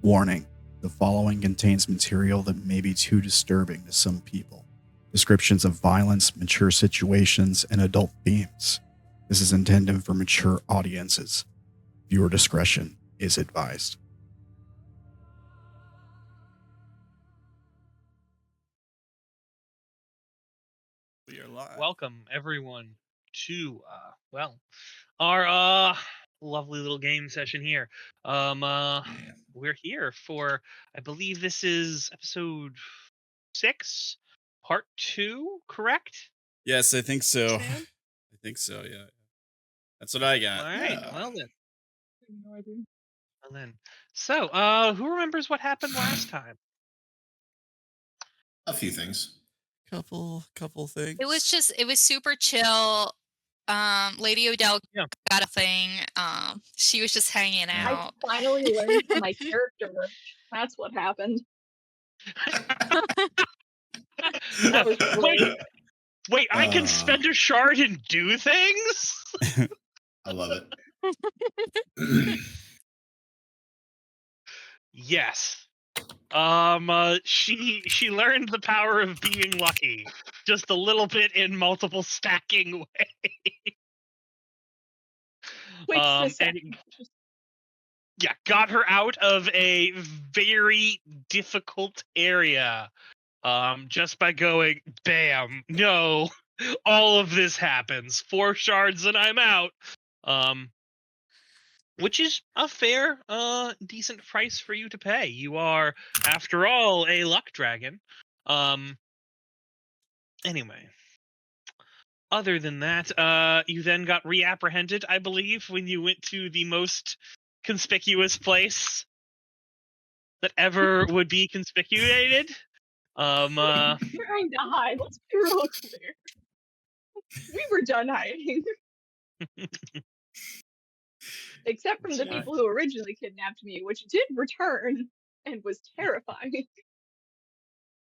Warning: the following contains material that may be too disturbing to some people. Descriptions of violence, mature situations, and adult themes. This is intended for mature audiences. Viewer discretion is advised. We are live. Welcome, everyone, to, our lovely little game session here. We're here for, I believe this is episode 6, part 2, correct? Yes, I think so. Sam? I think so, yeah. That's what I got. All right, Yeah. well then. No idea. Well then. So, who remembers what happened last time? A few things. Couple things. It was super chill. Lady Odile got a thing. She was just hanging out. I finally learned how my character worked. That's what happened. That was great. Wait, I can spend a shard and do things? I love it. Yes. She learned the power of being lucky, just a little bit in multiple stacking ways. And yeah, got her out of a very difficult area. Just by going, bam, no, all of this happens. 4 shards and I'm out. Which is a fair, decent price for you to pay. You are, after all, a luck dragon. Anyway. Other than that, you then got reapprehended, I believe, when you went to the most conspicuous place that ever would be conspicuated. Trying to hide. Let's be real clear. We were done hiding. Except from the people who originally kidnapped me, which did return and was terrifying.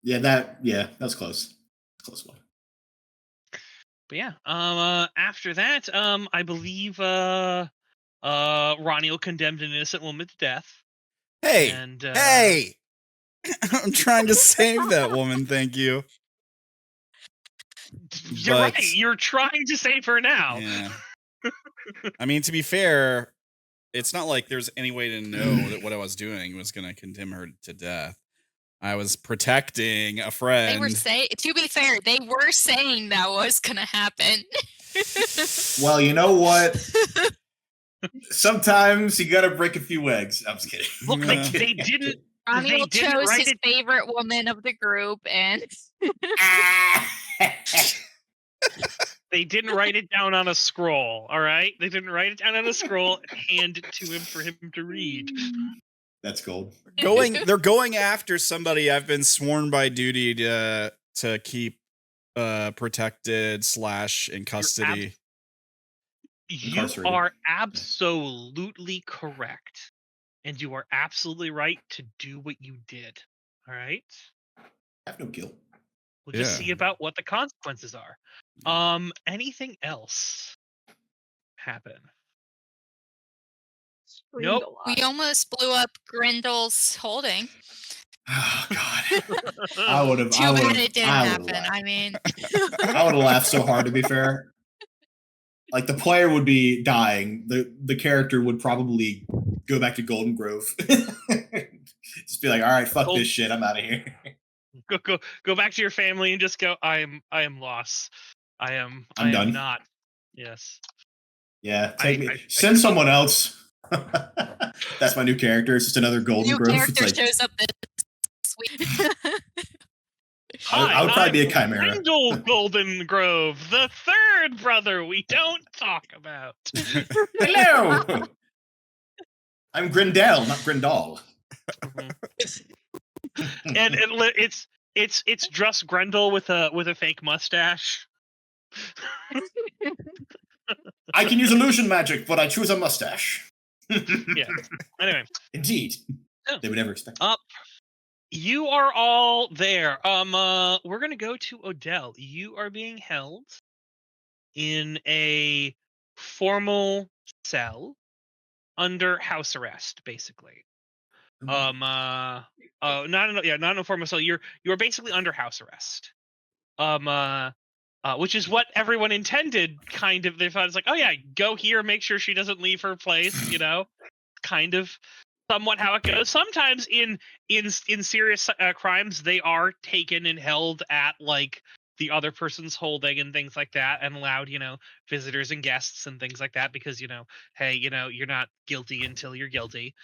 Yeah, that was close. Close one. But yeah, after that, I believe Ranael condemned an innocent woman to death. Hey, and, hey! I'm trying to save that woman, thank you. You're right, you're trying to save her now. Yeah. I mean, to be fair, it's not like there's any way to know that what I was doing was going to condemn her to death. I was protecting a friend. They were to be fair, they were saying that was gonna happen. Well, you know what? Sometimes you gotta break a few eggs. I'm just kidding. Look, they didn't. Ranael chose write his favorite woman of the group, and they didn't write it down on a scroll. All right, they didn't write it down on a scroll and hand it to him for him to read. That's gold. They're going after somebody I've been sworn by duty to keep protected / in custody. You are absolutely correct. And you are absolutely right to do what you did. All right? I have no guilt. We'll just see about what the consequences are. Anything else happen? Nope. We almost blew up Grindel's holding. Oh God! I would have. Too bad it didn't happen. I mean, I would have laughed so hard. To be fair, like the player would be dying. The character would probably go back to Golden Grove. Just be like, all right, fuck this shit. I'm out of here. Go back to your family and just go. I am lost. I'm done. Not. Yes. Yeah. Take me. Send someone else. That's my new character. It's just another Golden Grove. New character shows up this week. I would probably be a chimera. Grindel Golden Grove, the third brother we don't talk about. Hello. I'm Grindel, not Grindal. And it's just Grendel with a fake mustache. I can use illusion magic, but I choose a mustache. Yeah. Anyway, Indeed. Oh. They would never expect. You are all there. We're gonna go to Odile. You are being held in a formal cell under house arrest, basically. Not in a formal cell. You're basically under house arrest. Which is what everyone intended. Kind of, they thought it's like, oh yeah, go here, make sure she doesn't leave her place. You know, kind of, somewhat how it goes. Sometimes in serious crimes, they are taken and held at like the other person's holding and things like that, and allowed, visitors and guests and things like that, because hey, you're not guilty until you're guilty.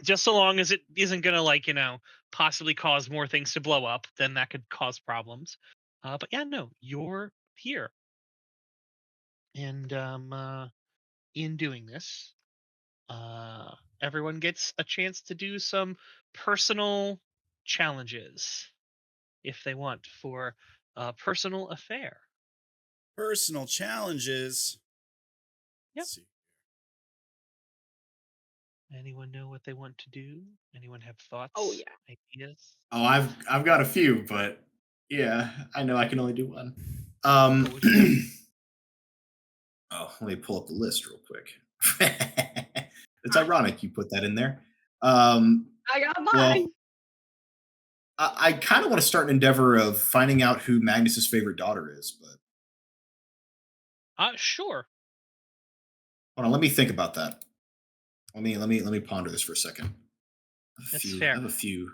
Just so long as it isn't gonna possibly cause more things to blow up, then that could cause problems. But yeah, no, you're here, and in doing this, everyone gets a chance to do some personal challenges if they want for a personal affair. Personal challenges. Yep. Let's see. Anyone know what they want to do? Anyone have thoughts? Oh, yeah. Ideas? Oh, I've got a few, but yeah, I know I can only do one. What would you Oh, let me pull up the list real quick. It's ironic you put that in there. I got mine. Well, I kind of want to start an endeavor of finding out who Magnus's favorite daughter is, but Sure. hold on, let me think about that. Let me ponder this for a second. That's fair. I have a few.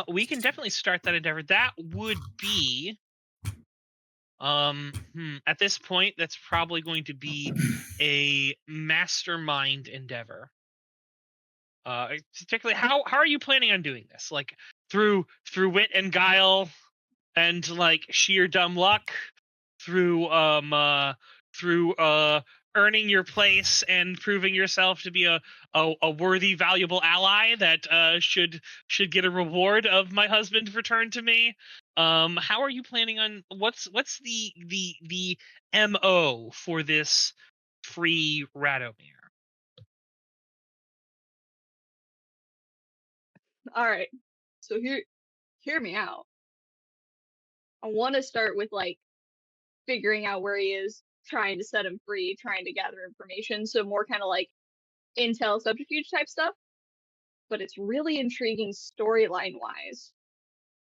We can definitely start that endeavor. That would be at this point, that's probably going to be a mastermind endeavor. Particularly, how are you planning on doing this? Like through wit and guile, and like sheer dumb luck, through earning your place and proving yourself to be a worthy, valuable ally that should get a reward of my husband returned to me. How are you planning on what's the MO for this free Radomir? All right. So hear me out. I want to start with like figuring out where he is, trying to set him free, trying to gather information. So more kind of like intel subterfuge type stuff. But it's really intriguing storyline wise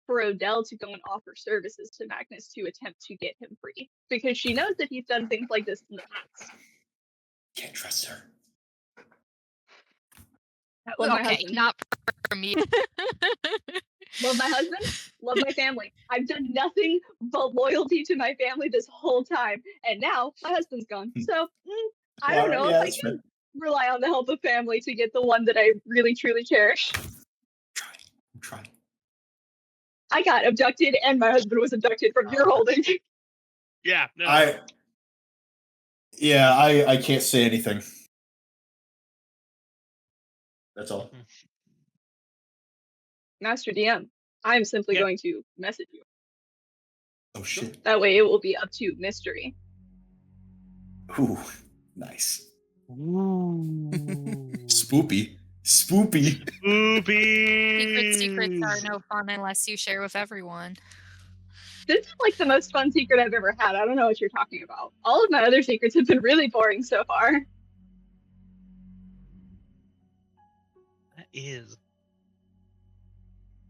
for Odile to go and offer services to Magnus to attempt to get him free, because she knows that he's done things like this in the past. Can't trust her. Love my Okay, husband. not for me. Love my husband. Love my family. I've done nothing but loyalty to my family this whole time, and now my husband's gone. So I don't know if I can rely on the help of family to get the one that I really truly cherish. I'm trying. I got abducted, and my husband was abducted from your holding. Yeah. No. I can't say anything. That's all. Master DM, I'm simply going to message you. Oh shit. That way it will be up to mystery. Ooh, nice. Ooh. Spoopy. Secrets Secrets are no fun unless you share with everyone. This is like the most fun secret I've ever had. I don't know what you're talking about. All of my other secrets have been really boring so far. That is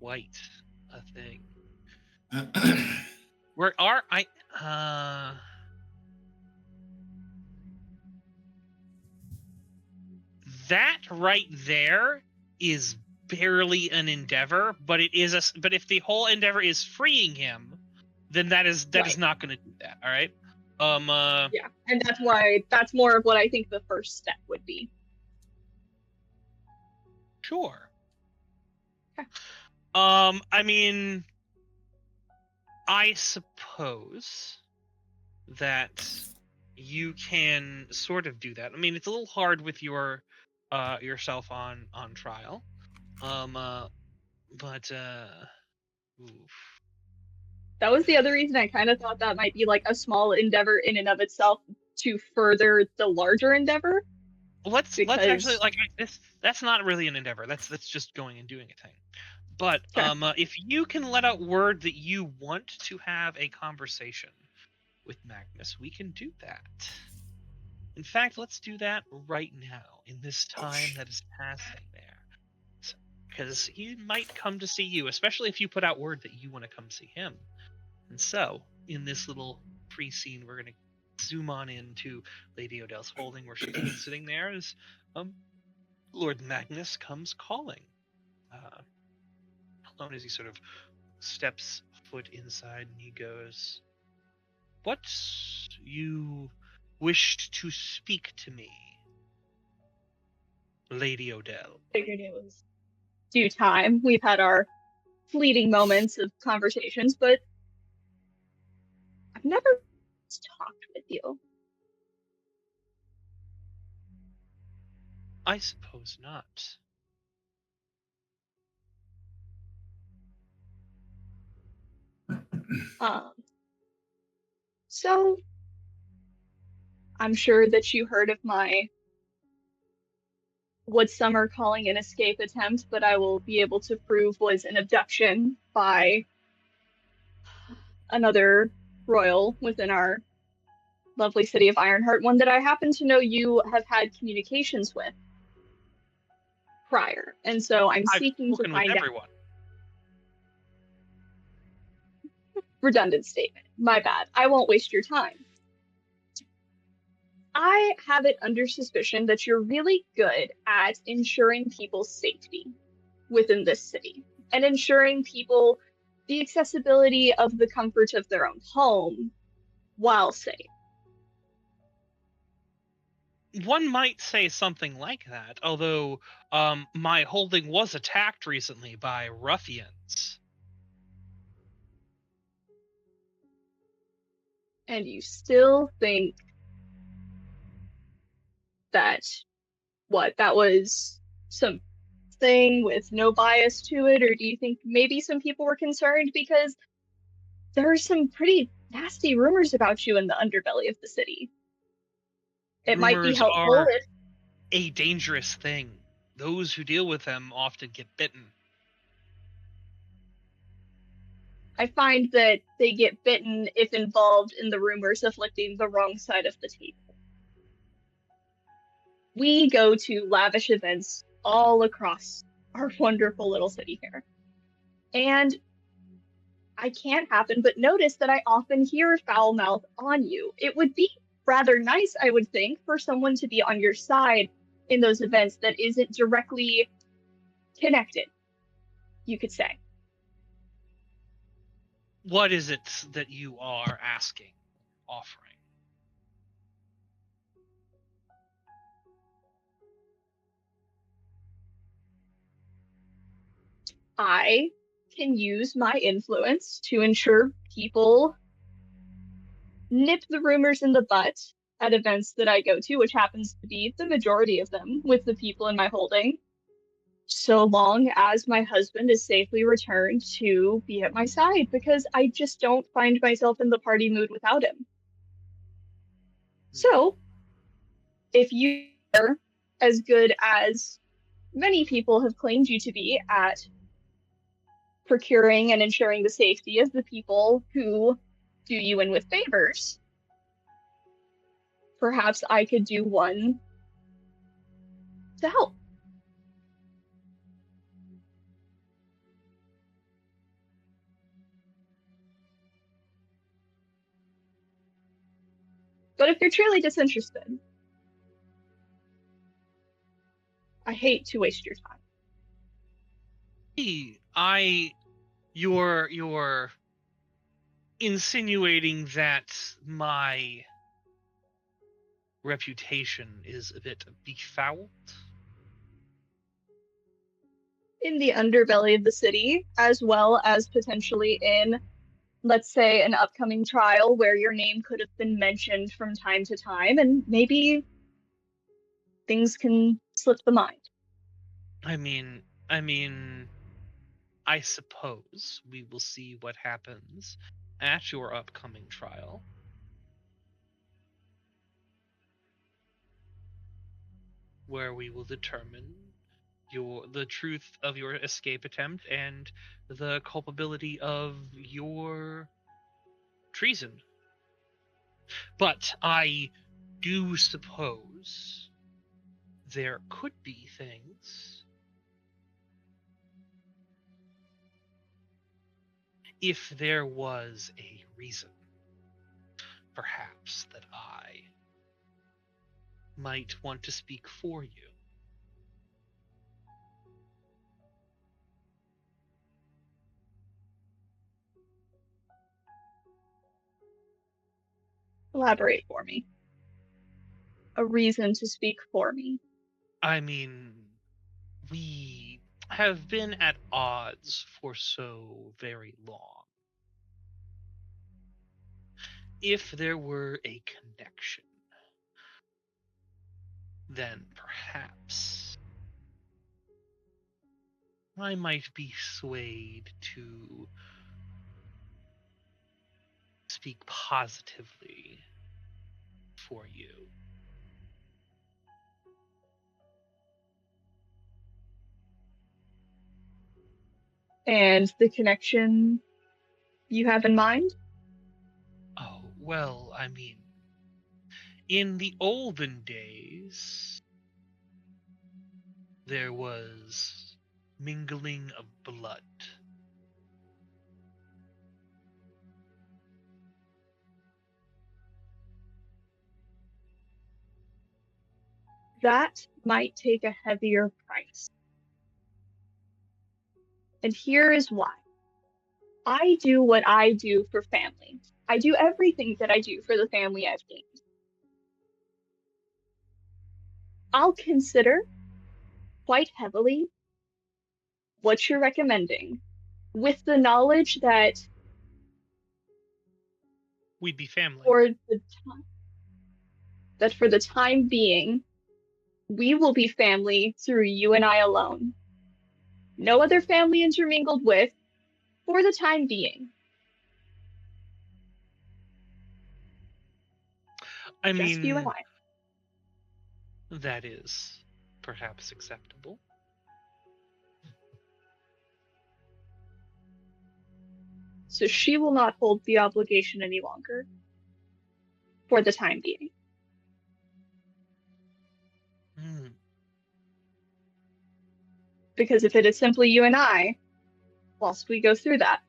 quite a thing. Where are I? That right there is barely an endeavor, but it is but if the whole endeavor is freeing him, then that is not going to do that. All right. Yeah, and that's more of what I think the first step would be. Sure. I mean, I suppose that you can sort of do that. I mean, it's a little hard with your yourself on trial. But oof. That was the other reason I kind of thought that might be like a small endeavor in and of itself to further the larger endeavor. Let's Because- actually that's not really an endeavor. That's just going and doing a thing. But Okay. if you can let out word that you want to have a conversation with Magnus, we can do that. In fact, let's do that right now in this time that is passing there. Because he might come to see you, especially if you put out word that you want to come see him. And so, in this little pre-scene, we're going to zoom on into Lady Odile's holding, where she's sitting there as Lord Magnus comes calling. Alone as he sort of steps foot inside, and he goes, "What you wished to speak to me, Lady Odile?" Figured it was due time. We've had our fleeting moments of conversations, but I've never talked with you. I suppose not. So I'm sure that you heard of my what some are calling an escape attempt, but I will be able to prove was an abduction by another royal within our lovely city of Ironheart, one that I happen to know you have had communications with prior. And so I'm I've seeking to spoken with find out. everyone. Redundant statement. My bad. I won't waste your time. I have it under suspicion that you're really good at ensuring people's safety within this city and ensuring people the accessibility of the comfort of their own home while safe. One might say something like that, although my holding was attacked recently by ruffians. And you still think that that was something with no bias to it, or do you think maybe some people were concerned because there are some pretty nasty rumors about you in the underbelly of the city? It might be Rumors helpful are if a dangerous thing. Those who deal with them often get bitten. I find that they get bitten if involved in the rumors afflicting the wrong side of the table. We go to lavish events all across our wonderful little city here. And I can't happen but notice that I often hear foul mouth on you. It would be rather nice, I would think, for someone to be on your side in those events that isn't directly connected, you could say. What is it that you are asking, offering? I can use my influence to ensure people nip the rumors in the butt at events that I go to, which happens to be the majority of them with the people in my holding, so long as my husband is safely returned to be at my side, because I just don't find myself in the party mood without him. So, if you are as good as many people have claimed you to be at procuring and ensuring the safety of the people who do you in with favors, perhaps I could do one to help. But if you're truly disinterested, I hate to waste your time. You're insinuating that my reputation is a bit befouled? In the underbelly of the city, as well as potentially in, let's say, an upcoming trial where your name could have been mentioned from time to time, and maybe things can slip the mind. I mean, I suppose we will see what happens at your upcoming trial, where we will determine the truth of your escape attempt and the culpability of your treason. But I do suppose there could be things, if there was a reason, perhaps, that I might want to speak for you. Elaborate for me. A reason to speak for me. I mean, we have been at odds for so very long. If there were a connection, then perhaps I might be swayed to speak positively for you. And the connection you have in mind? Oh, well, I mean, in the olden days, there was mingling of blood. That might take a heavier price. And here is why. I do what I do for family. I do everything that I do for the family I've gained. I'll consider quite heavily what you're recommending, with the knowledge that We'd be family. for the time being, we will be family through you and I alone. No other family intermingled with, for the time being. I Just you and mean, I. that is perhaps acceptable. So she will not hold the obligation any longer, for the time being. Because if it is simply you and I, whilst we go through that.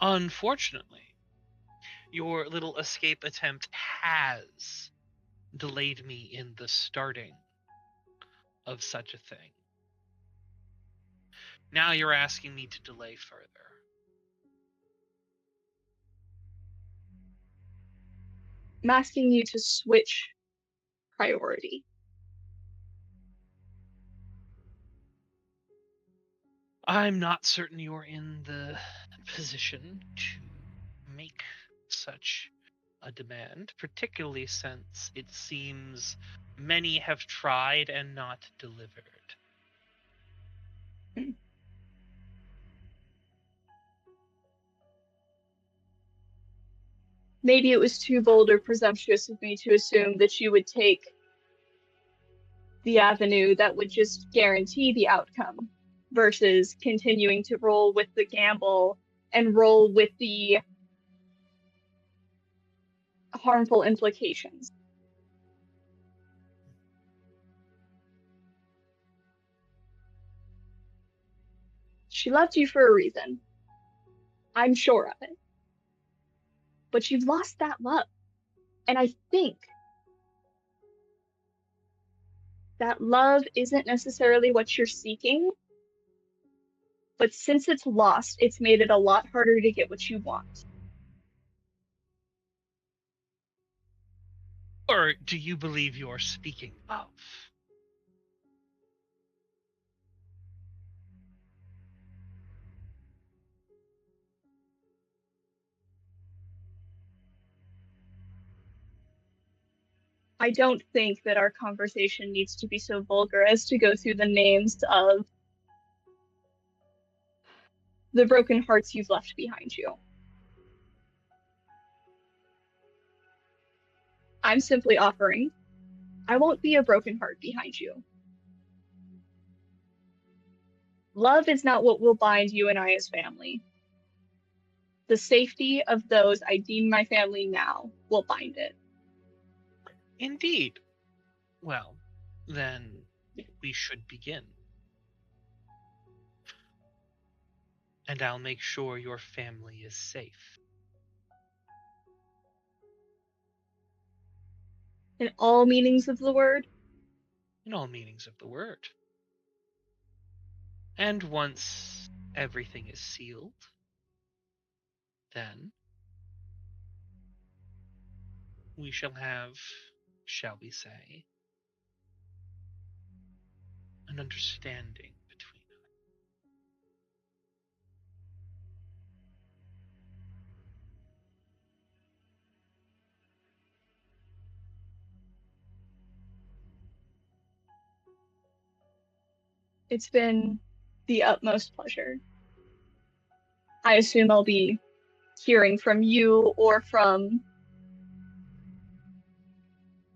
Unfortunately, your little escape attempt has delayed me in the starting of such a thing. Now you're asking me to delay further. I'm asking you to switch priority. I'm not certain you're in the position to make such a demand, particularly since it seems many have tried and not delivered. Maybe it was too bold or presumptuous of me to assume that you would take the avenue that would just guarantee the outcome versus continuing to roll with the gamble and roll with the harmful implications. She loved you for a reason. I'm sure of it. But you've lost that love. And I think that love isn't necessarily what you're seeking, but since it's lost, it's made it a lot harder to get what you want. Or do you believe you're speaking of? I don't think that our conversation needs to be so vulgar as to go through the names of the broken hearts you've left behind you. I'm simply offering, I won't be a broken heart behind you. Love is not what will bind you and I as family. The safety of those I deem my family now will bind it. Indeed. Well, then we should begin. And I'll make sure your family is safe. In all meanings of the word? In all meanings of the word. And once everything is sealed, then we shall have, shall we say, an understanding between us. It's been the utmost pleasure. I assume I'll be hearing from you or from,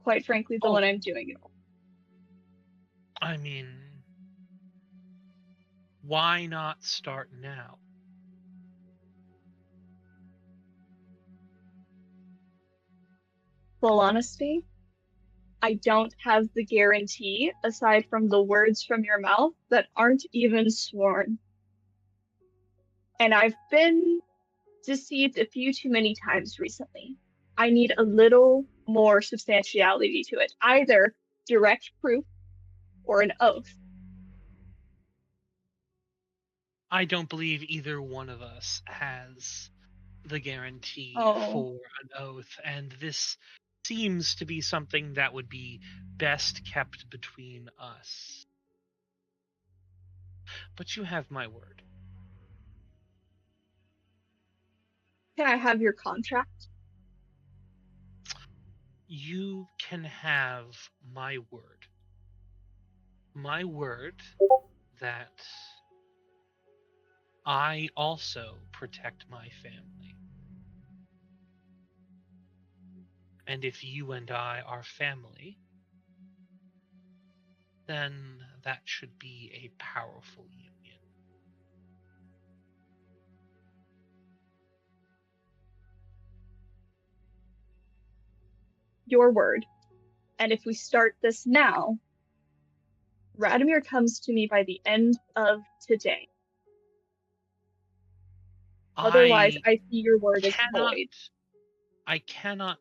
quite frankly, the one I'm doing it. I mean, why not start now? Full honesty, I don't have the guarantee, aside from the words from your mouth, that aren't even sworn. And I've been deceived a few too many times recently. I need a little more substantiality to it, either direct proof or an oath. I don't believe either one of us has the guarantee for an oath, and this seems to be something that would be best kept between us. But you have my word. Can I have your contract? You can have my word. My word that I also protect my family. And if you and I are family, then that should be a powerful union. Your word. And if we start this now, Radomir comes to me by the end of today. Otherwise, I see your word as void. I cannot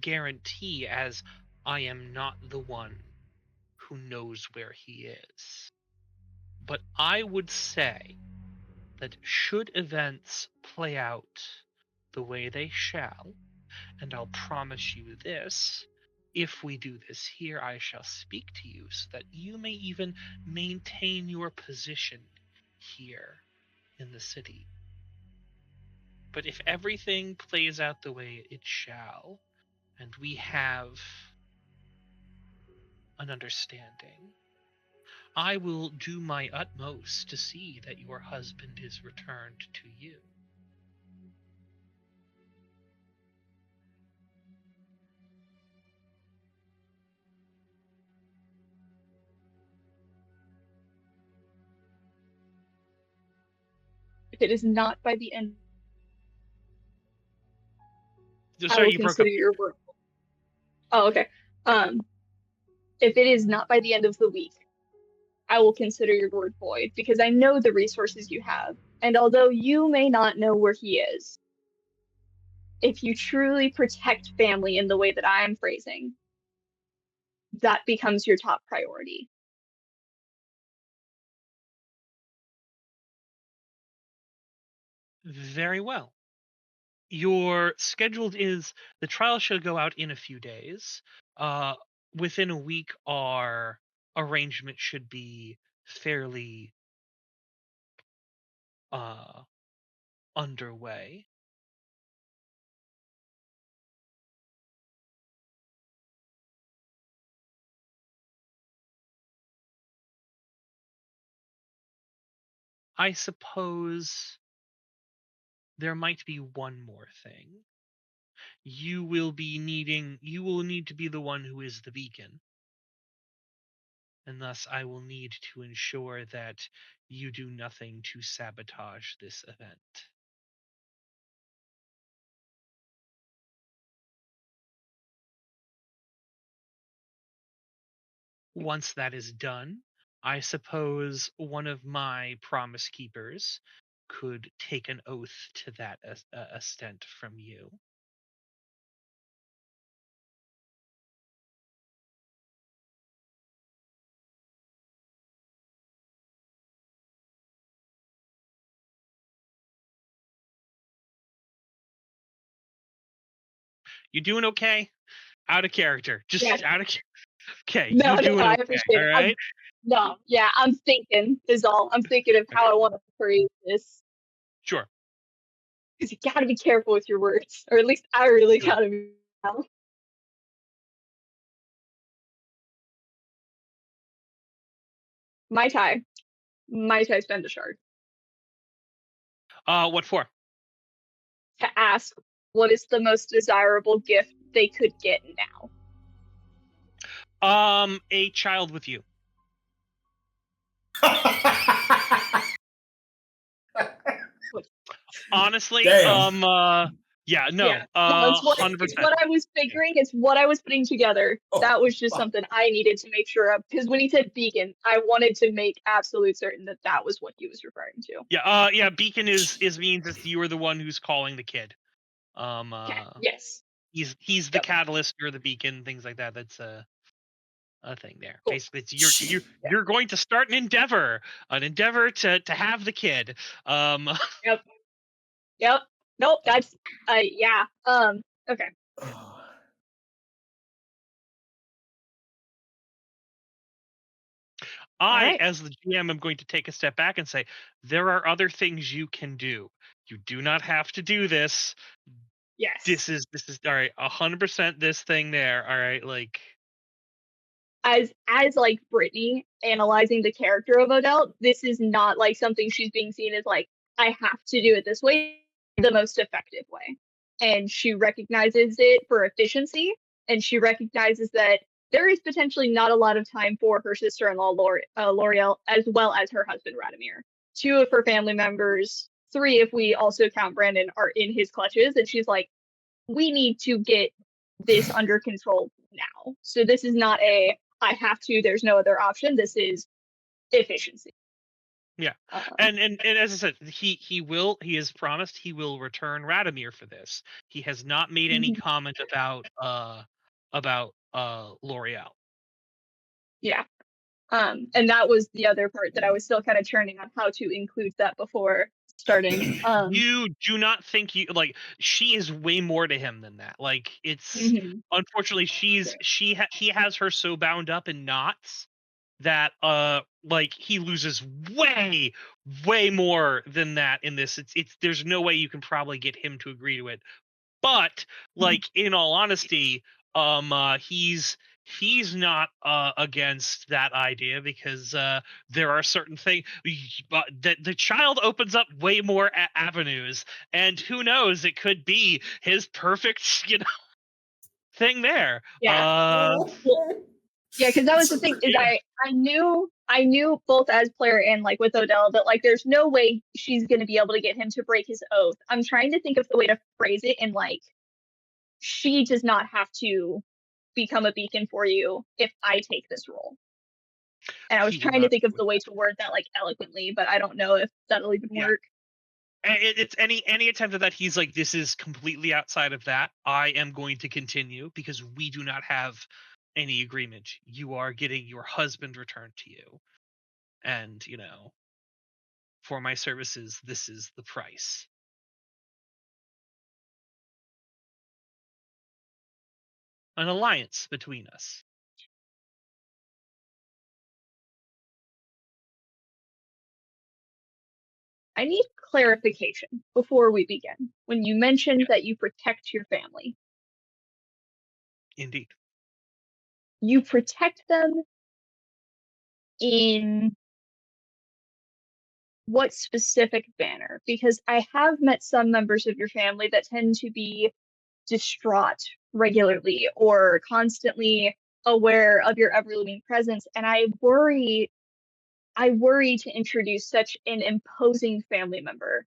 guarantee, as I am not the one who knows where he is. But I would say that should events play out the way they shall, and I'll promise you this, if we do this here, I shall speak to you so that you may even maintain your position here in the city. But if everything plays out the way it shall, and we have an understanding, I will do my utmost to see that your husband is returned to you. If it is not by the end, I Sorry, will you broke consider up. your word. Oh, okay. If it is not by the end of the week, I will consider your word void, because I know the resources you have. And although you may not know where he is, if you truly protect family in the way that I am phrasing, that becomes your top priority. Very well. Your scheduled is the trial should go out in a few days. Within a week, our arrangement should be fairly underway. I suppose there might be one more thing. You will need to be the one who is the beacon. And thus I will need to ensure that you do nothing to sabotage this event. Once that is done, I suppose one of my promise keepers could take an oath to that extent from you. You doing okay? Out of character. Just Yes. out of okay. No, You doing I okay? appreciate All it. right. No, yeah, I'm thinking is all. I'm thinking of how I want to phrase this. Sure. Because you gotta be careful with your words. Or at least I really Sure. gotta be careful. My tie. My tie spend a shard. What for? To ask what is the most desirable gift they could get now. A child with you. Honestly, Damn. yeah, no, Yeah, no, it's 100%. what I was figuring. It's what I was putting together. Oh, That was just fuck. something I needed to make sure of. Because when he said beacon, I wanted to make absolute certain that that was what he was referring to. Yeah, beacon is means that you are the one who's calling the kid. Yes. He's the Yep. catalyst, you're the beacon, things like that. That's a thing there. Cool. Basically, it's you're going to start an endeavor to have the kid. Yep. Yep. Nope. That's yeah. Okay. Alright. As the GM, am going to take a step back and say, there are other things you can do. You do not have to do this. Yes. This is all right. 100% this thing there. All right, like As like Brittany analyzing the character of Odile, this is not like something she's being seen as like, I have to do it this way, the most effective way. And she recognizes it for efficiency, and she recognizes that there is potentially not a lot of time for her sister-in-law L'Oreal, as well as her husband Radomir. 2 of her family members, 3 if we also count Brandon, are in his clutches, and she's like, we need to get this under control now. So this is not a I have to, there's no other option. This is efficiency. yeah. And as I said, he has promised he will return Radomir for this. He has not made any comment about L'Oreal. Yeah. And that was the other part that I was still kind of churning on how to include that before starting. You do not think you like she is way more to him than that. Like it's unfortunately he has her so bound up in knots that like he loses way more than that in this. It's there's no way you can probably get him to agree to it. But like in all honesty, he's not against that idea because there are certain things that the child opens up way more avenues, and who knows, it could be his perfect thing there. Yeah. Yeah, because that was the thing is I knew both as player and like with Odile that like there's no way she's gonna be able to get him to break his oath. I'm trying to think of the way to phrase it in like she does not have to become a beacon for you if I take this role. And I was trying to think of the way to word that like eloquently, but I don't know if that'll even work. It's any attempt at that. He's like, this is completely outside of that. I am going to continue because we do not have any agreement. You are getting your husband returned to you, and for my services, this is the price. An alliance between us. I need clarification before we begin. When you mentioned that you protect your family, Indeed. you protect them in what specific banner, because I have met some members of your family that tend to be distraught regularly or constantly aware of your ever-living presence, and I worry to introduce such an imposing family member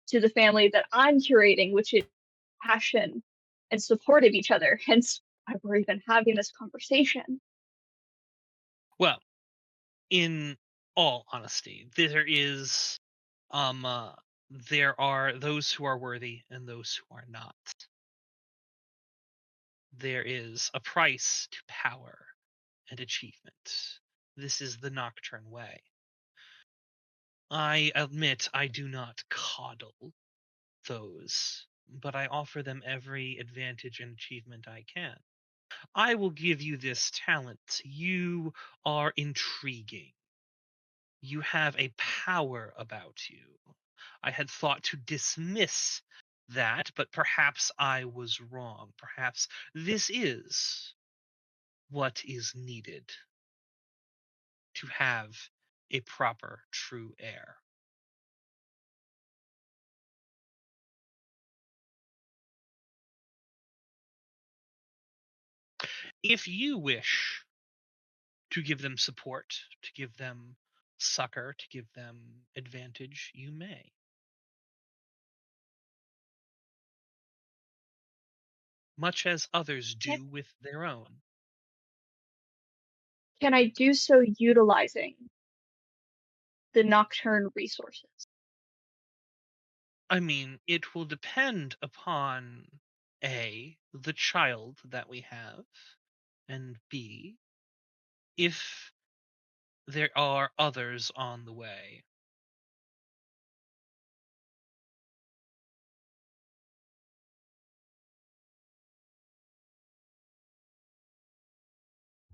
to the family that I'm curating, which is passion and support of each other. Hence, I worry even having this conversation. Well, in all honesty, there are those who are worthy and those who are not. There is a price to power and achievement. This is the Nocturne way. I admit I do not coddle those, but I offer them every advantage and achievement I can. I will give you this talent. You are intriguing. You have a power about you. I had thought to dismiss that, but perhaps I was wrong. Perhaps this is what is needed to have a proper, true heir. If you wish to give them support, to give them succor, to give them advantage, you may. Much as others do with their own. Can I do so utilizing the Nocturne resources? I mean, it will depend upon A, the child that we have, and B, if there are others on the way.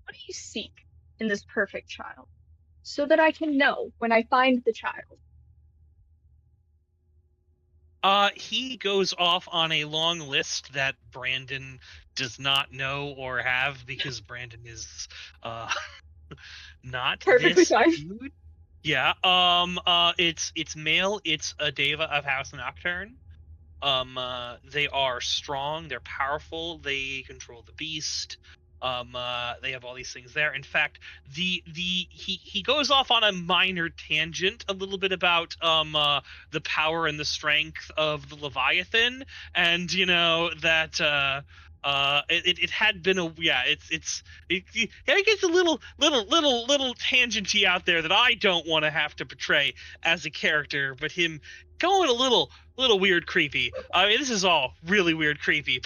What do you seek in this perfect child? So that I can know when I find the child. He goes off on a long list that Brandon does not know or have because Brandon is not Perfectly this fine. dude. Yeah. It's male. It's a Deva of House Nocturne. They are strong. They're powerful. They control the beast. They have all these things there. In fact, he goes off on a minor tangent a little bit about the power and the strength of the Leviathan, and you know that it had been it gets a little tangenty out there that I don't want to have to portray as a character, but him going a little weird creepy. I mean, this is all really weird creepy.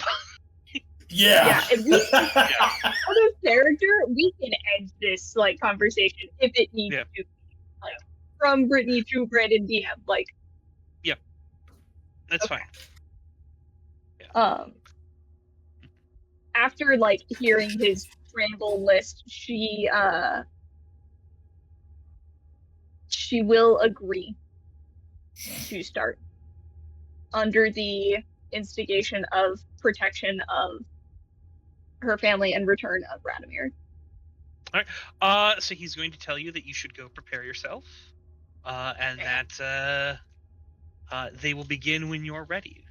Yeah. If we out of character, we can end this like conversation if it needs to be. Like from Brittany to Brandon DM. Like That's fine. After like hearing his ramble list, she will agree to start under the instigation of protection of her family and return of Radomir. All right. So he's going to tell you that you should go prepare yourself, and that they will begin when you're ready.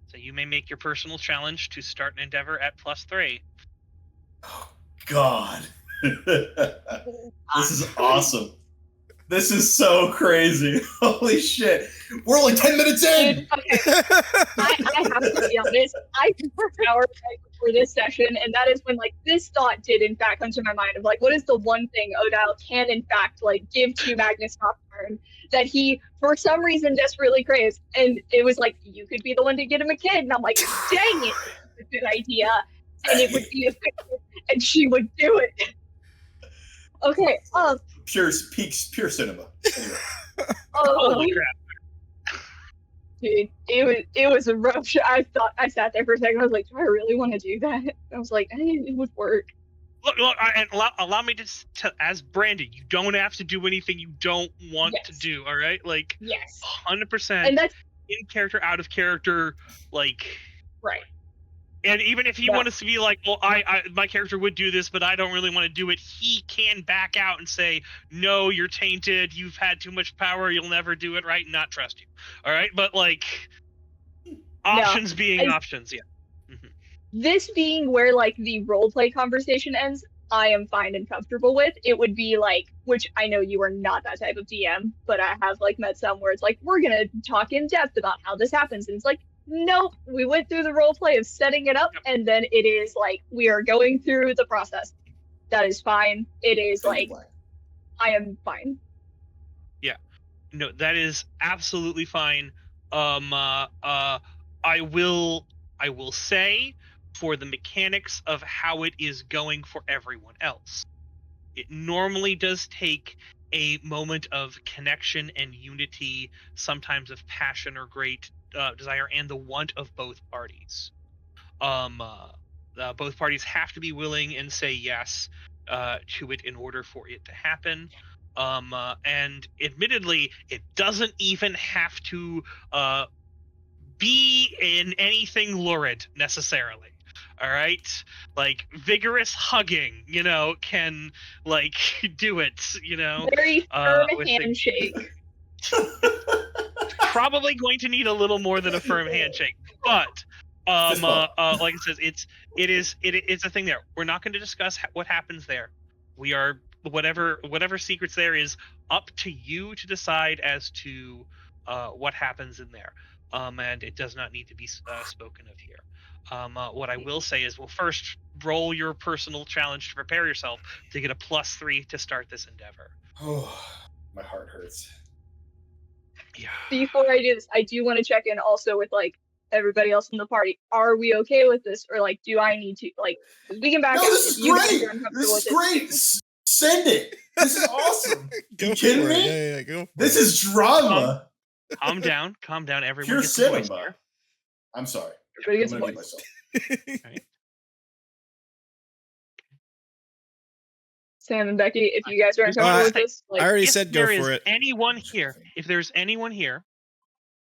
So you may make your personal challenge to start an endeavor at +3. Oh, God. This is awesome. This is so crazy. Holy shit. We're only 10 minutes in. Dude, okay. I have to be honest. I prepared for this session, and that is when like this thought did in fact come to my mind of like, what is the one thing Odile can in fact like give to Magnus Nocturne that he for some reason desperately craves? And it was like, you could be the one to get him a kid, and I'm like, dang it, it's a good idea, and it would be effective, and she would do it. Okay. Pure cinema. Anyway. Holy crap. Dude, it was a rough shot. I sat there for a second. I was like, do I really want to do that? I was like, it would work. Look, and allow me to as Brandon, you don't have to do anything you don't want to do. All right, like 100%. And that's in character, out of character, like right. And even if he Yeah. wants to be like, well, my character would do this, but I don't really want to do it, he can back out and say, no, you're tainted, you've had too much power, you'll never do it right, and not trust you. All right? But, like, options being options, yeah. Mhm. This being where, like, the roleplay conversation ends, I am fine and comfortable with. It would be like, which I know you are not that type of DM, but I have, like, met some where it's like, we're gonna talk in depth about how this happens. And it's like, nope, we went through the roleplay of setting it up, and then it is like, we are going through the process. That is fine. It is like, I am fine. No, that is absolutely fine. I will say, for the mechanics of how it is going for everyone else, it normally does take a moment of connection and unity, sometimes of passion or great desire, and the want of both parties. Both parties have to be willing and say yes to it in order for it to happen. And admittedly, it doesn't even have to be in anything lurid necessarily. All right, like vigorous hugging, can like do it. Very firm with handshake. probably going to need a little more than a firm handshake, but like I said, it's a thing there. We're not going to discuss what happens there. We are whatever secrets there is up to you to decide as to what happens in there. And it does not need to be spoken of here. What I will say is, well, first roll your personal challenge to prepare yourself to get a +3 to start this endeavor. Oh, my heart hurts. Yeah. Before I do this, I do want to check in also with like everybody else in the party. Are we okay with this, or like, do I need to like? We can back No, out. this If is you guys great. are uncomfortable This is with great. Send it. This is awesome. Go You kidding for it. me? Yeah, go for This it. is drama. Calm down. Everyone Pure gets a voice cinema. here. I'm sorry. Everybody gets I'm a gonna mute voice. myself. Right. Sam and Becky, if you guys are uncomfortable with this, I like, already if said go there is for it. anyone here,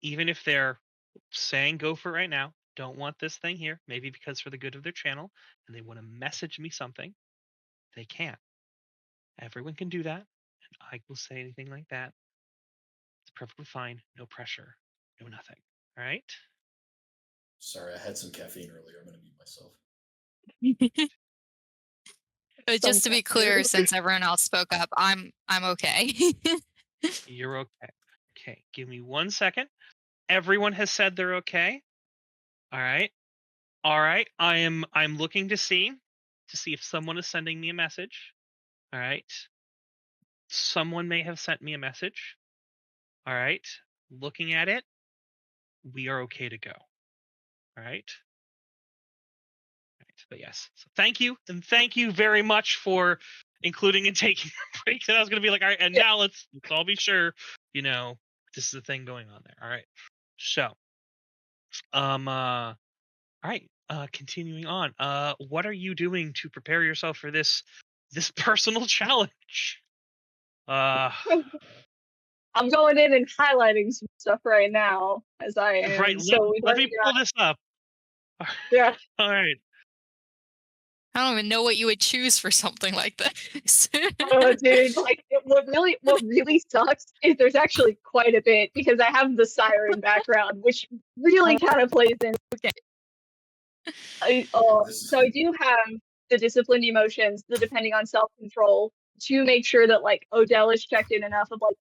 even if they're saying go for it right now, don't want this thing here, maybe because for the good of their channel, and they want to message me something, they can. Everyone can do that, and I will say anything like that. It's perfectly fine. No pressure. No nothing. All right? Sorry, I had some caffeine earlier. I'm gonna mute myself. But just to be clear, since everyone else spoke up, I'm okay. You're okay. Okay, give me 1 second. Everyone has said they're okay. All right. I'm looking to see if someone is sending me a message. All right. Someone may have sent me a message. All right. Looking at it, we are okay to go. All right. But yes. So thank you, and thank you very much for including and taking a break. And I was gonna be like, all right, and now let's all be sure, this is the thing going on there. All right. So all right, continuing on. What are you doing to prepare yourself for this personal challenge? I'm going in and highlighting some stuff right now as I am. Right. So Let me pull this up. Yeah. All right. I don't even know what you would choose for something like this. Oh, dude, like what really sucks is there's actually quite a bit because I have the siren background, which really kind of plays in. So I do have the disciplined emotions, the depending on self-control to make sure that like Odile is checked in enough of like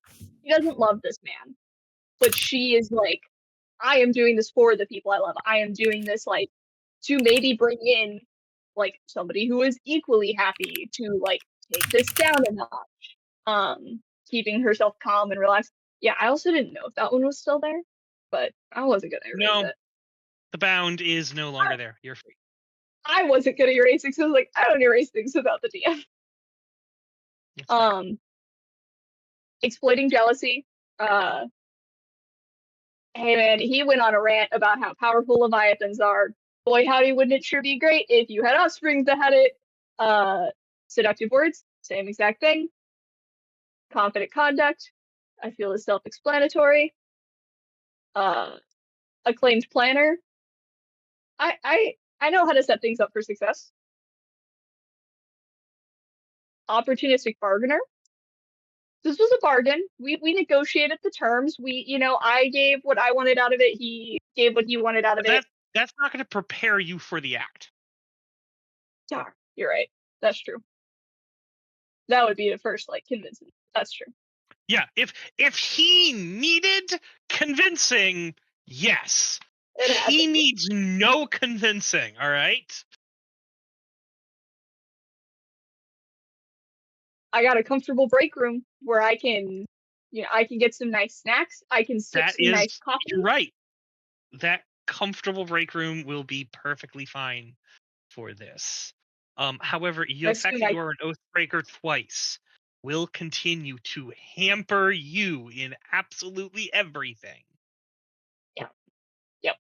she doesn't love this man, but she is like, I am doing this for the people I love. I am doing this like to maybe bring in like somebody who is equally happy to like take this down a notch. Keeping herself calm and relaxed. Yeah, I also didn't know if that one was still there, but I wasn't gonna erase it. The bound is no longer there. You're free. I wasn't gonna erase it because I was like, I don't erase things without the DM. Exploiting jealousy. Hey man, he went on a rant about how powerful Leviathans are. Boy, howdy, wouldn't it sure be great if you had offsprings that had it. Seductive words, same exact thing. Confident conduct, I feel is self-explanatory. Acclaimed planner. I know how to set things up for success. Opportunistic bargainer. This was a bargain. We negotiated the terms. I gave what I wanted out of it. He gave what he wanted out of it. That's not going to prepare you for the act. Yeah, you're right. That's true. That would be the first convincing. That's true. Yeah, if he needed convincing, yes. He needs no convincing, all right? I got a comfortable break room where I can get some nice snacks. I can sip some nice coffee. You're right. That comfortable break room will be perfectly fine for this. However, the fact that you are an Oathbreaker twice will continue to hamper you in absolutely everything. Yep.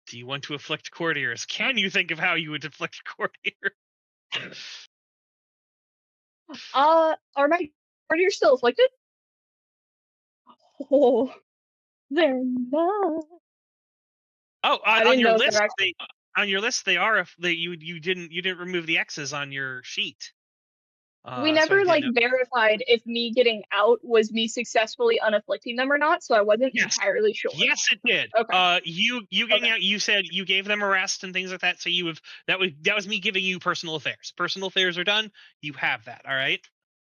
Do you want to afflict courtiers? Can you think of how you would afflict courtiers? Are my courtiers still afflicted? Oh, they're not. Oh, on your list, they are. You didn't remove the X's on your sheet. We never verified if me getting out was me successly unafflicting them or not, so I wasn't entirely sure. Yes, it did. Okay. You getting out. You said you gave them a rest and things like that. So that was me giving you personal affairs. Personal affairs are done. You have that. All right.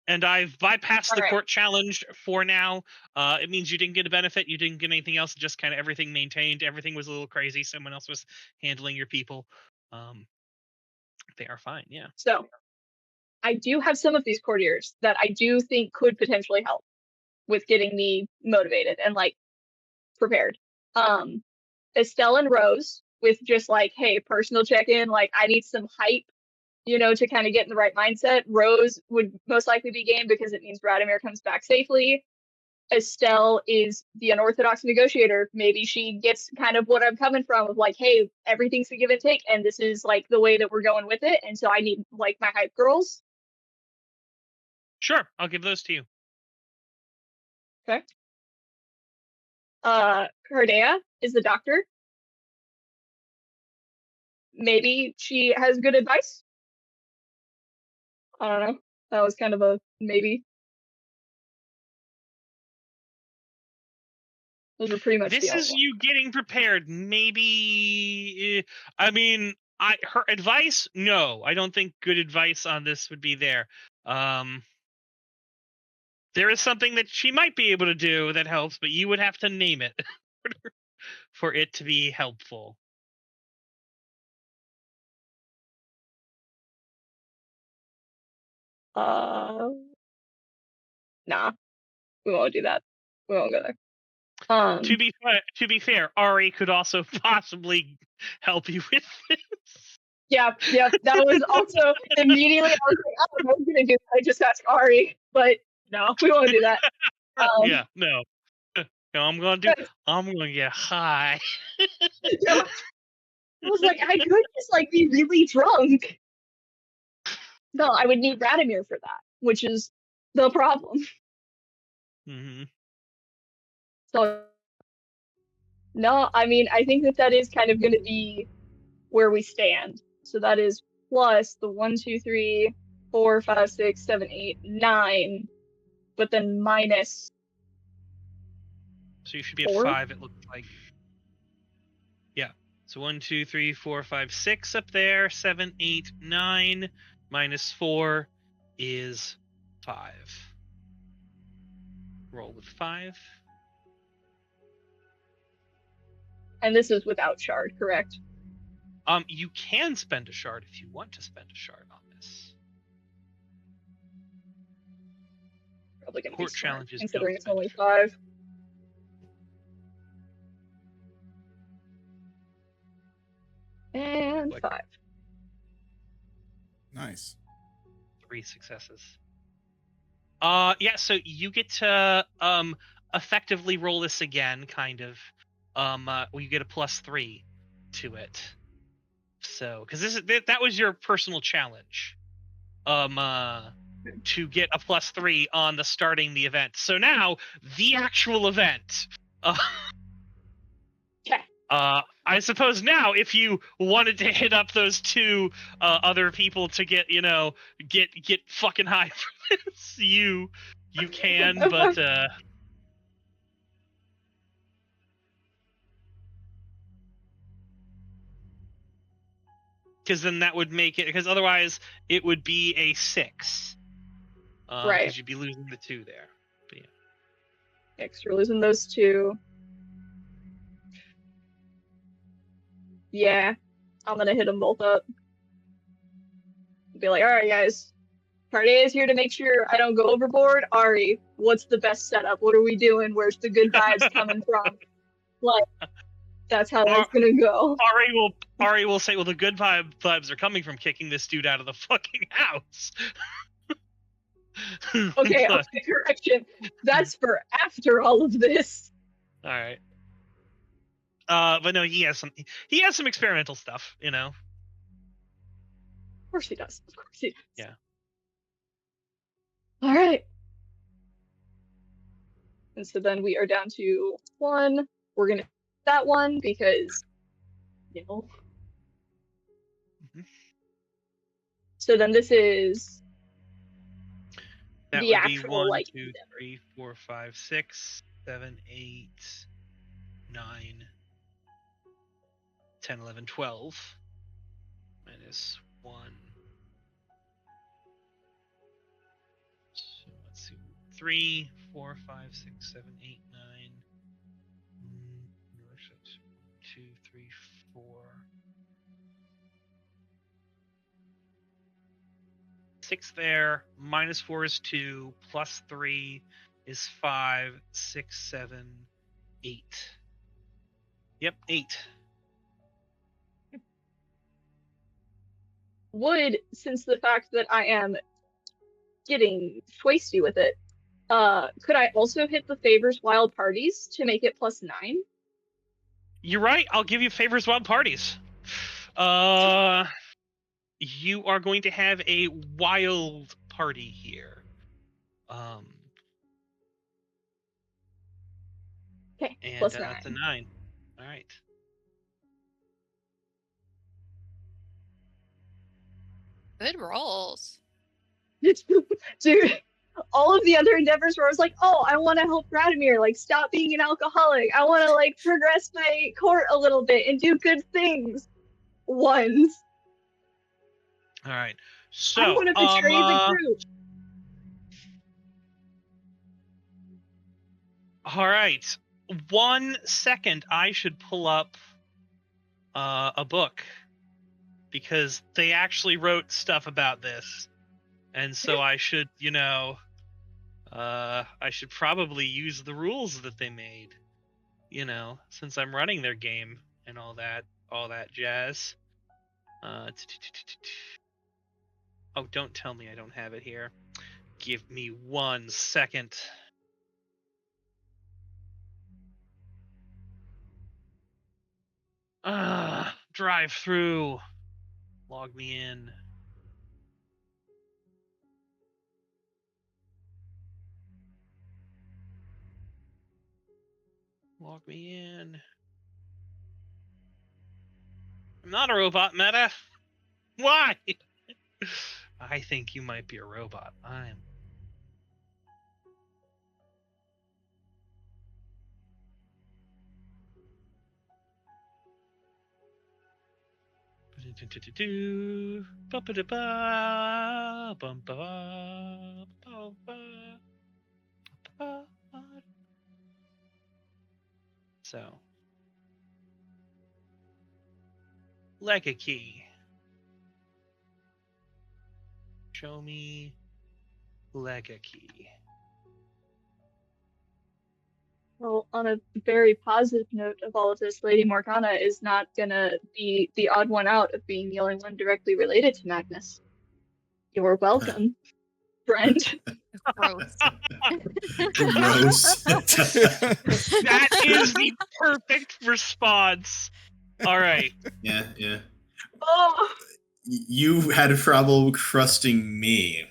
And I've bypassed the court challenge for now. It means you didn't get a benefit. You didn't get anything else. Just kind of everything maintained. Everything was a little crazy. Someone else was handling your people. They are fine. Yeah. So I do have some of these courtiers that I do think could potentially help with getting me motivated and prepared. Estelle and Rose with just hey, personal check-in. I need some hype, to kind of get in the right mindset. Rose would most likely be game because it means Radomir comes back safely. Estelle is the unorthodox negotiator. Maybe she gets kind of what I'm coming from of hey, everything's a give and take, and this is the way that we're going with it. And so I need my hype girls. Sure, I'll give those to you. Okay. Cardea is the doctor. Maybe she has good advice. I don't know. That was kind of a maybe. Those are pretty much this is you getting prepared. Maybe her advice, no. I don't think good advice on this would be there. There is something that she might be able to do that helps, but you would have to name it for it to be helpful. Nah, we won't do that. We won't go there. To be fair, Ari could also possibly help you with this. Yeah, that was also immediately. I was I was gonna do that. I just asked Ari, but no, we won't do that. Yeah, no. No, I'm gonna get high. I was I could just be really drunk. No, I would need Radomir for that, which is the problem. Mm-hmm. So, no, I think that is kind of going to be where we stand. So that is plus the 1, 2, 3, 4, 5, 6, 7, 8, 9, but then minus. So you should be at 5. It looks like. Yeah. So 1, 2, 3, 4, 5, 6 up there. 7, 8, 9 minus 4 is 5. Roll with 5. And this is without shard, correct? You can spend a shard if you want to spend a shard on this. Probably gonna court be smart, challenges, considering it's only 5. And 5. Nice. 3 successes. Yeah, so you get to effectively roll this again, kind of. You get a +3 to it. So, because that was your personal challenge. to get a +3 on the starting the event. So now the actual event. Okay. I suppose now, if you wanted to hit up those two other people to get get fucking high for this, you can, but because then that would make it, because otherwise it would be a 6. Right. Because you'd be losing the 2 there. But yeah. Next, we're losing those 2. Yeah, I'm gonna hit them both up. Be like, all right, guys, Part A is here to make sure I don't go overboard. Ari, what's the best setup? What are we doing? Where's the good vibes coming from? Like, that's how that's gonna go. Ari will say, well, the good vibes are coming from kicking this dude out of the fucking house. Okay, correction. That's for after all of this. All right. But no, he has some experimental stuff, Of course he does. Of course he does. Yeah. All right. And so then we are down to 1. We're gonna that one because, Mm-hmm. So then this is that the would actual, be 1, like, 2, 3, 4, 5, 6, 7, 8, 9, 10, 11, 12. Minus 1. So let's see. 3, 4, 5, 6, 7, 8, 9. 2, 3, 4. 6 there. Minus 4 is 2. Plus 3 is 5, 6, 7, 8. Yep, 8. Would, since the fact that I am getting twisty with it, could I also hit the favors wild parties to make it +9? You're right. I'll give you favors wild parties. You are going to have a wild party here. Okay, And +9. that's a 9. All right. Good rolls. Dude, all of the other endeavors where I was like, oh, I want to help Radomir, like, stop being an alcoholic. I want to, like, progress my court a little bit and do good things. Ones. All right. So, I want to betray the group. All right. 1 second. I should pull up a book because they actually wrote stuff about this. And so I should, I should probably use the rules that they made, since I'm running their game and all that jazz. Oh, don't tell me I don't have it here. Give me 1 second. Drive through. Log me in. Log me in. I'm not a robot, Meta. Why? I think you might be a robot. I'm. So, like a key. Show me like a key. Well, on a very positive note of all of this, Lady Morgana is not gonna be the odd one out of being the only one directly related to Magnus. You're welcome, friend. Gross. Gross. That is the perfect response. All right. Yeah. Oh, You had trouble trusting me.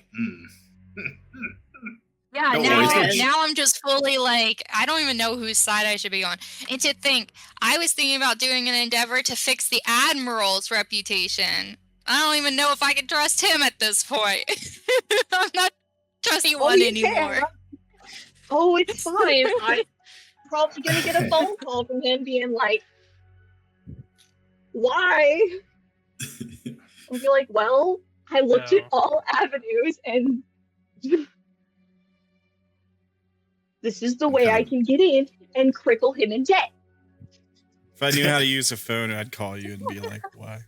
Yeah, Don't now, worry, it's- now I'm just fully like, I don't even know whose side I should be on. And to think, I was thinking about doing an endeavor to fix the Admiral's reputation. I don't even know if I can trust him at this point. I'm not trusting Oh, one you anymore. can. Oh, it's fine. I'm probably gonna get a phone call from him being like, "Why?" I'll be like, "Well, I looked at No. all avenues, and this is the way I can get in and cripple him in debt." If I knew how to use a phone, I'd call you and be like, "Why?"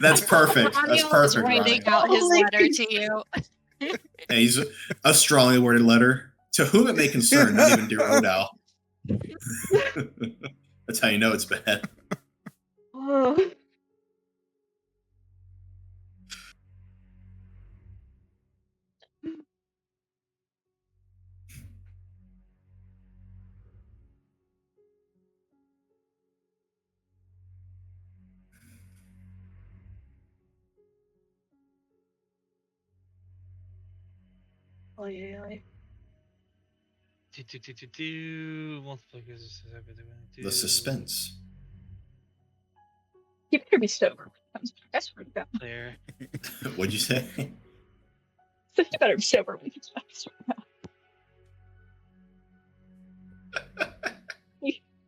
That's perfect. That's Ranael was perfect, writing Ranael. out his Holy letter to you. And he's a strongly worded letter to whom it may concern, not even dear Odile. That's how you know it's bad. Oh. Oh, yeah. The suspense. He better be sober. That's what about. Clear. What'd you say? So he better be sober when he's back.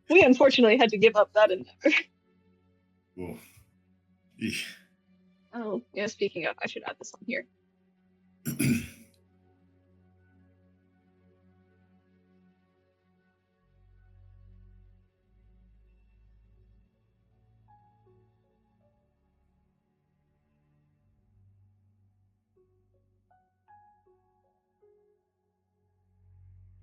We unfortunately had to give up that endeavor. Ooh. Eesh. Oh, yeah, speaking of, I should add this on here.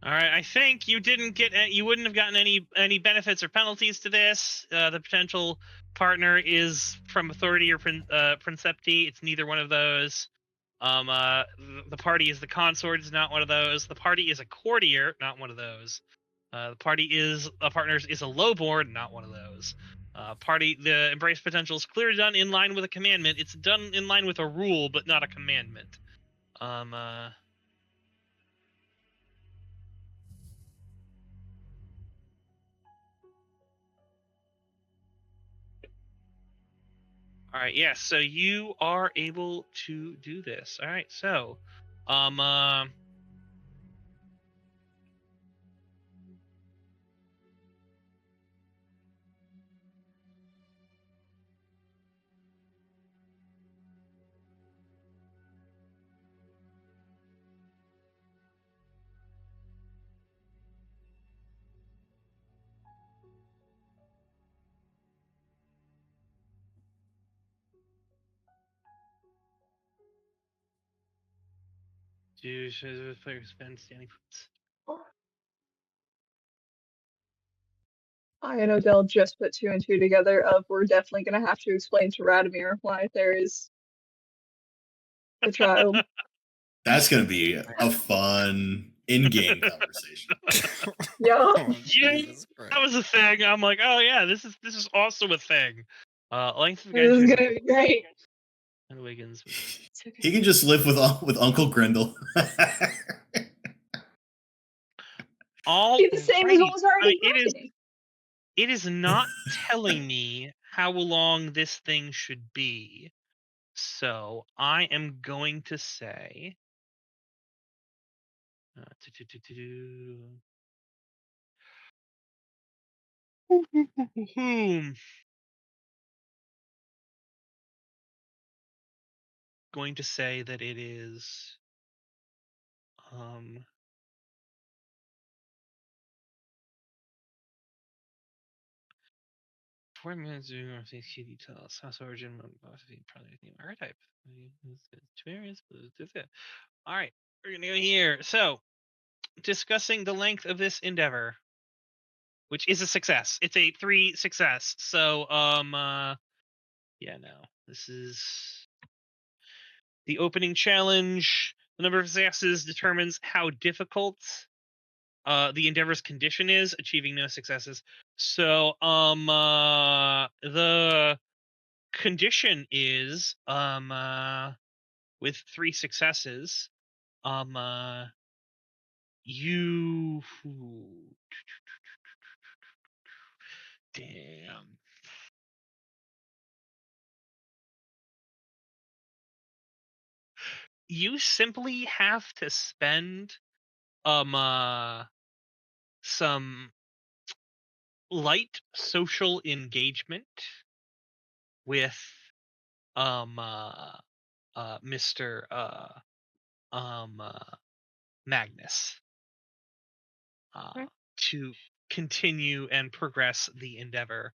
All right, I think you didn't get. You wouldn't have gotten any benefits or penalties to this. The potential partner is from authority or Princepti. It's neither one of those. The party is the consort. Is not one of those. The party is a courtier. Not one of those. The party is a partners is a lowboard. Not one of those. The embrace potential is clearly done in line with a commandment. It's done in line with a rule, but not a commandment. All right, yeah, so you are able to do this. All right, so do player spend standing puts. I and Odile just put 2 and 2 together of we're definitely going to have to explain to Radomir why there is the child. That's going to be a fun in-game conversation. Yeah. Oh, Yeah, Jesus Christ. that was a thing. I'm like, oh yeah, this is also a thing. Length of This is going to be great. and Wiggins. He can just live with Uncle Grendel. All Be the same as what was already happening. it is not telling me how long this thing should be. So I am going to say going to say that it is 4 minutes doing our things key details. House origin, probably name archetype. 2 areas. All right, we're gonna go here. So, discussing the length of this endeavor, which is a success. It's a 3 success. So, yeah, no, this is the opening challenge. The number of successes determines how difficult the endeavor's condition is. Achieving no successes. So, the condition is with 3 successes. You damn. You simply have to spend some light social engagement with Mr. Magnus Okay. to continue and progress the endeavor.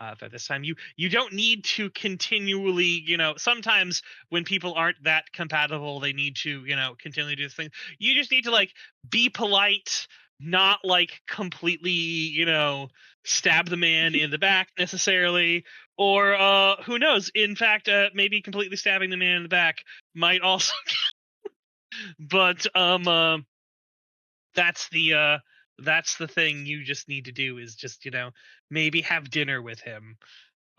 At this time, you don't need to continually, sometimes when people aren't that compatible, they need to, continually do this thing. You just need to like be polite, not like completely, stab the man in the back necessarily, or who knows? In fact, maybe completely stabbing the man in the back might also. But that's the thing you just need to do is just maybe have dinner with him.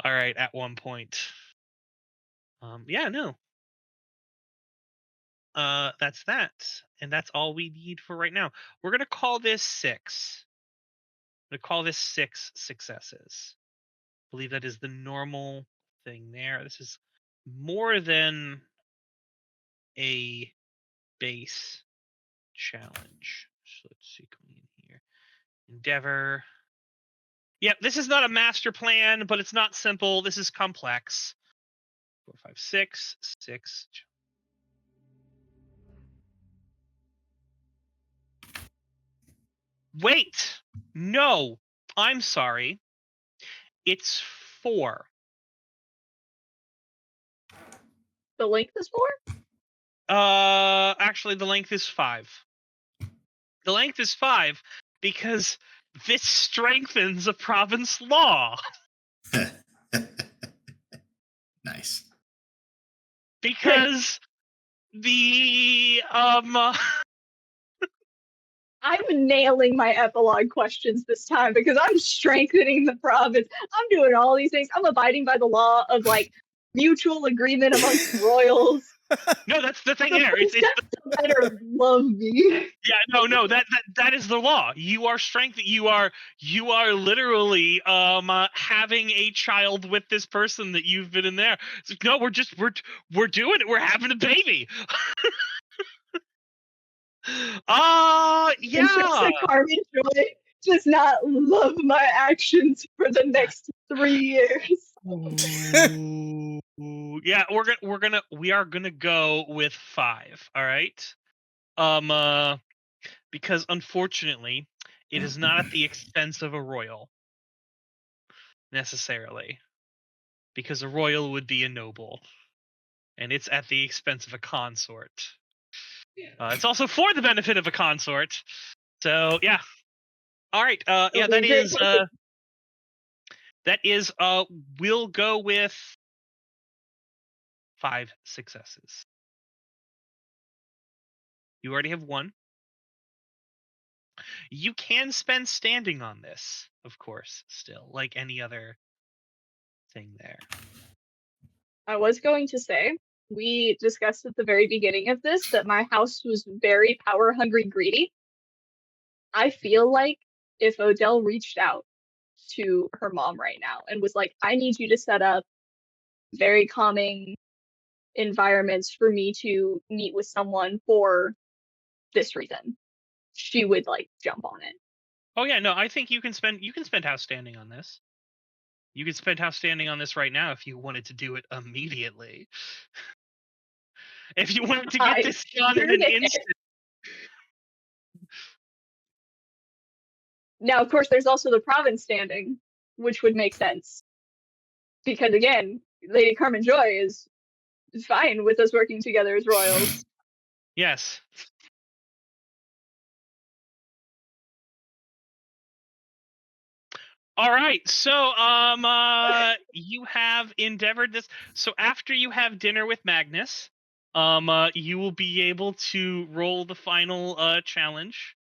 All right, at one point. Yeah, no. That's that, and that's all we need for right now. We're gonna call this 6. I'm gonna call this 6 successes. I believe that is the normal thing there. This is more than a base challenge. So let's see, coming in here. Endeavor. Yep, this is not a master plan, but it's not simple. This is complex. 4, 5, 6, 6. Wait, no, I'm sorry. It's 4. The length is 4? Actually, the length is 5. The length is 5 because this strengthens a province law. Nice. Because the I'm nailing my epilogue questions this time because I'm strengthening the province. I'm doing all these things. I'm abiding by the law of like mutual agreement amongst royals. no, that's the thing The there. It's princess better love me. yeah, no, that is the law. You are you are literally having a child with this person that you've been in there. It's like, no, we're doing it. We're having a baby. Yeah. Princess Carmen Joy does not love my actions for the next 3 years. Yeah, we are gonna go with 5. All right. Because unfortunately, it is not at the expense of a royal necessarily, because a royal would be a noble, and it's at the expense of a consort. It's also for the benefit of a consort. So yeah. All right. Yeah, that is. We'll go with 5 successes. You already have 1. You can spend standing on this, of course, still, like any other thing there. I was going to say, we discussed at the very beginning of this that my house was very power hungry, greedy. I feel like if Odile reached out to her mom right now and was like, I need you to set up very calming environments for me to meet with someone for this reason, she would like jump on it. Oh yeah, no, I think you can spend house standing on this. You could spend house standing on this right now if you wanted to do it immediately. If you wanted to get this done in an instant. Now, of course, there's also the province standing, which would make sense. Because again, Lady Carmen Joy is fine with us working together as royals. Yes. All right. So you have endeavored this. So after you have dinner with Magnus, you will be able to roll the final challenge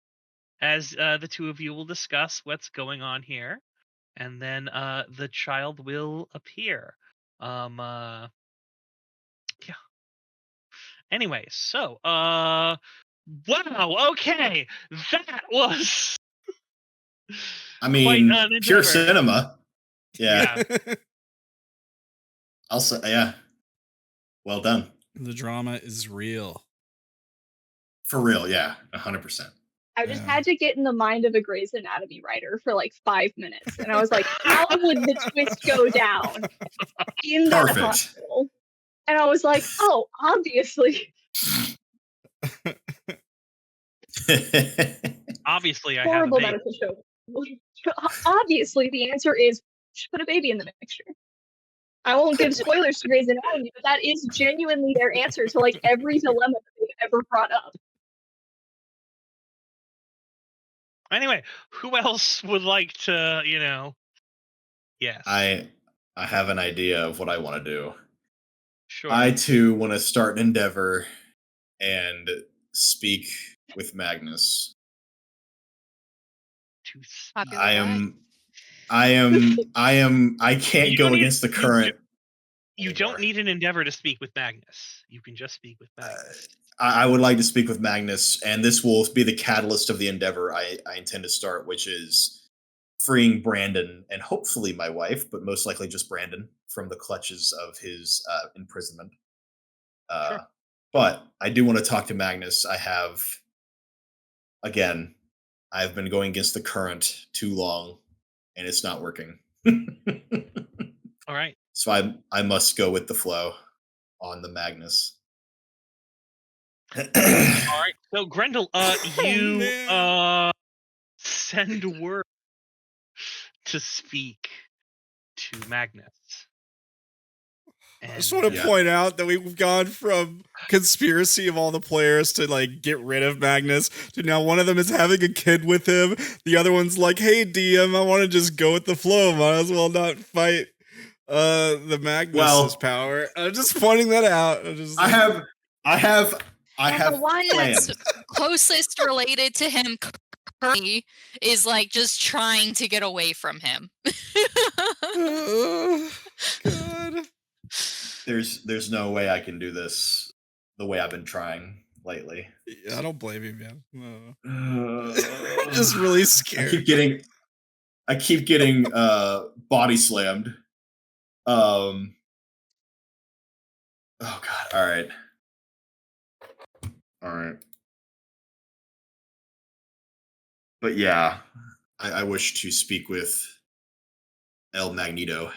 as the two of you will discuss what's going on here, and then the child will appear. Yeah. Anyway, so Wow. Okay, that was I quite mean, an pure endeavor. cinema. Yeah, Yeah. I'll say, yeah. Well done. The drama is real. For real, yeah, 100%. I just Yeah. had to get in the mind of a Grey's Anatomy writer for like 5 minutes, and I was like, "How would the twist go down in that Perfect. hospital?" And I was like, "Oh, obviously, Obviously, I have a horrible baby. medical show. Obviously, the answer is just put a baby in the mixture." I won't give spoilers to Grey's Anatomy, but that is genuinely their answer to like every dilemma that they've ever brought up. Anyway, who else would like to, Yes. I have an idea of what I want to do. Sure. I too want to start an endeavor and speak with Magnus. Popular I guy. I can't You go don't need- against the you current. You anymore. don't need an endeavor to speak with Magnus. You can just speak with Magnus. I would like to speak with Magnus, and this will be the catalyst of the endeavor I intend to start, which is freeing Brandon and hopefully my wife, but most likely just Brandon from the clutches of his imprisonment. Sure. But I do want to talk to Magnus. Again, I've been going against the current too long, and it's not working. All right. So I must go with the flow on the Magnus. All right. So Grendel, you man. send word to speak to Magnus. I just want to Yeah. point out that we've gone from conspiracy of all the players to like get rid of Magnus to now one of them is having a kid with him. The other one's like, "Hey DM, I want to just go with the flow. Might as well not fight the Magnus's power." I'm just pointing that out. I have And the one plans. that's closest related to him currently is like just trying to get away from him. God. There's no way I can do this the way I've been trying lately. Yeah, I don't blame you, man. No. I'm Just really scared. I keep getting body slammed. Oh god. All right. But yeah, I wish to speak with El Magneto.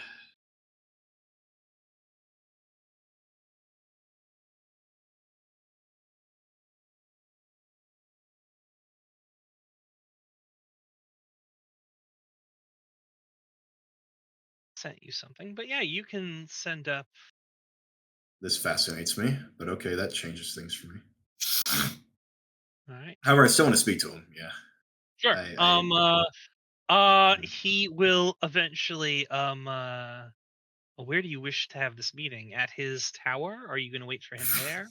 Sent you something, but yeah, you can send up. This fascinates me, but okay, that changes things for me. All right. However, I still want to speak to him. Yeah. Sure. I- He will eventually. Where do you wish to have this meeting? At his tower? Are you going to wait for him there?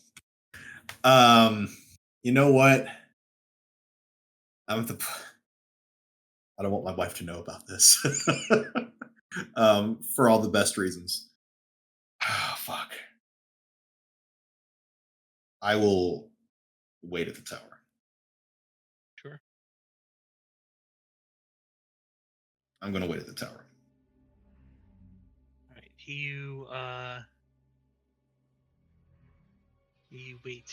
You know what? I don't want my wife to know about this. For all the best reasons. Oh, fuck. I will wait at the tower. Sure. I'm gonna wait at the tower. All right. You wait.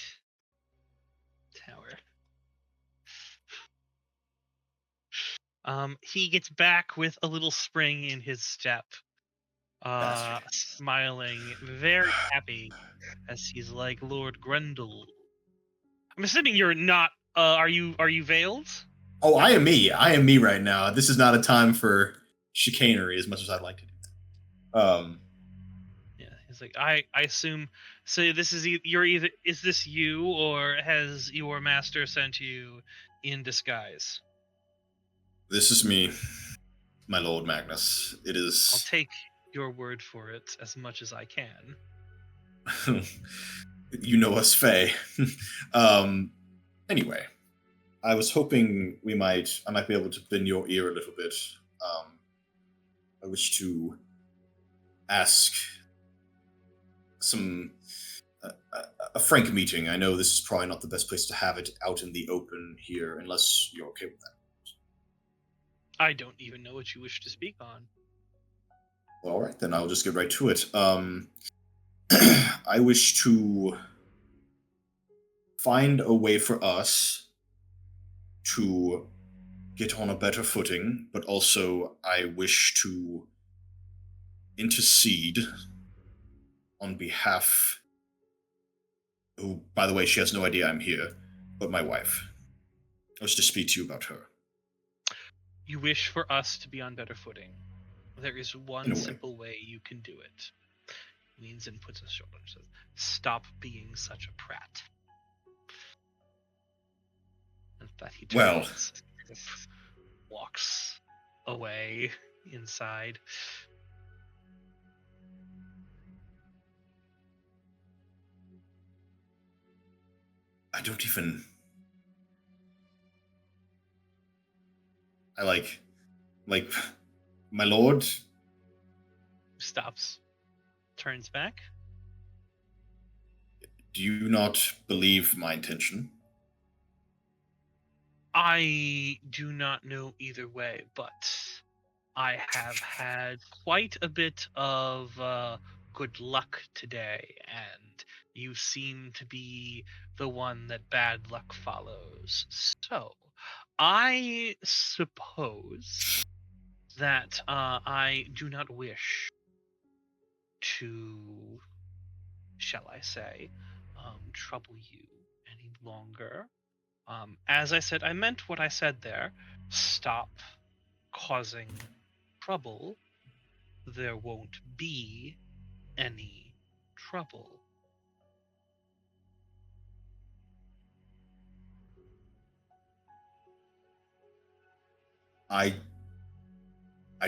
Tower. He gets back with a little spring in his step. Bastard. Smiling, very happy as he's like, Lord Grendel. I'm assuming you're not. Are you veiled? Oh, I am me. I am me right now. This is not a time for chicanery as much as I'd like to do. Yeah, he's like, I assume. So this is you're either. Is this you, or has your master sent you in disguise? This is me, my Lord Magnus. It I'll is. take your word for it as much as I can. You know us, Faye. Anyway, I was hoping I might be able to bend your ear a little bit. I wish to ask some a frank meeting. I know this is probably not the best place to have it out in the open here, unless you're okay with that. I don't even know what you wish to speak on. Well, all right, then I'll just get right to it. I wish to find a way for us to get on a better footing, but also I wish to intercede on behalf, who, by the way, she has no idea I'm here, but my wife. I wish to speak to you about her. You wish for us to be on better footing. There is In one a way. simple way you can do it. Leans in, puts his shoulder and says, "Stop being such a prat." And that he Well. turns, and walks away inside. I don't even. I like, my lord. Stops, turns back. Do you not believe my intention? I do not know either way, but I have had quite a bit of good luck today, and you seem to be the one that bad luck follows. So, I suppose that I do not wish to, shall I say, trouble you any longer. As I said, I meant what I said there. Stop causing trouble. There won't be any trouble. I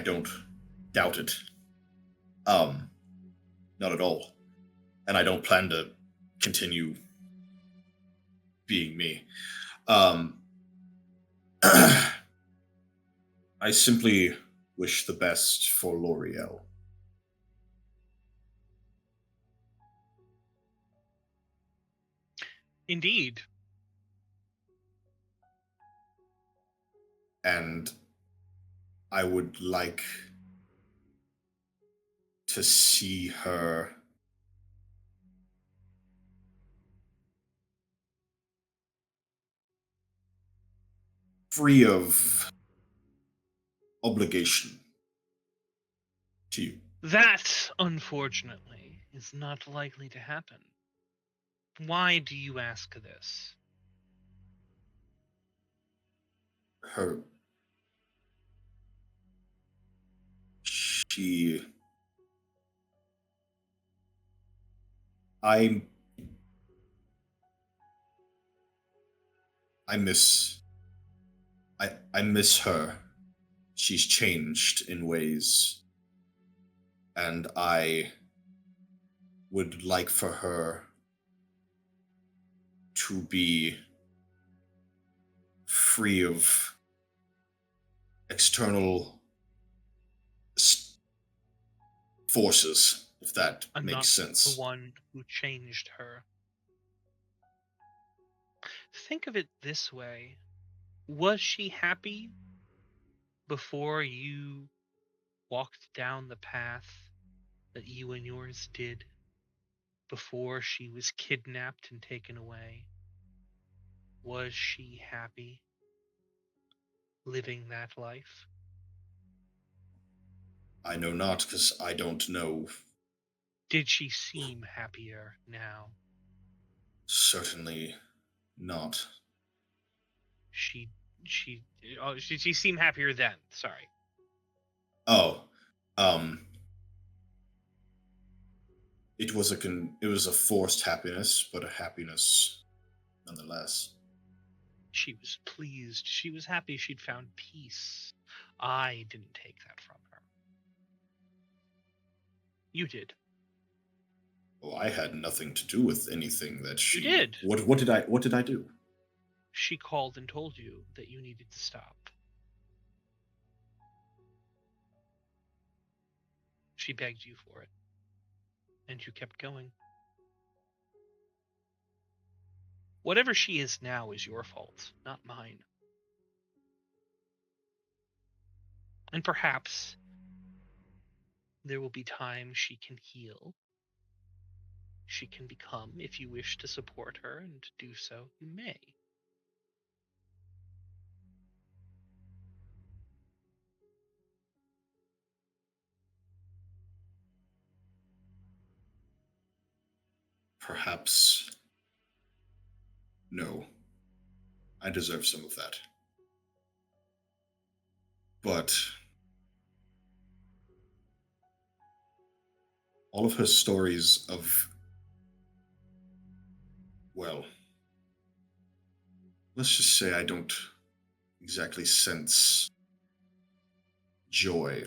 don't doubt it. Not at all. And I don't plan to continue being me. I simply wish the best for L'Oreal. Indeed. And I would like to see her free of obligation to you. That, unfortunately, is not likely to happen. Why do you ask this? Her. She. I miss. I miss her. She's changed in ways. And I would like for her to be free of external forces, if that I'm makes not sense. the one who changed her. Think of it this way. Was she happy before you walked down the path that you and yours did? Before she was kidnapped and taken away? Was she happy living that life? I know not, because I don't know. Did she seem happier now? Certainly not. She seemed happier then. Sorry. Oh, it was a forced happiness, but a happiness nonetheless. She was pleased. She was happy she'd found peace. I didn't take that from her. You did. Oh, I had nothing to do with anything that she You did. What did I do? She called and told you that you needed to stop. She begged you for it. And you kept going. Whatever she is now is your fault, not mine. And perhaps there will be time she can heal. She can become, if you wish to support her and do so, you may. Perhaps. No. I deserve some of that. But all of her stories of, well, let's just say I don't exactly sense joy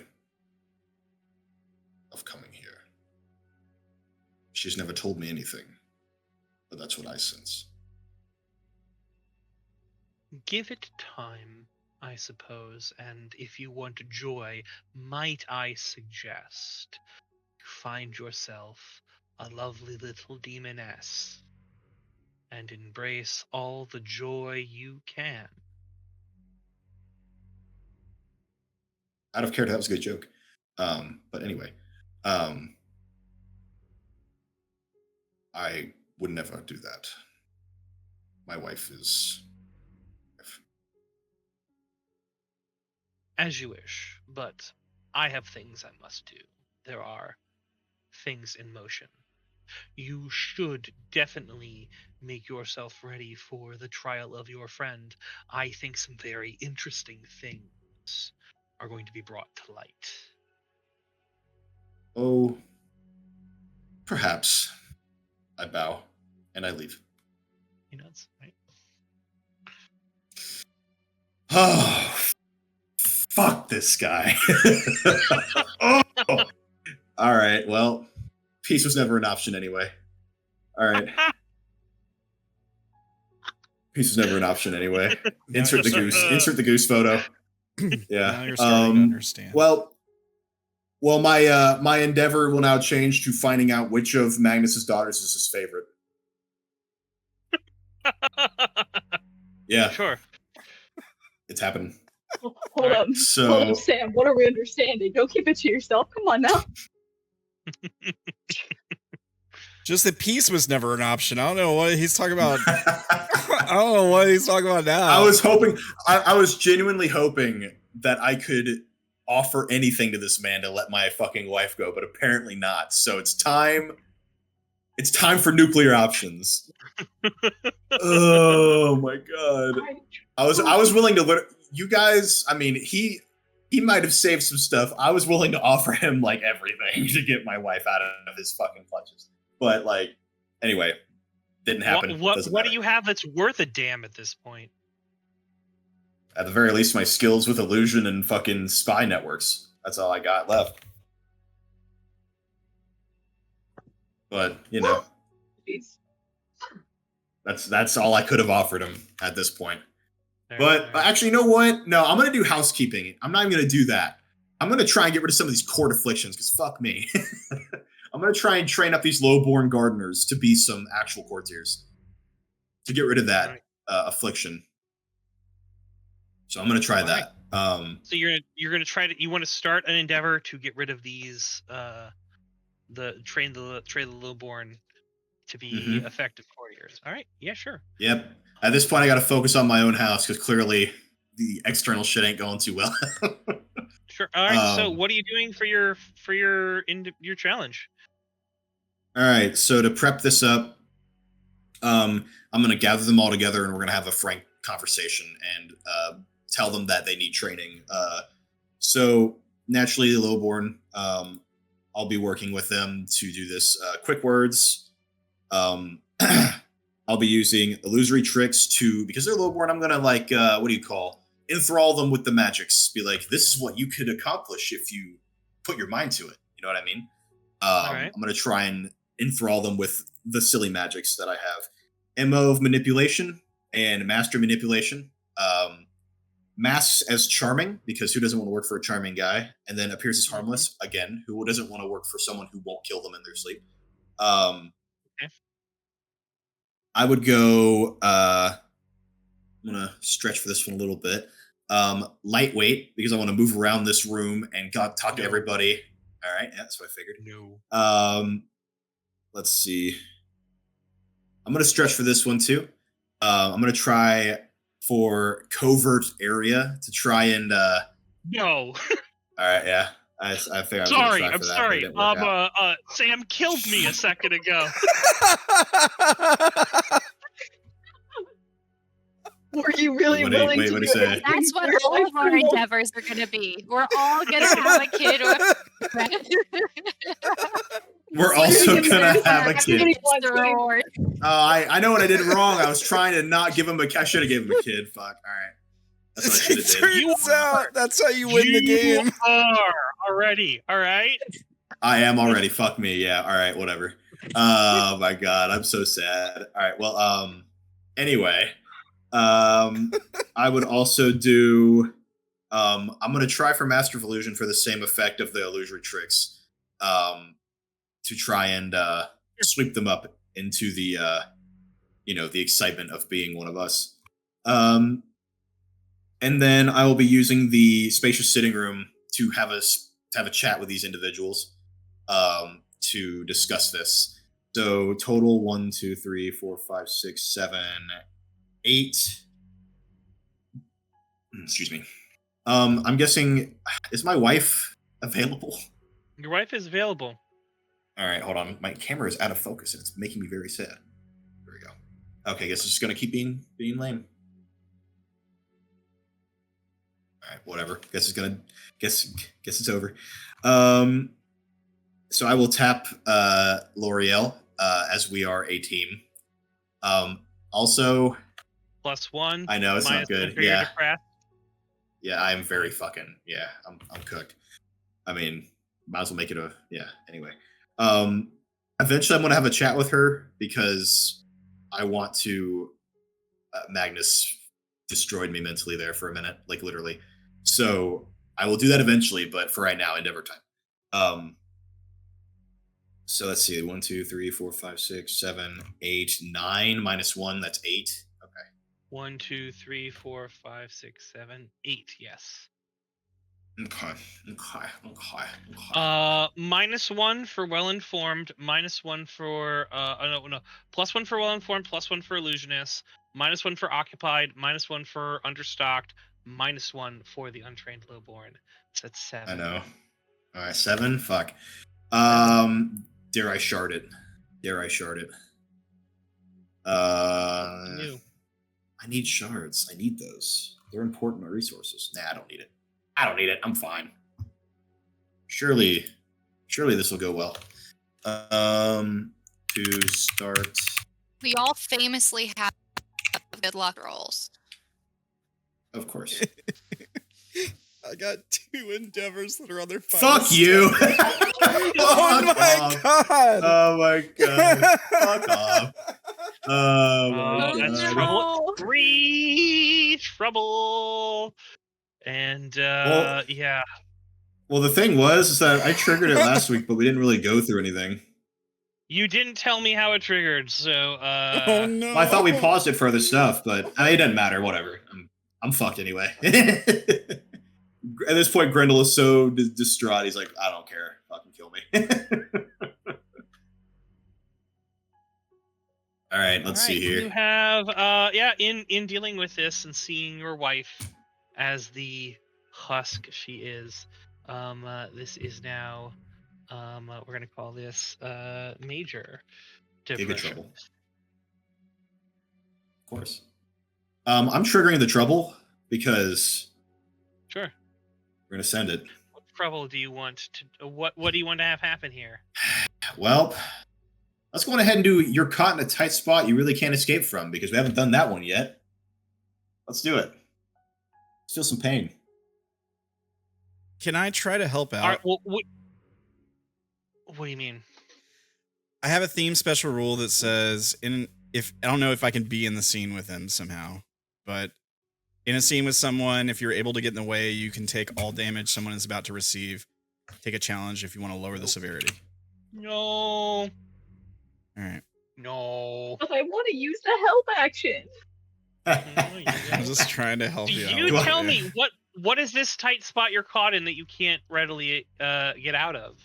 of coming here. She's never told me anything, but that's what I sense. Give it time, I suppose, and if you want joy, might I suggest you find yourself a lovely little demoness and embrace all the joy you can. Out of character, that was a good joke. But anyway, I would never do that. My wife is. As you wish, but I have things I must do. There are things in motion. You should definitely make yourself ready for the trial of your friend. I think some very interesting things are going to be brought to light. Oh, perhaps. I bow and I leave. You know, it's right. Oh, fuck this guy. Oh. All right, well, peace was never an option anyway. All right. Peace was never an option anyway. Now Insert the you're goose. starting- Insert the goose photo. Yeah. Now you're starting to understand. Well, my endeavor will now change to finding out which of Magnus's daughters is his favorite. Yeah, Sure. it's happening. Hold up. So- Hold up, Sam. What are we understanding? Don't keep it to yourself. Come on now. Just that peace was never an option. I don't know what he's talking about. I don't know what he's talking about now. I was hoping, I was genuinely hoping that I could offer anything to this man to let my fucking wife go, but apparently not. So it's time. It's time for nuclear options. Oh my god! I was willing to. You guys, I mean, he might have saved some stuff. I was willing to offer him like everything to get my wife out of his fucking clutches. But like, anyway, didn't happen. What Doesn't do matter. you have that's worth a damn at this point? At the very least, my skills with illusion and fucking spy networks. That's all I got left. But you know, Jeez. that's all I could have offered him at this point. There, But there. actually, you know what? No, I'm gonna do housekeeping. I'm not even gonna do that. I'm gonna try and get rid of some of these court afflictions because fuck me. I'm gonna try and train up these lowborn gardeners to be some actual courtiers to get rid of that Right. affliction. So I'm gonna try All that. So you're gonna try to, you want to start an endeavor to get rid of these train the lowborn to be effective courtiers. All right, yeah, sure. Yep. At this point, I got to focus on my own house because clearly the external shit ain't going too well. Sure. All right. So Um, what are you doing for your challenge? All right. So to prep this up, I'm going to gather them all together and we're going to have a frank conversation and tell them that they need training. So naturally, the lowborn, I'll be working with them to do this. Quick words. I'll be using illusory tricks because they're lowborn. I'm gonna like what do you call enthrall them with the magics. Be like, this is what you could accomplish if you put your mind to it. You know what I mean? Right. I'm gonna try and enthrall them with the silly magics that I have. MO of manipulation and master manipulation. Masks as charming because who doesn't want to work for a charming guy? And then appears as harmless again. Who doesn't want to work for someone who won't kill them in their sleep? Okay. I would go. I'm gonna stretch for this one a little bit. Lightweight, because I want to move around this room and talk to everybody. All right, yeah, that's what I figured. No. Let's see. I'm gonna stretch for this one too. I'm gonna try for covert area to try and. No. All right, yeah. I figured I was Sorry, gonna try I'm for that, but it sorry. didn't work out. Sam killed me a second ago. Were you really What do you- willing wait, to what do do you say? anything That's what for all life of our criminal? endeavors are going to be. We're all going to have a kid. We're also gonna have a kid. One The kid. reward. I know what I did wrong. I was trying to not give him I should have given him a kid. Fuck. All right. That's what I should It have did. turns out that's how you win the You game. are already, all right? I am already. Fuck me. Yeah. All right. Whatever. Oh my god. I'm so sad. All right. Well. Anyway. I would also do. I'm gonna try for Master of Illusion for the same effect of the illusory tricks. To try and sweep them up into the the excitement of being one of us. And then I will be using the spacious sitting room to have a chat with these individuals to discuss this. So total 1, 2, 3, 4, 5, 6, 7, 8. Excuse me. I'm guessing, is my wife available? Your wife is available. All right, hold on. My camera is out of focus and it's making me very sad. There we go. Okay, I guess it's just gonna keep being lame. All right, whatever. Guess it's over. So I will tap L'Oreal as we are a team. Also, +1. I know it's not minus good. one for your Yeah, depressed. yeah. I am very fucking I'm cooked. I mean, might as well make it a Anyway, eventually I'm gonna have a chat with her because I want to. Magnus destroyed me mentally there for a minute, like literally. So I will do that eventually, but for right now, Endeavor time. So let's see, 1, 2, 3, 4, 5, 6, 7, 8, 9 minus 1. That's 8. Okay. 1, 2, 3, 4, 5, 6, 7, 8. Yes. Okay. -1 for well informed. -1 for no. +1 for well informed. +1 for illusionist. -1 for occupied. -1 for understocked. -1 for the untrained lowborn. So that's 7. I know. All right, 7. Fuck. Dare I shard it? New. I need shards. I need those. They're important resources. Nah, I don't need it. I'm fine. Surely this will go well. To start. We all famously have good luck rolls. Of course. I got 2 endeavors that are on their Fuck you! Oh my god! Oh my god! Fuck off! Oh my Oh, that's god! trouble. 3 trouble. And yeah. Well, the thing was that I triggered it last week, but we didn't really go through anything. You didn't tell me how it triggered, so Oh no! Well, I thought we paused it for other stuff, but it doesn't matter. Whatever. I'm fucked anyway. At this point, Grendel is so distraught. He's like, I don't care. Fucking kill me. All right, let's see here. You have in dealing with this and seeing your wife as the husk she is, this is now we're gonna call this major Giga diversion. trouble. Of course. I'm triggering the trouble because Sure. we're gonna send it. What trouble do you want to what do you want to have happen here? Well, let's go on ahead and do You're Caught in a Tight Spot You Really Can't Escape From, because we haven't done that one yet. Let's do it. Let's feel some pain. Can I try to help out? All right, well, what do you mean? I have a theme special rule that says if I don't know if I can be in the scene with them somehow, but in a scene with someone, if you're able to get in the way, you can take all damage someone is about to receive. Take a challenge if you want to lower the severity. No. All right. No. But I want to use the help action. I'm just trying to help Do you you out. tell me what is this tight spot you're caught in that you can't readily get out of?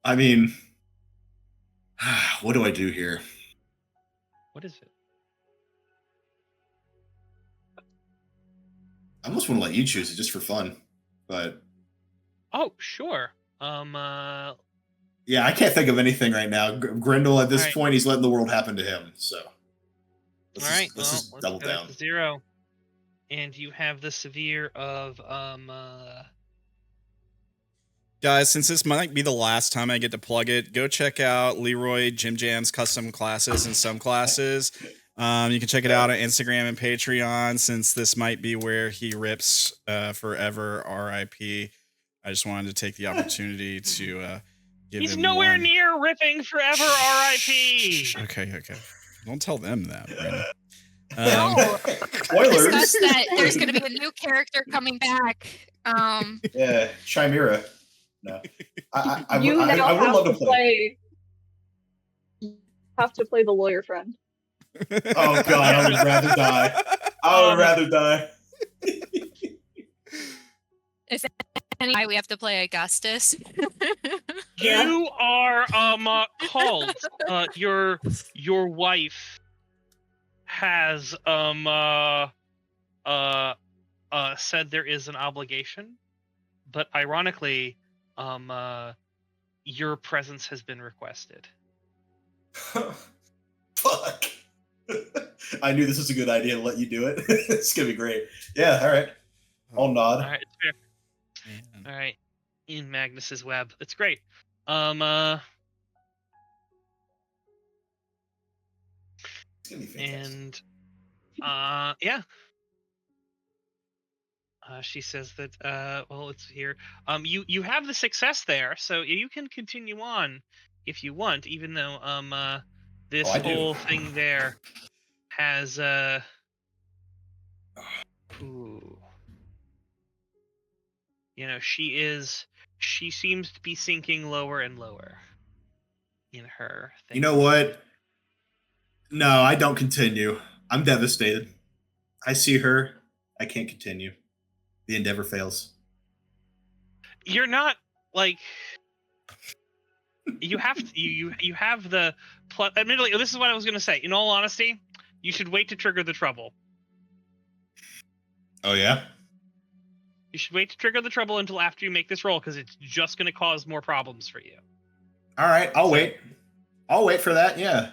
I mean, what do I do here? What is it? I almost want to let you choose it just for fun, but Oh, sure. yeah, I can't think of anything right now. Grendel, at this Alright. point, he's letting the world happen to him. So All right. let's just Let's double go down. to 0. And you have the severe of Guys, since this might be the last time I get to plug it, go check out Leroy Jim Jam's custom classes and some classes. You can check it out on Instagram and Patreon, since this might be where he rips forever. RIP. I just wanted to take the opportunity to give He's him nowhere one. near ripping forever. RIP. Okay. Don't tell them that, Brandon. No. Spoilers. Discuss that there's going to be a new character coming back. Yeah, Chimera. No, I You would now love to have play. You have to play the lawyer friend. Oh god, I would rather die. I would rather die. Anyway, we have to play Augustus. You are called. Your wife has said there is an obligation, but ironically, your presence has been requested. Fuck. I knew this was a good idea to let you do it. It's gonna be great. Yeah, all right. I'll nod. All right, it's fair. Man. All right, in Magnus's web. That's great. It's gonna be fantastic. And yeah. She says that well, it's here. You have the success there, so you can continue on if you want, even though this I do. whole thing there has ooh. You know, she seems to be sinking lower and lower in her thing. You know what? No, I don't continue. I'm devastated. I see her. I can't continue. The endeavor fails. You're not like you have to, you have the plus. Admittedly, this is what I was going to say. In all honesty, you should wait to trigger the trouble. Oh yeah? You should wait to trigger the trouble until after you make this roll, because it's just going to cause more problems for you. All right, I'll wait. I'll wait for that. Yeah.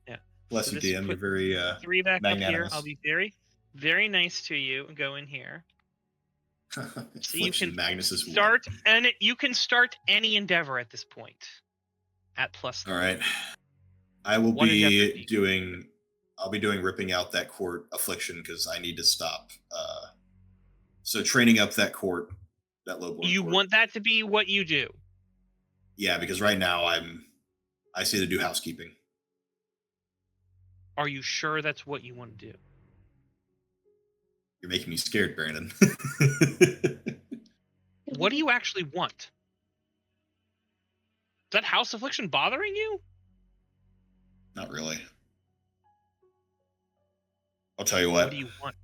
Yeah. Bless So you, this DM. You're put very 3 back up here. magnanimous. I'll be very, very nice to you and go in here. So you can Magnus's start, and you can start any endeavor at this point at plus. All right. I will What endeavor do be you- doing. I'll be doing ripping out that court affliction because I need to stop. So training up that court, that low board. You court. want that to be what you do. Yeah, because right now I see to do housekeeping. Are you sure that's what you want to do? You're making me scared, Brandon. What do you actually want? Is that house affliction bothering you? Not really. I'll tell you What what. do you want?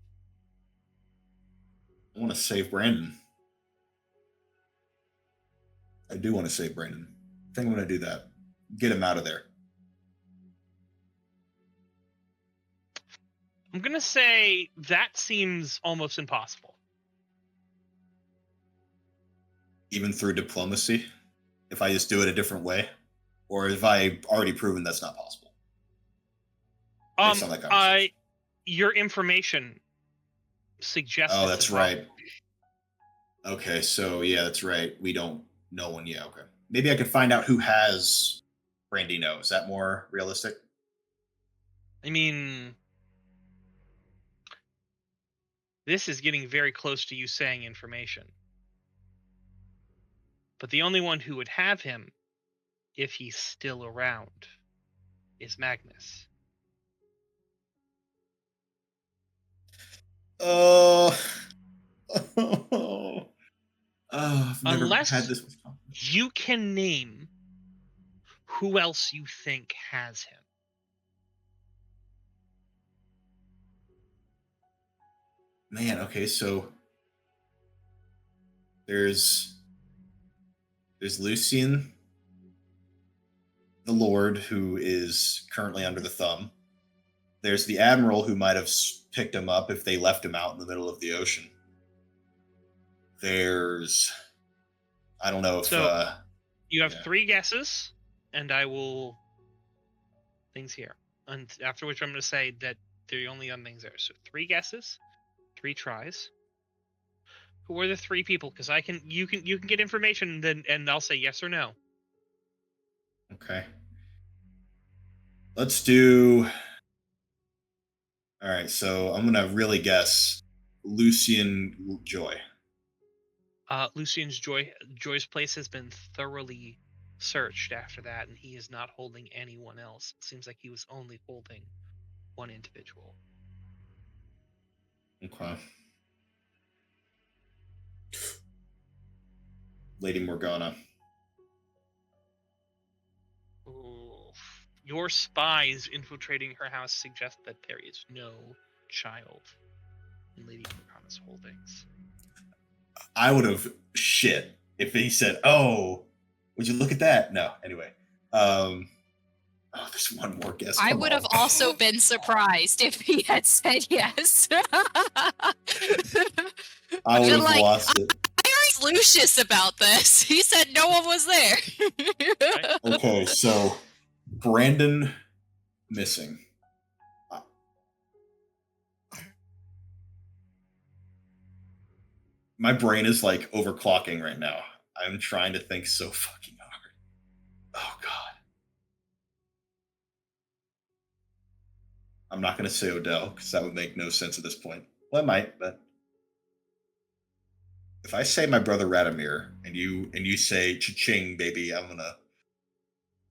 I want to save Brandon. I do want to save Brandon. I think I'm going to do that. Get him out of there. I'm going to say that seems almost impossible. Even through diplomacy? If I just do it a different way? Or have I already proven that's not possible? Based on that conversation. Your information suggests. Oh, it's that's impossible. right. Okay, so yeah, that's right. We don't know one yet. Okay. Maybe I could find out who has Brandino. Is that more realistic? I mean, this is getting very close to you saying information. But the only one who would have him, if he's still around, is Magnus. I've never Unless had this with confidence. you can name who else you think has him. Man, okay, so there's Lucian, the Lord, who is currently under the thumb. There's the Admiral, who might have picked him up if they left him out in the middle of the ocean. There's, I don't know if... So, you have yeah. 3 guesses, and I will... things here. And after which I'm going to say that they're only on things there. So 3 guesses, 3 tries. Who are the 3 people? Because you can get information, and I'll say yes or no. Okay. Let's do... All right, so I'm going to really guess Lucian Joy. Lucian's Joy's place has been thoroughly searched after that, and he is not holding anyone else. It seems like he was only holding one individual. Okay. Lady Morgana. Ooh. Your spies infiltrating her house suggest that there is no child in Lady Morgana's holdings. I would have shit if he said, "Oh, would you look at that?" No. Anyway, oh, there's one more guess. I Come would on. have also been surprised if he had said yes. I would have like, lost it. I asked Lucius about this. He said no one was there. Okay, so Brandon missing. My brain is like overclocking right now. I'm trying to think so fucking hard. Oh god. I'm not going to say Odile because that would make no sense at this point. Well, it might, but if I say my brother Radomir and you say cha-ching, baby, I'm gonna.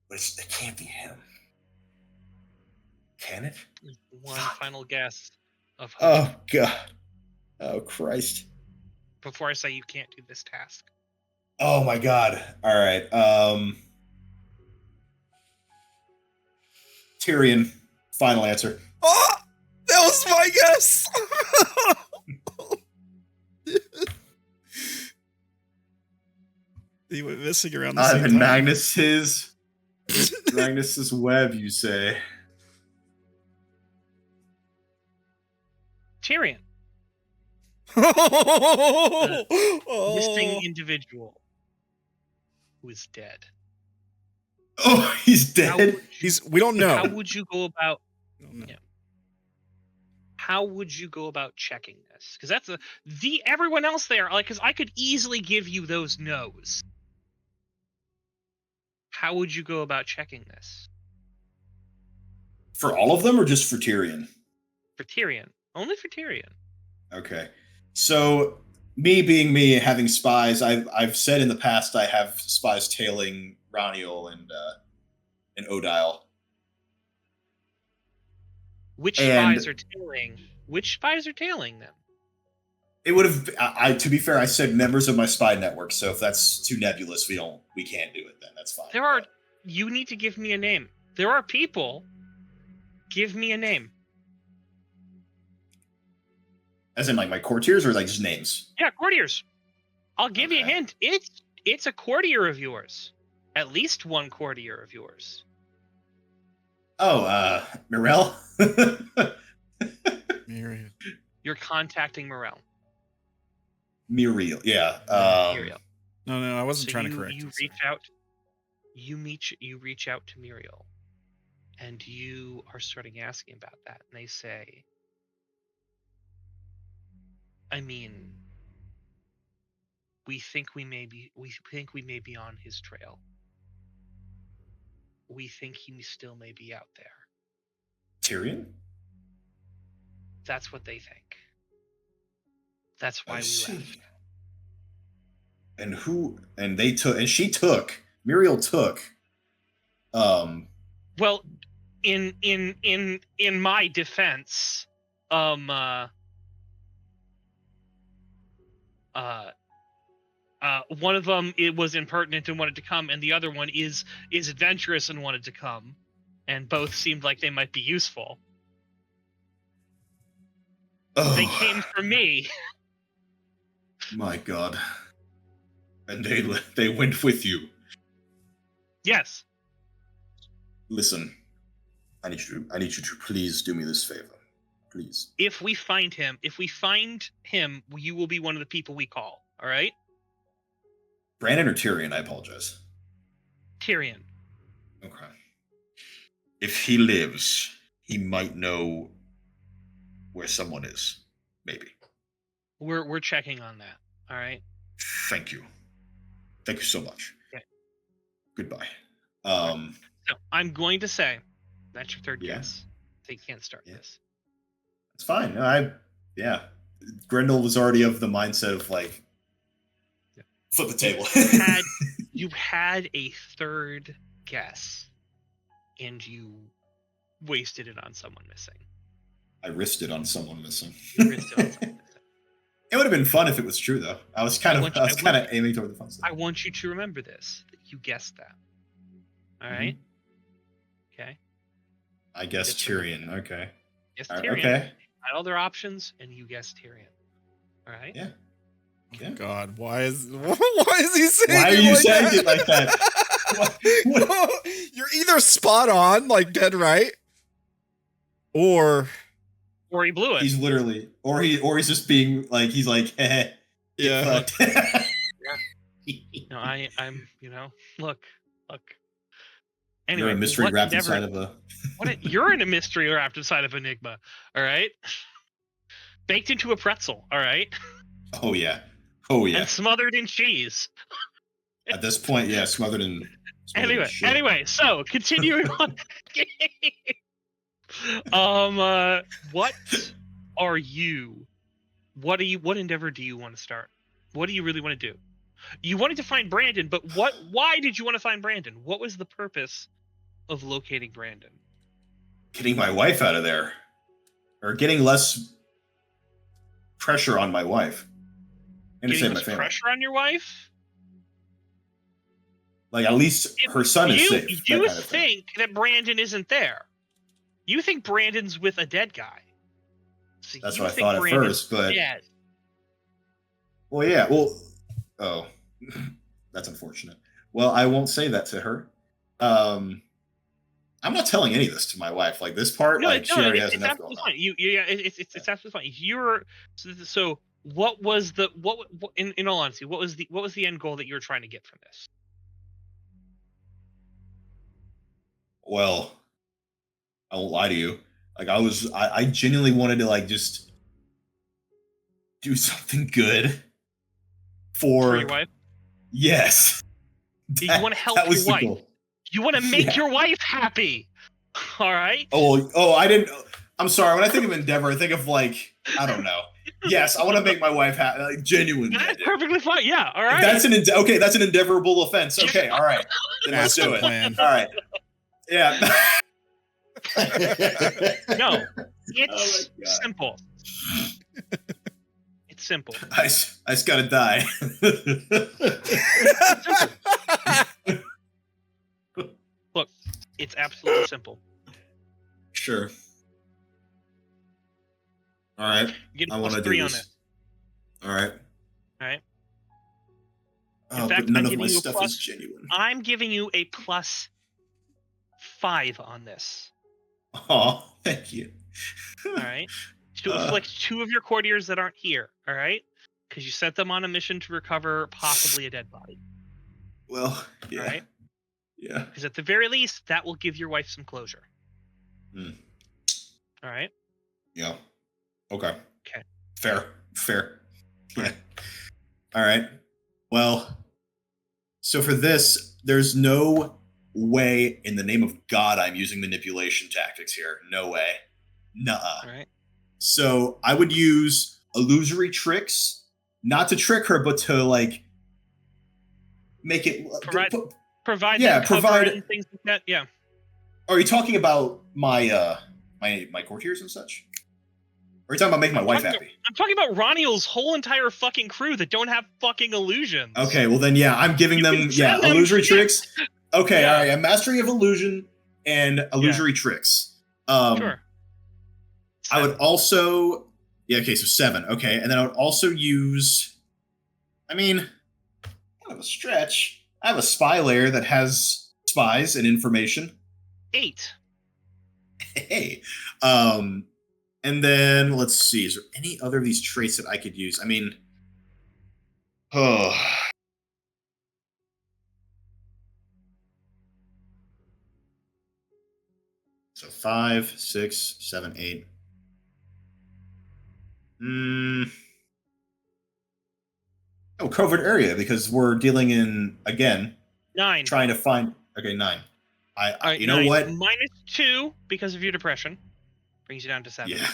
But it can't be him. Can it? One final guess of who. Oh god. Oh Christ. Before I say you can't do this task. Oh my god. All right. Tyrion. Final answer. Oh, that was my guess. He went missing around the same I'm in time. Magnus's web, you say. Tyrion. Oh. Missing individual who is dead. Oh, he's dead? We don't know. How would you go about... We don't know. Yeah. How would you go about checking this? Because that's everyone else there, like, because I could easily give you those no's. How would you go about checking this? For all of them or just for Tyrion? For Tyrion. Only for Tyrion. Okay. So, me being me, having spies, I've said in the past I have spies tailing Ranael and Odile. Which spies are tailing them? It would have. To be fair, I said members of my spy network. So if that's too nebulous, we can't do it. Then that's fine. You need to give me a name. There are people. Give me a name. As in, like my courtiers, or like just names? Yeah, courtiers. I'll give you a hint. It's a courtier of yours. At least one courtier of yours. Oh, Morel. Muriel. You're contacting Morel. Muriel, yeah. Muriel. No, I wasn't So trying to correct you. you. You reach out to Muriel, and you are starting asking about that, and they say, I mean, we think we may be on his trail. We think he still may be out there. Tyrion? That's what they think. That's why we left. And Muriel took. Well, in my defense, One of them it was impertinent and wanted to come, and the other one is adventurous and wanted to come, and both seemed like they might be useful. Oh, They came for me. my God. And they went with you. Yes. Listen, I need you to please do me this favor. Please. If we find him, you will be one of the people we call. All right? Brandon or Tyrion? I apologize. Tyrion. Okay. If he lives, he might know where someone is. Maybe. We're checking on that. All right? Thank you. Thank you so much. Okay. Goodbye. So I'm going to say that's your third Yeah. guess. So you can't start this. It's fine. Grendel was already of the mindset of like, flip the table. You had a third guess, and you wasted it on someone missing. I risked it on someone missing. You risked it on someone missing. It would have been fun if it was true, though. I was kind of aiming toward the fun stuff. I want you to remember this. That you guessed that. All right. Okay. I guess Tyrion. Okay. Yes, All right, Tyrion. okay. Had other options, and you guessed Tyrion. All right. Yeah. Oh God, why is he saying? Why are you saying it like that? What? You're either spot on, like dead right, or he blew it. He's literally, or he's just being like, he's like, yeah. No, I'm. Look. Anyway, You're a mystery wrapped inside of a. You're in a mystery wrapped inside of Enigma. All right. Baked into a pretzel. All right. Oh yeah. And smothered in cheese. At this point, yeah, smothered in. Anyway, so continuing on. What are you? What endeavor do you want to start? What do you really want to do? You wanted to find Brandon, but why did you want to find Brandon? What was the purpose of locating Brandon? Getting my wife out of there, or getting less pressure on my wife. And to save my family. Pressure on your wife? Like, at least her son is safe. You think that Brandon isn't there. You think Brandon's with a dead guy. So that's what I thought at first, but... Dead. Well, yeah, oh, that's unfortunate. Well, I won't say that to her. I'm not telling any of this to my wife. Like, this part, she already has enough going on. It's absolutely fine. So what was in all honesty, what was the end goal that you were trying to get from this? Well, I won't lie to you. Like, I genuinely wanted to, like, just do something good for your wife. Yes, you want to help your wife. Goal. You want to make your wife happy. All right. Oh, I didn't. I'm sorry. When I think of endeavor, I think of, like, I don't know. Yes, I want to make my wife happy. Like, genuinely. That's perfectly fine. Yeah. All right. That's an endeavorable offense. Okay. All right. Then let's do it. Plan. All right. Yeah. No, it's simple. It's simple. I just gotta die. Look, it's absolutely simple. Sure. All right. I want to do this. On this. All right. All right. In fact, none of my stuff is genuine. I'm giving you a +5 on this. Oh, thank you. All right. To afflict 2 of your courtiers that aren't here. All right. Because you sent them on a mission to recover possibly a dead body. Well, yeah. All right. Yeah. Because at the very least, that will give your wife some closure. All right. Yeah. Okay. Okay. Fair. Yeah. All right. Well, so for this, there's no way in the name of God I'm using manipulation tactics here. No way. Nuh-uh. All right. So I would use illusory tricks, not to trick her, but to, like, make it provide things like that. Yeah. Are you talking about my my courtiers and such? Or are you talking about making my wife talking happy? I'm talking about Ranael's whole entire fucking crew that don't have fucking illusions. Okay, well then, yeah, I'm giving You them, can send them illusory shit. tricks. Okay, Yeah. all right, I'm mastering of illusion and illusory tricks. Sure. I would 7. also, okay, so 7. Okay, and then I would also use, I mean, kind of a stretch. I have a spy layer that has spies and information. 8. Hey, and then let's see, is there any other of these traits that I could use? I mean, oh. So 5, 6, 7, 8. Oh, covert area, because we're dealing in, again, 9. trying to find. Okay, 9. All right, you know 9. what? -2 because of your depression brings you down to 7. Yeah.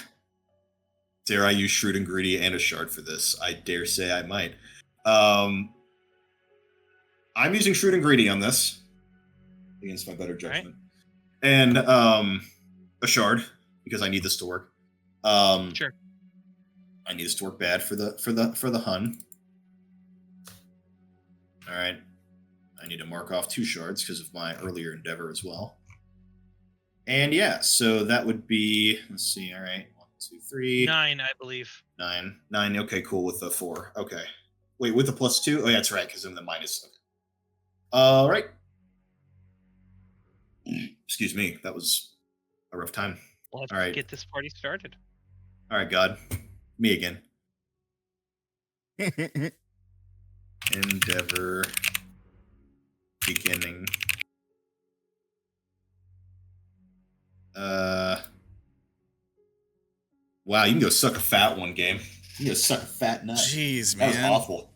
Dare I use shrewd and greedy and a shard for this? I dare say I might. I'm using shrewd and greedy on this against my better judgment, and a shard because I need this to work. Sure. I need this to work bad for the Hun. All right. I need to mark off 2 shards because of my earlier endeavor as well. And yeah, so that would be, let's see, all right, 1, 2, 3. 9, I believe. 9. Okay, cool, with the 4. Okay. Wait, with the +2? Oh, yeah, that's right, because I'm the minus. Okay. All right. Excuse me, that was a rough time. Let's all right. get this party started. All right, God. Me again. Endeavor beginning. Wow, you can go suck a fat one game. You can go suck a fat nut. Jeez, That man. was awful.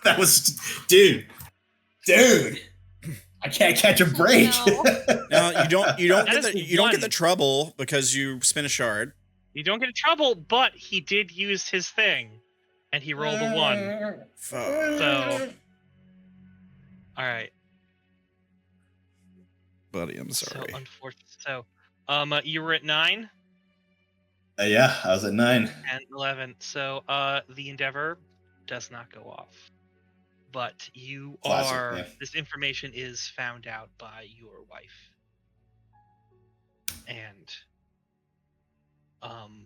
That was, dude. I can't catch a break. No, you don't That get is the trouble because you spin a shard. You don't get in trouble, but he did use his thing, and he rolled a 1. So, all right, Buddy, I'm sorry. So unfortunate. So, you were at 9 Yeah, I was at 9. and 11. So, the endeavor does not go off, but you Classic, are. yeah. This information is found out by your wife, and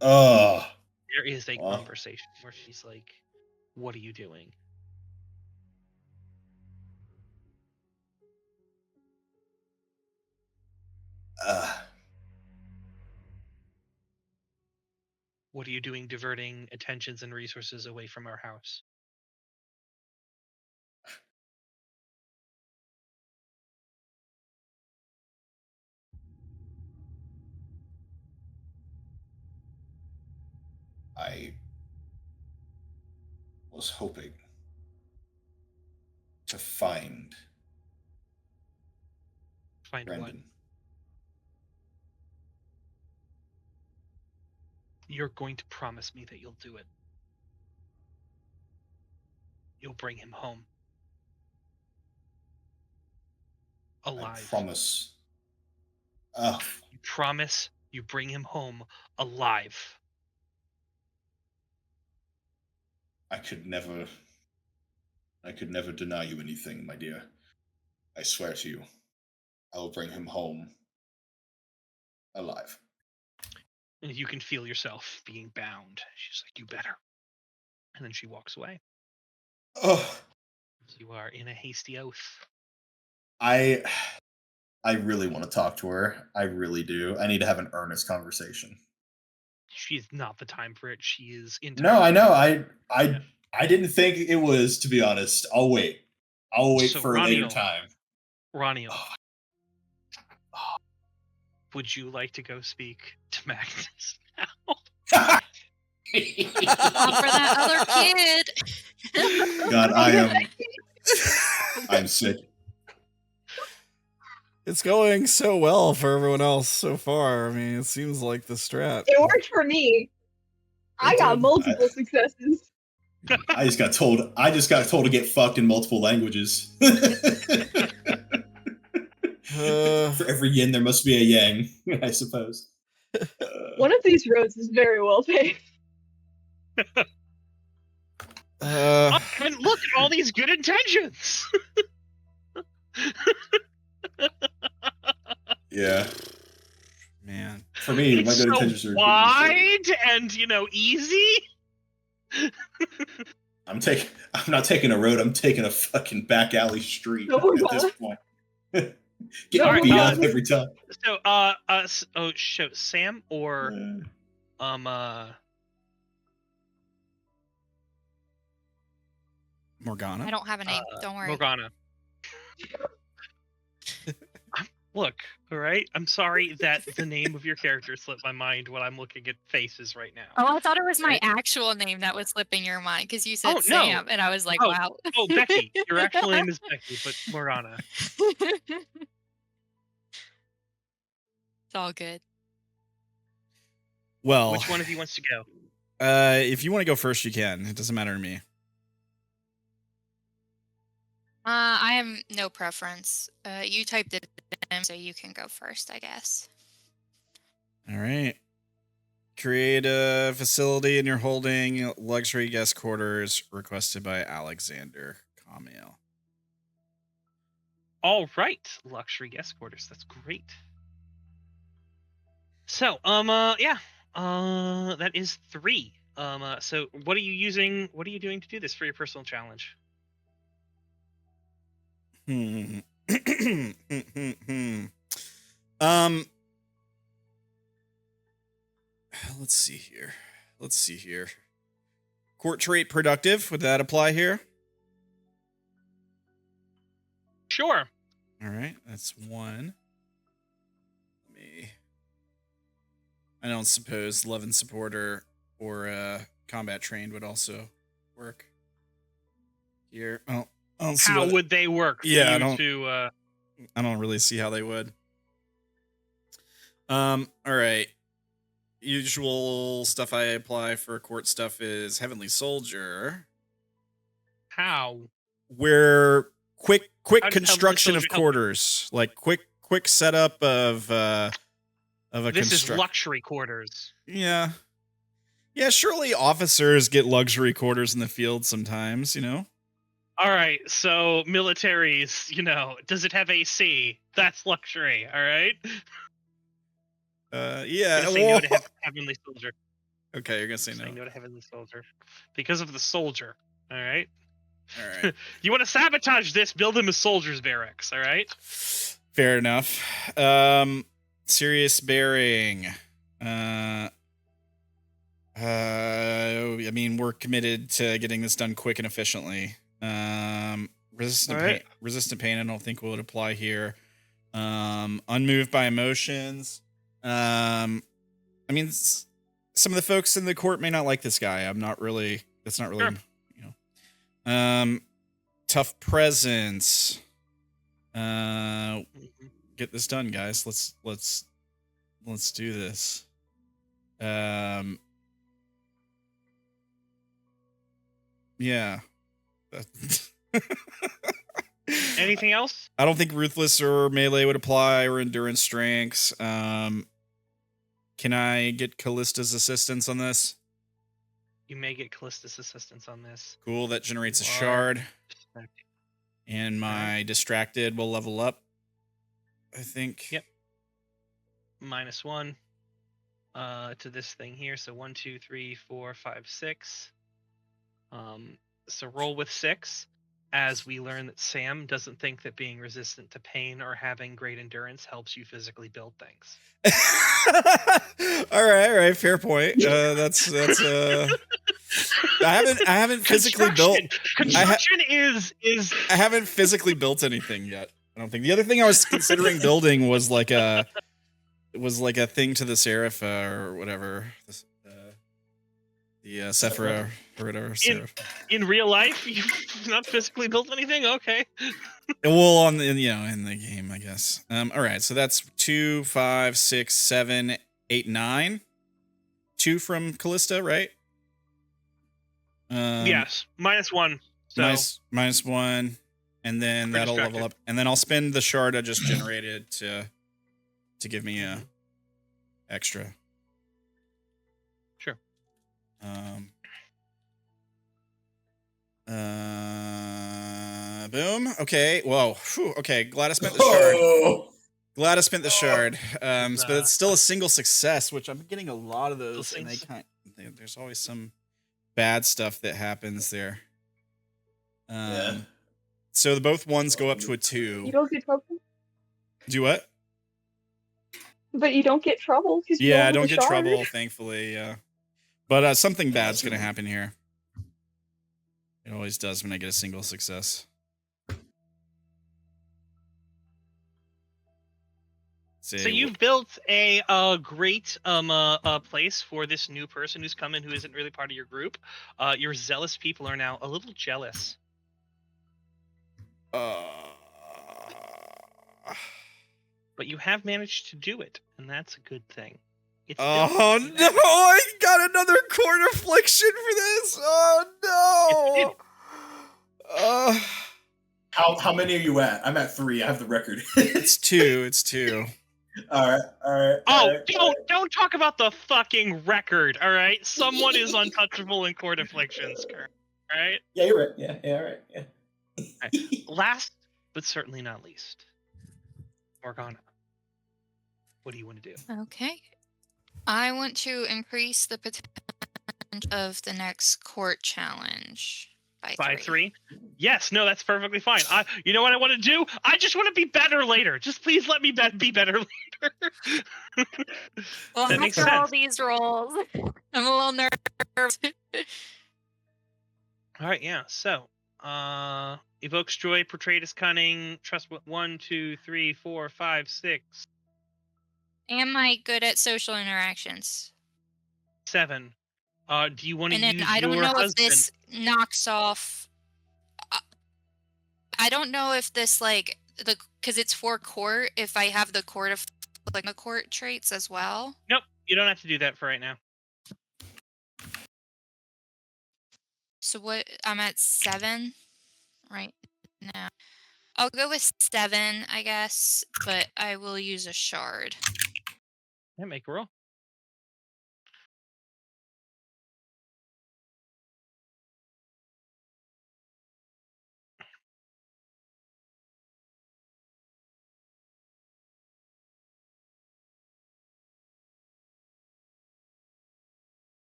Oh. there is a Well. conversation where she's like, "What are you doing?" What are you doing diverting attentions and resources away from our house? I was hoping to find Find what? Brendan. You're going to promise me that you'll do it. You'll bring him home. Alive. I promise. You promise you bring him home alive. I could never deny you anything, my dear. I swear to you, I will bring him home alive. And you can feel yourself being bound. She's like, "You better." And then she walks away. Oh, You are in a hasty oath. I really want to talk to her. I really do. I need to have an earnest conversation. She's not the time for it. She is in. No, I know. I didn't think it was, to be honest. I'll wait. So, for a later Ranael. time. Ranael, would you like to go speak to Magnus now? Not for that other kid. God, I'm sick. It's going so well for everyone else so far. I mean, it seems like the strat. It worked for me. I got did. multiple successes. I just got told to get fucked in multiple languages. For every yin, there must be a yang, I suppose. One of these roads is very well paved. And look at all these good intentions. Yeah. Man. For me, my It's good so intentions are wide and easy. I'm not taking a road, I'm taking a fucking back alley street No, we're at this not. point. No, Getting we're beat not. up every time. So Sam or Morgana? I don't have a name. Don't worry. Morgana. Look, all right. I'm sorry that the name of your character slipped my mind when I'm looking at faces right now. Oh, I thought it was my Right? actual name that was slipping your mind because you said Oh, no. Sam, and I was like, Oh, wow. Oh, Becky. Your actual name is Becky, but Morgana. It's all good. Well, Which one of you wants to go? if you want to go first, you can. It doesn't matter to me. I have no preference. You typed it in, so you can go first, I guess. All right. Create a facility in your holding luxury guest quarters requested by Alexander Camille. All right, luxury guest quarters. That's great. So, that is 3. So what are you using? What are you doing to do this for your personal challenge? Let's see here. Court trait productive. Would that apply here? Sure. All right, that's 1. I don't suppose love and supporter or combat trained would also work here. I don't see How would they work? For Yeah, you I don't really see how they would. All right. Usual stuff I apply for court stuff is Heavenly Soldier. How? Where quick How does construction Heavenly of Soldier help? quarters, like quick setup of a This is construct. luxury quarters. Yeah. Yeah, surely officers get luxury quarters in the field sometimes, you know? All right, so militaries, does it have AC? That's luxury, all right? Yeah. I'm gonna say no to Heavenly Soldier. Okay, you're gonna say Say no. no to Heavenly Soldier. Because of the soldier, all right? All right. You want to sabotage this, build him a soldier's barracks, all right? Fair enough. Serious bearing. I mean, we're committed to getting this done quick and efficiently. Resistant All right. pain. Resistant pain. I don't think would apply here. Unmoved by emotions. I mean, some of the folks in the court may not like this guy. That's not really, Sure. Tough presence. Get this done, guys. Let's do this. Yeah. Anything else? I don't think ruthless or melee would apply, or endurance strengths. Can I get Callista's assistance on this? You may get Callista's assistance on this. Cool. That generates a You are shard, distracted. and my distracted will level up, I think. Yep. -1 to this thing here. So 1, 2, 3, 4, 5, 6. So roll with 6. As we learn that Sam doesn't think that being resistant to pain or having great endurance helps you physically build things. all right, fair point. That's I haven't physically built. Construction is I haven't physically built anything yet. I don't think. The other thing I was considering building was like a thing to the Serapha or whatever. The Sephira or whatever. in real life. You've not physically built anything. Okay. Well, in the game, I guess. All right, so that's 2, 5, 6, 7, 8, 9. 2 from Callista, right? Yes, -1. So -1, and then We're that'll distracted. level up, and then I'll spend the shard I just generated to give me a extra. Boom. Okay. Whoa. Whew. Okay. Glad I spent the shard. Oh, Glad I spent the shard. It's, But it's still a single success, which I'm getting a lot of those, Still and sings- there's always some bad stuff that happens there. yeah. So the both ones go up to a You 2. don't get trouble, Do what? but you don't get trouble because you Yeah, I have don't the get shard. trouble, thankfully. Yeah, but something Yeah, bad's that's gonna good. happen here. It always does when I get a single success. So you've built a great place for this new person who's come in who isn't really part of your group. Your zealous people are now a little jealous. But you have managed to do it, and that's a good thing. It's built. Oh You no! have it. I got another court affliction for this. Oh no! How many are you at? I'm at 3. I have the record. It's 2. It's 2. All right. Oh, don't talk about the fucking record, all right? Someone is untouchable in court afflictions, all right? Yeah, you're right. Yeah, all right. Yeah. Last, but certainly not least, Morgana. What do you want to do? Okay. I want to increase the potential of the next court challenge by 3. Yes, no, that's perfectly fine. You know what I want to do? I just want to be better later. Just please let me be better later. Well, That makes after all sense. these rolls, I'm a little nervous. All right, yeah. So, evokes joy, portrayed as cunning. Trust 1, 2, 3, 4, 5, 6, Am I good at social interactions? 7. Do you want to And then use I don't your know if husband? this knocks off. I don't know if this because it's for court. If I have the court of the court traits as well. Nope, you don't have to do that for right now. So what? I'm at 7 right now. I'll go with 7, I guess, but I will use a shard. Yeah, make a roll.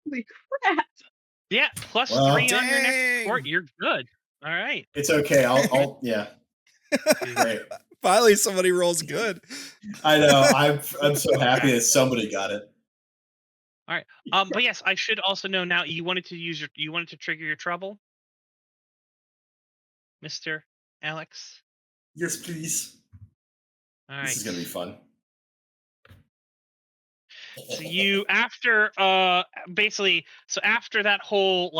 Holy crap! Yeah, plus Well, 3 on your next dang. report. You're good. All right. It's okay. I'll yeah. Great. Finally, somebody rolls good. I know. I'm so happy that somebody got it. All right. But yes, I should also know now. You wanted to trigger your trouble, Mr. Alex. Yes, please. All right. This is gonna be fun. So you after after that whole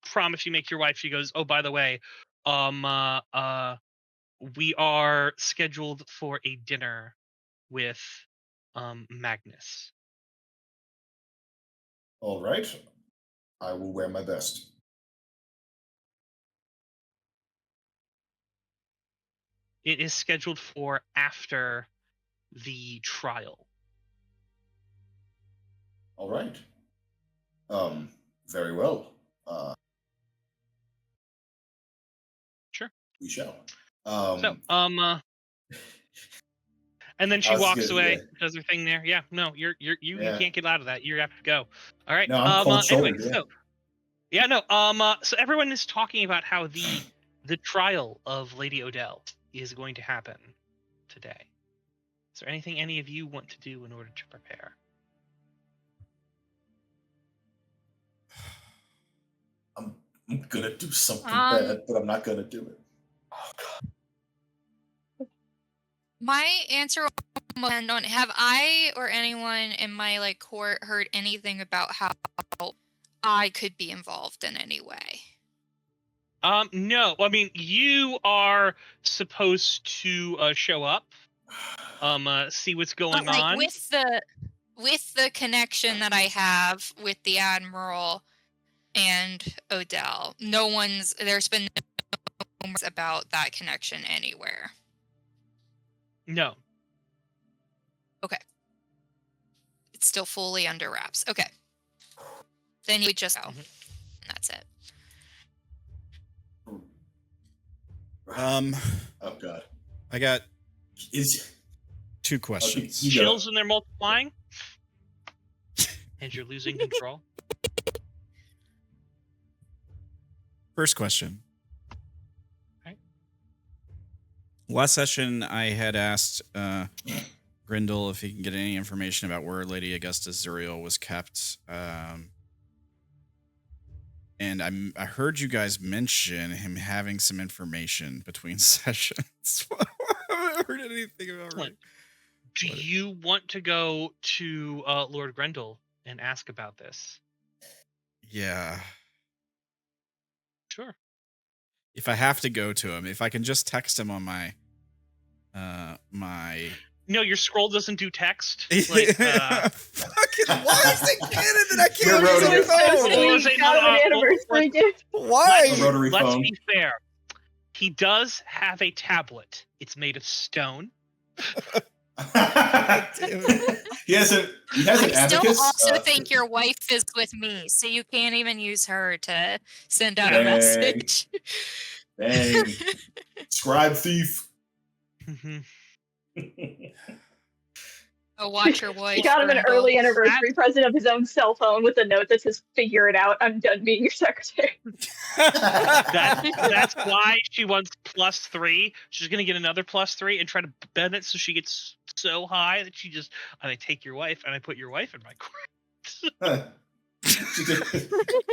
promise you make to your wife, she goes, oh, by the way, we are scheduled for a dinner with Magnus. All right. I will wear my best. It is scheduled for after the trial. All right. Very well. Sure. We shall. And then she I was walks good, away, yeah. does her thing there. Yeah, no, you Yeah. can't get out of that. You have to go. All right. No, I'm Anyway, cold-shouldered, yeah. so everyone is talking about how the trial of Lady Odile is going to happen today. Is there anything any of you want to do in order to prepare? I'm gonna do something bad, but I'm not gonna do it. Oh God. My answer will depend on have I or anyone in my court heard anything about how I could be involved in any way. No. I mean, you are supposed to show up, see what's going But, on. with the connection that I have with the Admiral and Odile, there's been no rumors about that connection anywhere. No. Okay. It's still fully under wraps. Okay. Then you just go. Mhm. And that's it. Oh god. I got Is 2 questions. You go. Chills when they're multiplying, and you're losing control. First question. Okay. Last session, I had asked Grindel if he can get any information about where Lady Augusta Zuriel was kept. And I heard you guys mention him having some information between sessions. I haven't heard anything about it. Do you want to go to Lord Grendel and ask about this? Yeah. Sure. If I have to go to him, if I can just text him on my No, your scroll doesn't do text. Like, fucking, why is it canon that I Your can't use rotary my phone? Well, Sweet, is it got him not, an anniversary gift. Why? A rotary let's phone. be fair. He does have a tablet. It's made of stone. He has an I still abacus. also think your wife is with me, so you can't even use her to send out a Dang. message. Dang. Scribe thief. Oh, watch your wife. He got him an Grendel. early anniversary present of his own cell phone with a note that says, "Figure it out. I'm done being your secretary." That's why she wants +3. She's gonna get another +3 and try to bend it so she gets so high that she just, and I take your wife and I put your wife in my court.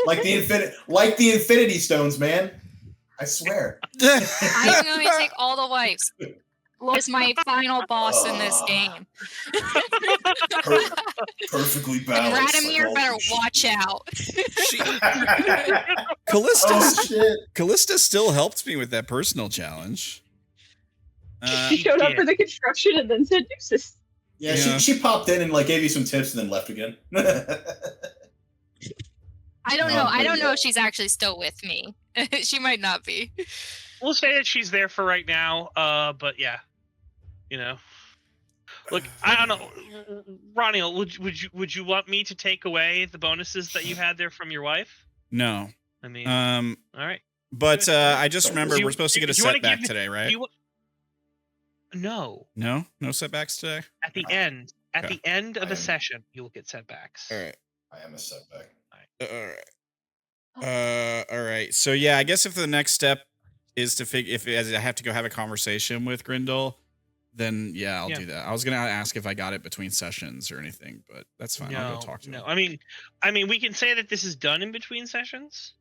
like the Infinity Stones, man. I swear. I'm going to take all the wives. Is my final boss in this game. Perfectly And balanced. Radomir better watch out. Callista, Oh shit. Callista still helped me with that personal challenge. She showed up did. for the construction and then said deuces. Yeah, Yeah. She popped in and like gave you some tips and then left again. I don't know. I don't know Yeah. if she's actually still with me. She might not be. We'll say that she's there for right now. But yeah, Look, I don't know, Ranael, would you want me to take away the bonuses that you had there from your wife? No. I mean, All right. but Good. I just remember Do you- we're supposed to get a do you wanna setback give me- today, right? No. No setbacks today. At the end of I the am- session, you will get setbacks. All right. I am a setback. All right. So yeah, I guess if the next step is to figure if as I have to go have a conversation with Grindel, then yeah, I'll do that. I was gonna ask if I got it between sessions or anything, but that's fine. I'll go talk to him. I mean, we can say that this is done in between sessions.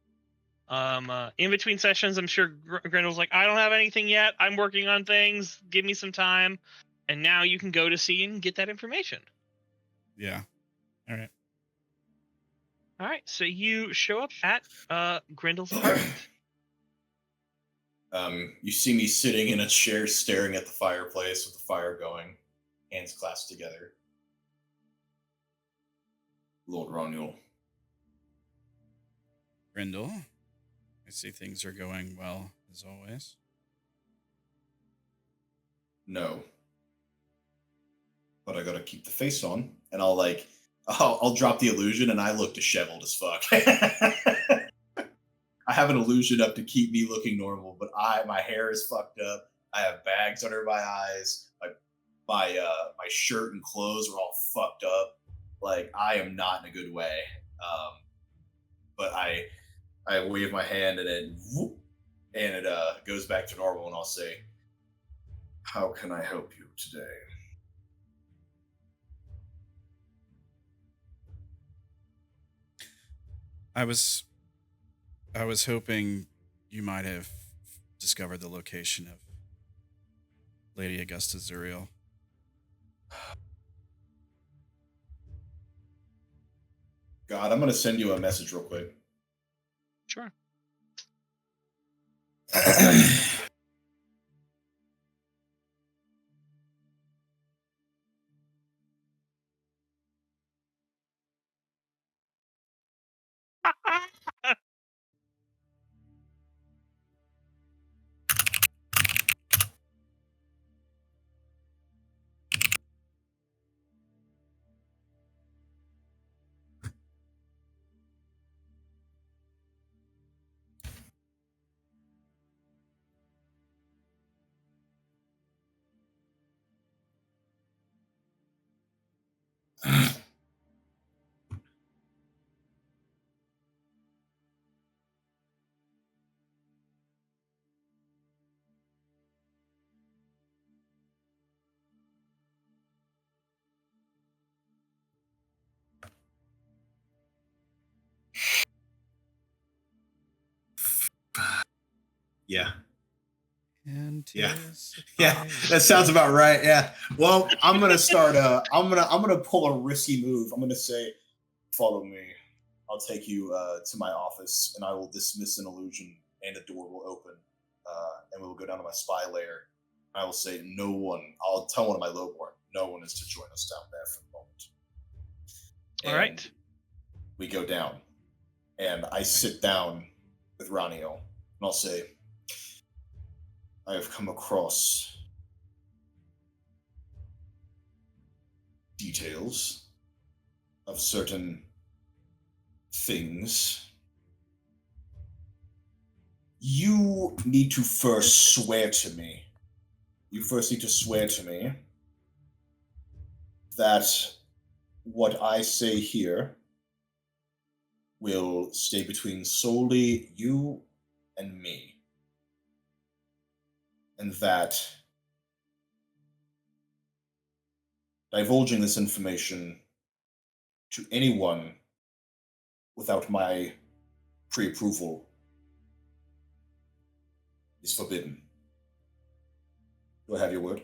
In between sessions, I'm sure Grendel's like, I don't have anything yet. I'm working on things. Give me some time. And now you can go to see and get that information. Yeah. All right. All right. So you show up at Grendel's apartment. You see me sitting in a chair staring at the fireplace with the fire going, hands clasped together. Lord Ranael. Grindel, I see things are going well as always. No. But I gotta keep the face on, and I'll drop the illusion, and I look disheveled as fuck. I have an illusion up to keep me looking normal, but my hair is fucked up. I have bags under my eyes. My shirt and clothes are all fucked up. Like, I am not in a good way. But I wave my hand, and then whoop, and it goes back to normal, and I'll say, "How can I help you today?" I was hoping you might have discovered the location of Lady Augusta Zuriel. God, I'm gonna send you a message real quick. Sure. Yeah. Yeah, Anticipation. that sounds about right. Yeah. Well, I'm gonna start. I'm gonna pull a risky move. I'm gonna say, "Follow me. I'll take you to my office, and I will dismiss an illusion, and a door will open, and we will go down to my spy layer. I will say, no one. I'll tell one of my lowborn, no one is to join us down there for the moment. All right. And we go down, and I sit down with Ranael, and I'll say, I have come across details of certain things. You need to first swear to me. You first need to swear to me that what I say here will stay between solely you and me. And that divulging this information to anyone without my pre-approval is forbidden. Do I have your word?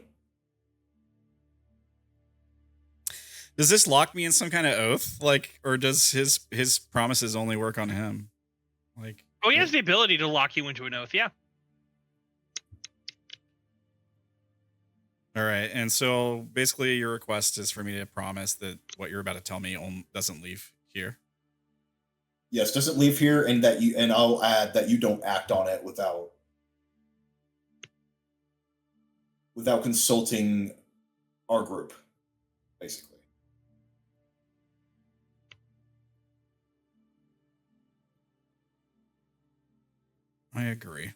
Does this lock me in some kind of oath, like, or does his promises only work on him? Like, Oh, he has the ability to lock you into an oath. Yeah. all right. And so basically, your request is for me to promise that what you're about to tell me doesn't leave here. Yes, doesn't leave here, and I'll add that you don't act on it without consulting our group, basically. I agree.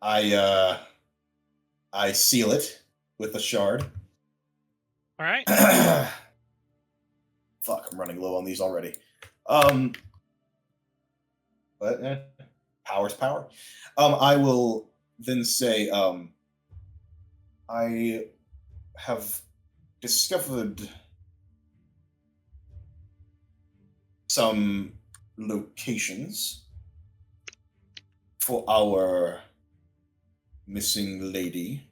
I seal it with a shard. All right. Fuck, I'm running low on these already. But power's power. I will then say, I have discovered some locations for our missing lady,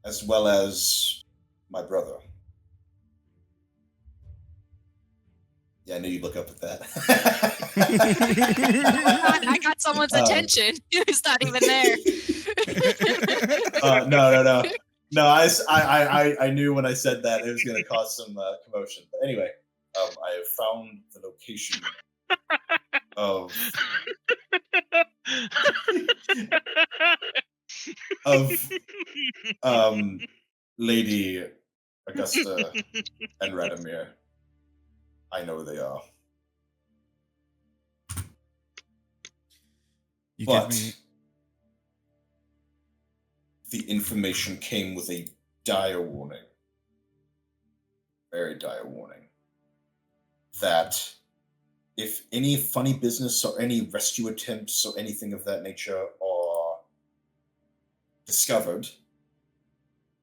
as well as my brother. Yeah, I knew you'd look up at that. I got someone's attention who's not even there. No, I knew when I said that it was going to cause some commotion. But anyway, I have found the location of Lady Augusta and Radomir. I know they are. But the information came with a dire warning. Very dire warning. That if any funny business or any rescue attempts or anything of that nature are discovered,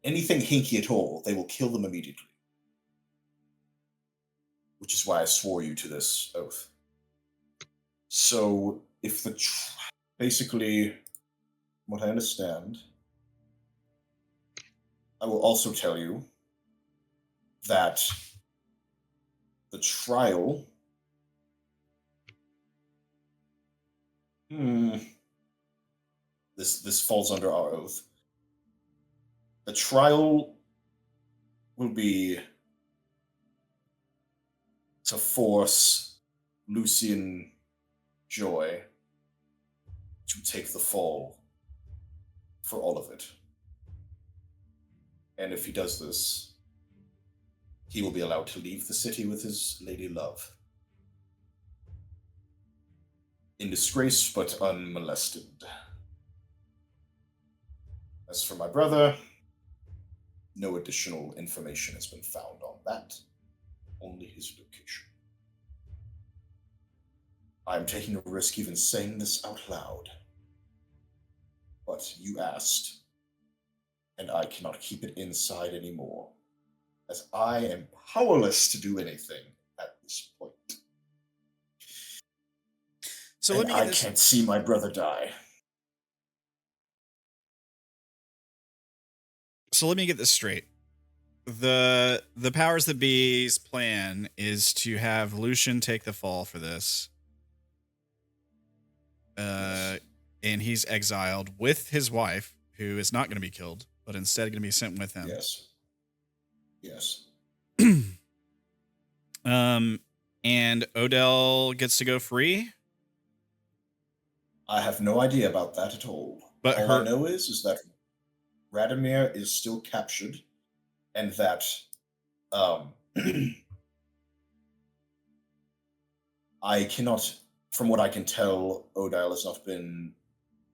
anything hinky at all, they will kill them immediately. Which is why I swore you to this oath. So, if basically, what I understand, I will also tell you that the trial this falls under our oath. The trial will be to force Lucian Joy to take the fall for all of it. And if he does this, he will be allowed to leave the city with his lady love. In disgrace, but unmolested. As for my brother, No additional information has been found on that. Only his location. I'm taking a risk even saying this out loud. But you asked, and I cannot keep it inside anymore, as I am powerless to do anything at this point. So And let me get I this. can't see my brother die. So let me get this straight. The powers that be's plan is to have Lucian take the fall for this. And he's exiled with his wife, who is not going to be killed, but instead going to be sent with him. Yes. Yes. And Odile gets to go free. I have no idea about that at all. But all I know is that Radomir is still captured, and that I cannot, from what I can tell, Odile has not been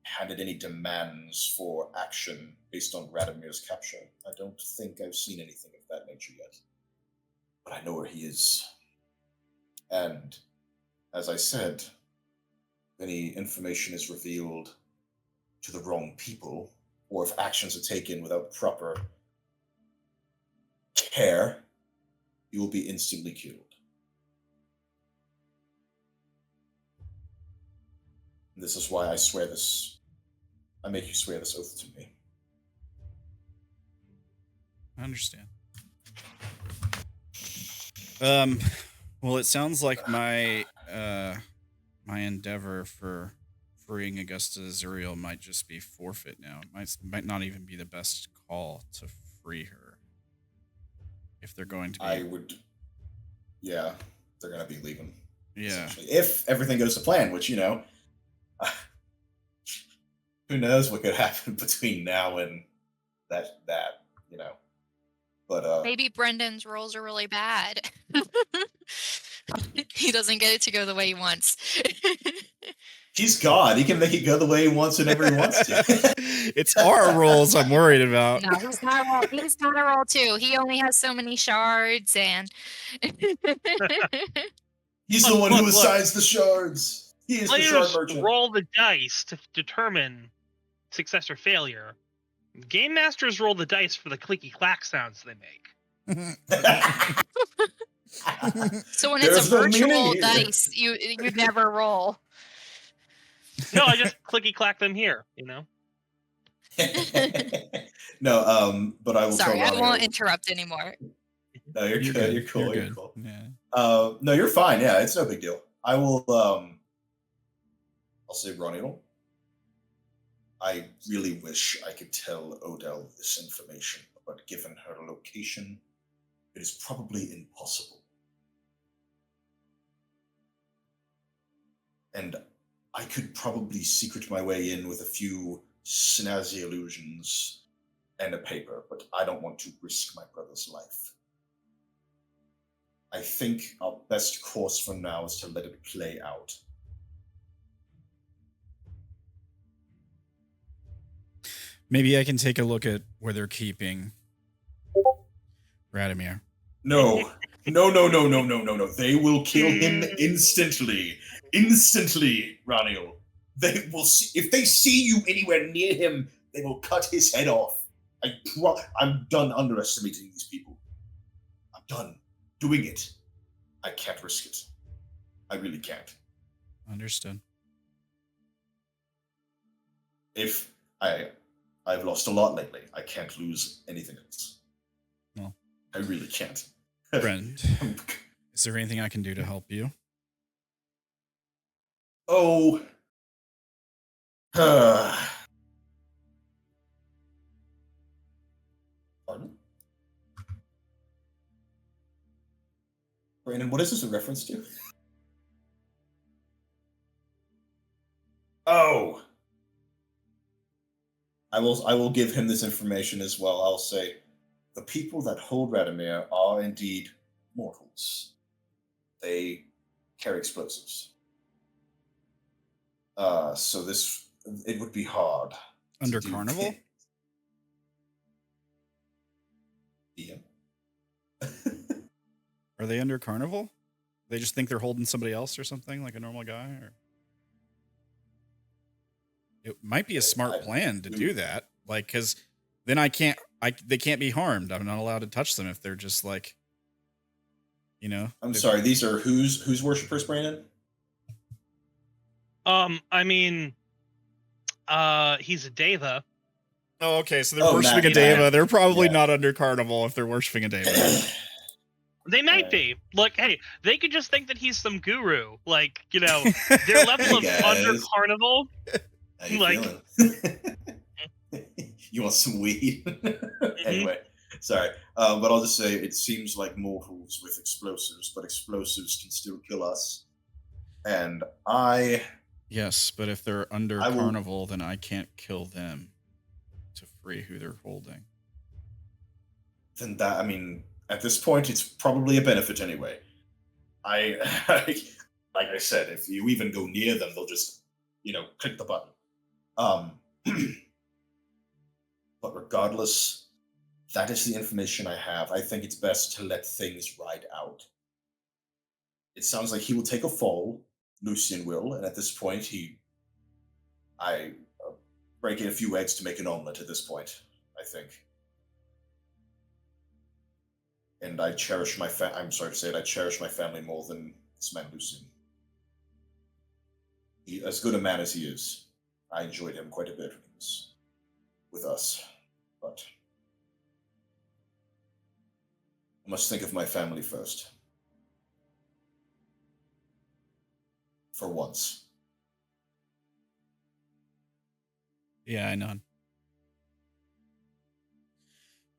handed any demands for action based on Radomir's capture. I don't think I've seen anything of that nature yet. But I know where he is. And, as I said, if any information is revealed to the wrong people, or if actions are taken without proper care, you will be instantly killed. And this is why I swear this. I make you swear this oath to me. I understand. Well, it sounds like my my endeavor for freeing Augusta Zuriel might just be forfeit now. It might not even be the best call to free her. If they're going to be... I would... Yeah, they're going to be leaving. Yeah. If everything goes to plan, which, you know... who knows what could happen between now and that, you know. But maybe Brendan's rolls are really bad. He doesn't get it to go the way he wants. He's God. He can make it go the way he wants whenever he wants to. It's our rolls I'm worried about. No, he's got a roll too. He only has so many shards, and He's the one who assigns the shards. He is the shard Players merchant. roll the dice to determine success or failure. Game masters roll the dice for the clicky clack sounds they make. so when There's it's a no meaning virtual here. dice, you never roll. No, I just clicky clack them here, you know? No, but I will Sorry, tell I Ronnie. won't interrupt anymore. No, you're good. You're cool. You're good. cool. Yeah. No, you're fine. Yeah, it's no big deal. I will. I'll say Ranael. I really wish I could tell Odile this information, but given her location, it is probably impossible. And I could probably secret my way in with a few snazzy illusions and a paper, but I don't want to risk my brother's life. I think our best course for now is to let it play out. Maybe I can take a look at where they're keeping Radomir. No. They will kill him instantly. Instantly, Ranael. They will see, if they see you anywhere near him, they will cut his head off. I'm done underestimating these people. I'm done doing it. I can't risk it. I really can't. Understood. If I've lost a lot lately, I can't lose anything else. Well, I really can't. Friend, is there anything I can do to help you? Oh. Pardon? Brandon, what is this a reference to? Oh. I will give him this information as well. I'll say, the people that hold Radomir are indeed mortals. They carry explosives. So it would be hard. Under Carnival? Are they under carnival? They just think they're holding somebody else or something, like a normal guy? Or it might be a smart plan to do that, like, because then they can't be harmed. I'm not allowed to touch them if they're just like, I'm sorry. These are whose worshippers, Brandon? I mean, he's a deva. Oh, okay. So they're worshiping a deva. They're probably not under carnival if they're worshiping a deva. They might be. Look, hey, they could just think that he's some guru. Like, their level of under carnival. How you feeling? You want some weed? Anyway, sorry. But I'll just say it seems like mortals with explosives, but explosives can still kill us. And Yes, but if they're under carnival, then I can't kill them to free who they're holding. Then at this point, it's probably a benefit anyway. Like I said, if you even go near them, they'll just, click the button. But regardless, that is the information I have. I think it's best to let things ride out. It sounds like he will take a fall. Lucian will, and at this point, I break in a few eggs to make an omelet at this point, I think. And I cherish I'm sorry to say it, I cherish my family more than this man Lucian. As good a man as he is, I enjoyed him quite a bit when he was with us. But I must think of my family first. For once. Yeah, I know.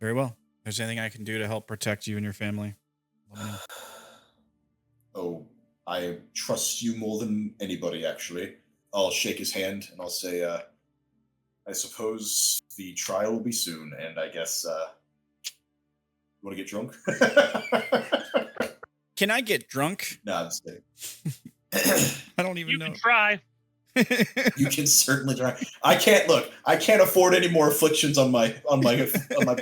Very well. If there's anything I can do to help protect you and your family, let me know. Oh, I trust you more than anybody, actually. I'll shake his hand and I'll say, I suppose the trial will be soon, and I guess, you want to get drunk? Can I get drunk? No, I'm just kidding. I don't even know. You can try. You can certainly try. I can't afford any more afflictions on my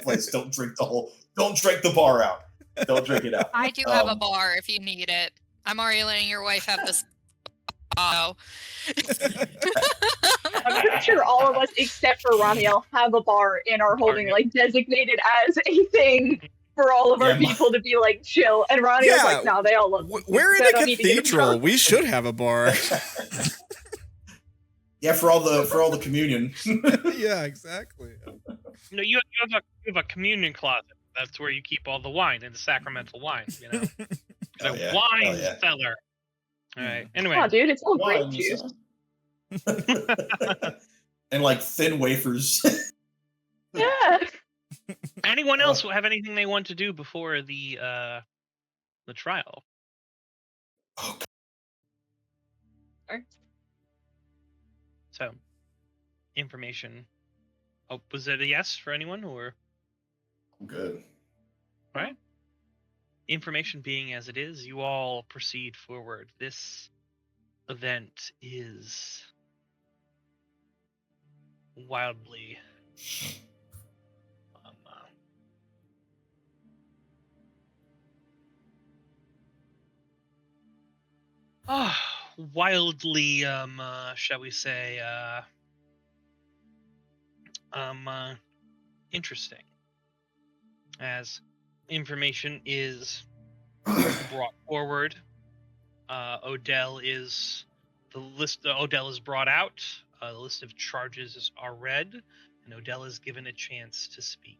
place. Don't drink the bar out. Don't drink it out. I do have a bar if you need it. I'm already letting your wife have this. Oh. I'm pretty sure all of us except for Ranael have a bar and are holding designated as a thing for all of our people to be chill. And Ranael's like, no, they all love me. We're in a cathedral. We should have a bar. Yeah, for all the communion. Yeah, exactly. No, you have a communion closet. That's where you keep all the wine and the sacramental wine. Wine cellar. All right. Anyway. Oh, dude, it's all grape juice. And thin wafers. Yeah. Anyone else have anything they want to do before the trial? Oh. Sure. So, information. Oh, was it a yes for anyone, or? I'm good. All right. Information being as it is, you all proceed forward. This event is wildly wildly shall we say interesting, as information is brought forward. Odile is brought out. The list of charges are read, and Odile is given a chance to speak.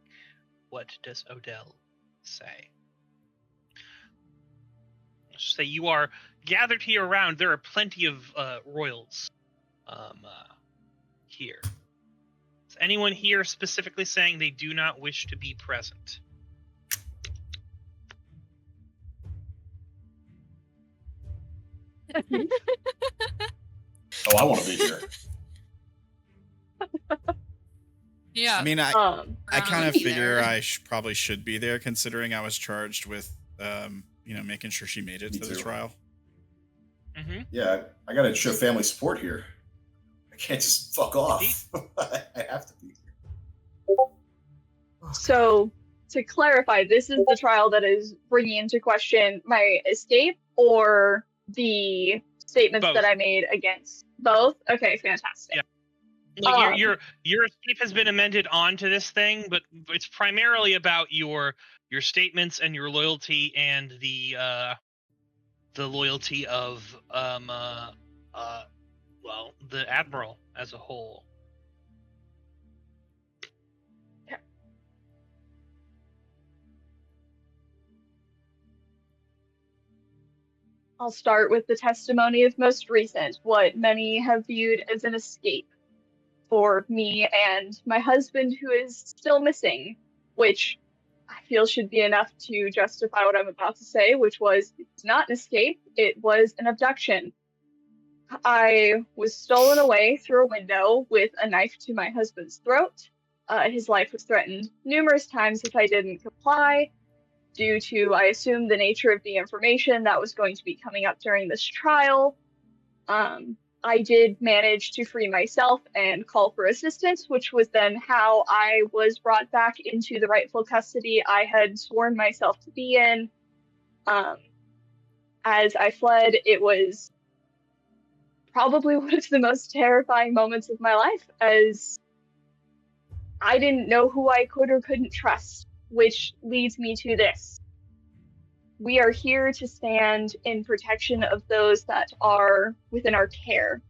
What does Odile say? Say you are gathered here around. There are plenty of royals here. Is anyone here specifically saying they do not wish to be present? Oh, I want to be here. Yeah. I mean, I kind of figure there. I probably should be there, considering I was charged with, making sure she made it to the trial. Mm-hmm. Yeah, I gotta show family support here. I can't just fuck off. I have to be here. So to clarify, this is the trial that is bringing into question my escape or the statements Both. that I made against both? Okay, fantastic. Yeah. Like your escape has been amended onto this thing, but it's primarily about your statements and your loyalty and the loyalty of the admiral as a whole. I'll start with the testimony of most recent, what many have viewed as an escape for me and my husband, who is still missing, which I feel should be enough to justify what I'm about to say, which was it's not an escape, it was an abduction. I was stolen away through a window with a knife to my husband's throat. His life was threatened numerous times if I didn't comply, due to, I assume, the nature of the information that was going to be coming up during this trial. I did manage to free myself and call for assistance, which was then how I was brought back into the rightful custody I had sworn myself to be in. As I fled, it was probably one of the most terrifying moments of my life, as I didn't know who I could or couldn't trust, which leads me to this. We are here to stand in protection of those that are within our care.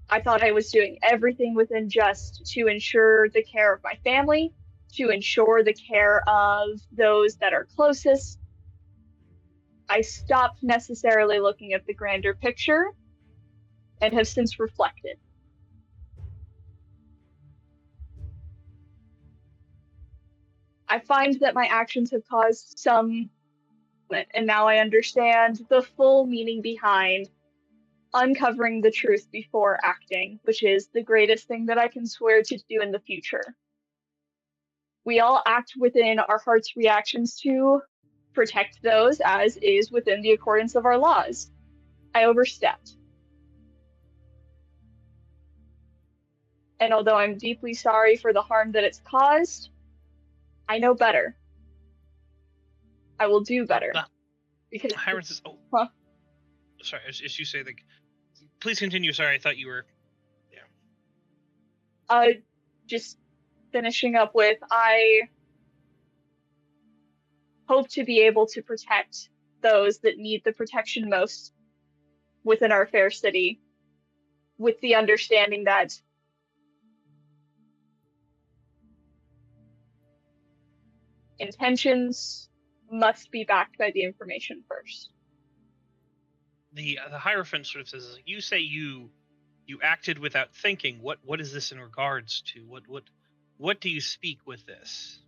I thought I was doing everything within just to ensure the care of my family, to ensure the care of those that are closest. I stopped necessarily looking at the grander picture and have since reflected. I find that my actions have caused some, and now I understand the full meaning behind uncovering the truth before acting, which is the greatest thing that I can swear to do in the future. We all act within our heart's reactions to protect those as is within the accordance of our laws. I overstepped. And although I'm deeply sorry for the harm that it's caused, I know better. I will do better. Because Hiram says, huh? Sorry, as you say, please continue. Sorry, I thought you were. Just finishing up with, I hope to be able to protect those that need the protection most within our fair city, with the understanding that intentions must be backed by the information first. The Hierophant sort of says, you say you acted without thinking. What is this in regards to? What do you speak with this?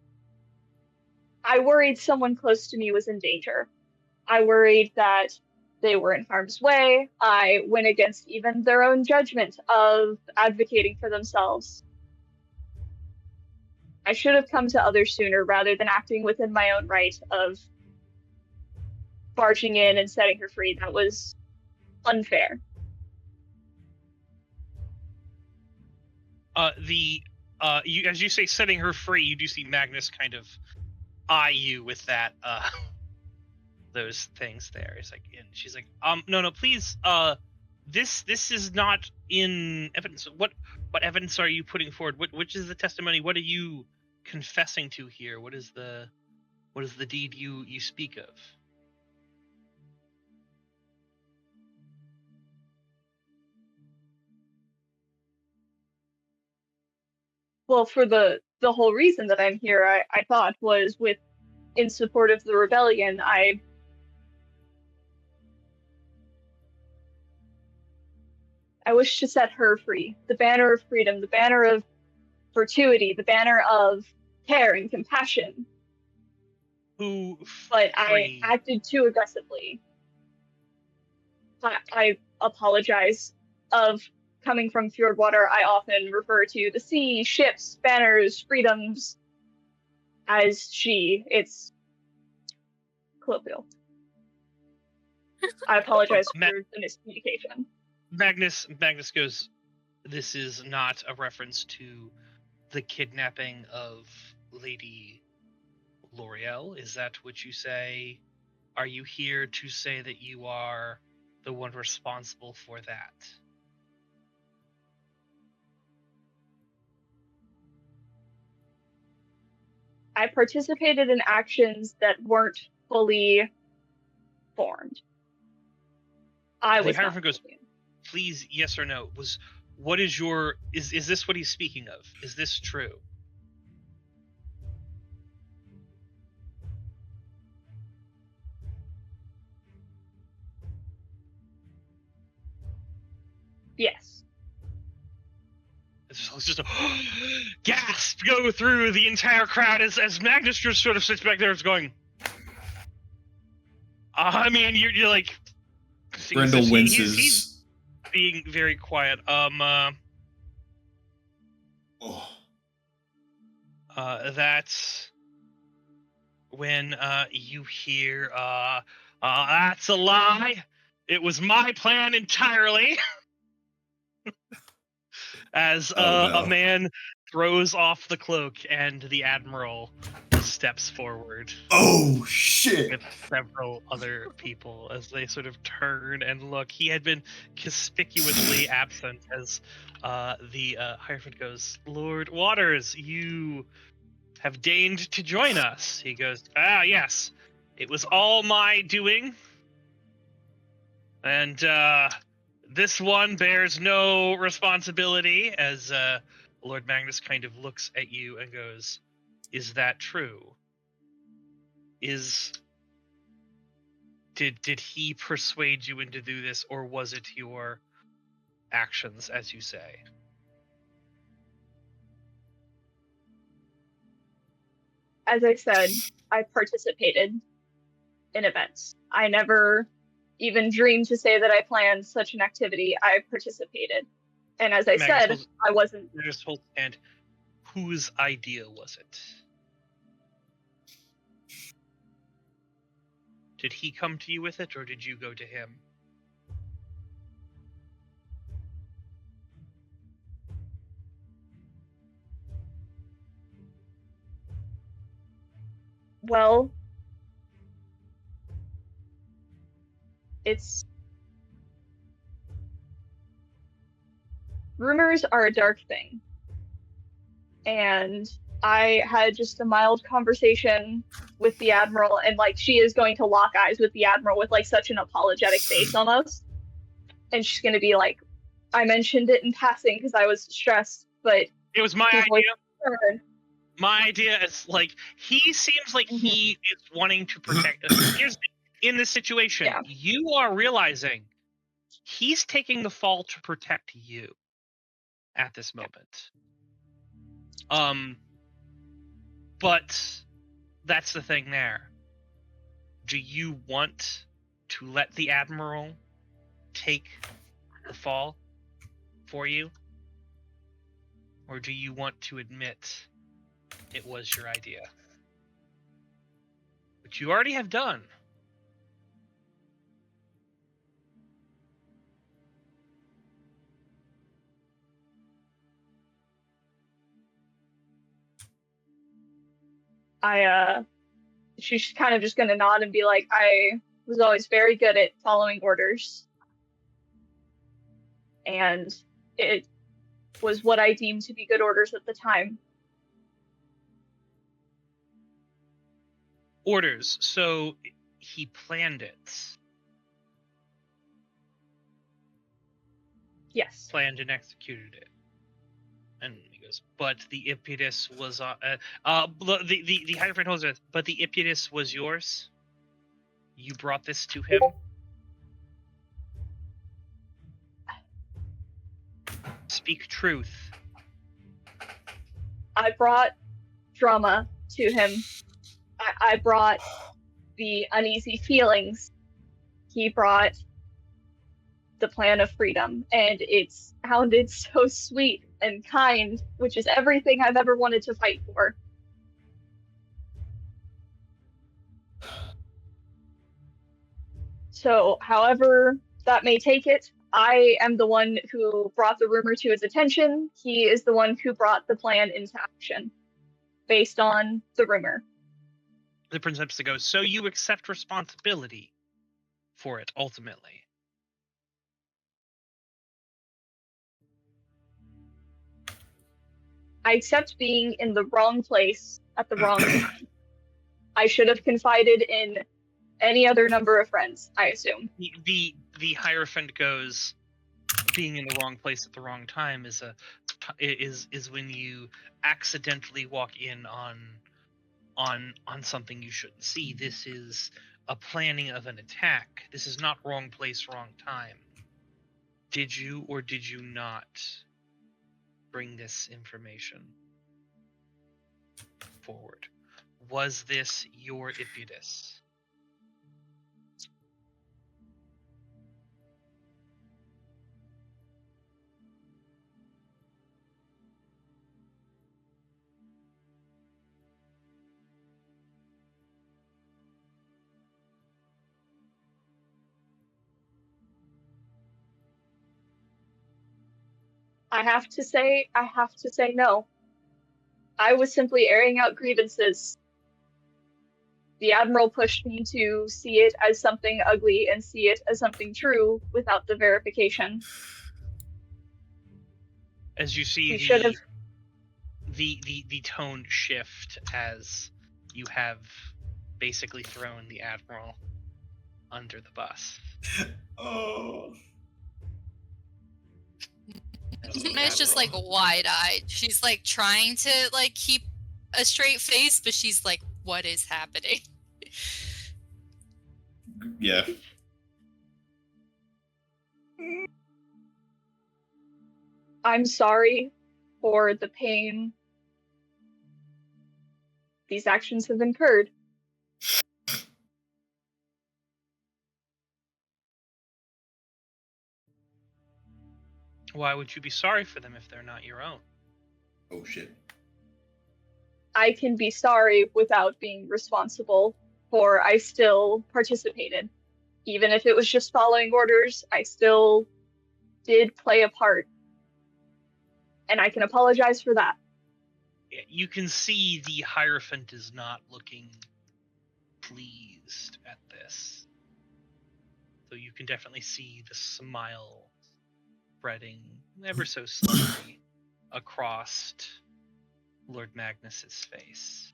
I worried someone close to me was in danger. I worried that they were in harm's way. I went against even their own judgment of advocating for themselves. I should have come to others sooner rather than acting within my own right of barging in and setting her free. That was unfair. As you say, setting her free, you do see Magnus kind of eye you with that those things there. It's like, and she's like, no, please, this is not in evidence. What evidence are you putting forward? Which is the testimony? What are you confessing to here? What is the deed you speak of? Well, for the whole reason that I'm here, I thought was in support of the rebellion. I wish to set her free. The banner of freedom, the banner of virtuity, the banner of care and compassion. But I acted too aggressively. I apologize. Of coming from Fjordwater, I often refer to the sea, ships, banners, freedoms as she. It's colloquial. I apologize for the miscommunication. Magnus goes, this is not a reference to the kidnapping of Lady L'Oreal, is that what you say? Are you here to say that you are the one responsible for that? I participated in actions that weren't fully formed. I The was not Hierophant goes, fully. please, yes or no. Is this what he's speaking of? Is this true? Yes. It's just a gasp go through the entire crowd as Magnus just sort of sits back there, going. I mean, you're like. Grendel winces. He's being very quiet. That's when you hear that's a lie. It was my plan entirely. As a man throws off the cloak and the Admiral steps forward. Oh, shit! With several other people as they sort of turn and look. He had been conspicuously absent as the Hierophant goes, Lord Waters, you have deigned to join us. He goes, yes, it was all my doing. And this one bears no responsibility, as Lord Magnus kind of looks at you and goes, is that true? Did he persuade you into do this, or was it your actions, as you say? As I said, I participated in events. I never even dreamed to say that I planned such an activity. I participated. And as I said, I wasn't... Just hold hand. Whose idea was it? Did he come to you with it, or did you go to him? Well, rumors are a dark thing. And I had just a mild conversation with the Admiral, and like she is going to lock eyes with the Admiral with like such an apologetic face almost. And she's going to be like, I mentioned it in passing because I was stressed, but it was my idea. My idea is like, he seems like he is wanting to protect us. Here's in this situation, you are realizing he's taking the fall to protect you at this moment. But that's the thing there. Do you want to let the Admiral take the fall for you? Or do you want to admit it was your idea? Which you already have done. She's kind of just going to nod and be like, I was always very good at following orders. And it was what I deemed to be good orders at the time. Orders. So he planned it. Yes. Planned and executed it. And he goes, but the impetus was the Hierophant holds it, but the impetus was yours? You brought this to him? Speak truth. I brought drama to him. I brought the uneasy feelings. He brought the plan of freedom, and it sounded so sweet and kind, which is everything I've ever wanted to fight for. So, however that may take it, I am the one who brought the rumor to his attention. He is the one who brought the plan into action based on the rumor. The princess goes, so you accept responsibility for it, ultimately. I accept being in the wrong place at the wrong time. I should have confided in any other number of friends, I assume. The Hierophant goes, being in the wrong place at the wrong time is when you accidentally walk in on something you shouldn't see. This is a planning of an attack. This is not wrong place, wrong time. Did you or did you not bring this information forward? Was this your impetus? I have to say no. I was simply airing out grievances. The Admiral pushed me to see it as something ugly and see it as something true without the verification. As you see the tone shift as you have basically thrown the Admiral under the bus. Oh. It's just like wide-eyed. She's like trying to like keep a straight face, but she's like, what is happening? Yeah. I'm sorry for the pain these actions have incurred. Why would you be sorry for them if they're not your own? Oh shit. I can be sorry without being responsible, for I still participated. Even if it was just following orders, I still did play a part. And I can apologize for that. You can see the Hierophant is not looking pleased at this. So you can definitely see the smile spreading ever so slightly across Lord Magnus's face.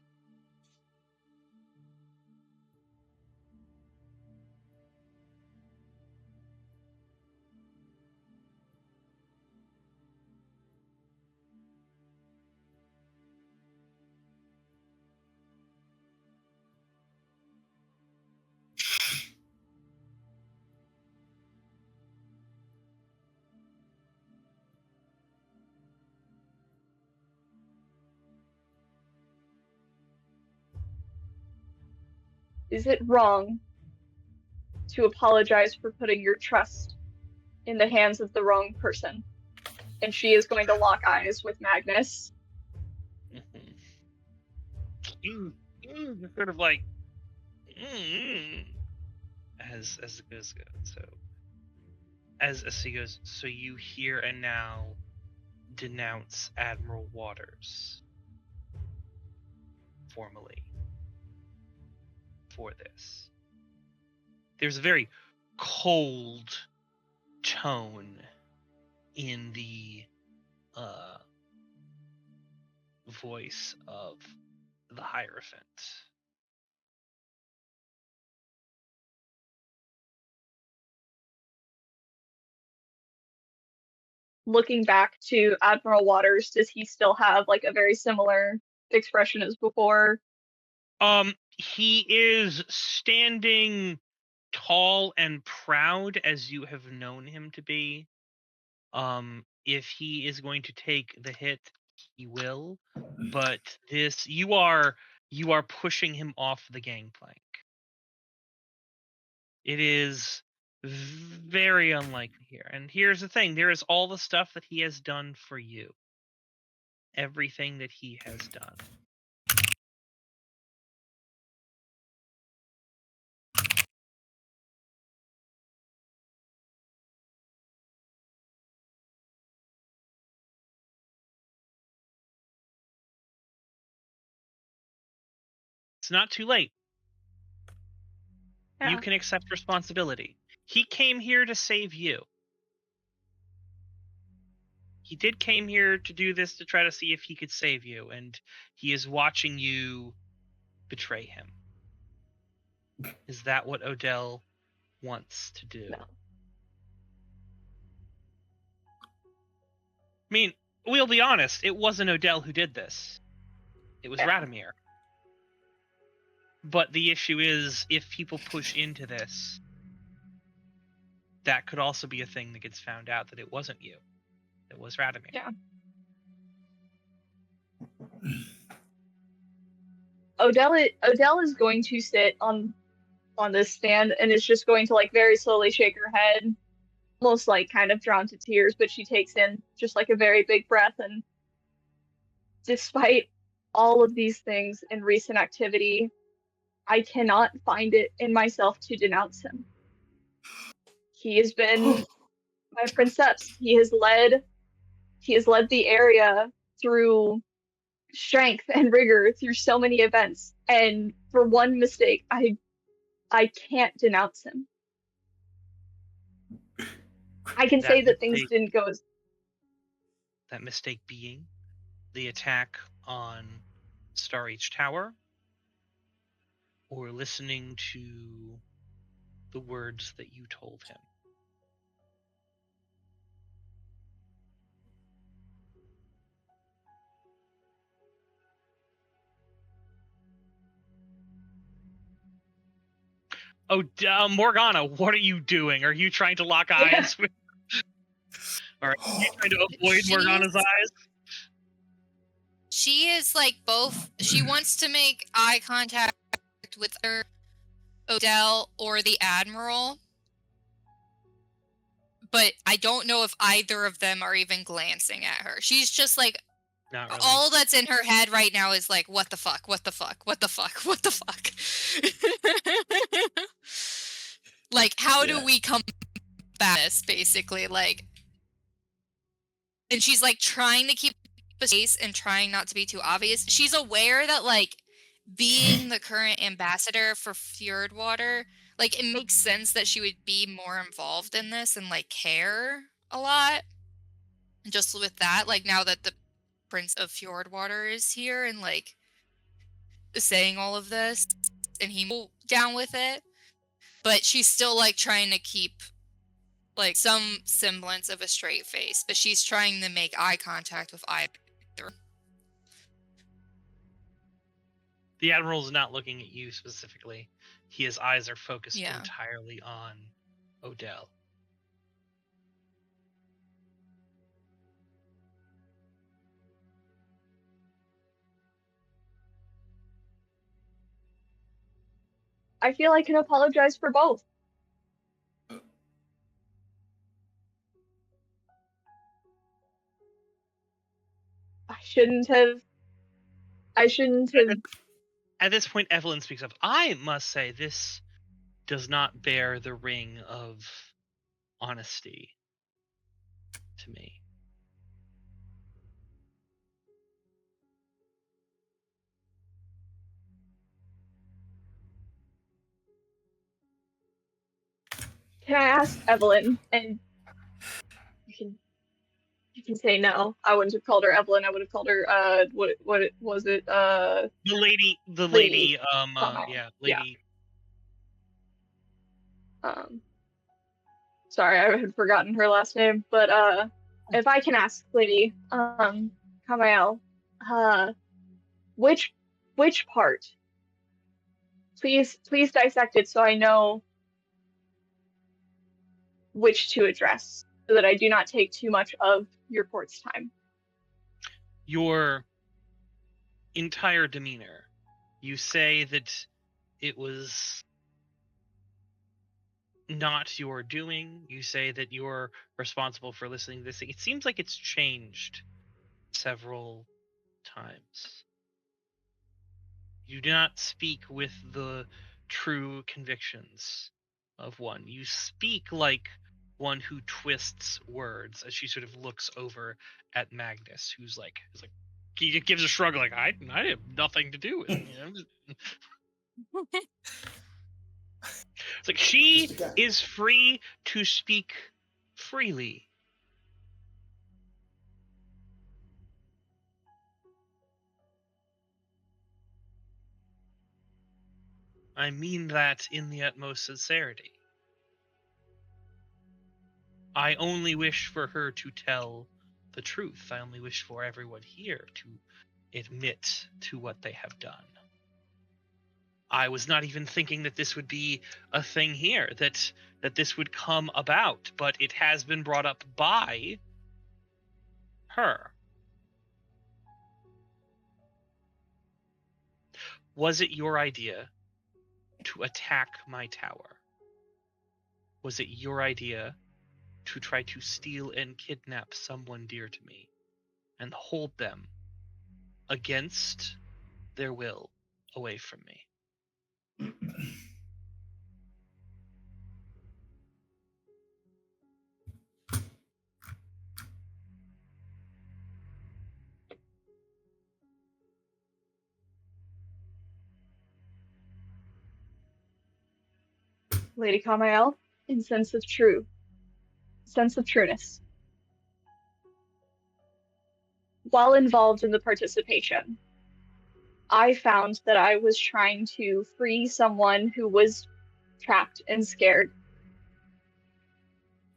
Is it wrong to apologize for putting your trust in the hands of the wrong person? And she is going to lock eyes with Magnus. Sort of like as it goes. So as he goes, so you hear and now denounce Admiral Waters formally for this. There's a very cold tone in the voice of the Hierophant. Looking back to Admiral Waters, does he still have like a very similar expression as before? He is standing tall and proud as you have known him to be. If he is going to take the hit, he will. But you are pushing him off the gangplank. It is very unlikely here. And here's the thing, there is all the stuff that he has done for you. Everything that he has done. It's not too late. Yeah. You can accept responsibility. He came here to save you. He did came here to do this to try to see if he could save you, and he is watching you betray him. Is that what Odile wants to do? No. I mean, we'll be honest, it wasn't Odile who did this. It was Yeah. Ranael. But the issue is, if people push into this, that could also be a thing that gets found out that it wasn't you. It was Ranael. Yeah. Odile is going to sit on this stand and is just going to like very slowly shake her head, almost like kind of drawn to tears, but she takes in just like a very big breath. And despite all of these things in recent activity, I cannot find it in myself to denounce him. He has been my princeps. He has led the area through strength and rigor through so many events, and for one mistake, I can't denounce him. I can say that things didn't go as... That mistake being the attack on Star H Tower, or listening to the words that you told him. Oh, Morgana, what are you doing? Are you trying to lock eyes with... Or are you trying to avoid Morgana's eyes? She is like both. She wants to make eye contact with her, Odile, or the Admiral. But I don't know if either of them are even glancing at her. She's just like, Not really. all that's in her head right now is like, what the fuck, what the fuck, what the fuck, what the fuck. Like, how do we come back this, basically? Like, and she's like trying to keep a space and trying not to be too obvious. She's aware that like being the current ambassador for Fjordwater, like it makes sense that she would be more involved in this and like care a lot. Just with that, like now that the Prince of Fjordwater is here and like saying all of this, and he down with it, but she's still like trying to keep like some semblance of a straight face, but she's trying to make eye contact with either. The Admiral's not looking at you specifically. His eyes are focused Yeah. entirely on Odile. I feel I can apologize for both. I shouldn't have. At this point, Evelyn speaks up. I must say, this does not bear the ring of honesty to me. Can I ask Evelyn? And you can say no. I wouldn't have called her Evelyn. I would have called her what was it? The lady, Lady. lady. Sorry, I had forgotten her last name. But if I can ask, Lady, Kamael, which part? Please dissect it so I know which to address, so that I do not take too much of your court's time. Your entire demeanor. You say that it was not your doing. You say that you're responsible for listening to this thing. It seems like it's changed several times. You do not speak with the true convictions of one. You speak like one who twists words, as she sort of looks over at Magnus, who's like he gives a shrug, like I have nothing to do with it. You know? It's like she is free to speak freely. I mean that in the utmost sincerity. I only wish for her to tell the truth. I only wish for everyone here to admit to what they have done. I was not even thinking that this would be a thing here, that this would come about, but it has been brought up by her. Was it your idea to attack my tower? Was it your idea to try to steal and kidnap someone dear to me and hold them against their will away from me? Lady Kamael, in sense of trueness. While involved in the participation, I found that I was trying to free someone who was trapped and scared.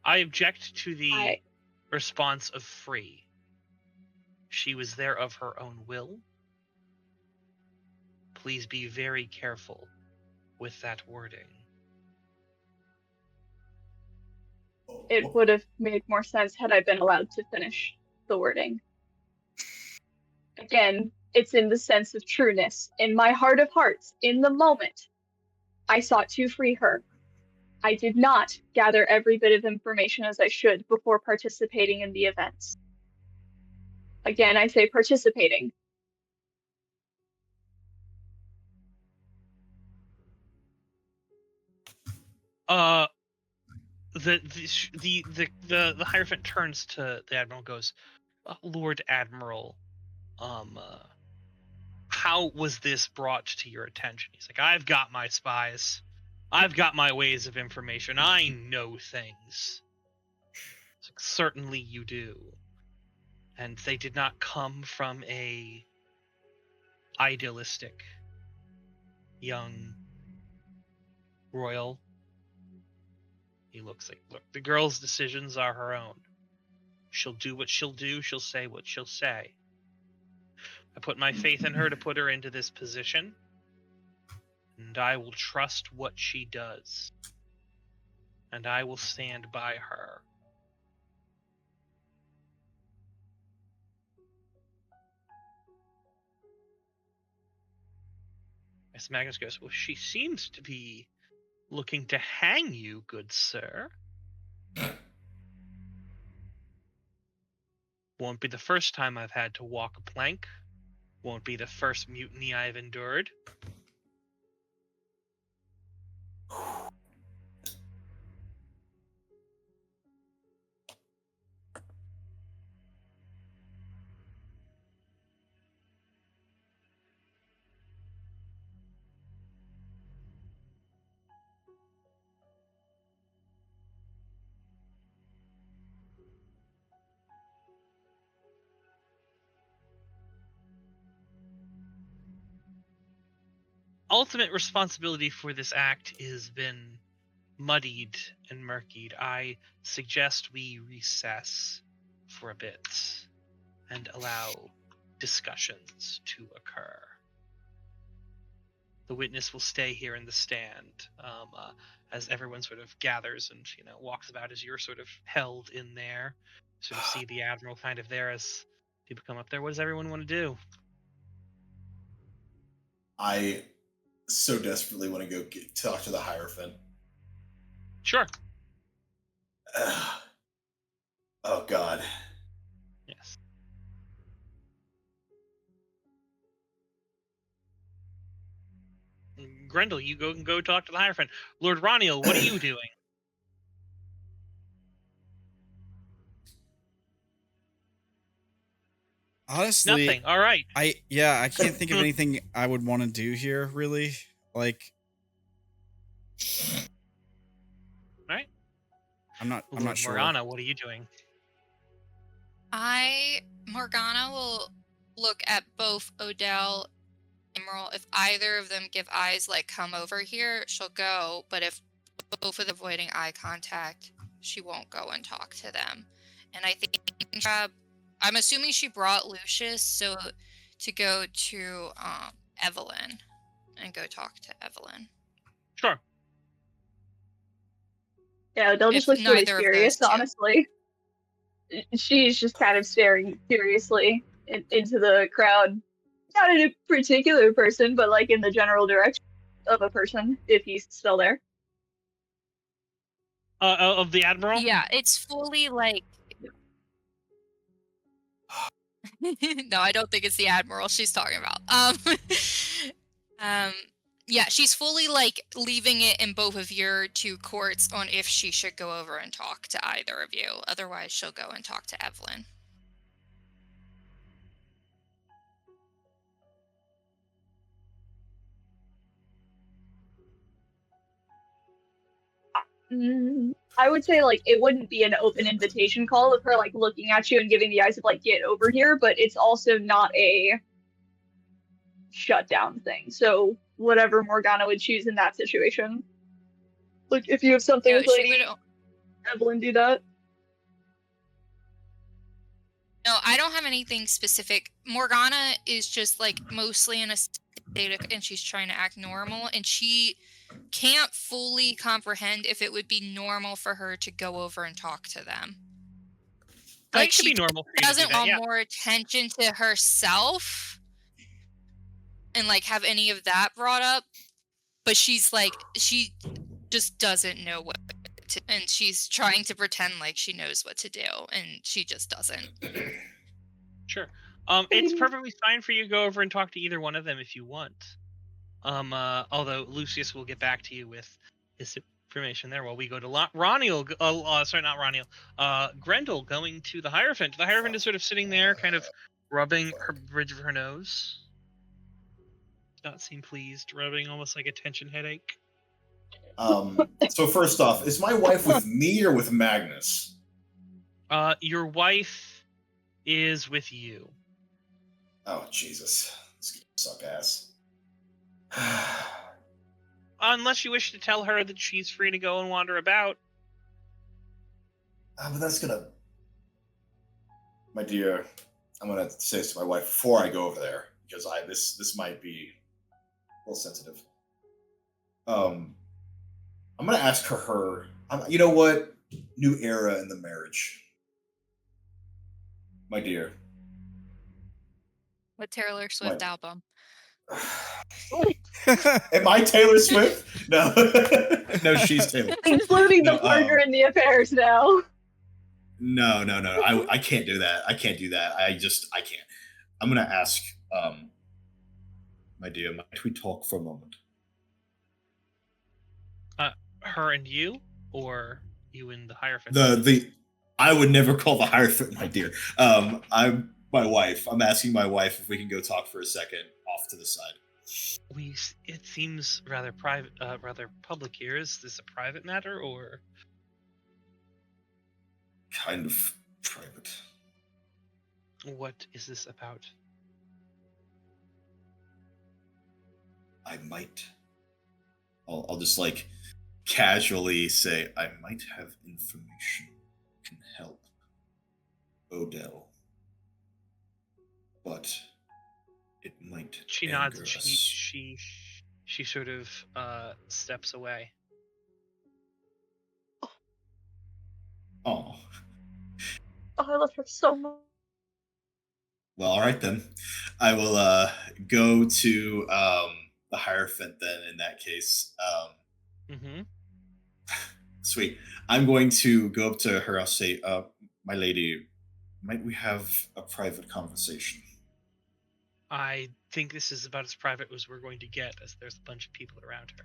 I object to the response of free. She was there of her own will. Please be very careful with that wording. It would have made more sense had I been allowed to finish the wording. Again, it's in the sense of trueness. In my heart of hearts, in the moment, I sought to free her. I did not gather every bit of information as I should before participating in the events. Again, I say participating. The Hierophant turns to the Admiral and goes, Lord Admiral, how was this brought to your attention? He's like, I've got my spies. I've got my ways of information. I know things. It's like, certainly you do. And they did not come from a idealistic young royal. He looks like, look, the girl's decisions are her own. She'll do what she'll do. She'll say what she'll say. I put my faith in her to put her into this position, and I will trust what she does, and I will stand by her. As Magnus goes, well, she seems to be looking to hang you, good sir. Won't be the first time I've had to walk a plank. Won't be the first mutiny I've endured. Ultimate responsibility for this act has been muddied and murkied. I suggest we recess for a bit and allow discussions to occur. The witness will stay here in the stand as everyone sort of gathers and walks about as you're sort of held in there. Sort of see the Admiral kind of there as people come up there. What does everyone want to do? I so desperately want to go talk to the Hierophant. Sure. Oh, God. Yes. Grendel, you go talk to the Hierophant. Lord Ranael, what are you doing? Honestly, Nothing. All right. I can't think of anything I would want to do here, really. Like, Right? I'm not sure. Morgana, what are you doing? Morgana will look at both Odile and Emerald. If either of them give eyes like come over here, she'll go. But if both of them avoiding eye contact, she won't go and talk to them. And I think I'm assuming she brought Lucius so to go to Evelyn and go talk to Evelyn. Sure. Yeah, Odile just If looks really neither of those curious, two. honestly. She's just kind of staring curiously into the crowd. Not at a particular person, but like in the general direction of a person, if he's still there. Of the Admiral? Yeah, it's fully like. No, I don't think it's the Admiral she's talking about. Yeah, she's fully like leaving it in both of your two courts on if she should go over and talk to either of you. Otherwise, she'll go and talk to Evelyn. I would say like it wouldn't be an open invitation call of her like looking at you and giving the eyes of like get over here, but it's also not a shutdown thing. So whatever Morgana would choose in that situation. Like if you have something with Lady Evelyn, do that. No, I don't have anything specific. Morgana is just like mostly in a state of, and she's trying to act normal, and she can't fully comprehend if it would be normal for her to go over and talk to them. Like Like she she be normal for you to do doesn't that, want yeah. more attention to herself and like have any of that brought up, but she's like she just doesn't know what to, and she's trying to pretend like she knows what to do, and she just doesn't. Sure. It's perfectly fine for you to go over and talk to either one of them if you want. Although Lucius will get back to you with his information there while we go to Ranael. Sorry, not Ranael. Grendel going to the Hierophant. The Hierophant is sort of sitting there, kind of rubbing her bridge of her nose. Does not seem pleased, rubbing almost like a tension headache. So first off, is my wife with me or with Magnus? Your wife is with you. Oh Jesus, this is gonna suck ass. Unless you wish to tell her that she's free to go and wander about. But that's gonna, my dear, I'm gonna say this to my wife before I go over there because this might be a little sensitive. I'm gonna ask her. You know what? New era in the marriage, my dear. What Taylor Swift album? Am I Taylor Swift? No, no, she's Taylor. Including the partner in the affairs now. No. I can't do that. I can't do that. I can't. I'm gonna ask, my dear, might we talk for a moment? Her and you, or you and the Hierophant? I would never call the Hierophant my dear. I'm my wife. I'm asking my wife if we can go talk for a second off to the side. It seems rather private, rather public here. Is this a private matter or? Kind of private. What is this about? I might. I'll just like casually say I might have information that can help Odile, but it might. She anger nods. us. She sort of steps away. Oh. I love her so much. Well, all right then. I will go to the Hierophant then. In that case, sweet. I'm going to go up to her. I'll say, "My lady, might we have a private conversation?" I think this is about as private as we're going to get, as there's a bunch of people around her.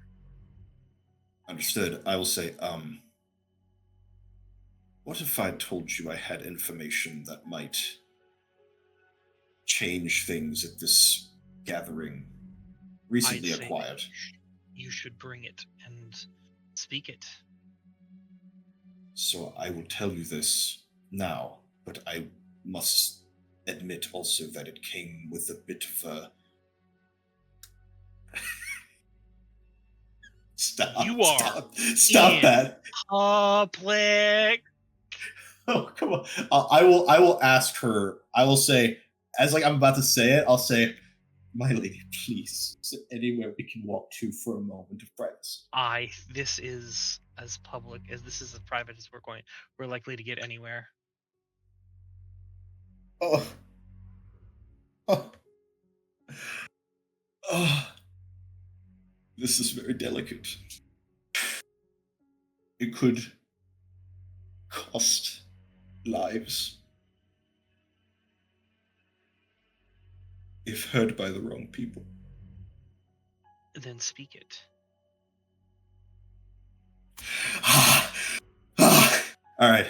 Understood. I will say, what if I told you I had information that might change things at this gathering recently I'd say acquired? you should bring it, and Speak it. So I will tell you this now, but I must admit also that it came with a bit of a... Stop. You are Stop in that. Public. Oh, come on. I will ask her. I will say, as like I'm about to say it, I'll say, my lady, please, is there anywhere we can walk to for a moment of privacy? This is as public as this is as private as we're likely to get anywhere. Oh. Oh. Oh. This is very delicate. It could cost lives if heard by the wrong people. Then speak it. All right.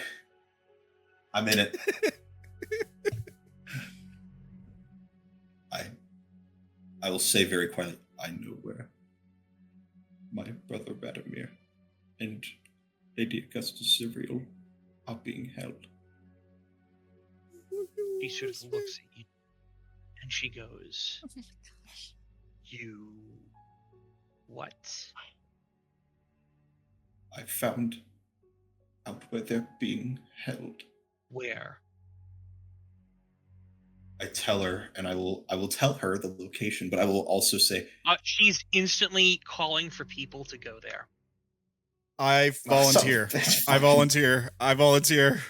I'm in it. I will say very quietly, I know where my brother Radomir and Lady Augustus Cyril are being held. She sort of looks at you, and she goes, "You what?" I found out where they're being held. Where? I tell her, and I will tell her the location, but I will also say She's instantly calling for people to go there. I volunteer. I volunteer. I volunteer.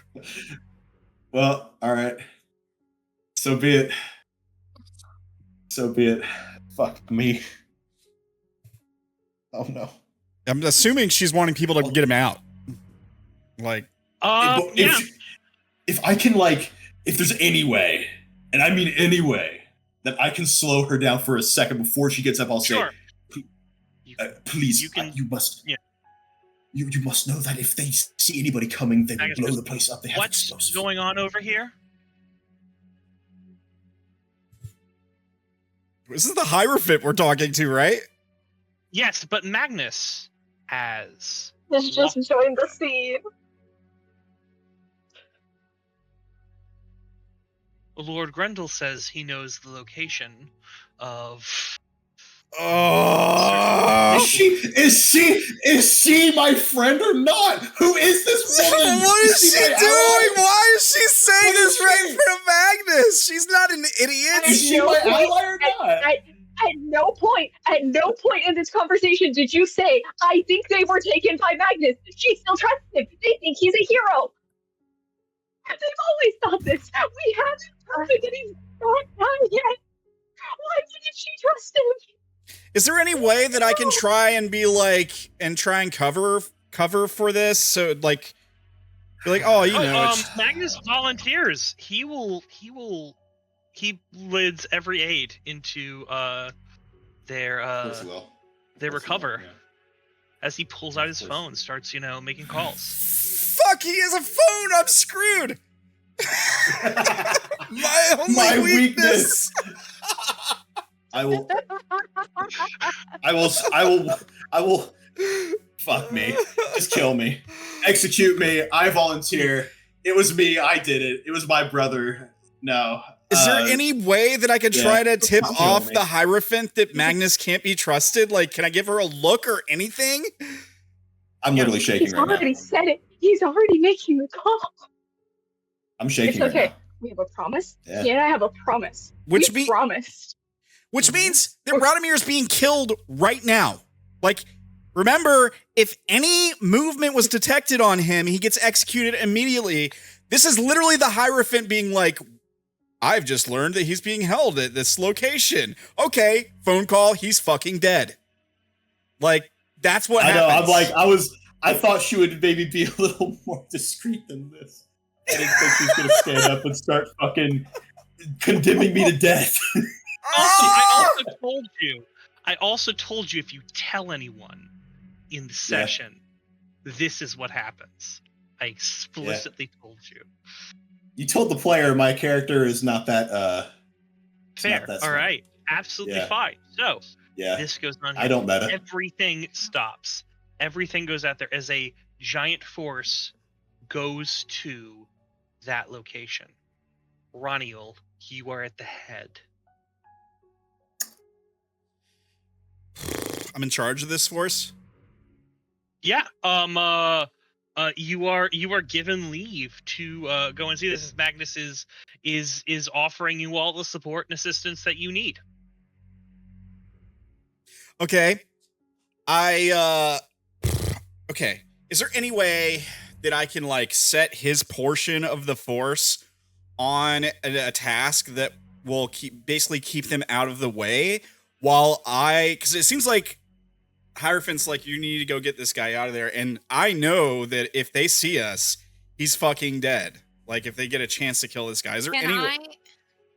Well, all right. So be it. So be it. Fuck me. Oh no. I'm assuming she's wanting people to get him out. Like, Yeah. If I can, like, if there's any way, and I mean any way, that I can slow her down for a second before she gets up, I'll Sure. say, please, You can- you must. yeah. You must know that if they see anybody coming, they will Magnus blow goes, the place up. They have What's explosives. going on over here? this is the Hierophant we're talking to, right? Yes, but Magnus has Let's just join the scene. Lord Grendel says he knows the location of. Oh, Is she my friend or not? Who is this woman? what is she my doing? ally? Why is she saying What this is right she? in front of Magnus? She's not an idiot. Is she my ally or not? At no point in this conversation did you say, I think they were taken by Magnus. She still trusts him. They think he's a hero. They've always thought this. We haven't proven that he's not done yet. Why didn't she trust him? Is there any way that I can try and be like, and try and cover for this? So like, be like, oh, you know, it's- Magnus volunteers. He leads every aid into their recover. Yeah. As he pulls out his phone, starts making calls. fuck, he has a phone. I'm screwed. My only weakness. I will. Fuck me. Just kill me. Execute me. I volunteer. It was me. I did it. It was my brother. No. Is there any way that I could try to tip Kill off me. the Hierophant that Magnus can't be trusted? Like, can I give her a look or anything? I'm literally shaking He's right already now. said it. He's already making the call. I'm shaking It's okay. right now. We have a promise. Yeah. He and I have a promise. Which we promised. Which means that Radomir is being killed right now. Like, remember, if any movement was detected on him, he gets executed immediately. This is literally the Hierophant being like, I've just learned that he's being held at this location. Okay, phone call, he's fucking dead. Like, that's what happens. I know, I thought she would maybe be a little more discreet than this. I didn't think she was going to stand up and start fucking condemning me to death. I also told you if you tell anyone in the session, this is what happens. I explicitly told you. You told the player my character is not that Fair. not that All smart. right. Absolutely fine. So Yeah. this goes on. I don't meta. Everything stops. everything goes out there as a giant force goes to that location. Ranael, you are at the head. I'm in charge of this force. Yeah. You are given leave to go and see this. As Magnus is offering you all the support and assistance that you need. Okay. Okay. Is there any way that I can like set his portion of the force on a task that will basically keep them out of the way while because it seems like Hierophant's like, you need to go get this guy out of there, and I know that if they see us, he's fucking dead. Like if they get a chance to kill this guy, is there any way?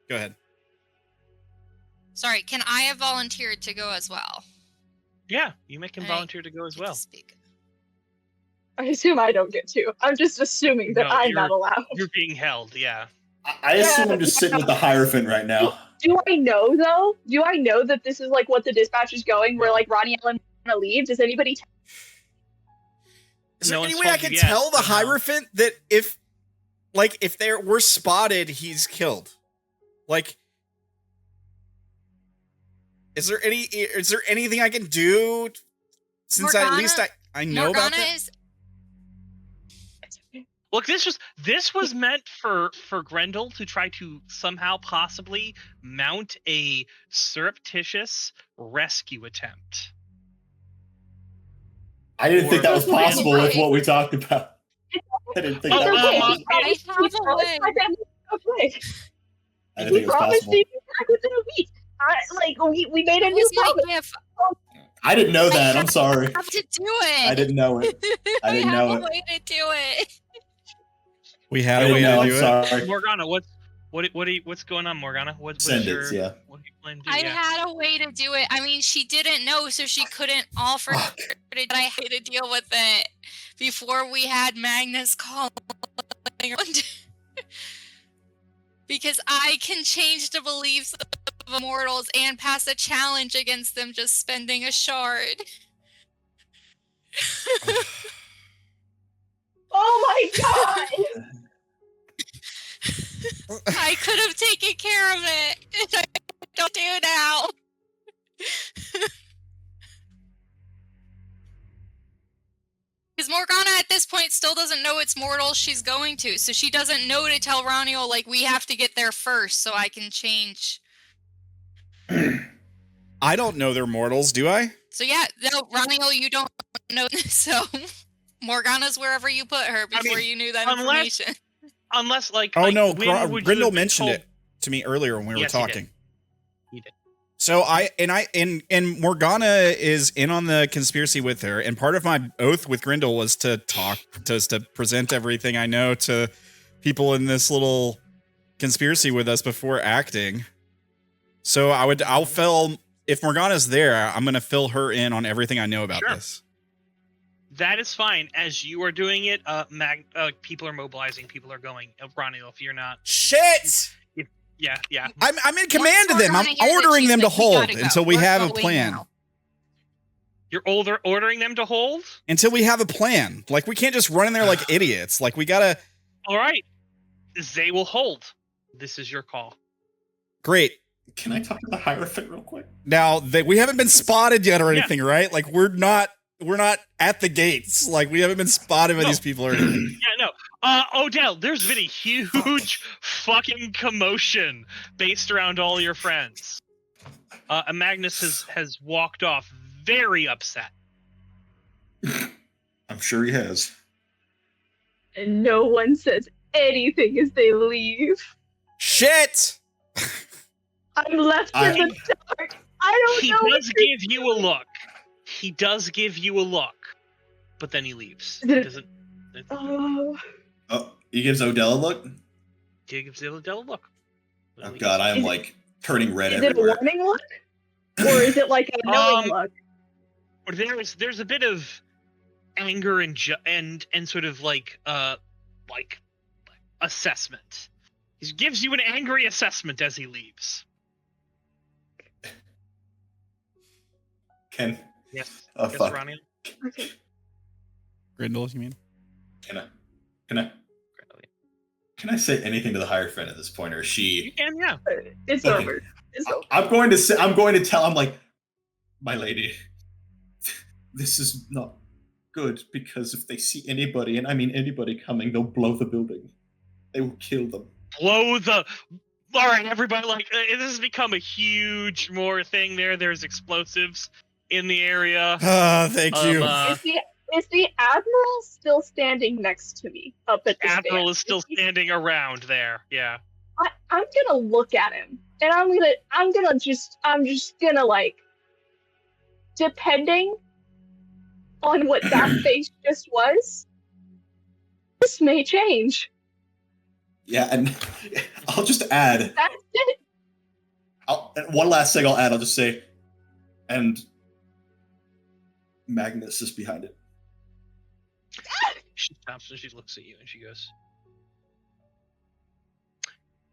Go ahead. Sorry, can I have volunteered to go as well? Yeah, you make him volunteer to go as well. I assume I don't get to. I'm just assuming that I'm not allowed. You're being held, yeah. I assume I'm just sitting with the Hierophant right now. Do I know, though? Do I know that this is like what the dispatch is going, where like Ranael and Morgana leave? Does anybody Is there any way I can tell the Hierophant that if we're spotted, he's killed? Like, is there anything I can do since Morgana, at least I know Morgana about that? Look, this was meant for Grendel to try to somehow possibly mount a surreptitious rescue attempt. I didn't think that was possible with what we talked about. I didn't think that was possible. I have a way. I didn't think it was possible. Me back within a week. We made a new promise. I didn't know that. I'm sorry. I have to do it. I didn't know it. I didn't know it. We have a way to do it. We had a way to do it. Sorry. Morgana, what's going on, Morgana? What do you plan to do? I had a way to do it. I mean, she didn't know, so she couldn't offer it. I had to deal with it before we had Magnus calling around. Because I can change the beliefs of immortals and pass a challenge against them just spending a shard. Oh my god! I could have taken care of it. I don't do now. Because Morgana at this point still doesn't know it's mortal she's going to, so she doesn't know to tell Ranael, like, we have to get there first so I can change. I don't know they're mortals, do I? So yeah, no, Ranael, you don't know, so Morgana's wherever you put her before you knew that information. Unless, like, no, when Grendel mentioned it to me earlier when we were talking. He did. So and Morgana is in on the conspiracy with her, and part of my oath with Grendel was to present everything I know to people in this little conspiracy with us before acting. So I'll fill, if Morgana's there, I'm gonna fill her in on everything I know about this. That is fine. As you are doing it, people are mobilizing, people are going. Ranael, if you're not, shit. Yeah. I'm in command of them. I'm ordering them to hold until we have a plan. Now. You're ordering them to hold? Until we have a plan. Like, we can't just run in there like idiots. Like, we gotta... All right. They will hold. This is your call. Great. Can I talk to the Hierophant real quick? Now, we haven't been spotted yet or anything, right? Like, we're not at the gates. Like, we haven't been spotted by these people or anything. Yeah, no. Odile, there's been a huge fucking commotion based around all your friends. And Magnus has walked off very upset. I'm sure he has. And no one says anything as they leave. Shit! I'm left in the dark. I don't know. He does give you a look. He does give you a look. But then he leaves. He doesn't... Oh, he gives Odile a look? He gives Odile a look. Oh god, I am like turning red everywhere. Is it a warning look? Or is it like a knowing look? There's a bit of anger and sort of like assessment. He gives you an angry assessment as he leaves. Ken? Yes. Oh, yes, fuck. Ranael? Okay. Grindel, you mean? Can I say anything to the Hierophant at this point, or is You she? can, yeah. It's Okay. over. It's over. I'm going to tell. I'm like, my lady, this is not good, because if they see anybody, and I mean anybody coming, they'll blow the building. They will kill them. Blow the. All right, everybody. Like this has become a huge more thing. There's explosives in the area. Thank you. Is the Admiral still standing next to me up at the Admiral stand? is still standing around there. Yeah. I'm gonna look at him, and I'm just gonna like, depending on what that face just was, this may change. Yeah, and I'll just add. That's it. One last thing I'll add. I'll just say, and Magnus is behind it. She stops and she looks at you and she goes,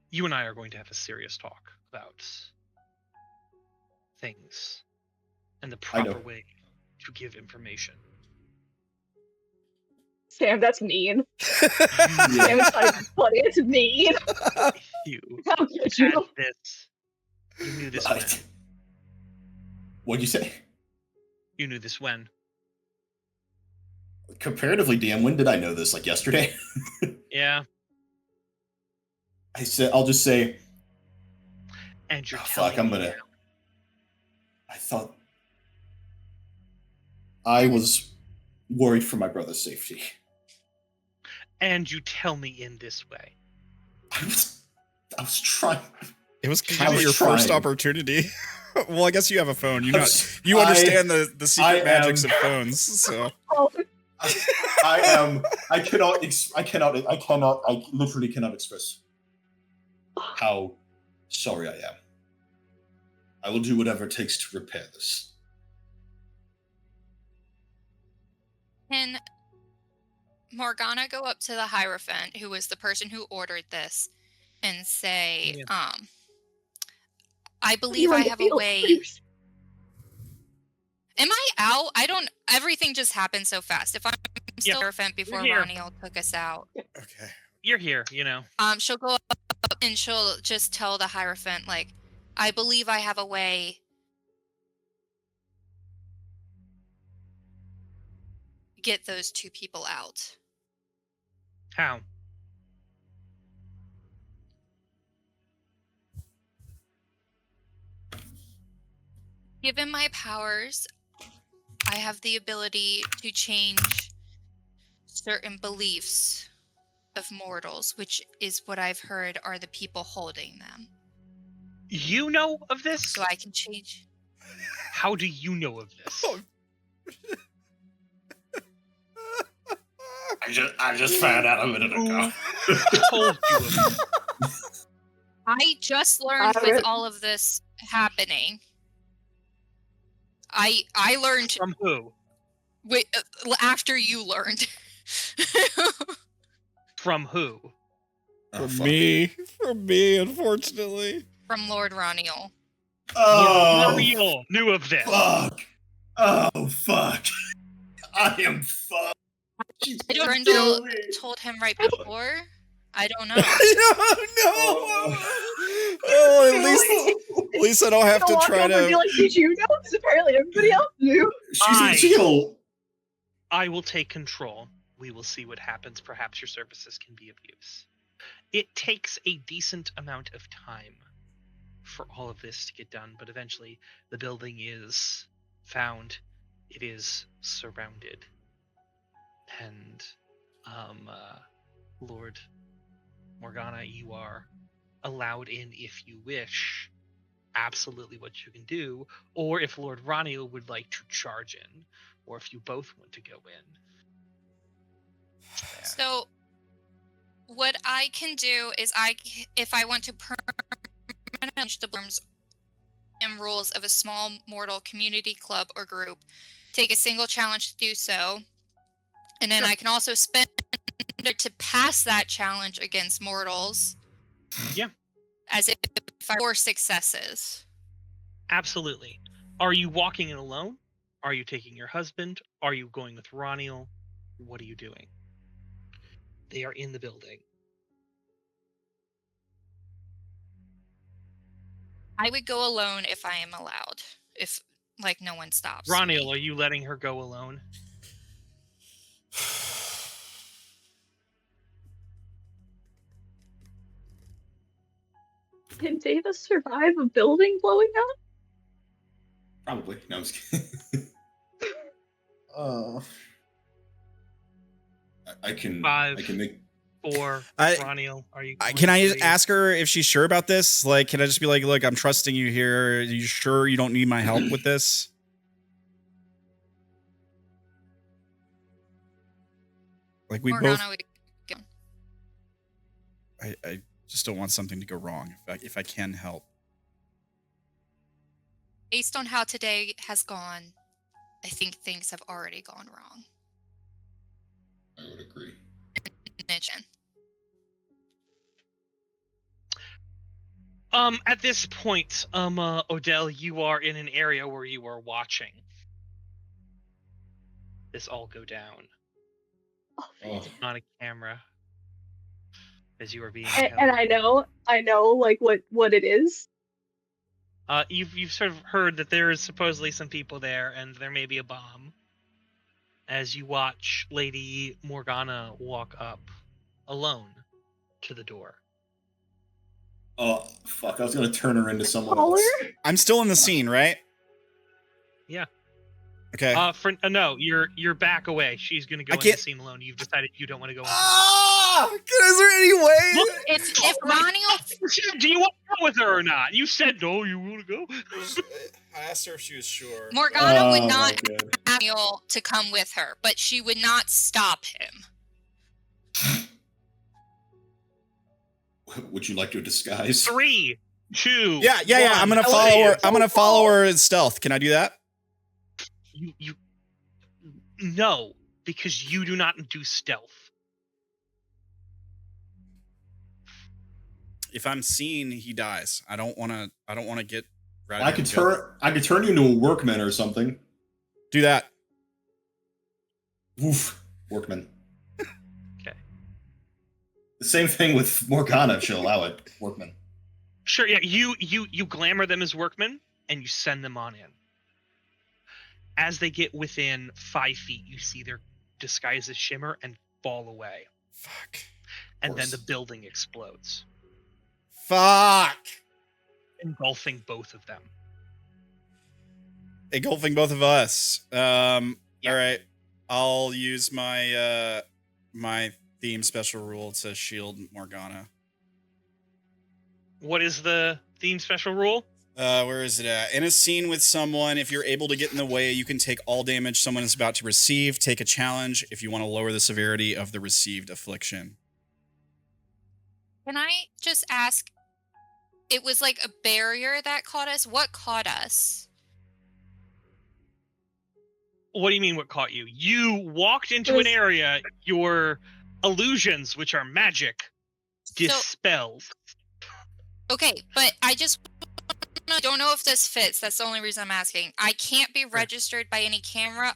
"You and I are going to have a serious talk about things and the proper way to give information." Sam, that's mean. Sam, it's not even funny. It's mean. You How could had you? this. You knew this when? What'd you say? You knew this when? Comparatively, DM, when did I know this? Like yesterday? Yeah. I'll just say. And you're I thought I was worried for my brother's safety. And you tell me in this way. I was trying. It was kind of your first opportunity. Well, I guess you have a phone. You understand the secret magics of phones. So I literally cannot express how sorry I am. I will do whatever it takes to repair this. Can Morgana go up to the Hierophant, who was the person who ordered this, and say, I believe I have a way. Am I out? Everything just happened so fast. If I'm still Hierophant before Ranael took us out. Okay. You're here, you know. She'll go up and she'll just tell the Hierophant, like, I believe I have a way get those two people out. How? Given my powers, I have the ability to change certain beliefs of mortals, which is what I've heard are the people holding them. You know of this? So I can change. How do you know of this? I just found out a minute ago. Told you of it. I just learned with all of this happening. I learned from who? Wait, after you learned. From who? From me, unfortunately. From Lord Ranael. Oh, Ranael knew of this. Fuck. Oh, fuck. I am fucked. Grindel told him right before. I don't know. At least I don't have to try to. Be like, did you know? Because apparently everybody else knew. She's in jail. I will take control. We will see what happens. Perhaps your services can be of use. It takes a decent amount of time for all of this to get done, but eventually the building is found. It is surrounded. And, Lord Morgana, you are allowed in if you wish. Absolutely what you can do. Or if Lord Ranael would like to charge in. Or if you both want to go in. There. So, what I can do is if I want to permanently change the forms and rules of a small mortal community club or group, take a single challenge to do so, and then I can also spend it to pass that challenge against mortals. Yeah. As if I 4 successes. Absolutely. Are you walking in alone? Are you taking your husband? Are you going with Ranael? What are you doing? They are in the building. I would go alone if I am allowed. If like no one stops. Ranael, me. are you letting her go alone? Can Data survive a building blowing up? Probably. No, I'm just kidding. I can. Five. I can make. 4. I- Ranael, are you? Can I just 3? ask her if she's sure about this? Like, can I just be like, look, I'm trusting you here. Are you sure you don't need my help with this? Like, we Morgana both. would go. I just don't want something to go wrong if I can help. Based on how today has gone, I think things have already gone wrong. I would agree. Mention. At this point, Odile, you are in an area where you are watching this all go down Oh, on a camera as you are being And held. I know, like what it is. You've sort of heard that there is supposedly some people there, and there may be a bomb. As you watch Lady Morgana walk up alone to the door. oh, fuck! I was gonna turn her into someone Caller? else. I'm still in the scene, right? Yeah. Okay. No, you're back away. She's gonna go I in the can't- scene alone. You've decided you don't want to go into Ah! Is there any way? Look, If Ranael, it. Do you want to go with her or not? You said no. You want to go? I asked her if she was sure. Morgana would Oh, not my God. ask Ranael to come with her, but she would not stop him. Would you like to disguise? 3, 2. Yeah. I'm gonna 1. follow her. I'm gonna follow her in stealth. Can I do that? You no, because you do not do stealth. If I'm seen, he dies. I don't want to get. I could turn you into a workman or something. Do that. Oof, workman. Okay. The same thing with Morgana if she'll allow it. Workman. Sure. Yeah. You glamour them as workmen and you send them on in. As they get within 5 feet, you see their disguises shimmer and fall away, Fuck. and then the building explodes, Fuck. engulfing both of them. Engulfing both of us. Yeah. All right. I'll use my my theme special rule. It says shield Morgana. What is the theme special rule? Where is it at? In a scene with someone, if you're able to get in the way, you can take all damage someone is about to receive. Take a challenge if you want to lower the severity of the received affliction. Can I just ask? It was like a barrier that caught us. What caught us? What do you mean what caught you? You walked into an area, your illusions, which are magic, dispelled. Okay, but I just don't know if this fits. That's the only reason I'm asking. I can't be registered by any camera,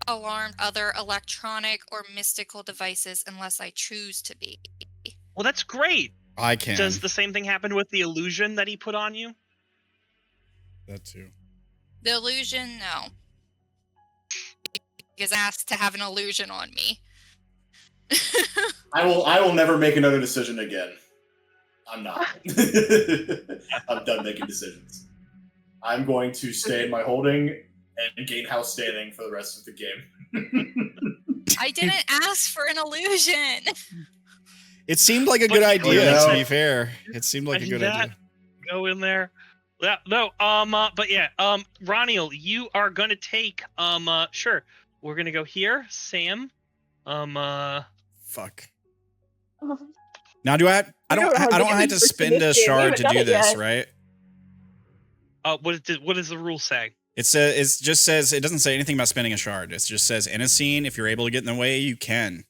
alarm, other electronic or mystical devices unless I choose to be. Well, that's great. I can. Does the same thing happen with the illusion that he put on you? That too. The illusion, no. Because I asked to have an illusion on me. I will never make another decision again. I'm not. I'm done making decisions. I'm going to stay in my holding and gain house standing for the rest of the game. I didn't ask for an illusion. It seemed like a good idea, to be fair. It seemed like a good idea. Go in there. Yeah, no, but yeah, Ranael, you are gonna take, sure. We're gonna go here, Sam. Fuck. Now do I don't have to spend a shard to do this, right? What does the rule say? It just says, it doesn't say anything about spending a shard. It just says in a scene, if you're able to get in the way, you can.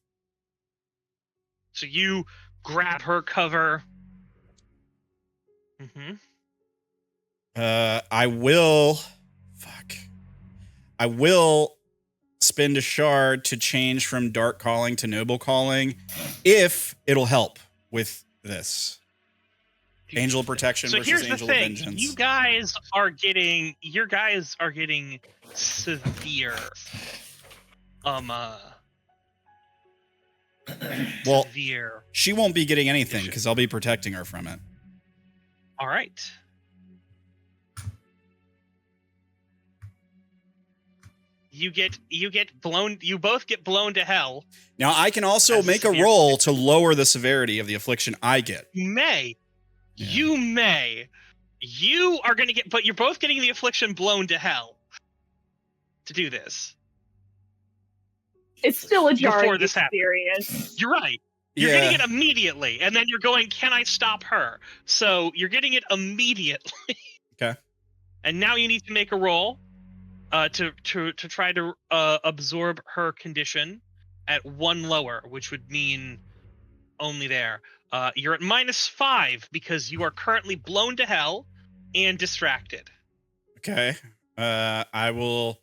So you grab her cover. Mm-hmm. I will spend a shard to change from dark calling to noble calling, if it'll help with this. Angel protection So versus here's the angel of thing: vengeance. your guys are getting severe. Well, severe. she won't be getting anything because I'll be protecting her from it. All right. You get blown. You both get blown to hell. Now I can also make a roll to lower the severity of the affliction I get. You may. Yeah. You may. You are going to get, but you're both getting the affliction blown to hell to do this. It's still a jarring Before this happens. experience. You're right. You're getting it immediately, and then you're going, can I stop her? So you're getting it immediately. Okay. And now you need to make a roll to try to absorb her condition at 1 lower, which would mean only there. You're at -5 because you are currently blown to hell and distracted. Okay. I will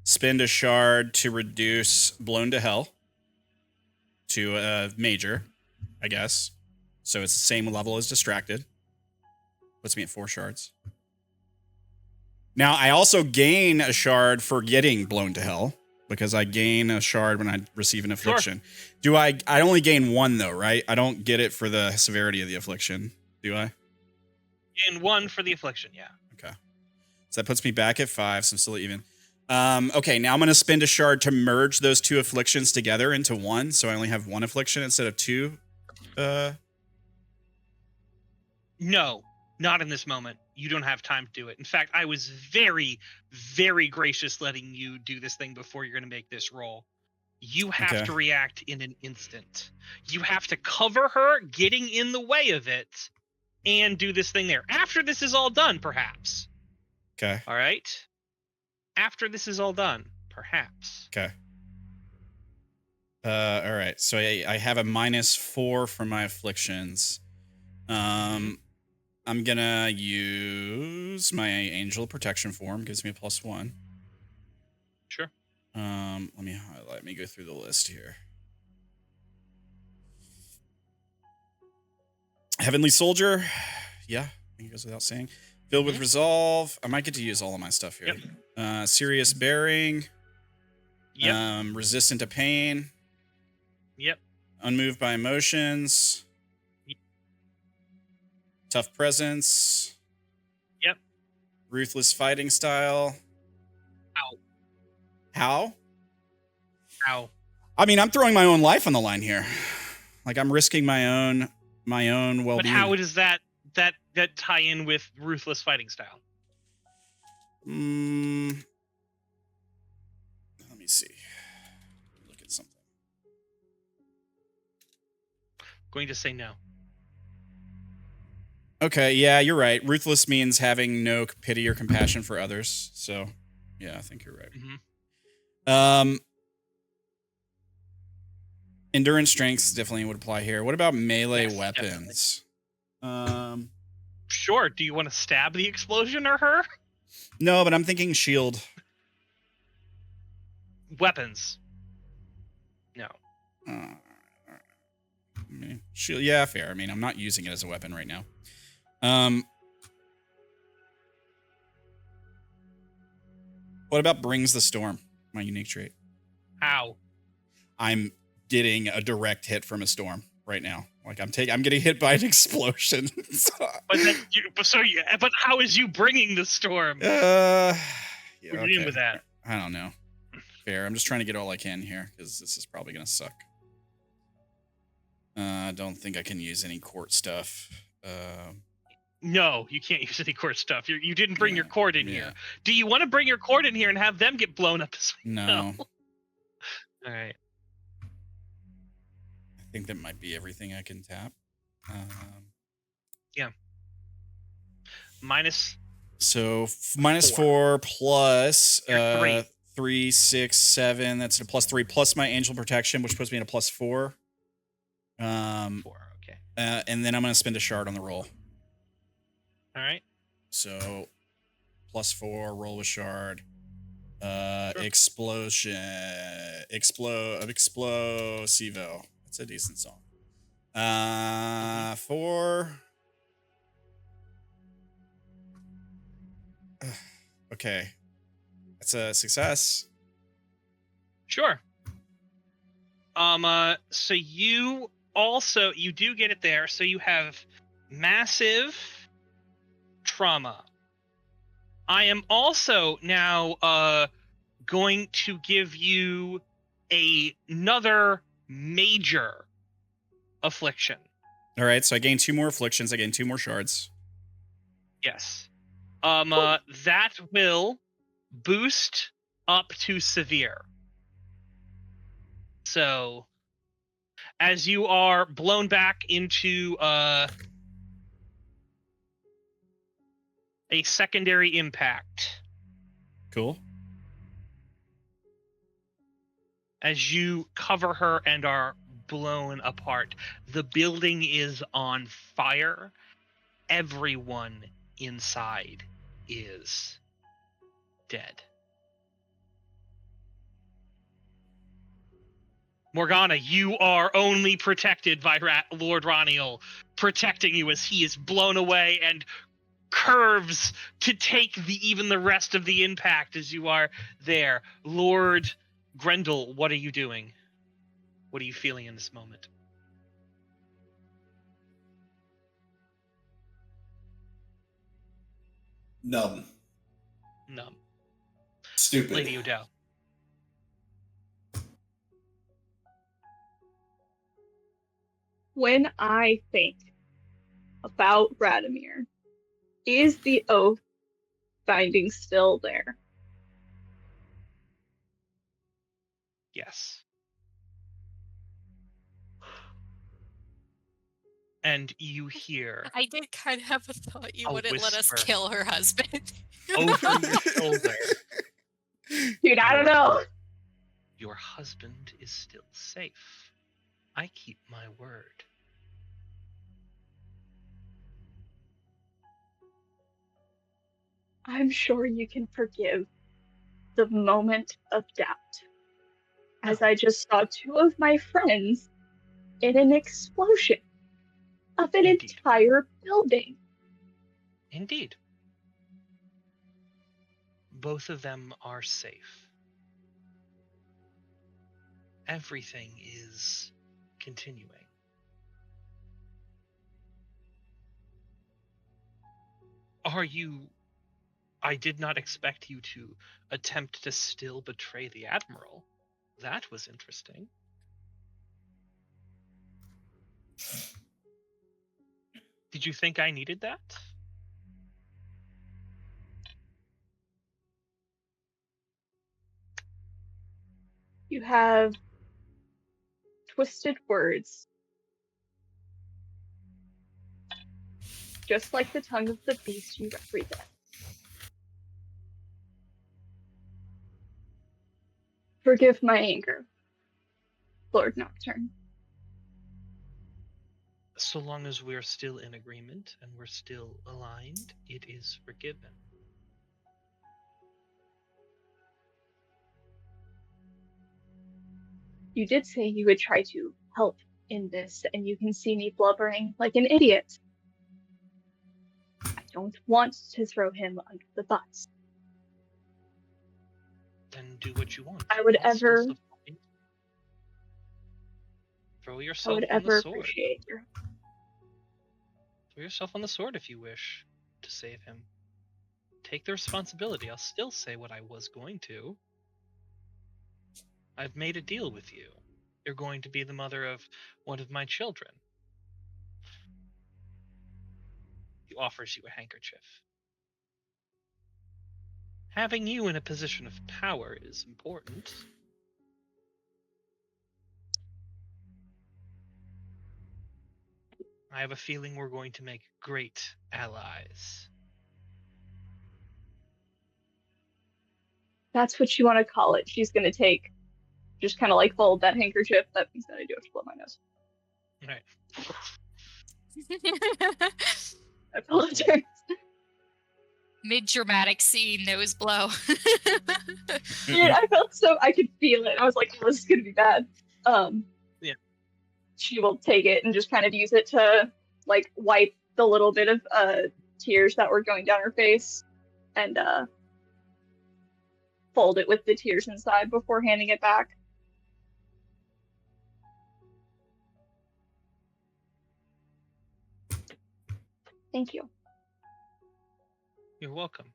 spend a shard to reduce blown to hell to a major, I guess. So it's the same level as distracted. Puts me at 4 shards. Now I also gain a shard for getting blown to hell because I gain a shard when I receive an affliction. Sure. Do I only gain 1 though, right? I don't get it for the severity of the affliction, do I? Gain 1 for the affliction, yeah. Okay. So that puts me back at 5, so I'm still even. Okay, now I'm going to spend a shard to merge those 2 afflictions together into 1, so I only have 1 affliction instead of 2. No, not in this moment. You don't have time to do it. In fact, I was very, very gracious letting you do this thing before you're going to make this roll. You have to react in an instant. You have to cover her getting in the way of it and do this thing there. After this is all done, perhaps. Okay. All right? After this is all done, perhaps. Okay. All right. So I have a -4 for my afflictions. I'm gonna use my angel protection form. Gives me a +1. Sure. Let me highlight. Let me go through the list here. Heavenly Soldier. Yeah, I think it goes without saying. Filled with resolve. I might get to use all of my stuff here. Yep. Serious bearing. Yep. Resistant to pain. Yep. Unmoved by emotions. Yep. Tough presence. Yep. Ruthless fighting style. How? I mean, I'm throwing my own life on the line here. Like I'm risking my own well-being. But how does that tie in with ruthless fighting style? Let me see. Look at something. Going to say no. Okay, yeah, you're right. Ruthless means having no pity or compassion for others. So, yeah, I think you're right. Mm-hmm. Endurance strengths definitely would apply here. What about melee Yes, weapons? Sure. Do you want to stab the explosion or her? No, but I'm thinking shield. Weapons. No. Shield, yeah, fair. I mean, I'm not using it as a weapon right now. What about brings the storm? My unique trait. How? I'm getting a direct hit from a storm right now. Like I'm getting hit by an explosion. But how is you bringing the storm? Yeah, what are you doing with that? I don't know. Fair. I'm just trying to get all I can here because this is probably gonna suck. I don't think I can use any court stuff. No, you can't use any court stuff. You didn't bring your court in here. Do you want to bring your court in here and have them get blown up? No. All right. I think that might be everything I can tap. Yeah. Minus. So -4 plus 3, 6, 7. That's a +3 plus my angel protection, which puts me in a +4. 4. Okay. And then I'm gonna spend a shard on the roll. All right. So +4 roll with shard. Sure. Explosivo. That's a decent song. For okay, that's a success. Sure. So you do get it there. So you have massive trauma. I am also now going to give you another major affliction. All right, so I gain 2 more afflictions. I gain 2 more shards. Yes. That will boost up to severe. So, as you are blown back into a secondary impact, Cool. as you cover her and are blown apart, the building is on fire. Everyone inside is dead. Morgana, you are only protected by Lord Ranael, protecting you as he is blown away and curves to take even the rest of the impact as you are there. Lord Grendel, what are you doing? What are you feeling in this moment? Numb. Numb. Stupid. Lady Odile. When I think about Radomir, is the oath binding still there? Yes. And you hear I did kind of have a thought you A wouldn't let us whisper. kill her husband. over your shoulder, Dude, I don't know. your husband is still safe. I keep my word. I'm sure you can forgive the moment of doubt. As No. I just saw 2 of my friends in an explosion of an Indeed. entire building. Indeed. Both of them are safe. Everything is continuing. I did not expect you to attempt to still betray the Admiral. That was interesting. Did you think I needed that? You have twisted words, just like the tongue of the beast you represent. Forgive my anger, Lord Nocturne. So long as we're still in agreement and we're still aligned, it is forgiven. You did say you would try to help in this, and you can see me blubbering like an idiot. I don't want to throw him under the bus. Then do what you want. I would I'll still ever support you. Throw I yourself would on the ever sword. appreciate your Throw yourself on the sword if you wish to save him. Take the responsibility. I'll still say what I was going to. I've made a deal with you. You're going to be the mother of one of my children. He offers you a handkerchief. Having you in a position of power is important. I have a feeling we're going to make great allies. That's what you want to call it. She's gonna just kind of like fold that handkerchief. That means that I do have to blow my nose. All right. I apologize. Mid-dramatic scene, nose blow. Dude, I felt so, I could feel it. I was like, oh, this is gonna be bad. Yeah. She will take it and just kind of use it to like wipe the little bit of tears that were going down her face and fold it with the tears inside before handing it back. Thank you. You're welcome.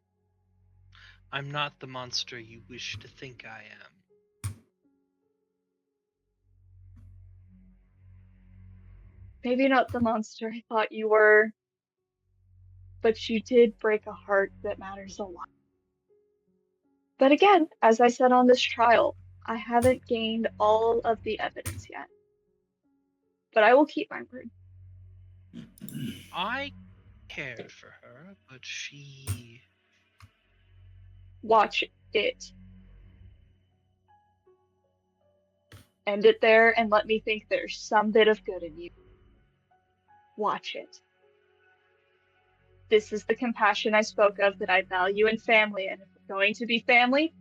I'm not the monster you wish to think I am. Maybe not the monster I thought you were, but you did break a heart that matters a lot. But again, as I said on this trial, I haven't gained all of the evidence yet. But I will keep my word. I cared for her, but she... Watch it. End it there and let me think there's some bit of good in you. Watch it. This is the compassion I spoke of that I value in family, and if we're going to be family,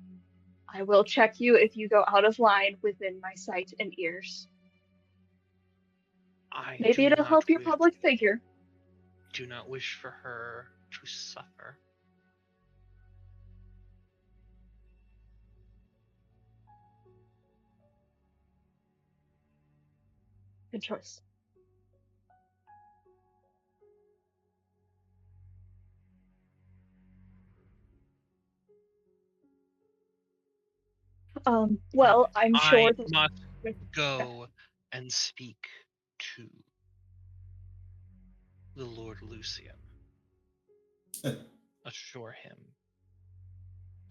I will check you if you go out of line within my sight and ears. Maybe it'll help your public figure. Do not wish for her to suffer. Good choice. Well, I'm sure I must go and speak to the Lord Lucian. Assure him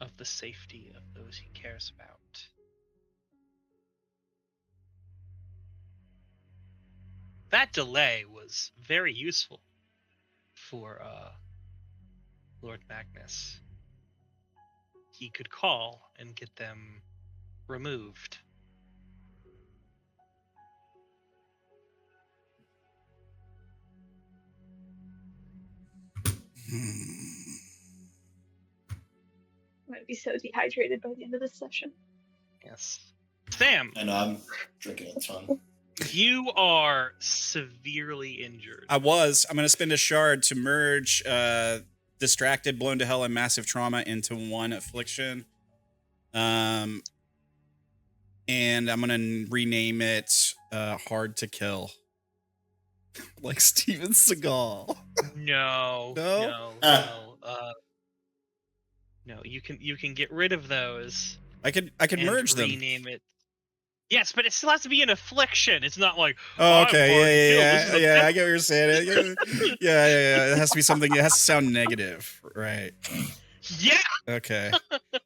of the safety of those he cares about. That delay was very useful for Lord Magnus. He could call and get them removed. I'm going to be so dehydrated by the end of this session. Yes. Sam. And I'm drinking a ton. You are severely injured. I'm going to spend a shard to merge distracted, blown to hell, and massive trauma into one affliction. And I'm going to rename it Hard to Kill. Like Steven Seagal. No. No, you can get rid of those. I could merge them. Rename it. Yes, but it still has to be an affliction. It's not like, oh, okay, yeah. I get what you're saying. Yeah. It has to be something. It has to sound negative, right? Yeah. Okay.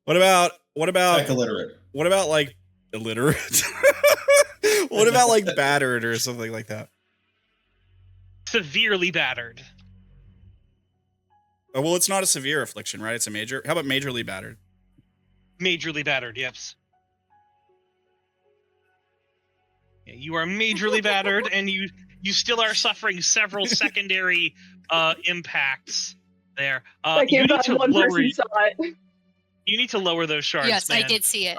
What about Tech illiterate? What about like illiterate? What about like battered or something like that? Severely battered. Oh, well, it's not a severe affliction, right? It's a major. How about majorly battered? Majorly battered, yes. Yeah, you are majorly battered, and you still are suffering several secondary impacts there. You need to lower. You need to lower those shards. Yes, man. I did see it.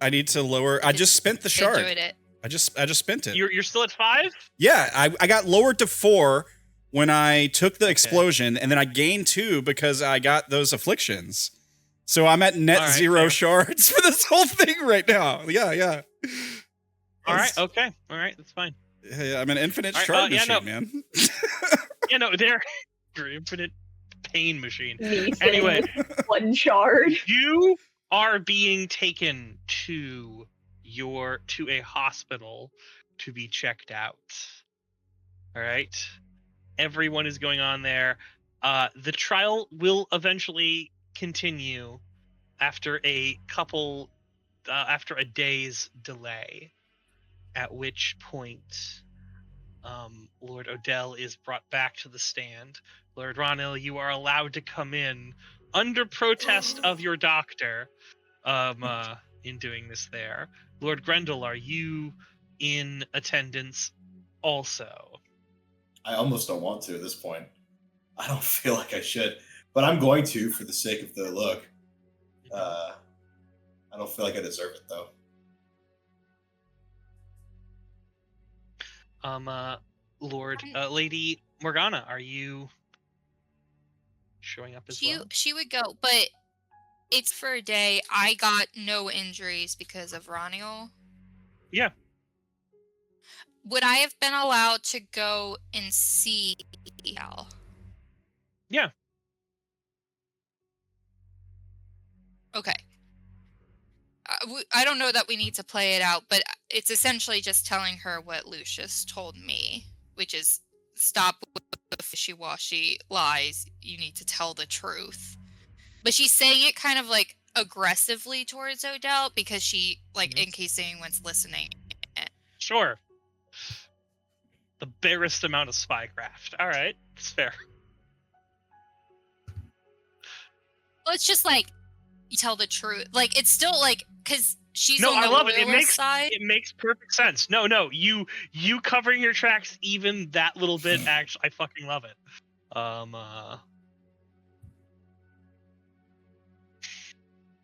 I need to lower. I just spent the shard. Enjoyed it. I just spent it. You're still at 5? Yeah, I got lowered to 4 when I took the explosion, and then I gained 2 because I got those afflictions. So I'm at net 0 shards for this whole thing right now. Yeah. All right. Okay. All right. That's fine. Yeah, I'm an infinite shard machine, man. Yeah, no, they're your infinite pain machine. Anyway, one shard. You are being taken to a hospital to be checked out. All right. Everyone is going on there. The trial will eventually continue after a day's delay, at which point Lord Odile is brought back to the stand. Lord Ranael, you are allowed to come in under protest of your doctor in doing this there. Lord Grendel, are you in attendance also? I almost don't want to at this point. I don't feel like I should. but I'm going to for the sake of the look. I don't feel like I deserve it though. Lady Morgana, are you showing up as well? She would go, but it's for a day. I got no injuries because of Ranael. Yeah. Would I have been allowed to go and see Al? Yeah. Okay. I don't know that we need to play it out, but it's essentially just telling her what Lucius told me, which is stop with the fishy-washy lies. You need to tell the truth. But she's saying it kind of like aggressively towards Odile because she, like, in case anyone's listening. Sure. The barest amount of spycraft. All right, it's fair. Well, it's just like you tell the truth. Like it's still like because she's on I the love it. loyalist side. It makes perfect sense. No, you covering your tracks even that little bit. Actually, I fucking love it. And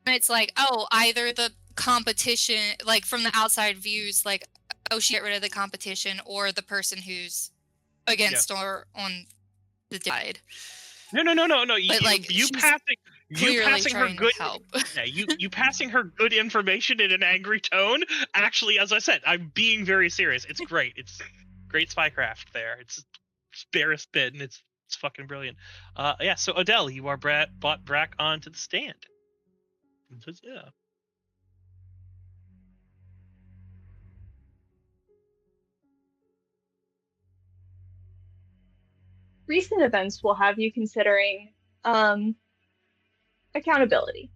it's like, oh, either the competition, like from the outside views, like, oh, she get rid of the competition, or the person who's against or on the side. No. But like, you passing her good help. Yeah, you passing her good information in an angry tone. Actually, as I said, I'm being very serious. It's great. It's great spycraft there. It's barest bit, and it's fucking brilliant. Yeah. So Odile, you are brought back onto the stand. Yeah. Recent events will have you considering accountability.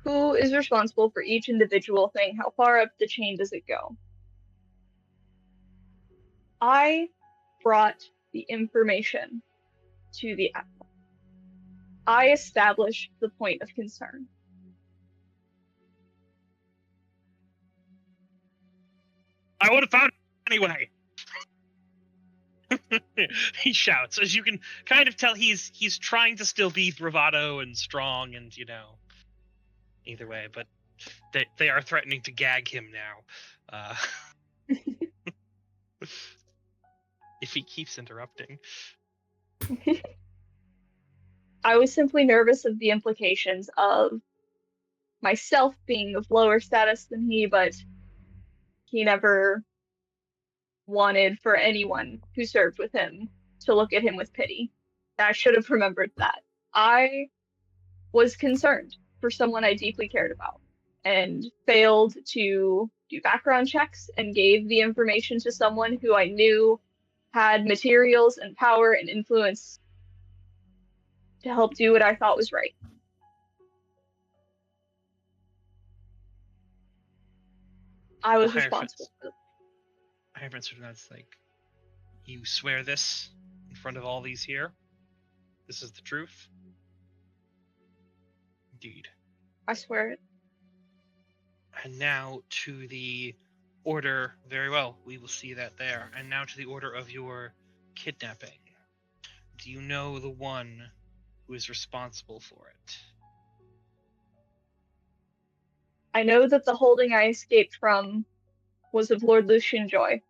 Who is responsible for each individual thing? How far up the chain does it go? I brought the information to the admiral. I established the point of concern. I would have found it anyway. He shouts, as you can kind of tell. He's trying to still be bravado and strong, and either way, but they are threatening to gag him now. If he keeps interrupting. I was simply nervous of the implications of myself being of lower status than he, but he never wanted for anyone who served with him to look at him with pity. I should have remembered that. I was concerned for someone I deeply cared about and failed to do background checks and gave the information to someone who I knew had materials and power and influence to help do what I thought was right. I was responsible for it. Hierophant sort of nods, like, you swear this in front of all these here? This is the truth? Indeed. I swear it. And now to the order. Very well, we will see that there. And now to the order of your kidnapping. Do you know the one who is responsible for it? I know that the holding I escaped from was of Lord Lucian Joy.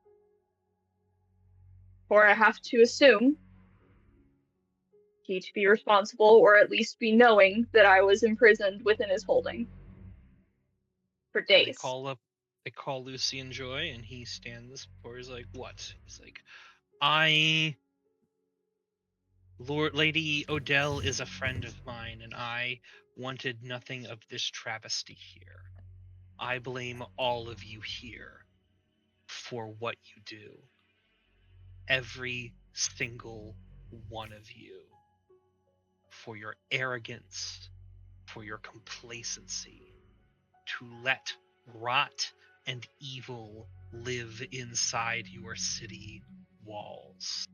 For I have to assume he to be responsible, or at least be knowing that I was imprisoned within his holding for days. They call Lucian Joy, and he stands before. He's like, what? He's like, Lady Odile is a friend of mine, and I wanted nothing of this travesty here. I blame all of you here for what you do. Every single one of you. For your arrogance, for your complacency, to let rot and evil live inside your city walls.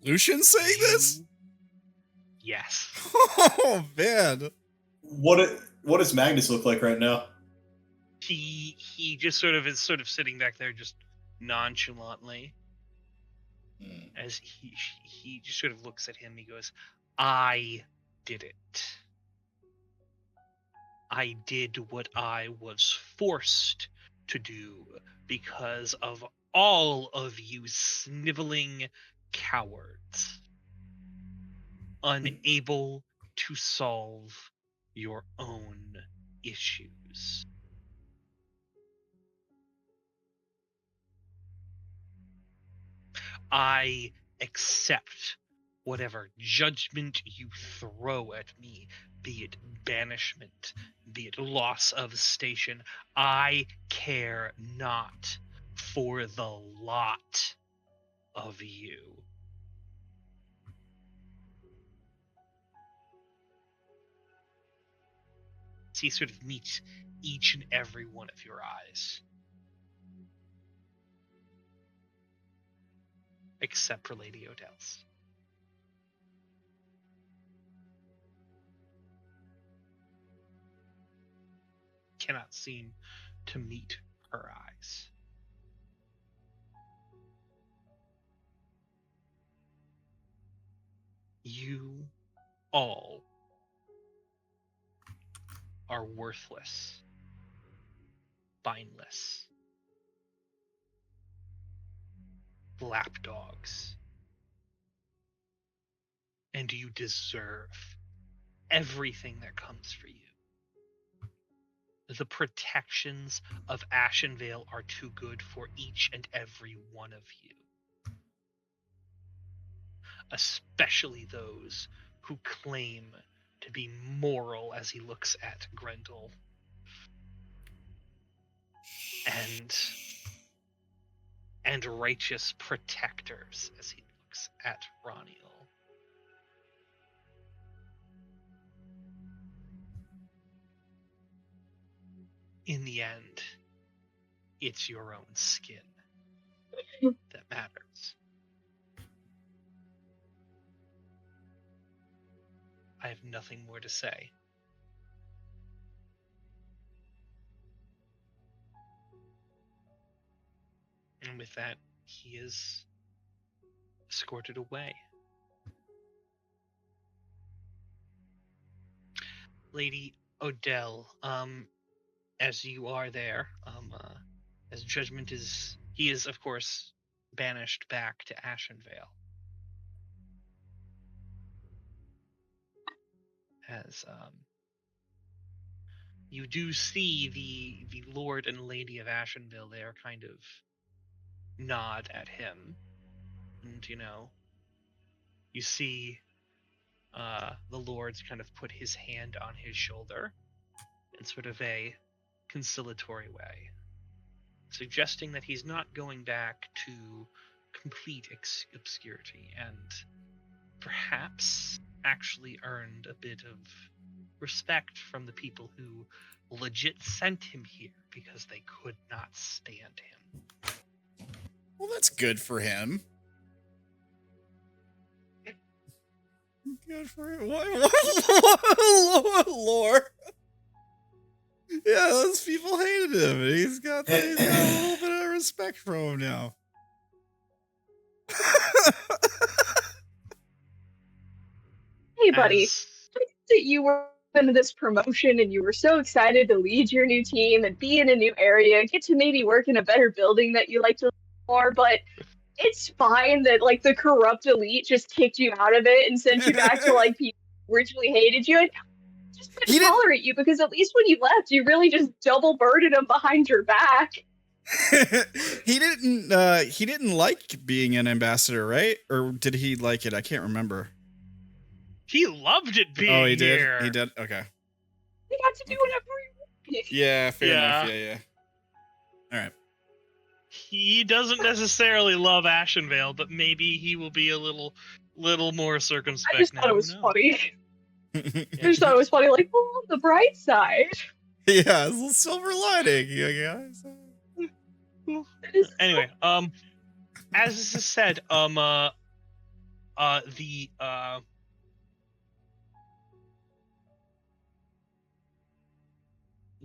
Lucian's saying this? Yes. Oh man. What does Magnus look like right now? He just is sitting back there just nonchalantly. As he just sort of looks at him, he goes, I did it. I did what I was forced to do because of all of you sniveling cowards, unable to solve your own issues. I accept whatever judgment you throw at me, be it banishment, be it loss of station. I care not for the lot of you. As he sort of meets each and every one of your eyes. Except for Lady Odile's. Cannot seem to meet her eyes. You all are worthless, spineless, lapdogs, and you deserve everything that comes for you. The protections of Ashenvale are too good for each and every one of you. Especially those who claim to be moral, as he looks at Grendel. And righteous protectors, as he looks at Ranael. In the end, it's your own skin that matters. I have nothing more to say. And with that, he is escorted away. Lady Odile, as you are there, as judgment is, he is of course banished back to Ashenvale. As you do see the Lord and Lady of Ashenvale there kind of nod at him, and you see the Lord's kind of put his hand on his shoulder in sort of a conciliatory way, suggesting that he's not going back to complete obscurity, and perhaps actually earned a bit of respect from the people who legit sent him here because they could not stand him. Well, that's good for him. Good for him. What lore? Yeah, those people hated him. He's got a little bit of respect from him now. Hey, buddy. I think that you were into this promotion and you were so excited to lead your new team and be in a new area, get to maybe work in a better building that you like to more, but it's fine that like the corrupt elite just kicked you out of it and sent you back to like people who originally hated you. And just couldn't tolerate you because at least when you left, you really just double birded them behind your back. He didn't like being an ambassador, right? Or did he like it? I can't remember. He loved it being he did. here. He did. Okay. He got to do whatever he wanted. Yeah, fair enough. Yeah. All right. He doesn't necessarily love Ashenvale, but maybe he will be a little more circumspect. I just thought it was funny. I just thought it was funny, like, well, on the bright side. Yeah, it's a little silver lining, you guys. Anyway, as this is said,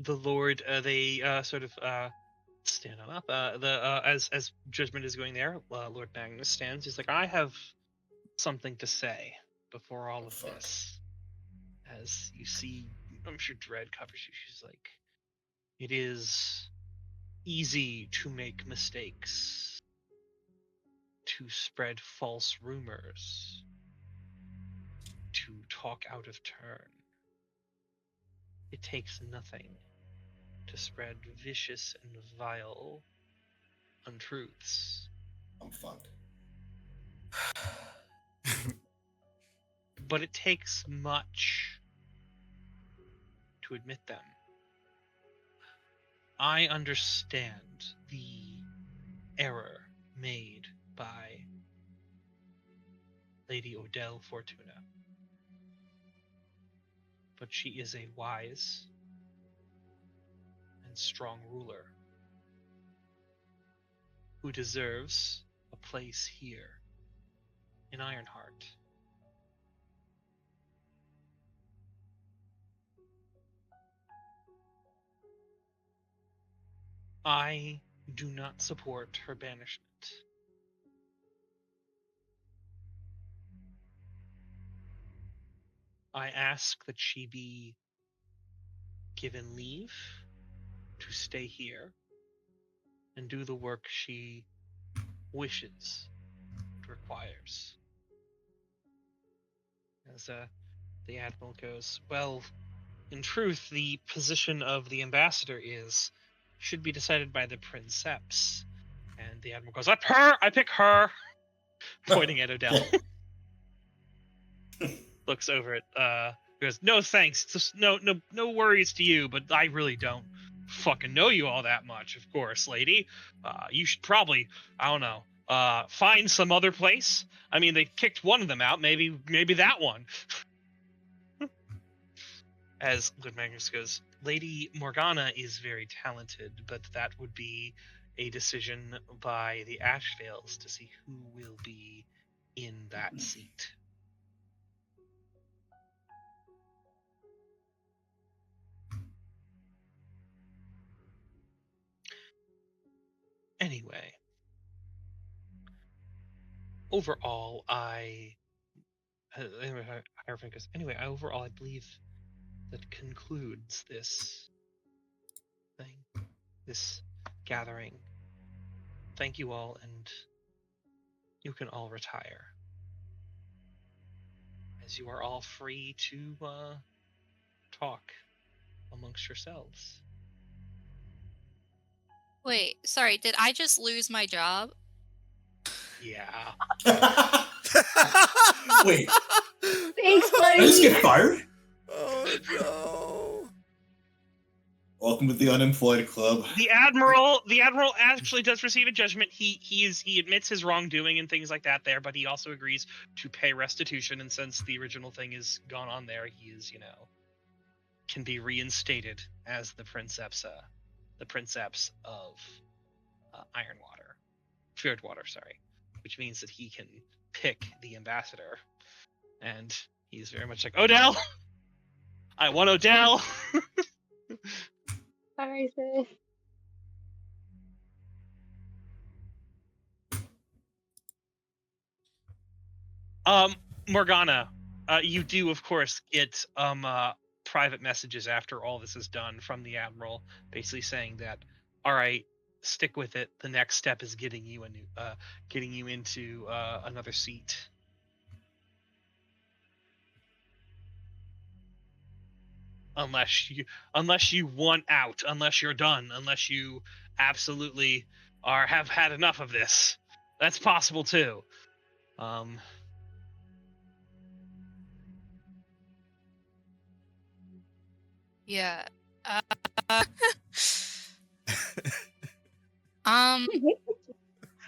the Lord, they sort of stand on up. As judgment is going there, Lord Magnus stands. He's like, I have something to say before all of fuck. this. As you see, I'm sure Dread covers you. She's like, it is easy to make mistakes, to spread false rumors, to talk out of turn. It takes nothing to spread vicious and vile untruths. I'm fucked. But it takes much to admit them. I understand the error made by Lady Odile Fortuna. But she is a wise and strong ruler who deserves a place here in Ironheart. I do not support her banishment. I ask that she be given leave to stay here and do the work she wishes and requires. As the Admiral goes, well, in truth, the position of the ambassador should be decided by the Princeps. And the Admiral goes, I pick her! Pointing at Odile. Looks over at, goes, no thanks, just no worries to you, but I really don't fucking know you all that much, of course, lady. You should probably, I don't know, find some other place. I mean, they kicked one of them out, maybe that one. As Lord Magnus goes, Lady Morgana is very talented, but that would be a decision by the Ashvales to see who will be in that seat. Anyway, overall, overall, I believe that concludes this thing, this gathering. Thank you all, and you can all retire, as you are all free to talk amongst yourselves. Wait, sorry, did I just lose my job? Yeah. Wait, Thanks, did I just buddy. get fired? Oh no. Welcome to the unemployed club. The admiral actually does receive a judgment. He admits his wrongdoing and things like that there, but he also agrees to pay restitution. And since the original thing is gone on there, he is, can be reinstated as the princeps of Fearedwater, sorry, which means that he can pick the ambassador. And he's very much like, Odile, I want Odile. Sorry, sis. Morgana, you do of course get private messages after all this is done from the Admiral, basically saying that, all right, stick with it. The next step is getting you into another seat. Unless you want out, unless you're done, unless you absolutely have had enough of this, that's possible too. Yeah.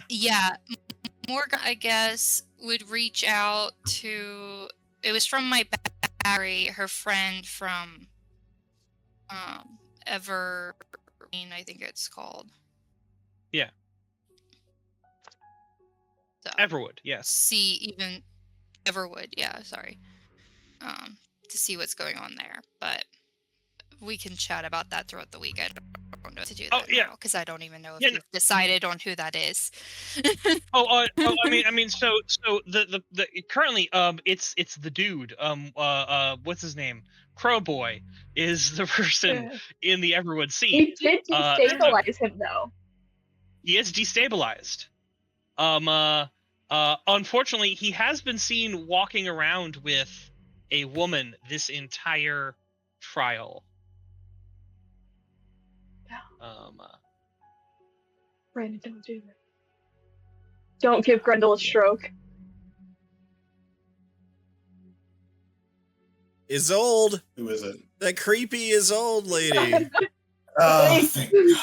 Yeah. Morgan, I guess, would reach out to. It was from my Barry, her friend from Evergreen, I think it's called. Yeah. So, Everwood, yes. see even Everwood, yeah, sorry. To see what's going on there, but we can chat about that throughout the week. I don't know to do Oh, that yeah. now because I don't even know if Yeah, you've decided on who that is. I mean, so the currently it's the dude. What's his name? Crowboy is the person in the Everwood seat. We did destabilize him though. He is destabilized. Unfortunately, he has been seen walking around with a woman this entire trial. Brandon, don't do that. Don't give Grendel a stroke. Isolde. Who is it? That creepy Isolde lady. Oh, thank God.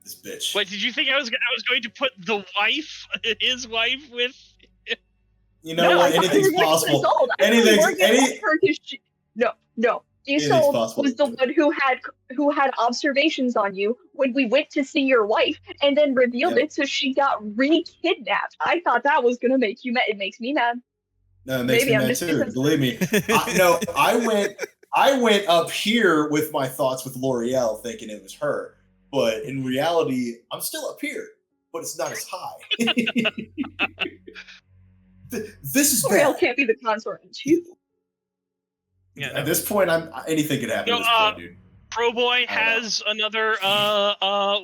This bitch. Wait, did you think I was going to put the wife, his wife, with? You know what? Anything's possible. No. Isolde was the one who had observations on you when we went to see your wife, and then revealed it, so she got re-kidnapped. I thought that was gonna make you mad. It makes me mad. No, it makes me mad too. Believe me. I went up here with my thoughts with L'Oreal, thinking it was her, but in reality, I'm still up here, but it's not as high. This is L'Oreal bad. can't be the consort too. Yeah, At this point, anything could happen. At this point, dude. Pro Boy has another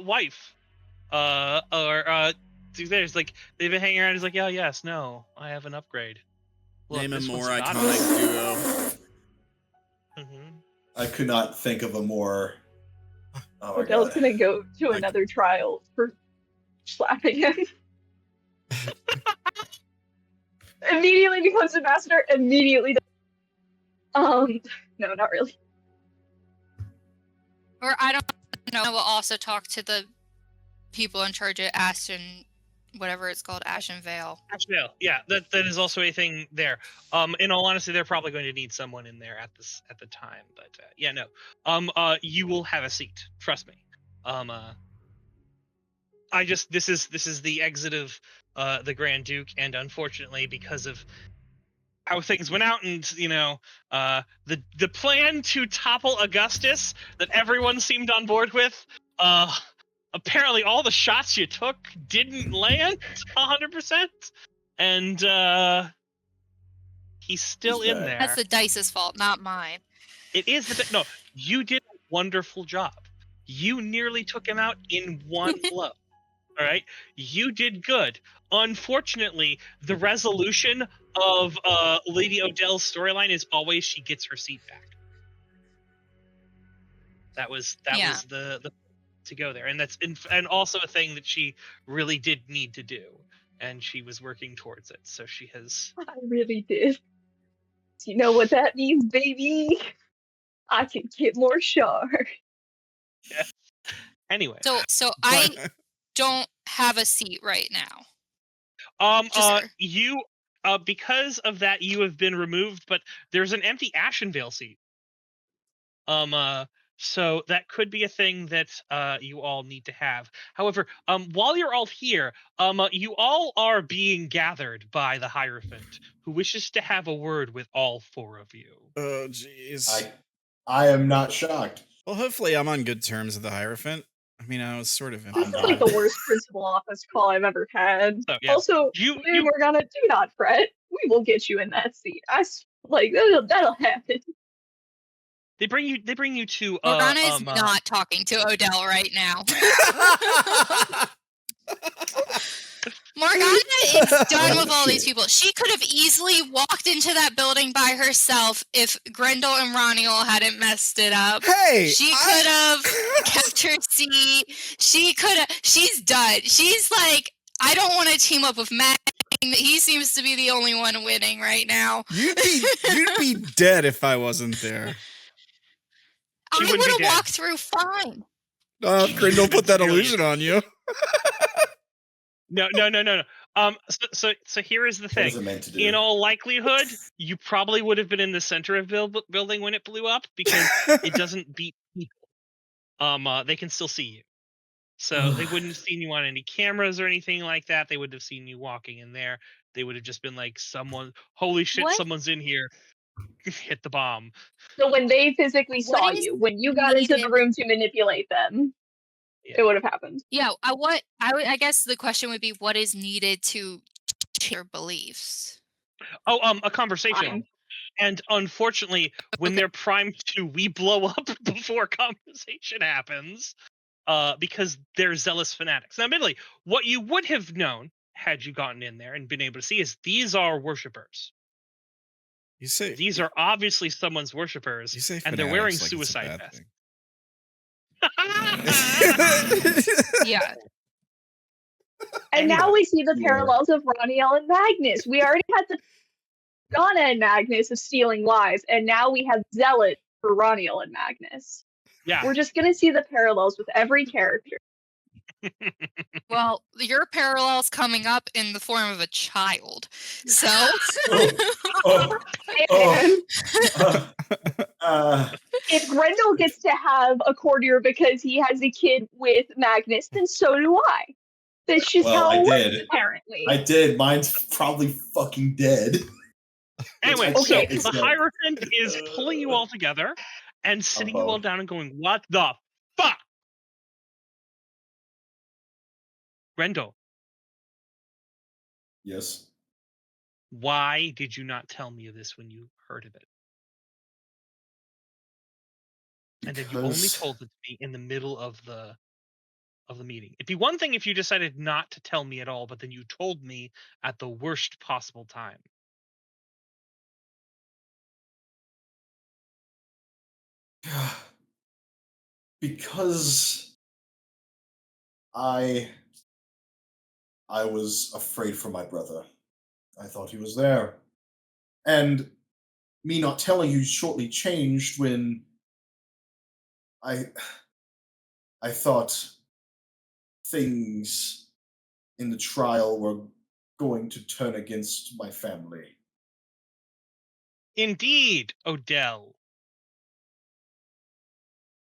wife. There's like they've been hanging around. He's like, yeah, yes, no, I have an upgrade. Look, Name a this more one's got iconic it. duo. I could not think of a more. Oh my Odell's God. gonna go to another trial for slapping him. Immediately becomes ambassador. Immediately. No, not really. Or I don't know. I will also talk to the people in charge of Ashen, whatever it's called, Ashen Vale. Ashen Vale, yeah, that is also a thing there. In all honesty, they're probably going to need someone in there at the time, but yeah, no. You will have a seat. Trust me. This is the exit of the Grand Duke, and unfortunately, because of how things went out, and the plan to topple Augustus that everyone seemed on board with, apparently all the shots you took didn't land 100%, and he's still in there. That's the dice's fault, not mine. It is no. You did a wonderful job. You nearly took him out in one blow. All right, you did good. Unfortunately, the resolution of Lady Odile's storyline is always she gets her seat back. That was the to go there, and that's and also a thing that she really did need to do, and she was working towards it. So she has. I really did. Do you know what that means, baby? I can get more shard. Yeah. Anyway. So I don't have a seat right now. You because of that you have been removed, but there's an empty Ashenvale seat. So that could be a thing that you all need to have. However, while you're all here, you all are being gathered by the Hierophant, who wishes to have a word with all four of you. Oh, jeez. I am not shocked. Well, hopefully I'm on good terms with the Hierophant. I mean, I was sort of. This is like the worst principal office call I've ever had. So, yeah. Also, Morgana, do not fret. We will get you in that seat. That'll happen. They bring you to. Morgana is not talking to Odile right now. Morgana is done with all these people. She could have easily walked into that building by herself if Grendel and Ranael hadn't messed it up. Hey! She could have kept her seat. She could have. She's done. She's like, I don't want to team up with Matt. He seems to be the only one winning right now. You'd be dead if I wasn't there. I would have walked through fine. Grendel put that illusion on you. No. So here is the thing. In all likelihood, you probably would have been in the center of building when it blew up, because it doesn't beat people. They can still see you. So they wouldn't have seen you on any cameras or anything like that. They would have seen you walking in there. They would have just been like, holy shit, What? someone's in here. hit the bomb. So when they physically What saw is you, when you got into the needed- room to manipulate them, Yeah. it would have happened. Yeah, I guess the question would be what is needed to change your beliefs? Oh, a conversation. Time. And unfortunately, when Okay. they're primed to, we blow up before conversation happens, because they're zealous fanatics. Now, admittedly, what you would have known had you gotten in there and been able to see is these are worshippers. You say These are obviously someone's worshippers, you say and they're wearing fanatics like it's a suicide bad vests. thing. Yeah. And now Anyway. we see the Yeah. parallels of Ranael and Magnus. We already had the Morgana and Magnus of stealing lives, and now we have Zealot for Ranael and Magnus. Yeah. We're just gonna see the parallels with every character. Well, your parallel's coming up in the form of a child. So Oh, And uh, if Grendel gets to have a courtier because he has a kid with Magnus, then so do I. That's just Well, how I it works, did. apparently. I did. Mine's probably fucking dead. Anyway, Okay. so the Hierophant is pulling you all together and sitting you all Above. down and going, "What the fuck?" Grendel, Yes. why did you not tell me this when you heard of it? And then you only Because told it to me in the middle of the meeting. It'd be one thing if you decided not to tell me at all, but then you told me at the worst possible time. because I was afraid for my brother. I thought he was there. And me not telling you shortly changed when I thought things in the trial were going to turn against my family. Indeed, Odile.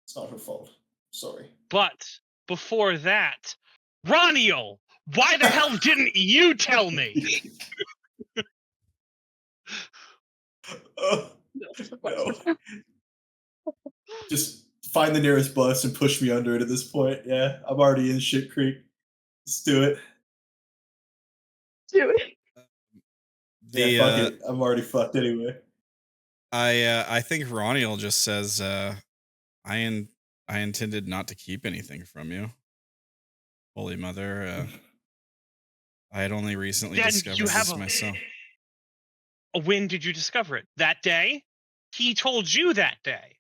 It's not her fault. Sorry. But before that, Ranael, why the hell didn't you tell me? Uh, No. no. Just find the nearest bus and push me under it at this point. Yeah, I'm already in shit creek. Let's do it. Do it. The Fuck it. I'm already fucked anyway. I think Ranael just says I intended not to keep anything from you, Holy Mother. I had only recently Then discovered you have this a- myself. When did you discover it? That day? He told you that day.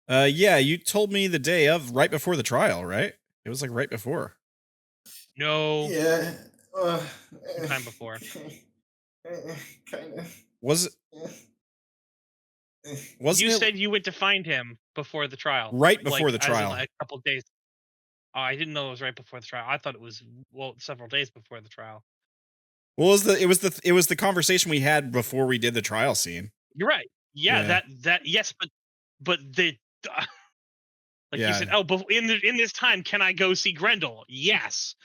Yeah, you told me the day of, right before the trial, right? It was like right before. No. Yeah. Time before. Kind of. Was it? Wasn't You it said you went to find him before the trial. right before like, the as in, trial? like, a couple of days. Oh, I didn't know it was right before the trial. I thought it was several days before the trial. Well, it was the conversation we had before we did the trial scene. You're right. Yeah, Yeah. that yes, but the like Yeah. you said, oh, but in this time, can I go see Grendel? Yes.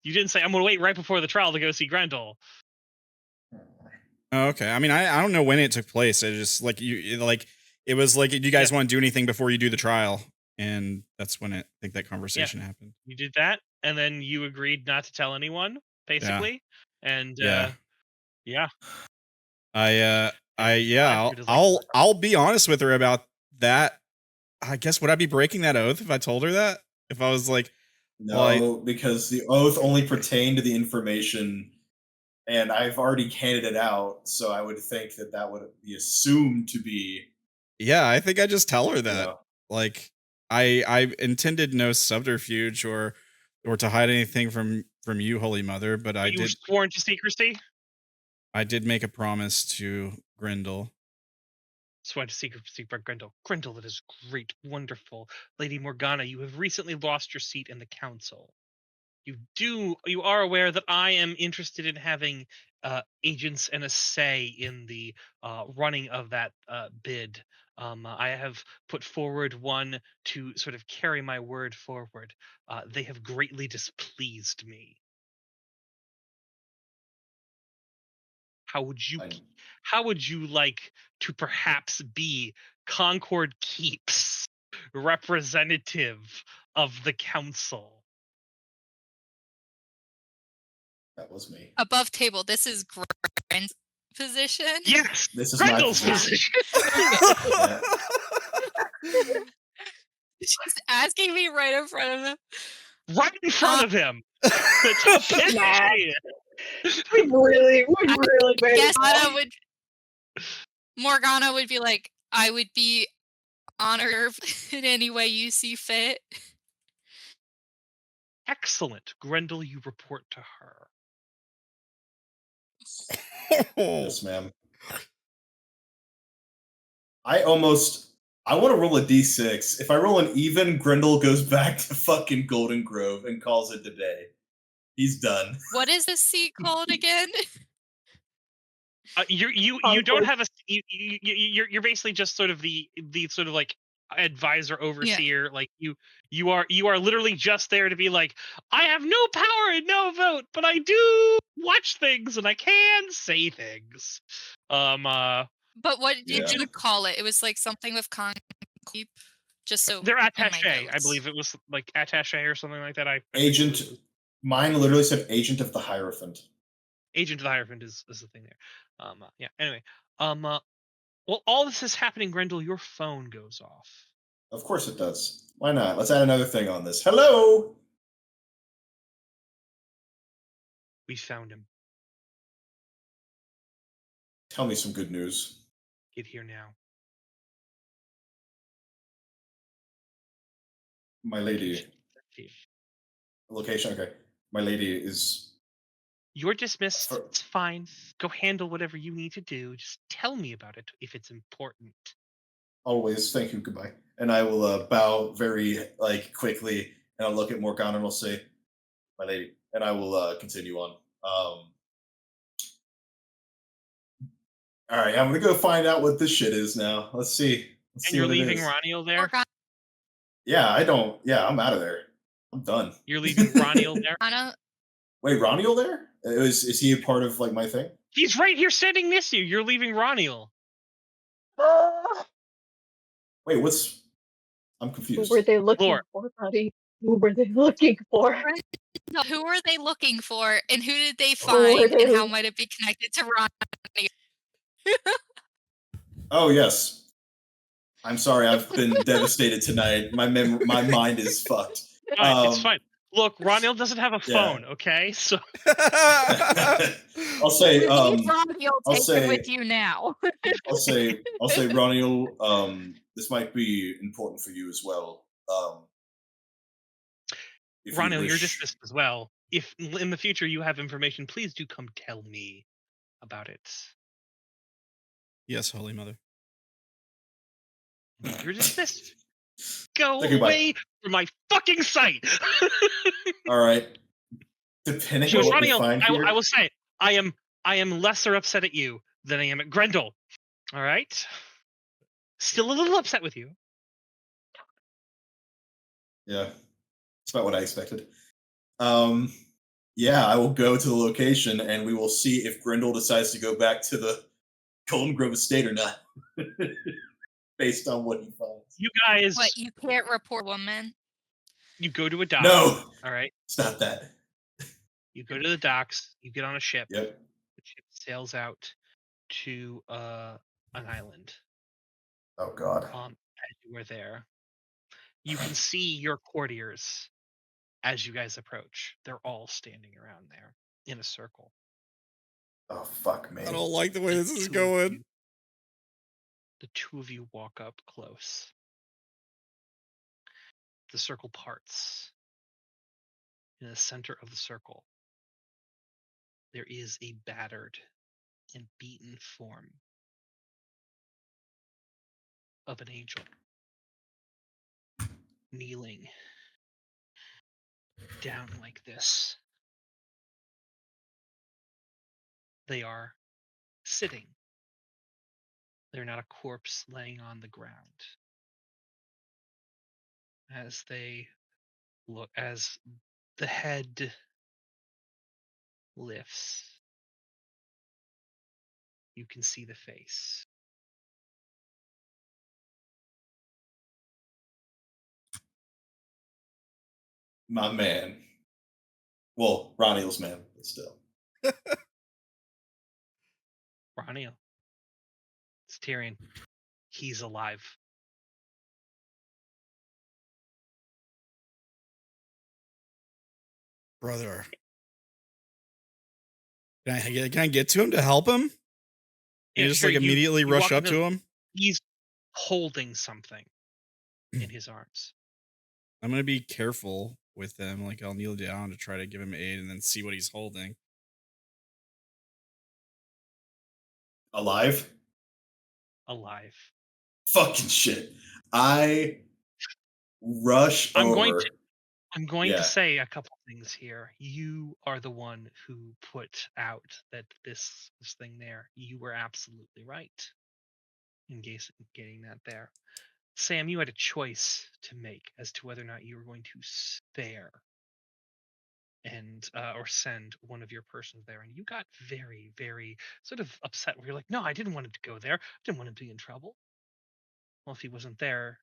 You didn't say I'm gonna wait right before the trial to go see Grendel. Oh, okay. I mean, I don't know when it took place. I just like it was like, do you guys want to do anything before you do the trial? And that's when I think that conversation happened. You did that, and then you agreed not to tell anyone, basically. And Yeah. yeah. I'll be honest with her about that. I guess would I be breaking that oath if I told her that? If I was like, No, because the oath only pertained to the information, and I've already handed it out, so I would think that would be assumed to be. yeah, I think I just tell her that. know. Like, I intended no subterfuge or to hide anything from you, Holy Mother, but you were sworn to secrecy. I did make a promise to Grendel. Sworn to secrecy for Grendel. Grendel, that is great, wonderful. Lady Morgana, you have recently lost your seat in the council. You are aware that I am interested in having agents and a say in the running of that bid. I have put forward one to sort of carry my word forward. They have greatly displeased me. How would you Fine. how would you like to perhaps be Concord Keep's representative of the council? That was me. Above table, this is Grind's position. Yes, This is my Grendel's position. position. Yeah. She's asking me right in front of him. Right in front of him. That's how pissed Nah. she is. We really made Yes, it. Morgana would be like, I would be honored in any way you see fit. Excellent. Grendel, you report to her. Yes, ma'am. I want to roll a d6. If I roll an even, Grendel goes back to fucking Golden Grove and calls it a day. He's done. What is this seat called again? You don't have a you're basically just sort of the sort of like advisor overseer. Like you are literally just there to be like, I have no power and no vote, but I do watch things and I can say things. But what did Yeah. you call it? It was like something with keep. Just so they're in my attaché. I notes. believe it was like attaché or something like that. I forget what Agent. it was. Mine literally said Agent of the Hierophant. Agent of the Hierophant is the thing there. Yeah. Anyway. Well, all this is happening, Grendel. Your phone goes off. Of course it does. Why not? Let's add another thing on this. Hello. We found him. Tell me some good news. Get here now. My lady. Location. Okay. My lady is. You're dismissed. It's fine. Go handle whatever you need to do. Just tell me about it if it's important. Always. Thank you. Goodbye. And I will bow very quickly, and I'll look at Morgana and I'll say, "My lady," and I will continue on. All right, I'm gonna go find out what this shit is now. Let's see. Let's And see you're what it leaving is. Ranael there? Morgana, Yeah, I don't. Yeah, I'm out of there. I'm done. You're leaving Ranael there? Wait, Roniel there? Is he a part of my thing? He's right here standing next to you. You're leaving Ranael. Wait, what's? I'm Who confused. were they looking Lore. for, buddy? Who were they looking for? No, who were they looking for, and who did they Who were find, they and how looking- might it be connected to Ron? Oh yes. I'm sorry. I've been devastated tonight. My mind is fucked. It's fine. Look, Ranael doesn't have a phone, okay? So I'll say. Leave I'll take say- it with you now. I'll say, Roniel, this might be important for you as well. If Ranael, you you're wish. dismissed as well. If in the future you have information, please do come tell me about it. Yes, Holy Mother. You're dismissed. Go Say goodbye. away from my fucking sight. All right. Depending So on what we Ranael, find here. I will say, I am lesser upset at you than I am at Grendel. All right. Still a little upset with you. Yeah, it's about what I expected. Yeah, I will go to the location and we will see if Grendel decides to go back to the Golden Grove estate or not, based on what he finds. You guys, What, you can't report woman? you go to a dock. No, All right. it's not that. You go to the docks. You get on a ship. Yep. The ship sails out to an island. Oh God. As you are there, you can see your courtiers as you guys approach. They're all standing around there in a circle. Oh fuck me. I don't like the way The this is two of going. you- The two of you walk up close. The circle parts. In the center of the circle, there is a battered and beaten form of an angel kneeling down like this. They are sitting. They're not a corpse laying on the ground. As they look, as the head lifts, you can see the face. My man. Well, Ranael's man, but still. Ranael. It's Tyrion. He's alive. Brother. Can I get to him to help him? And just Sure, like immediately you rush walk up into- to him? He's holding something in his arms. I'm going to be careful with him. Like, I'll kneel down to try to give him aid and then see what he's holding. Alive? Alive. Fucking shit. I rush I'm over. going Yeah. to say a couple things here. You are the one who put out that this thing there. You were absolutely right in getting that there. Sam, you had a choice to make as to whether or not you were going to spare and or send one of your persons there, and you got very, very sort of upset where you're like, no, I didn't want him to go there. I didn't want him to be in trouble. Well, if he wasn't there,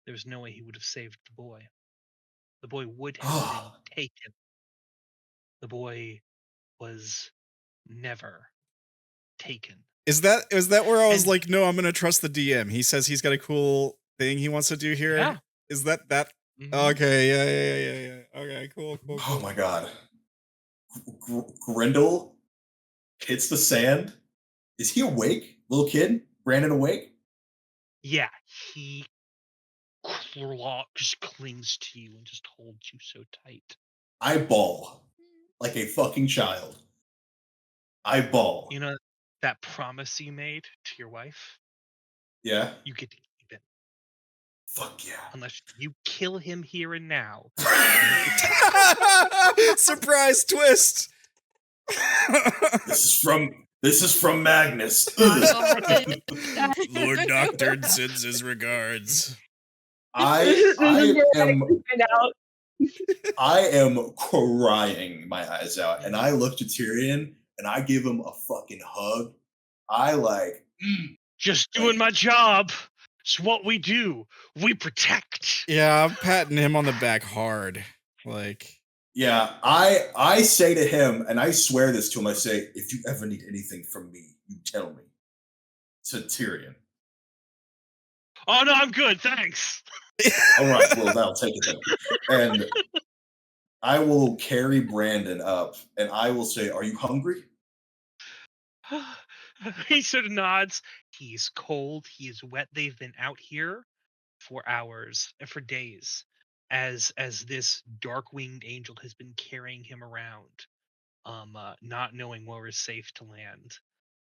there was no way he would have saved the boy. The boy would have been taken. The boy was never taken. Is that where I was And- like, no, I'm going to trust the DM. He says he's got a cool thing he wants to do here. Yeah. Is that? Mhm. Okay, yeah. Okay, cool. Oh my god. Grendel hits the sand. Is he awake? Little kid? Brandon awake? Yeah, he just clings to you and just holds you so tight. I bawl like a fucking child. I bawl. You know that promise you made to your wife? Yeah. You get to keep it. Fuck yeah. Unless you kill him here and now. Surprise twist. This is from Magnus. Lord Doctor sends his regards. I am Find out. I am crying my eyes out, and I look to Tyrion and I give him a fucking hug. I like Just doing my job. It's what we do. We protect. Yeah, I'm patting him on the back hard. Like, yeah, I say to him, and I swear this to him, I say, if you ever need anything from me, you tell me. To Tyrion. Oh no, I'm good, thanks. All right, well, that'll take it then. And I will carry Brandon up, and I will say, are you hungry? He sort of nods. He's cold. He is wet. They've been out here for hours, for days, as this dark-winged angel has been carrying him around, not knowing where is safe to land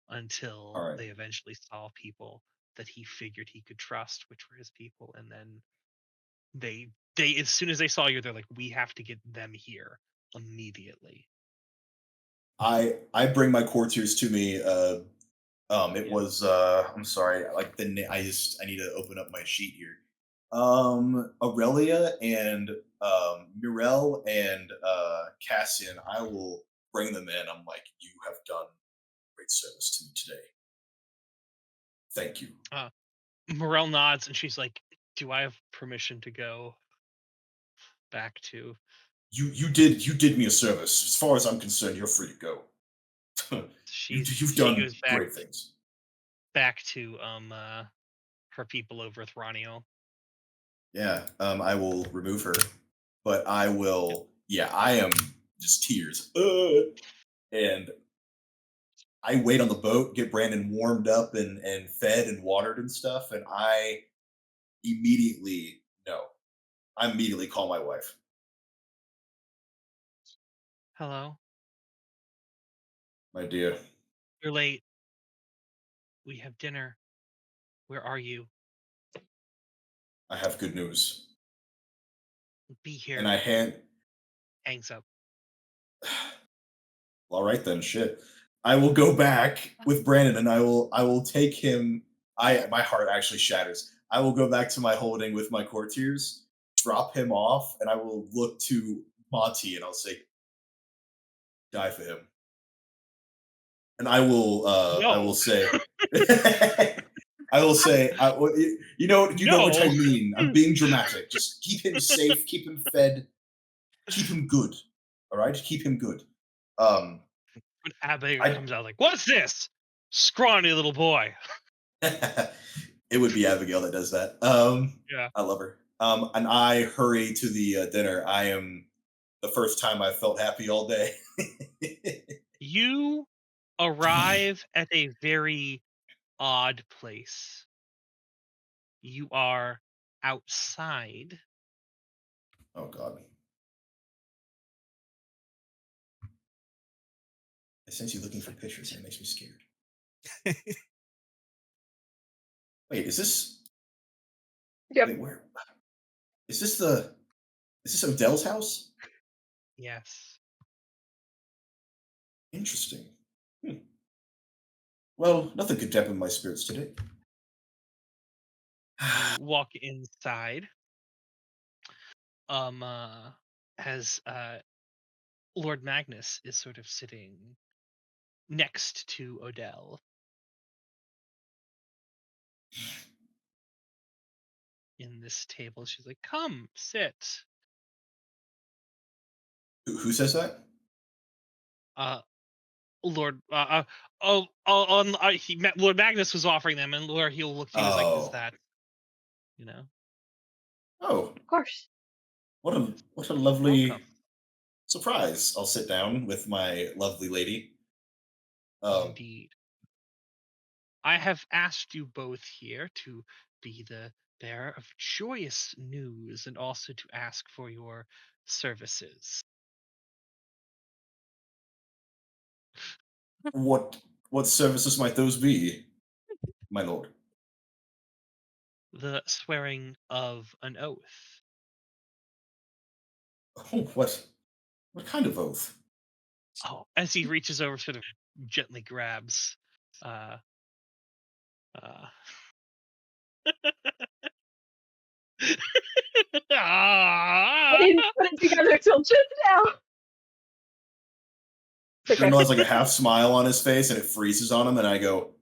until All right. they eventually saw people that he figured he could trust, which were his people, and then they as soon as they saw you, they're like, we have to get them here immediately. I bring my courtiers to me. It Yeah. was I'm sorry, like I need to open up my sheet here. Aurelia and Mirel and Cassian, I will bring them in. I'm like, you have done great service to me today. Thank you. Morel nods and she's like, do I have permission to go back to You did me a service. As far as I'm concerned, you're free to go. You've she done goes back great things. to her people over with Ranael. Yeah, I will remove her, but I will. Yeah, I am just tears, and I wait on the boat, get Brandon warmed up and fed and watered and stuff, and I immediately call my wife. Hello, My dear, you're late. We have dinner. Where are you? I have good news, Be here. and I hand. Hangs up. All right then, shit. I will go back with Brandon, and I will take him. My heart actually shatters. I will go back to my holding with my courtiers, drop him off, and I will look to Monty and I'll say, "Die for him." And I will No. say I will say you know which I No. mean. I'm being dramatic. Just keep him safe, keep him fed, keep him good. All right? Keep him good. When Abigail I comes out like, what's this? Scrawny little boy. it would be Abigail that does that. Yeah. I love her. And I hurry to the dinner. I am the first time I felt happy all day. You arrive at a very odd place. You are outside. Oh God. I sense you looking for pictures and it makes me scared. Wait, is this Yep. wait, where is this Odile's house? Yes. Interesting. Hmm. Well, nothing could dampen my spirits today. You walk inside. Um uh as Lord Magnus is sort of sitting next to Odile in this table. She's like, "Come, sit." Who says that? Uh, Lord, Lord Magnus was offering them, and Lord, he'll look to you. He's like, "Is Oh. that, you know, Oh, Of course. what a lovely welcome?" surprise. I'll sit down with my lovely lady. Um, Indeed, I have asked you both here to be the bearer of joyous news, and also to ask for your services. what services might those be, my lord? The swearing of an oath. Oh, what kind of oath? Oh, as he reaches over, sort of gently grabs uh uh I didn't put it together till just now. It's okay. Grindel has like a half smile on his face and it freezes on him, and I go,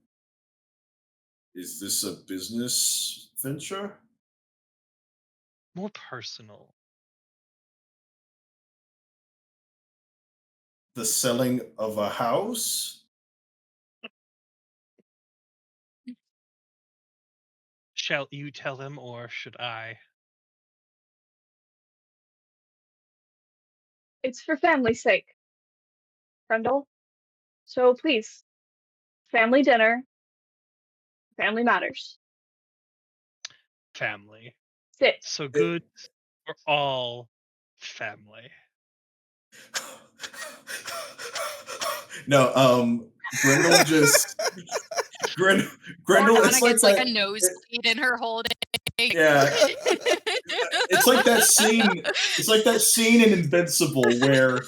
"Is this a business venture? more personal. The selling of a house?" Shall you tell them, or should I? It's for family's sake, Brendel. So please, family dinner, family matters. Family. Sit. So good for all family. No, Grindel just Grindel. Morgana It's like gets like a that. nosebleed in her holding. Yeah, it's like that scene. It's like that scene in Invincible where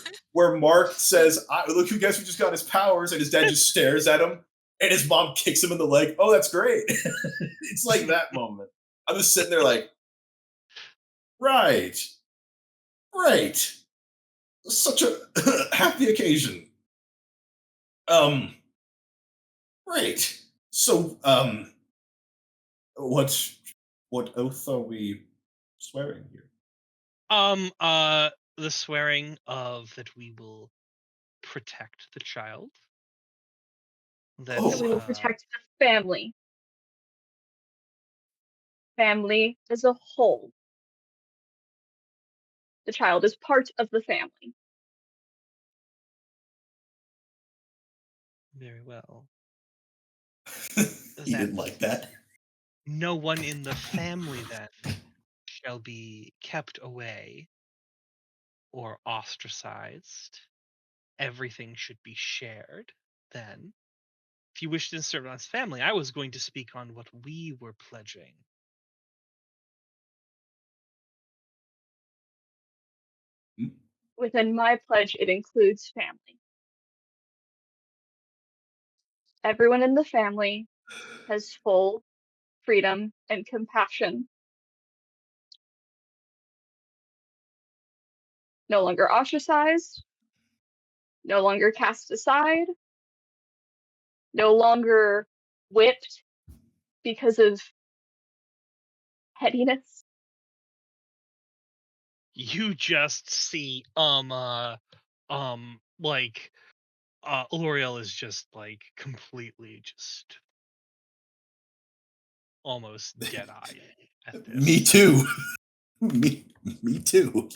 Mark says, "Look, who guess who just got his powers?" and his dad just stares at him, and his mom kicks him in the leg. Oh, that's great. It's like that moment. I'm just sitting there like, right, right. Such a happy occasion. Um, Great. So, what oath are we swearing here? The swearing of that we will protect the child. That That we will Oh, protect the family. Family as a whole. The child is part of the family. very well. he That didn't like that. no one in the family then shall be kept away or ostracized. Everything should be shared. Then, if you wish to insert on family, I was going to speak on what we were pledging. Hmm? Within my pledge, it includes family. Everyone in the family has full freedom and compassion. No longer ostracized, no longer cast aside, no longer whipped because of pettiness. You just see L'Oreal is just like completely just almost dead-eyed at this. Me too. me too.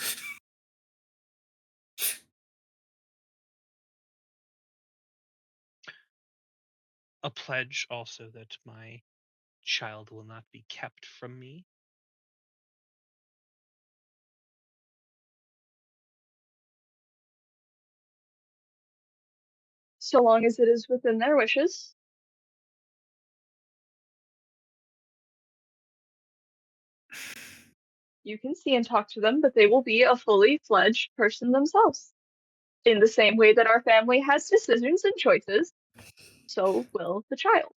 A pledge also that my child will not be kept from me. So long as it is within their wishes. You can see and talk to them, but they will be a fully fledged person themselves. In the same way that our family has decisions and choices, so will the child.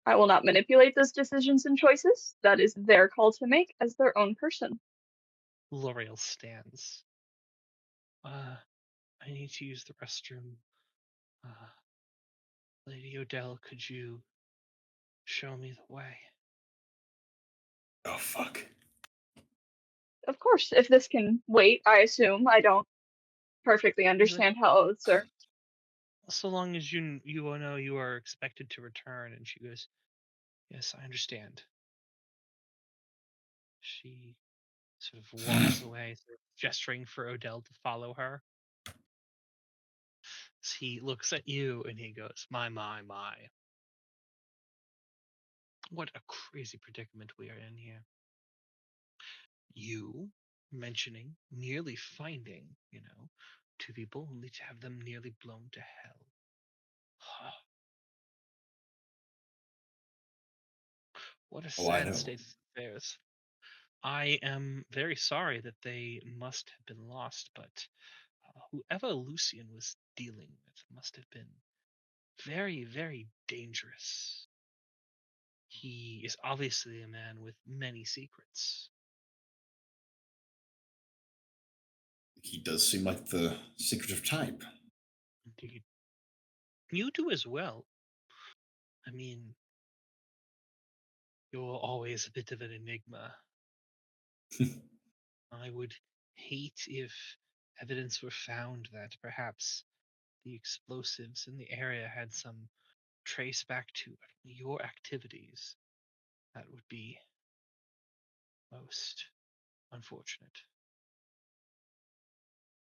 I will not manipulate those decisions and choices. That is their call to make as their own person. L'Oreal stands. I need to use the restroom. Lady Odile, could you show me the way? Oh fuck. Of course, if this can wait, I assume. I don't perfectly understand how oaths are. So long as you know you are expected to return. And she goes, yes, I understand. She sort of walks away, sort of gesturing for Odile to follow her. As he looks at you and he goes, my. What a crazy predicament we are in here. You mentioning nearly finding, two people only to have them nearly blown to hell. What a I know. sad state of affairs. I am very sorry that they must have been lost, but whoever Lucian was dealing with must have been very, very dangerous. He is obviously a man with many secrets. He does seem like the secretive type. Indeed. You do as well. I mean, you're always a bit of an enigma. I would hate if evidence were found that perhaps the explosives in the area had some trace back to your activities. That would be most unfortunate.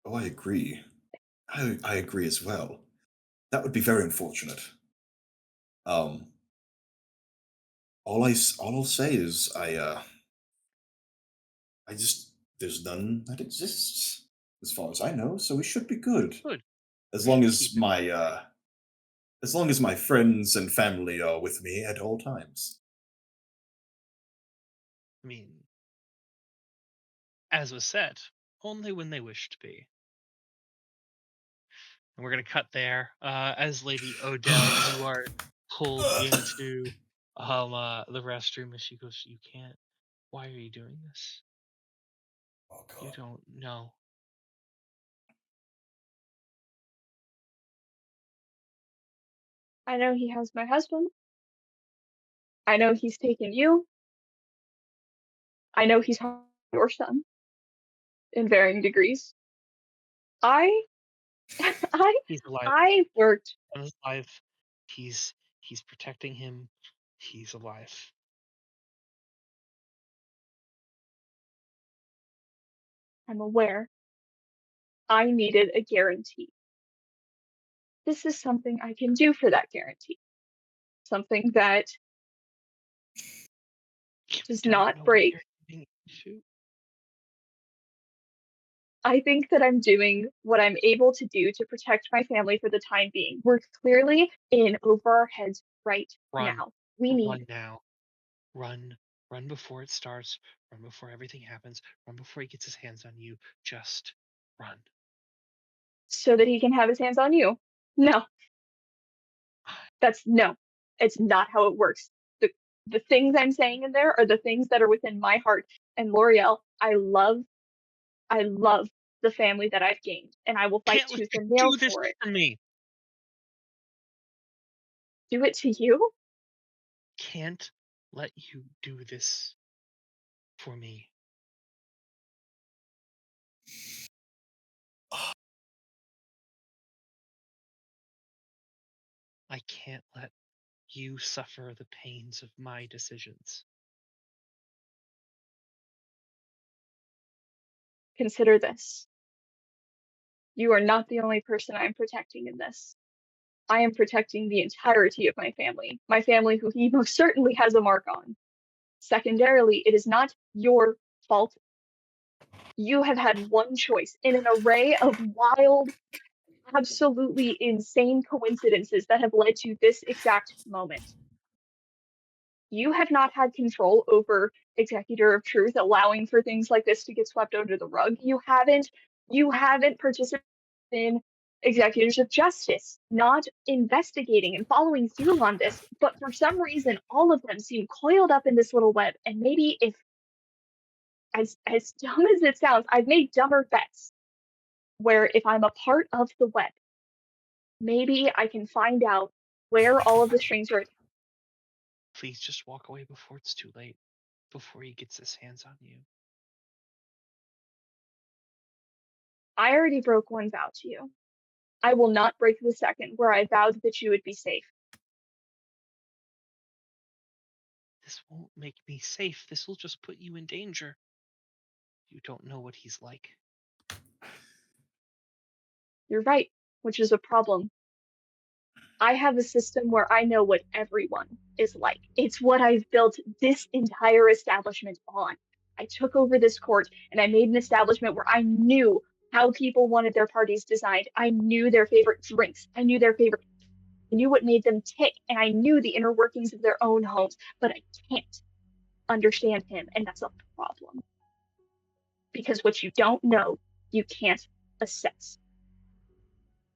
Oh, I agree. I agree as well. That would be very unfortunate. All I'll say is I just there's none that exists as far as I know, so we should be good. Good. As We long should as keep it my that way. as long as my friends and family are with me at all times. I mean, as was said, only when they wish to be. And we're gonna cut there. As Lady Odile, you are pulled into the restroom, and she goes, "You can't. Why are you doing this? Oh You god. don't know." I know he has my husband. I know he's taken you. I know he's your son in varying degrees. I I He's alive. I worked. He's alive. He's protecting him. He's alive. I'm aware. I needed a guarantee. This is something I can do for that guarantee. Something that You does don't not know what break. you're getting into. I think that I'm doing what I'm able to do to protect my family for the time being. We're clearly in over our heads right Run. now. We need Run now. Run. Run before it starts. Run before everything happens. Run before he gets his hands on you. Just run. so that he can have his hands on you. No, no. It's not how it works. The things I'm saying in there are the things that are within my heart. And L'Oreal, I love the family that I've gained, and I will fight Can't let tooth you and nail do this for it. for me. do it to you? Can't let you do this for me. I can't let you suffer the pains of my decisions. Consider this. You are not the only person I am protecting in this. I am protecting the entirety of my family who he most certainly has a mark on. Secondarily, it is not your fault. You have had one choice in an array of wild, absolutely insane coincidences that have led to this exact moment. You have not had control over Executor of Truth, allowing for things like this to get swept under the rug. You haven't participated in Executors of Justice, not investigating and following through on this. But for some reason, all of them seem coiled up in this little web. And maybe if, as dumb as it sounds, I've made dumber bets where if I'm a part of the web, maybe I can find out where all of the strings are. Please just walk away before it's too late, before he gets his hands on you. I already broke one vow to you. I will not break the second where I vowed that you would be safe. This won't make me safe. This will just put you in danger. You don't know what he's like. You're right, which is a problem. I have a system where I know what everyone is like. It's what I've built this entire establishment on. I took over this court and I made an establishment where I knew how people wanted their parties designed. I knew their favorite drinks. I knew what made them tick, and I knew the inner workings of their own homes, but I can't understand him, and that's a problem. Because what you don't know, you can't assess.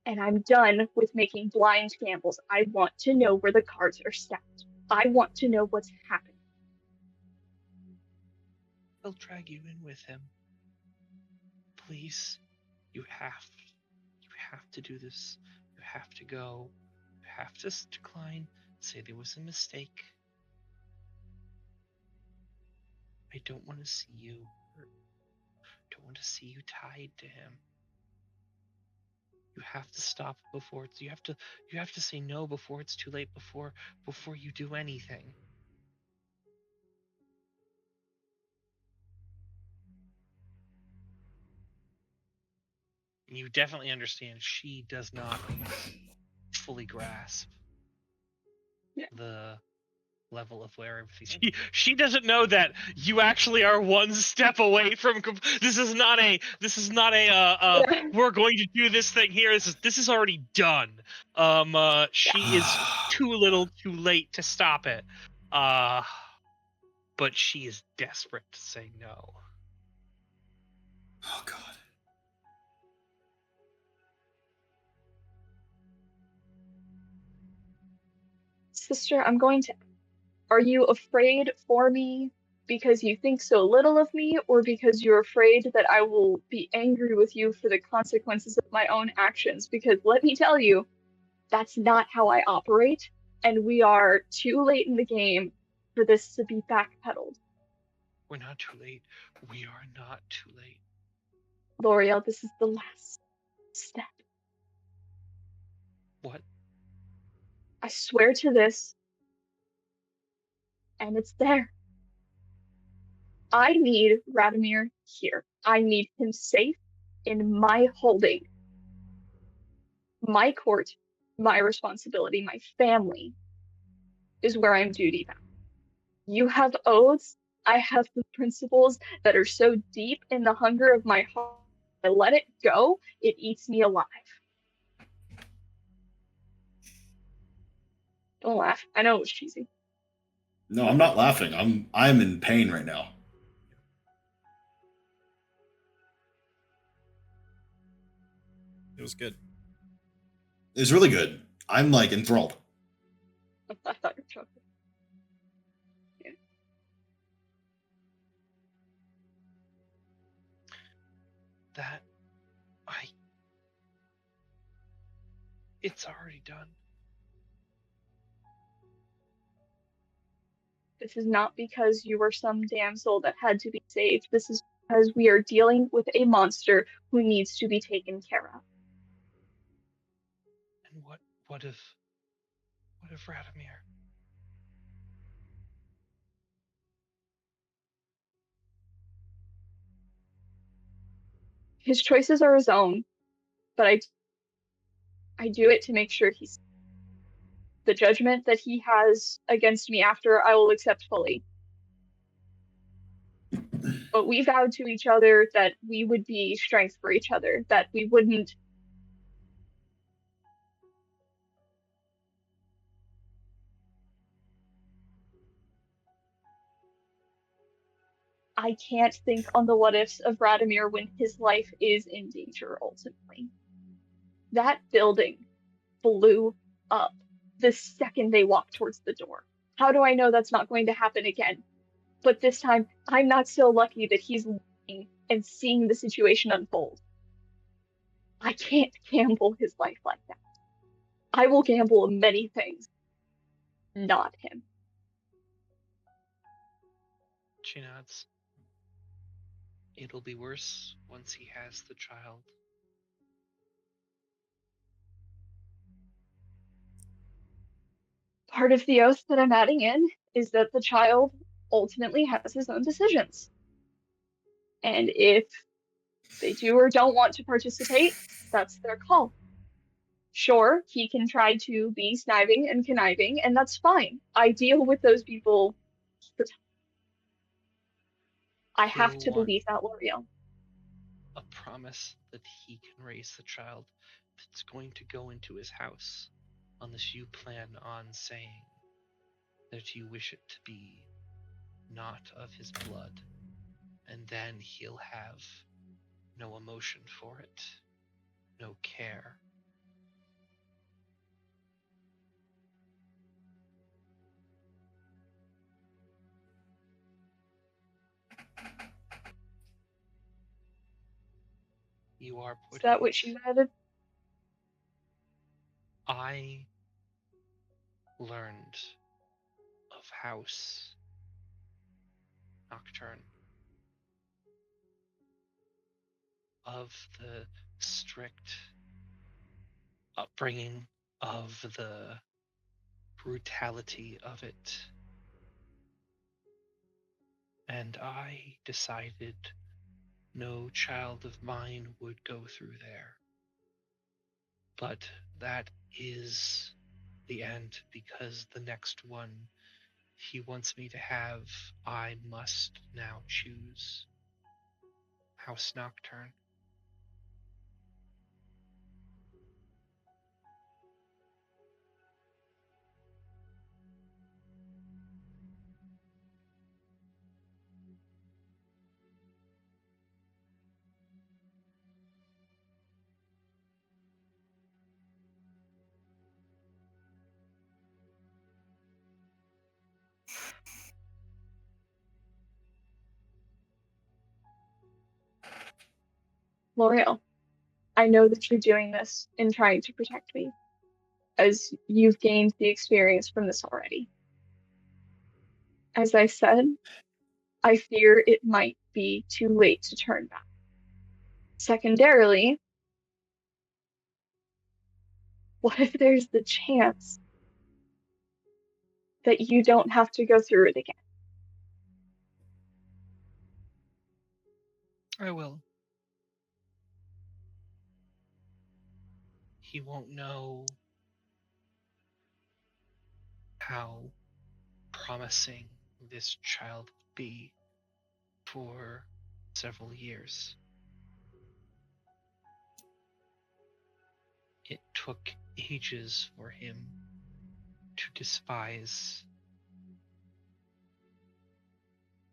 And I'm done with making blind gambles. I want to know where the cards are stacked. I want to know what's happening. He'll drag you in with him. Please, you have to do this. You have to go. You have to decline. Say there was a mistake. I don't want to see you hurt. I don't want to see you tied to him. You have to stop before it's you have to say no before it's too late, before you do anything. You definitely understand she does not fully grasp the level of where everything. She doesn't know that you actually are one step away from. This is not a. We're going to do this thing here. This is already done. She is too little, too late to stop it. But she is desperate to say no. Oh, God. Sister, are you afraid for me because you think so little of me, or because you're afraid that I will be angry with you for the consequences of my own actions? Because let me tell you, that's not how I operate, and we are too late in the game for this to be backpedaled. We're not too late. We are not too late. L'Oreal, this is the last step. What? I swear to this, and it's there. I need Radomir here. I need him safe in my holding. My court, my responsibility, my family is where I'm duty bound. You have oaths. I have the principles that are so deep in the hunger of my heart. I let it go, it eats me alive. Don't laugh. I know it was cheesy. No, I'm not laughing. I'm in pain right now. It was good. It's really good. I'm like enthralled. I thought you were joking. Yeah. That it's already done. This is not because you were some damsel that had to be saved. This is because we are dealing with a monster who needs to be taken care of. And what if Radomir? His choices are his own, but I do it to make sure he's the judgment that he has against me after I will accept fully. But we vowed to each other that we would be strength for each other, that we wouldn't. I can't think on the what ifs of Radomir when his life is in danger ultimately. That building blew up the second they walked towards the door. How do I know that's not going to happen again? But this time, I'm not so lucky that he's looking and seeing the situation unfold. I can't gamble his life like that. I will gamble many things, not him. She nods. It'll be worse once he has the child. Part of the oath that I'm adding in is that the child ultimately has his own decisions. And if they do or don't want to participate, that's their call. Sure, he can try to be sniving and conniving, and that's fine. I deal with those people. I have He'll to want believe that, L'Oreal. a promise that he can raise the child that's going to go into his house, unless you plan on saying that you wish it to be not of his blood, and then he'll have no emotion for it, no care. You are Is putting that what you added? I learned of House Nocturne, of the strict upbringing, of the brutality of it. And I decided no child of mine would go through there. But that is the end, because the next one he wants me to have, I must now choose. House Nocturne. L'Oreal, I know that you're doing this in trying to protect me, as you've gained the experience from this already. As I said, I fear it might be too late to turn back. Secondarily, what if there's the chance that you don't have to go through it again? I will. He won't know how promising this child would be for several years. It took ages for him to despise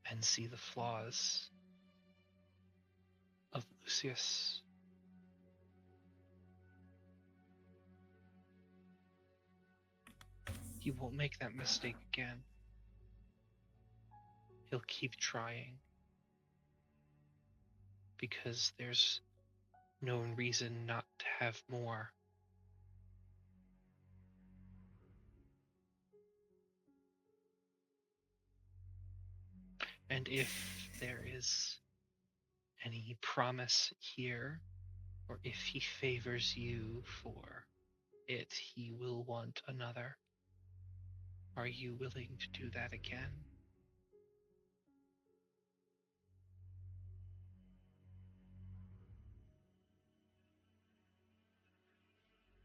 and see the flaws of Lucius. He won't make that mistake again. He'll keep trying, because there's no reason not to have more. And if there is any promise here, or if he favors you for it, he will want another. Are you willing to do that again?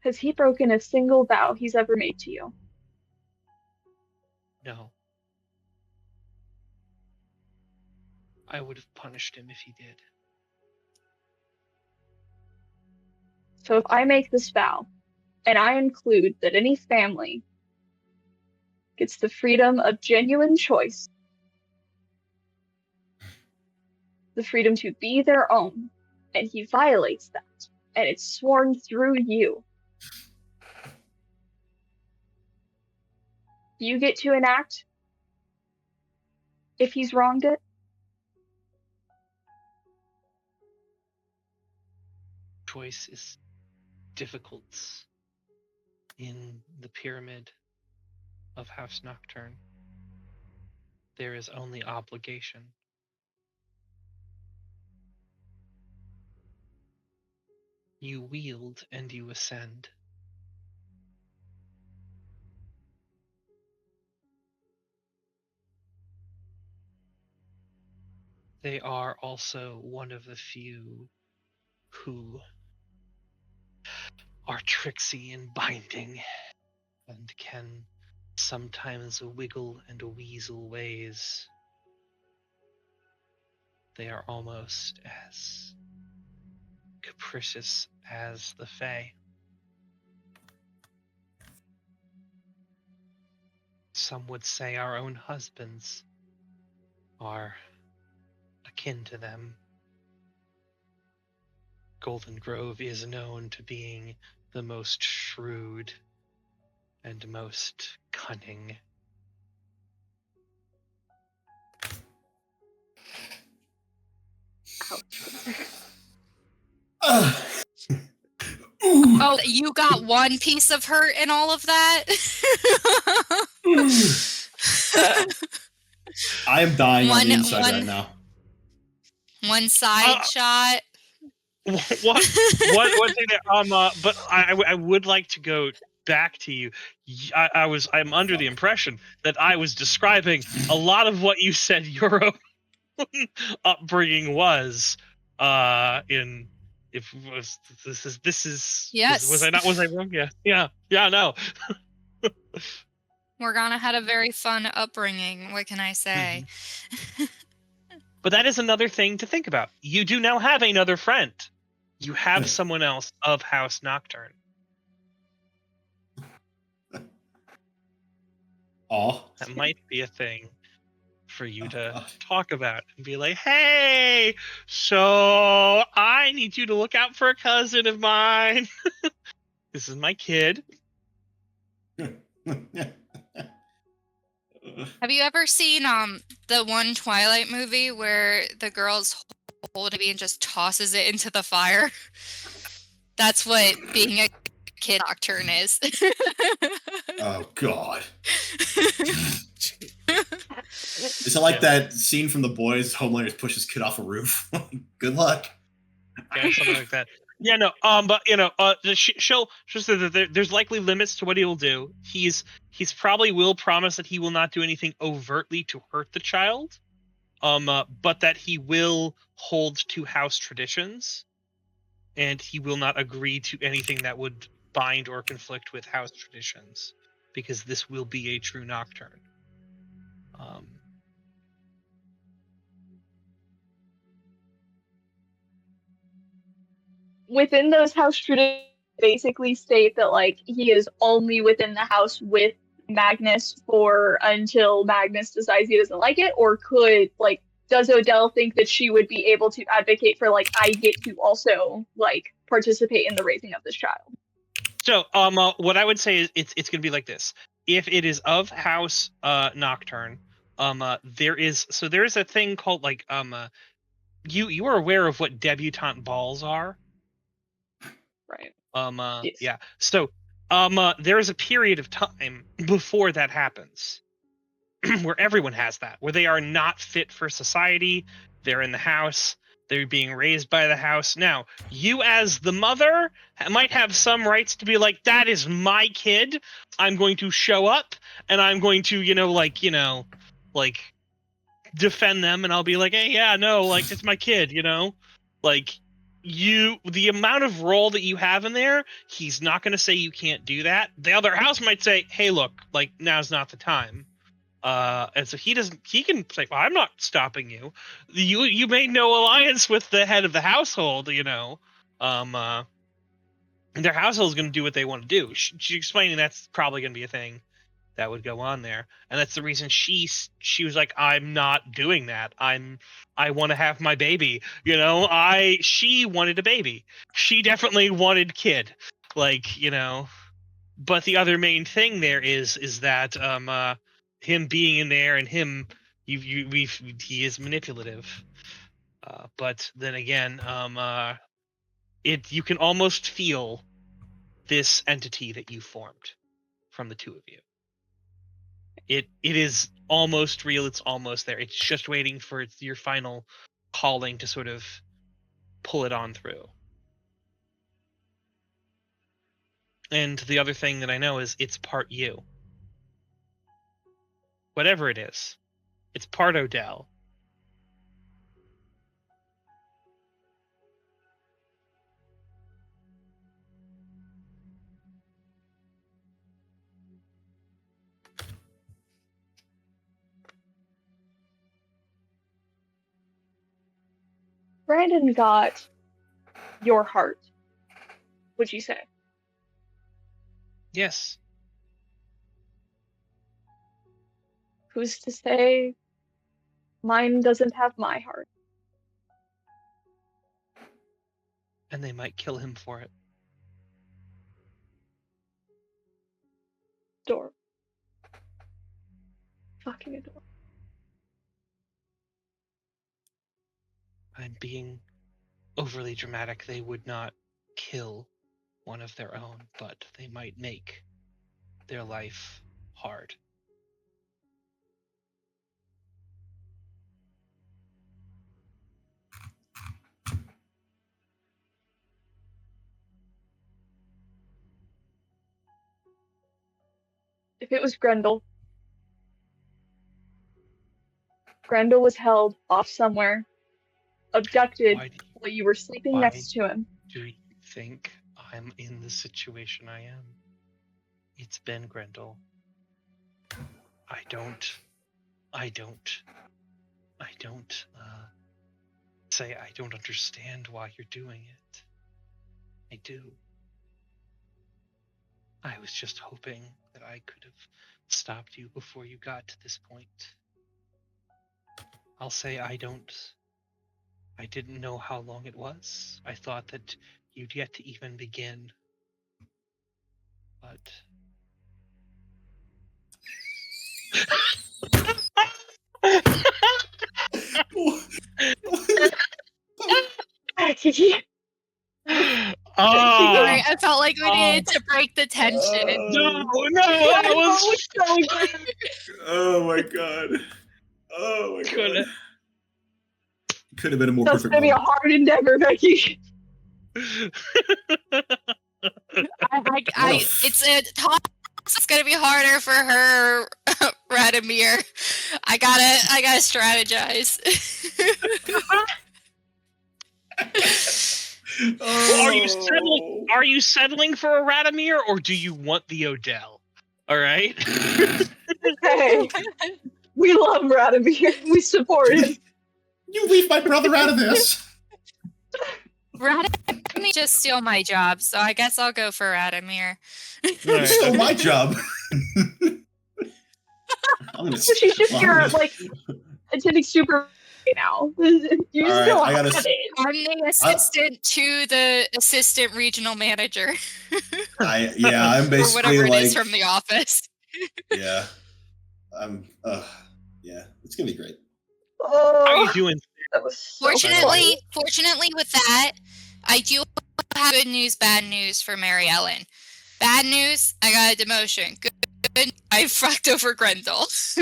Has he broken a single vow he's ever made to you? No. I would have punished him if he did. So if I make this vow, and I include that any family gets the freedom of genuine choice, the freedom to be their own, and he violates that, and it's sworn through you, you get to enact if he's wronged it? Choice is difficult in the pyramid of House Nocturne. There is only obligation. You wield and you ascend. They are also one of the few who are tricksy in binding and can sometimes wiggle and weasel ways. They are almost as capricious as the Fae. Some would say our own husbands are akin to them. Golden Grove is known to being the most shrewd and most cunning. Oh, you got one piece of hurt in all of that? I am dying on the One- inside one- right now. One side shot. One thing that but I would like to go back to you. I'm under the impression that I was describing a lot of what you said your own upbringing was. In if was this is Yes. was I wrong? Yeah no. Morgana had a very fun upbringing. What can I say? But that is another thing to think about. You do now have another friend. You have someone else of House Nocturne. Oh, That might be a thing for you to talk about and be like, hey, so I need you to look out for a cousin of mine. This is my kid. Have you ever seen the one Twilight movie where the girl's holding a baby and just tosses it into the fire? That's what being a kid nocturne is. Oh God. Is it like that scene from The Boys? Homelander pushes kid off a roof. Good luck. Yeah, something like that. Yeah, no. But she'll say that there's likely limits to what he'll do. He's probably will promise that he will not do anything overtly to hurt the child. But that he will hold to house traditions, and he will not agree to anything that would bind or conflict with house traditions, because this will be a true nocturne. Within those house traditions, basically state that like he is only within the house with Magnus for until Magnus decides he doesn't like it, or does Odile think that she would be able to advocate for like I get to also like participate in the raising of this child? So what I would say is it's gonna be like this. If it is of House Nocturne, there is a thing called like you are aware of what debutante balls are? Right. Yes. Yeah. So there is a period of time before that happens. where everyone has that, where they are not fit for society. They're in the house. They're being raised by the house. Now, you as the mother might have some rights to be like, that is my kid. I'm going to show up and I'm going to, defend them, and I'll be like, hey, yeah, no, like, it's my kid, Like, the amount of role that you have in there, he's not going to say you can't do that. The other house might say, hey, look, like, now's not the time. And so he can say, well, I'm not stopping you. You made no alliance with the head of the household, and their household is going to do what they want to do. She's explaining that's probably going to be a thing that would go on there, and that's the reason she was like, I'm not doing that. I want to have my baby. She wanted a baby. She definitely wanted kid. Like, but the other main thing there is that him being in there and him he is manipulative. But then again, you can almost feel this entity that you formed from the two of you. It is almost real. It's almost there. It's just waiting for your final calling to sort of pull it on through. And the other thing that I know is it's part you. Whatever it is, it's part Odile. Brandon got your heart, would you say? Yes. Who's to say mine doesn't have my heart? And they might kill him for it. Adorable. Fucking adorable. I'm being overly dramatic. They would not kill one of their own, but they might make their life hard. If it was Grendel was held off somewhere, abducted while you were sleeping next to him. Do you think I'm in the situation I am? It's been Grendel. I don't say I don't understand why you're doing it. I do. I was just hoping that I could have stopped you before you got to this point. I'll say I didn't know how long it was. I thought that you'd yet to even begin. But Sorry, I felt like we needed to break the tension. No, that was so good. Oh my god. Oh my god. Could have been a more That's perfect gonna be a moment. hard endeavor, Becky. It's gonna be harder for her, Radomir. I gotta strategize. Oh. Are you settling for a Radomir, or do you want the Odile? All right. Hey, we love Radomir. We support him. You leave my brother out of this. Radomir just steal my job, so I guess I'll go for Radomir. You stole my job. She's just your attending super now. You All still right, have it. I'm the assistant to the assistant regional manager. I'm or basically whatever it like is from the office. yeah. Yeah, it's gonna be great. Oh, How are you doing? that was so Fortunately, with that, I do have good news, bad news for Mary Ellen. Bad news, I got a demotion. Good I fucked over Grendel. She's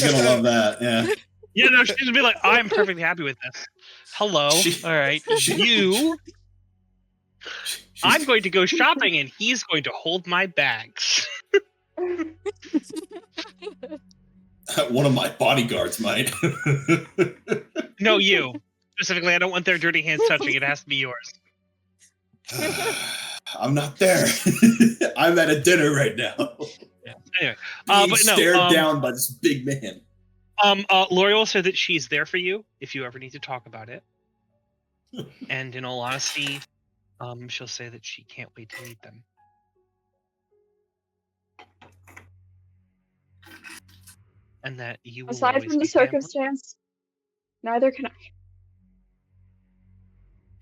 gonna love that. Yeah. Yeah, no, she's gonna be like, I'm perfectly happy with this. Hello. All right. I'm going to go shopping and he's going to hold my bags. One of my bodyguards might. No, you. Specifically, I don't want their dirty hands touching. It has to be yours. I'm not there. I'm at a dinner right now. Yeah. Anyway, Being but no, stared down by this big man. L'Oreal said that she's there for you if you ever need to talk about it. And in all honesty, she'll say that she can't wait to meet them. And that you will Aside always from the be family, circumstance, neither can I.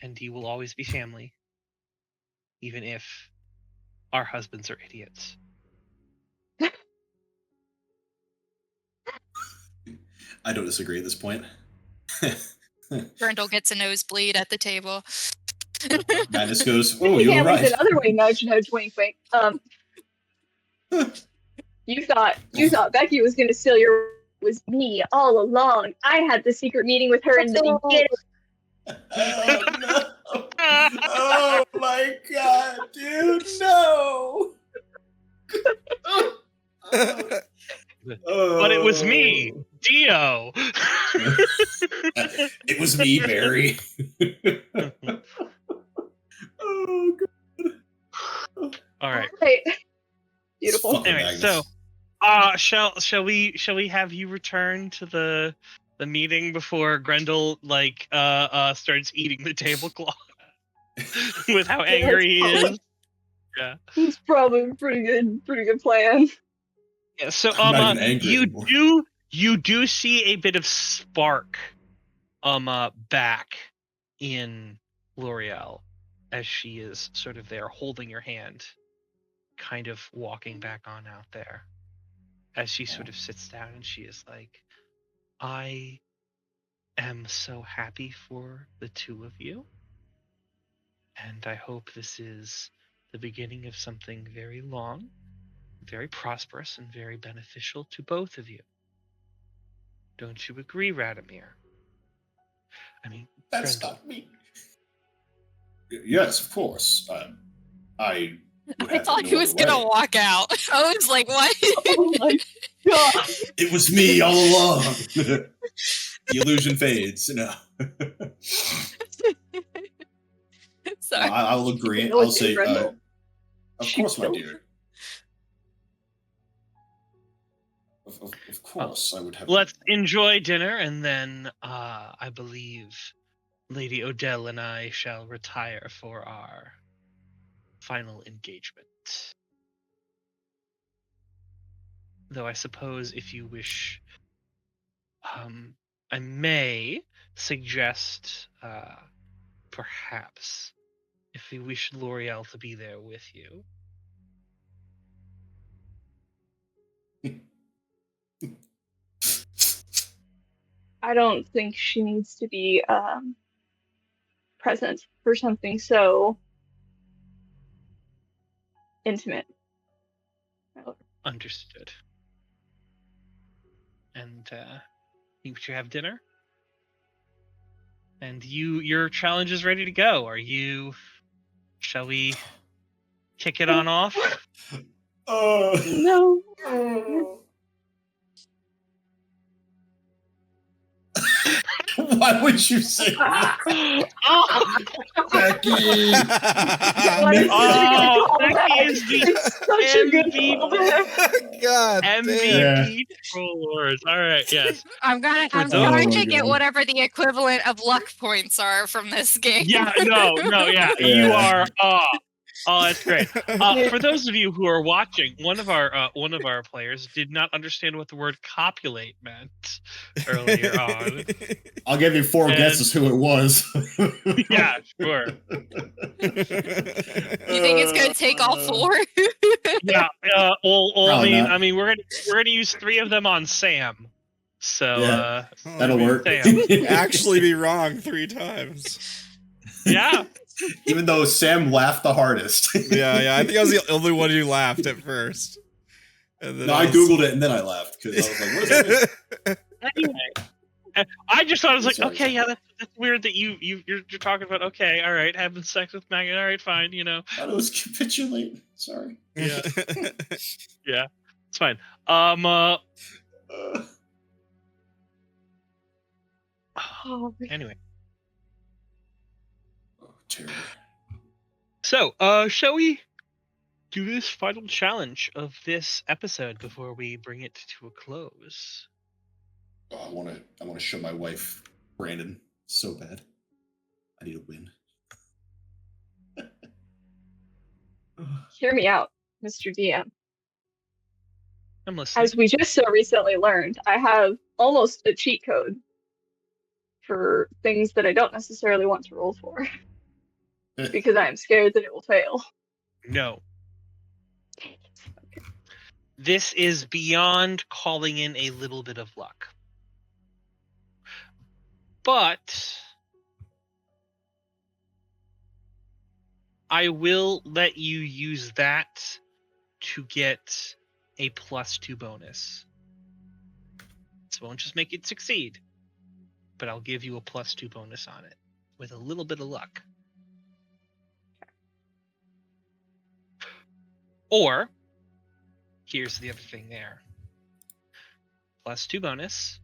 and you will always be family, even if our husbands are idiots. I don't disagree at this point. Grendel gets a nosebleed at the table. Magnus goes, "Oh, you're Family's right." another way, nudge, nudge, wink, wink. You thought Becky was gonna steal your. It was me all along. I had the secret meeting with her in the beginning. Oh, no. Oh my god, dude, no. But it was me, Dio. It was me, Barry. Oh god. All right. Right. Beautiful. Fucking Anyway, Magnus. so shall we have you return to the meeting before Grendel starts eating the tablecloth with how angry he is? Yeah. It's probably a pretty good plan. Yeah. So I'm not even angry anymore. you do see a bit of spark back in L'Oreal as she is sort of there holding your hand, kind of walking back on out there. As she sort of sits down and she is like, I am so happy for the two of you. And I hope this is the beginning of something very long, very prosperous, and very beneficial to both of you. Don't you agree, Radomir? I mean, That's Grendel. not me. Yes, of course. I thought he was gonna walk out. I was like, what? Oh my god. It was me all along. The illusion fades. No. Sorry. I'll agree. No, I'll it's say, Grendel. of course, my dear. Of course, I would have. Let's enjoy dinner, and then I believe Lady Odile and I shall retire for our final engagement. Though I suppose if you wish, I may suggest perhaps if you wish L'Oreal to be there with you. I don't think she needs to be present for something so intimate. Understood. And you should have dinner. And your challenge is ready to go. Shall we kick it on off? No. Why would you say that? Becky? Becky is Such a good God MVP trollers. All right, yes. I'm those- starting Oh to my get God. whatever the equivalent of luck points are from this game. Yeah, no, yeah. Yeah. You are. Oh, that's great. For those of you who are watching, one of our players did not understand what the word copulate meant earlier on. I'll give you 4 guesses who it was. Yeah, sure. You think it's gonna take all 4? Yeah. Well, Probably not. I mean, we're gonna use 3 of them on Sam. So Yeah. That'll work. Sam. Actually be wrong 3 times. Yeah. Even though Sam laughed the hardest. Yeah. I think I was the only one who laughed at first. And then No, I Googled it and then I laughed because I was like, what does that mean? Anyway, I just thought, I was like, Sorry, okay, sorry. yeah, that's weird that you're talking about, okay, all right, having sex with Magnus, all right, fine, I thought it was capitulate. Sorry. Yeah. Yeah, it's fine. Uh, Oh, Anyway, oh, terrible. so shall we do this final challenge of this episode before we bring it to a close? Oh, I want to show my wife Brandon so bad. I need a win. hear me out, Mr. DM. I'm listening. As we just so recently learned, I have almost a cheat code for things that I don't necessarily want to roll for because I am scared that it will fail. No. This is beyond calling in a little bit of luck. But I will let you use that to get a +2 bonus. So I won't just make it succeed, but I'll give you a +2 bonus on it with a little bit of luck. Or, here's the other thing there. +2 bonus,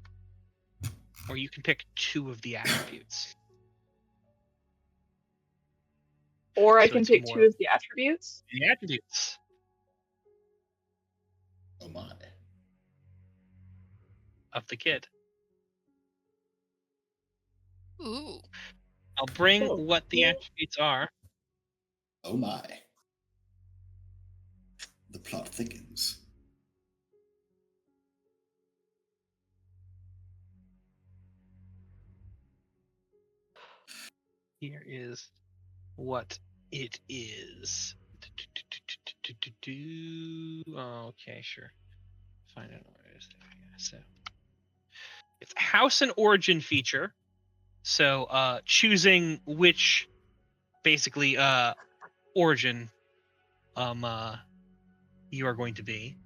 or you can pick 2 of the attributes. Or I So can it's pick more- 2 of the attributes. The attributes. Oh my. Of the kid. Ooh. I'll bring Oh. what the attributes are. Oh my. The plot thickens. Here is what it is. Okay, sure. Find out what it is. So it's a house and origin feature. So choosing which basically origin you are going to be,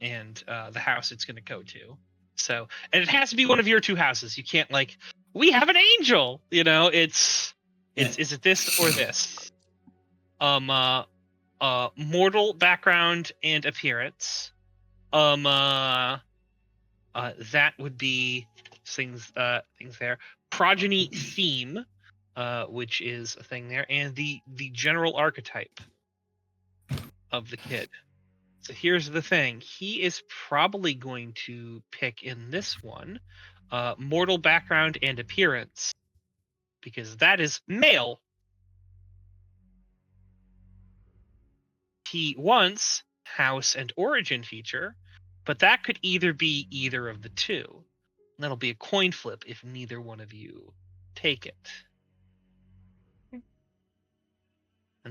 and the house it's going to go to. So, and it has to be one of your 2 houses. You can't like, we have an angel. It's is it this or this? Mortal background and appearance. That would be things there. Progeny theme, which is a thing there, and the general archetype of the kid. So here's the thing. He is probably going to pick in this one mortal background and appearance, because that is male. He wants house and origin feature, but that could either be either of the 2. And that'll be a coin flip if neither one of you take it. And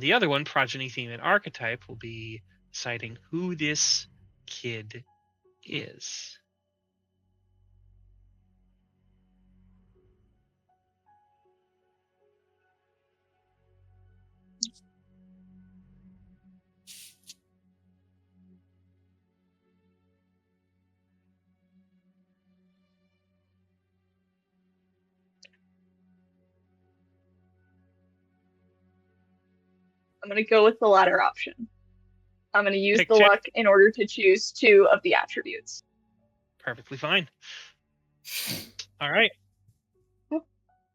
the other one, progeny theme and archetype, will be deciding who this kid is. I'm going to go with the latter option. I'm going to use Pick the 2. luck in order to choose 2 of the attributes. Perfectly fine. All right. Yep.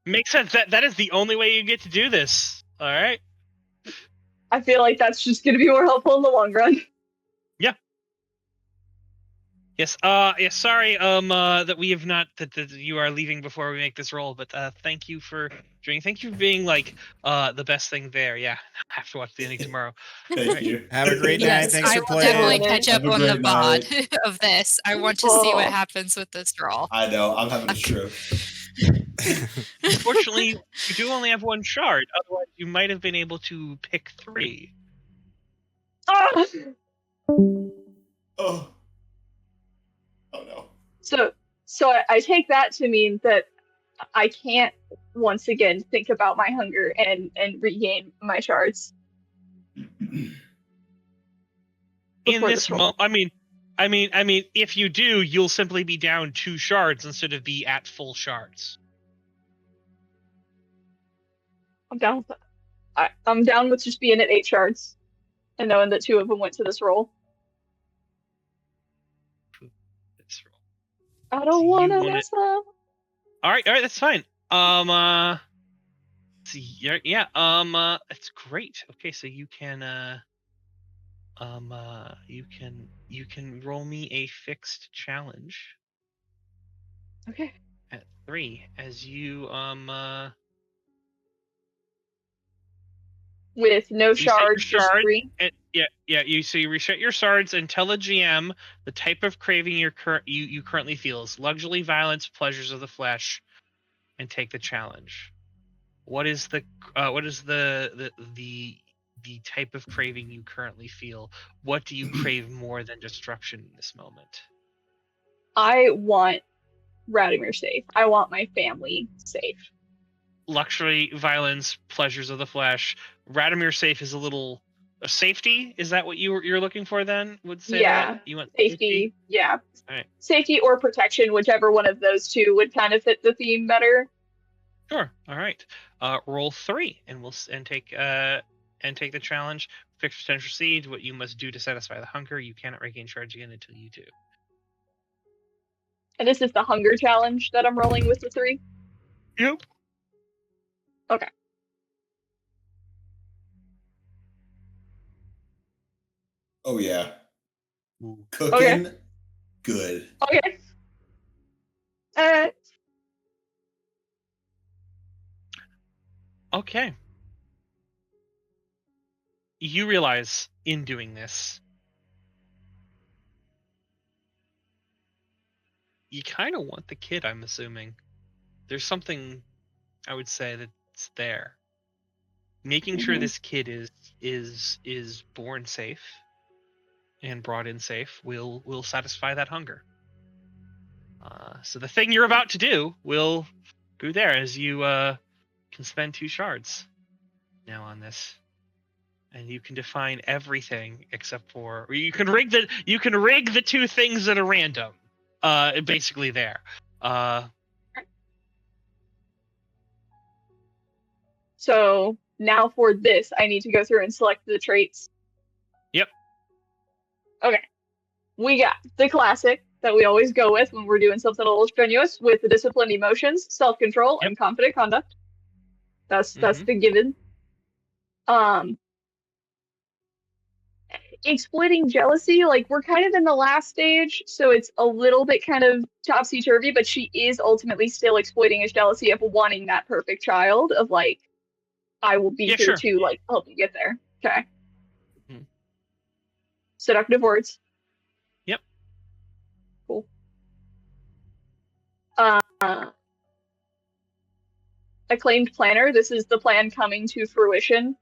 Makes sense. That is the only way you get to do this. All right. I feel like that's just going to be more helpful in the long run. Yes. Yes. Sorry. That we have not that you are leaving before we make this roll. But thank you for joining. Thank you for being like the best thing there. Yeah. I have to watch the ending tomorrow. Thank you. Have a great night. Yes, Thanks I for will playing. definitely catch up Have a on the great night. VOD of this. I want to see what Oh. happens with this roll. I know. I'm having a stroke. Unfortunately, you do only have 1 shard. Otherwise, you might have been able to pick 3. Ah! Oh. Oh no. So I take that to mean that I can't once again think about my hunger and regain my shards. In before this roll. I mean, if you do, you'll simply be down 2 shards instead of be at full shards. I'm down with that. I'm down with just being at 8 shards and knowing that 2 of them went to this roll. This roll. I don't want to mess up. All right, that's fine. Let's see, it's great. Okay, so you can you can roll me a fixed challenge Okay. at 3 as you With no reset your shards, just shards. 3. You reset your shards and tell the GM the type of craving you currently feels: luxury, violence, pleasures of the flesh, and take the challenge. What is the type of craving you currently feel? What do you crave more than destruction in this moment? I want Radimir safe. I want my family safe. Luxury, violence, pleasures of the flesh. Radimir safe is a little safety. Is that what you're looking for? Then would say that you want safety. Yeah, all right. Safety or protection, whichever one of those two would kind of fit the theme better. Sure. All right. Roll 3, and take the challenge. Fixed potential seed. What you must do to satisfy the hunger. You cannot regain charge again until you do. And this is the hunger challenge that I'm rolling with the 3. Yep. Okay. Oh yeah. Ooh. Cooking good. Okay. Okay. You realize in doing this, you kind of want the kid, I'm assuming. There's something I would say that's there. Making sure this kid is born safe and brought in safe will satisfy that hunger. So the thing you're about to do will go there, as you can spend 2 shards now on this. And you can define everything except for, or you can rig the 2 things that are random. Basically there. So now for this, I need to go through and select the traits. Yep. Okay. We got the classic that we always go with when we're doing something a little strenuous, with the disciplined emotions, self-control, and confident conduct. That's the given. Exploiting jealousy, like, we're kind of in the last stage, so it's a little bit kind of topsy-turvy, but she is ultimately still exploiting his jealousy of wanting that perfect child, of like, I will be here to like help you get there. Okay. Seductive words. Yep. Cool. Acclaimed planner. This is the plan coming to fruition.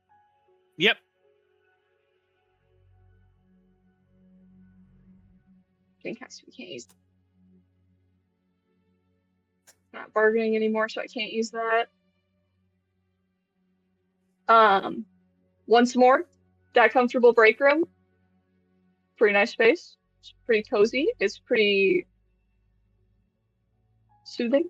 Yep. We can't use. Not bargaining anymore, so I can't use that. Once more, that comfortable break room. Pretty nice space. It's pretty cozy. It's pretty soothing.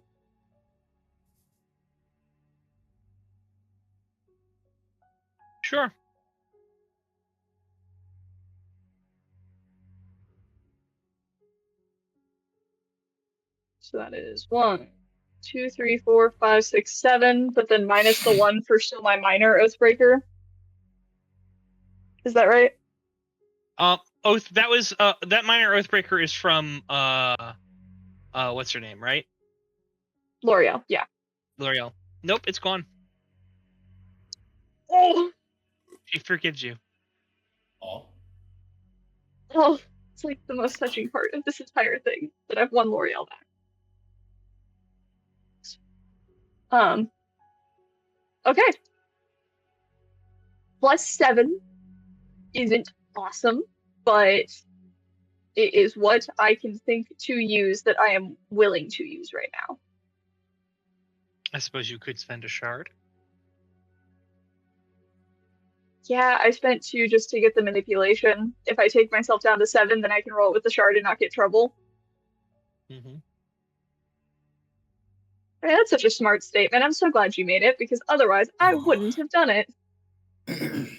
Sure. So that is 1, 2, 3, 4, 5, 6, 7, but then minus the 1 for still my minor Oathbreaker. Is that right? That was that minor Oathbreaker is from what's her name, right? L'Oreal, yeah. L'Oreal. Nope, it's gone. Oh, She forgives you. Oh. oh, it's like the most touching part of this entire thing, that I've won L'Oreal back. Okay. +7 isn't awesome, but it is what I can think to use that I am willing to use right now. I suppose you could spend a shard. Yeah, I spent 2 just to get the manipulation. If I take myself down to 7, then I can roll it with the shard and not get trouble. Mm-hmm. That's such a smart statement. I'm so glad you made it, because otherwise I wouldn't have done it. It's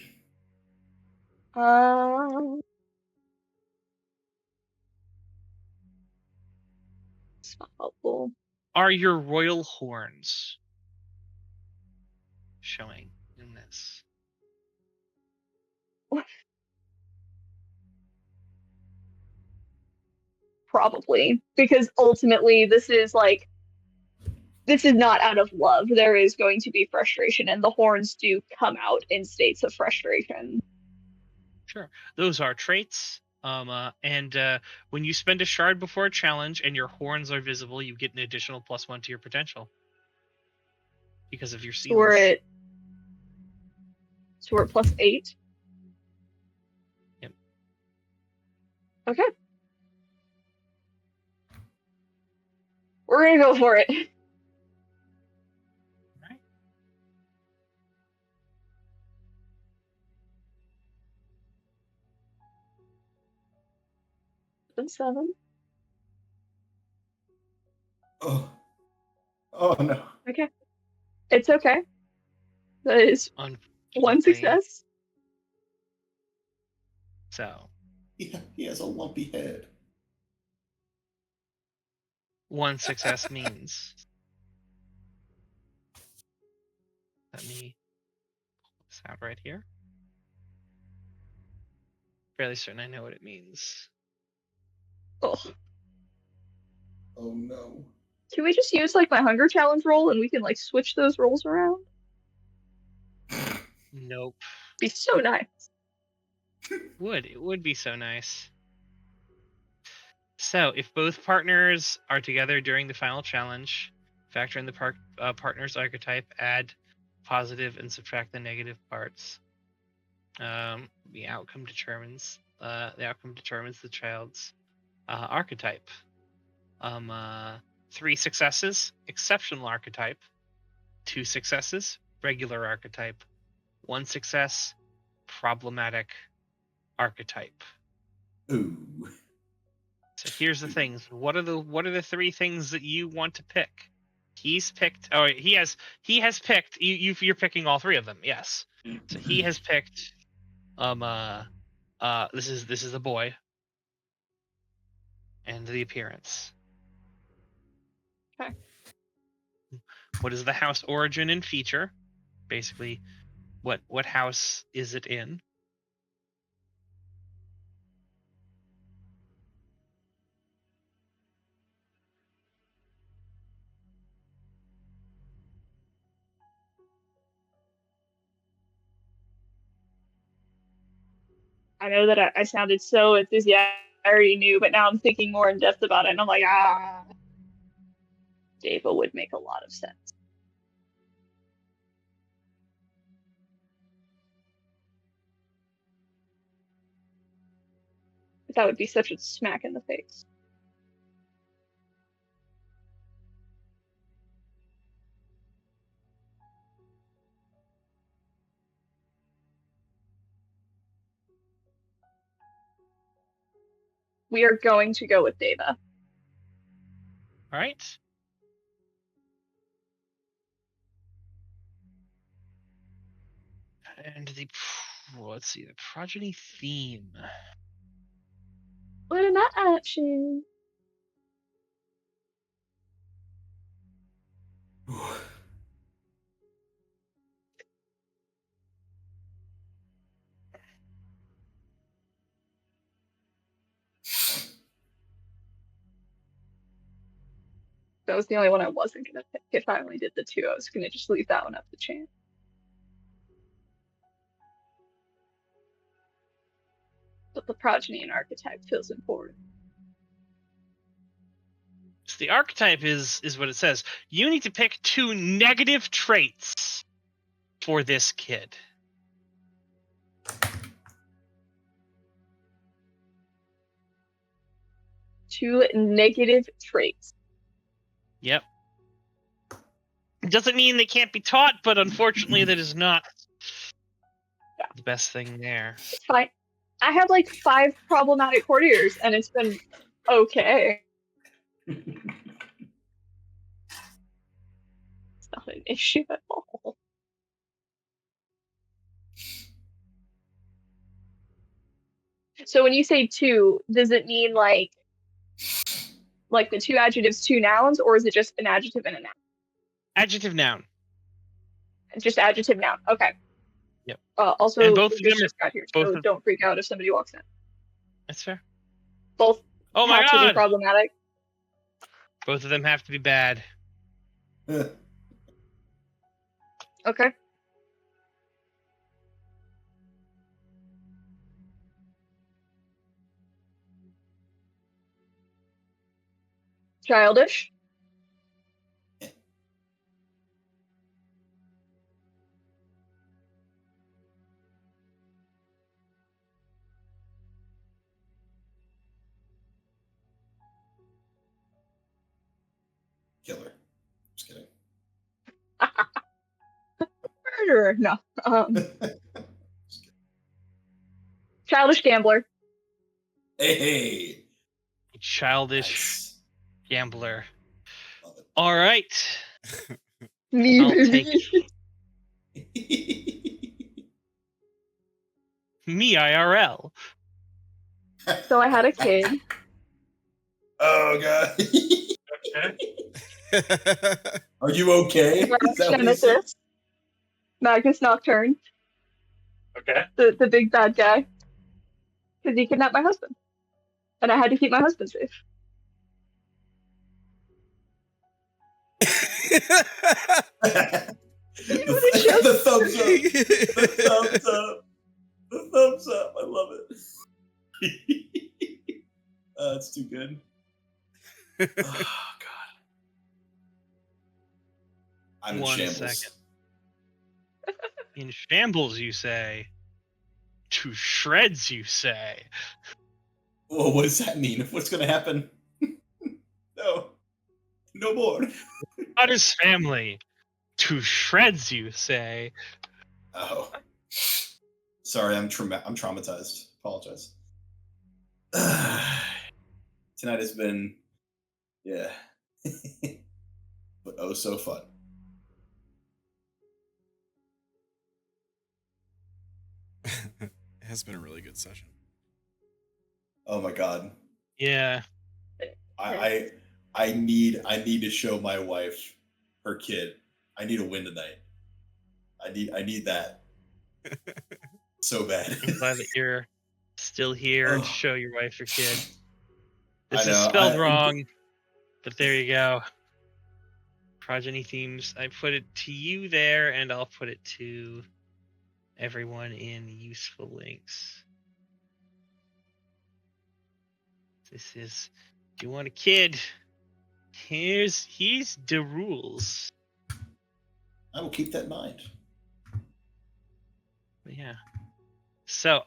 not helpful. Are your royal horns showing in this? Probably, because ultimately this is not out of love. There is going to be frustration, and the horns do come out in states of frustration. Sure. Those are traits. And when you spend a shard before a challenge and your horns are visible, you get an additional +1 to your potential because of your So seals. we're at +8. Yep. Okay. We're gonna go for it. Right. And 7. Oh no. Okay. It's okay. That is 1 Unfortunately. success. So Yeah, he has a lumpy head. 1 success means. Let me pull this out right here. Fairly certain I know what it means. Oh. Oh no. Can we just use like my hunger challenge roll and we can like switch those rolls around? Nope. Be so nice. It would be so nice. So, if both partners are together during the final challenge, factor in the partner's archetype, add positive and subtract the negative parts. The outcome determines the child's archetype. 3 successes, exceptional archetype. 2 successes, regular archetype. 1 success, problematic archetype. Ooh. So here's the things. What are the 3 things that you want to pick? He's picked. Oh, he has picked. You're picking all 3 of them. Yes. So he has picked. This is a boy. And the appearance. Okay. What is the house origin and feature? Basically, what house is it in? I know that I sounded so enthusiastic. I already knew, but now I'm thinking more in depth about it, and I'm like, Deva would make a lot of sense. But that would be such a smack in the face. We are going to go with Deva. All right. And let's see, the progeny theme. What an option. That was the only one I wasn't gonna pick. If I only did the 2, I was gonna just leave that one up to chance. But the progeny and archetype feels important. So the archetype is what it says. You need to pick 2 negative traits for this kid. Two negative traits. Yep. Doesn't mean they can't be taught, but unfortunately, that is not Yeah. the best thing there. It's fine. I have like 5 problematic courtiers, and it's been okay. It's not an issue at all. So when you say 2, does it mean like the 2 adjectives, 2 nouns, or is it just an adjective and a noun? Adjective, noun. Just adjective, noun. Okay. Yep. Also, And both of Lucas them are just got here, both so of- don't freak out if somebody walks in. That's fair. Both Oh my have to be god! problematic. Both of them have to be bad. Okay. Childish. Killer. Just kidding. Murderer. No. Childish gambler. Hey. Childish Nice. gambler. Love it. All right. Me, I'll baby. take Me IRL. So I had a kid. Oh god. Okay. Are you okay? Is that what you said? Genesis. Magnus Nocturne. Okay. The big bad guy. Because he kidnapped my husband. And I had to keep my husband safe. The thumbs up. The thumbs up. The thumbs up. I love it. That's too good. Oh god. I'm in 1 shambles. second. In shambles, you say. To shreds, you say. Whoa, what does that mean? What's gonna happen? No. No more. Potter's family. To shreds, you say. Oh. Sorry, I'm traumatized. Apologize. Tonight has been, yeah, but oh so fun. It has been a really good session. Oh my god. Yeah. I need to show my wife her kid. I need a win tonight. I need that so bad. I'm glad that you're still here Oh. to show your wife your kid. I This is know, spelled wrong, but there you go. Progeny themes. I put it to you there, and I'll put it to everyone in useful links. This is, do you want a kid? Here's the rules. I will keep that in mind. Yeah. So,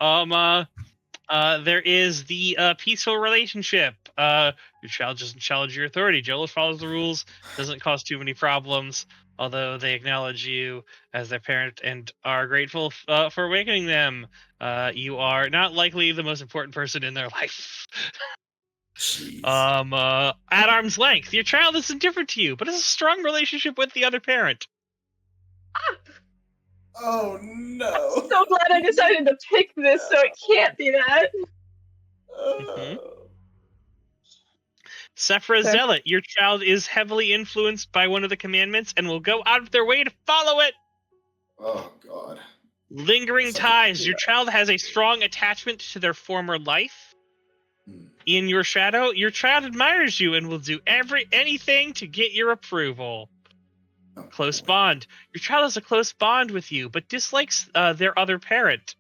there is the peaceful relationship. Your child doesn't challenge your authority. Jello follows the rules. Doesn't cause too many problems. Although they acknowledge you as their parent and are grateful for awakening them. You are not likely the most important person in their life. Jeez. At arm's length, your child is indifferent to you, but has a strong relationship with the other parent. Oh no. So glad I decided to pick this, so it can't be that. Sephra Okay. Zealot, your child is heavily influenced by one of the commandments and will go out of their way to follow it. Oh god. Lingering It's like ties, your child has a strong attachment to their former life. In your shadow, your child admires you and will do anything to get your approval. Oh, Close boy. bond. Your child has a close bond with you, but dislikes their other parent.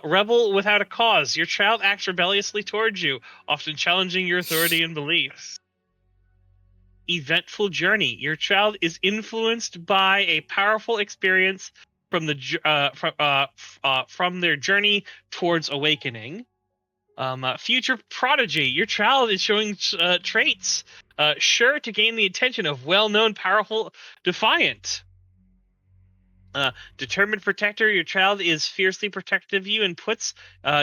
Rebel without a cause. Your child acts rebelliously towards you, often challenging your authority and beliefs. Eventful journey. Your child is influenced by a powerful experience from their journey towards awakening. Future prodigy. Your child is showing traits sure to gain the attention of well-known, powerful Defiant. Determined protector, your child is fiercely protective of you and puts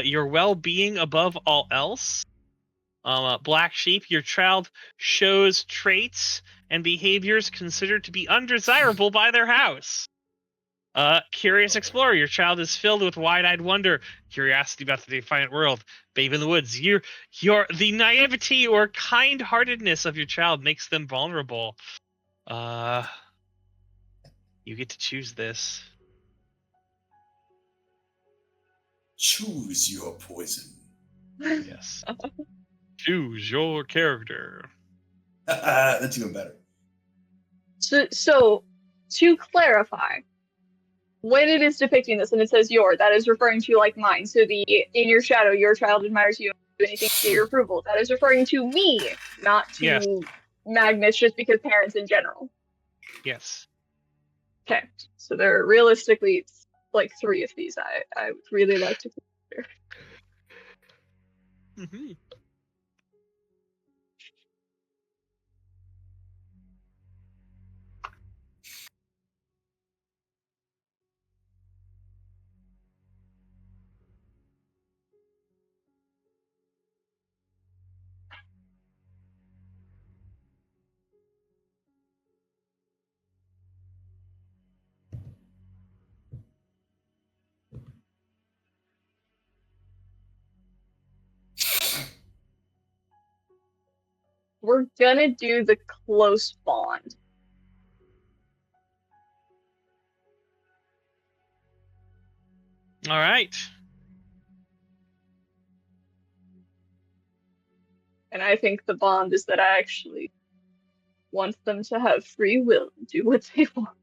your well-being above all else. Black sheep, your child shows traits and behaviors considered to be undesirable by their house. Curious explorer, your child is filled with wide-eyed wonder, curiosity about the defiant world. Babe in the woods, the naivety or kind-heartedness of your child makes them vulnerable. You get to choose this. Choose your poison. Yes. Choose your character. That's even better. So to clarify, when it is depicting this and it says your, that is referring to like mine. So the in your shadow, your child admires you and do anything to get your approval. That is referring to me, not to Yes. Magnus, just because parents in general. Yes. Okay. So there are realistically like 3 of these I would really like to consider. Mm-hmm. We're gonna do the close bond. All right. And I think the bond is that I actually want them to have free will and do what they want.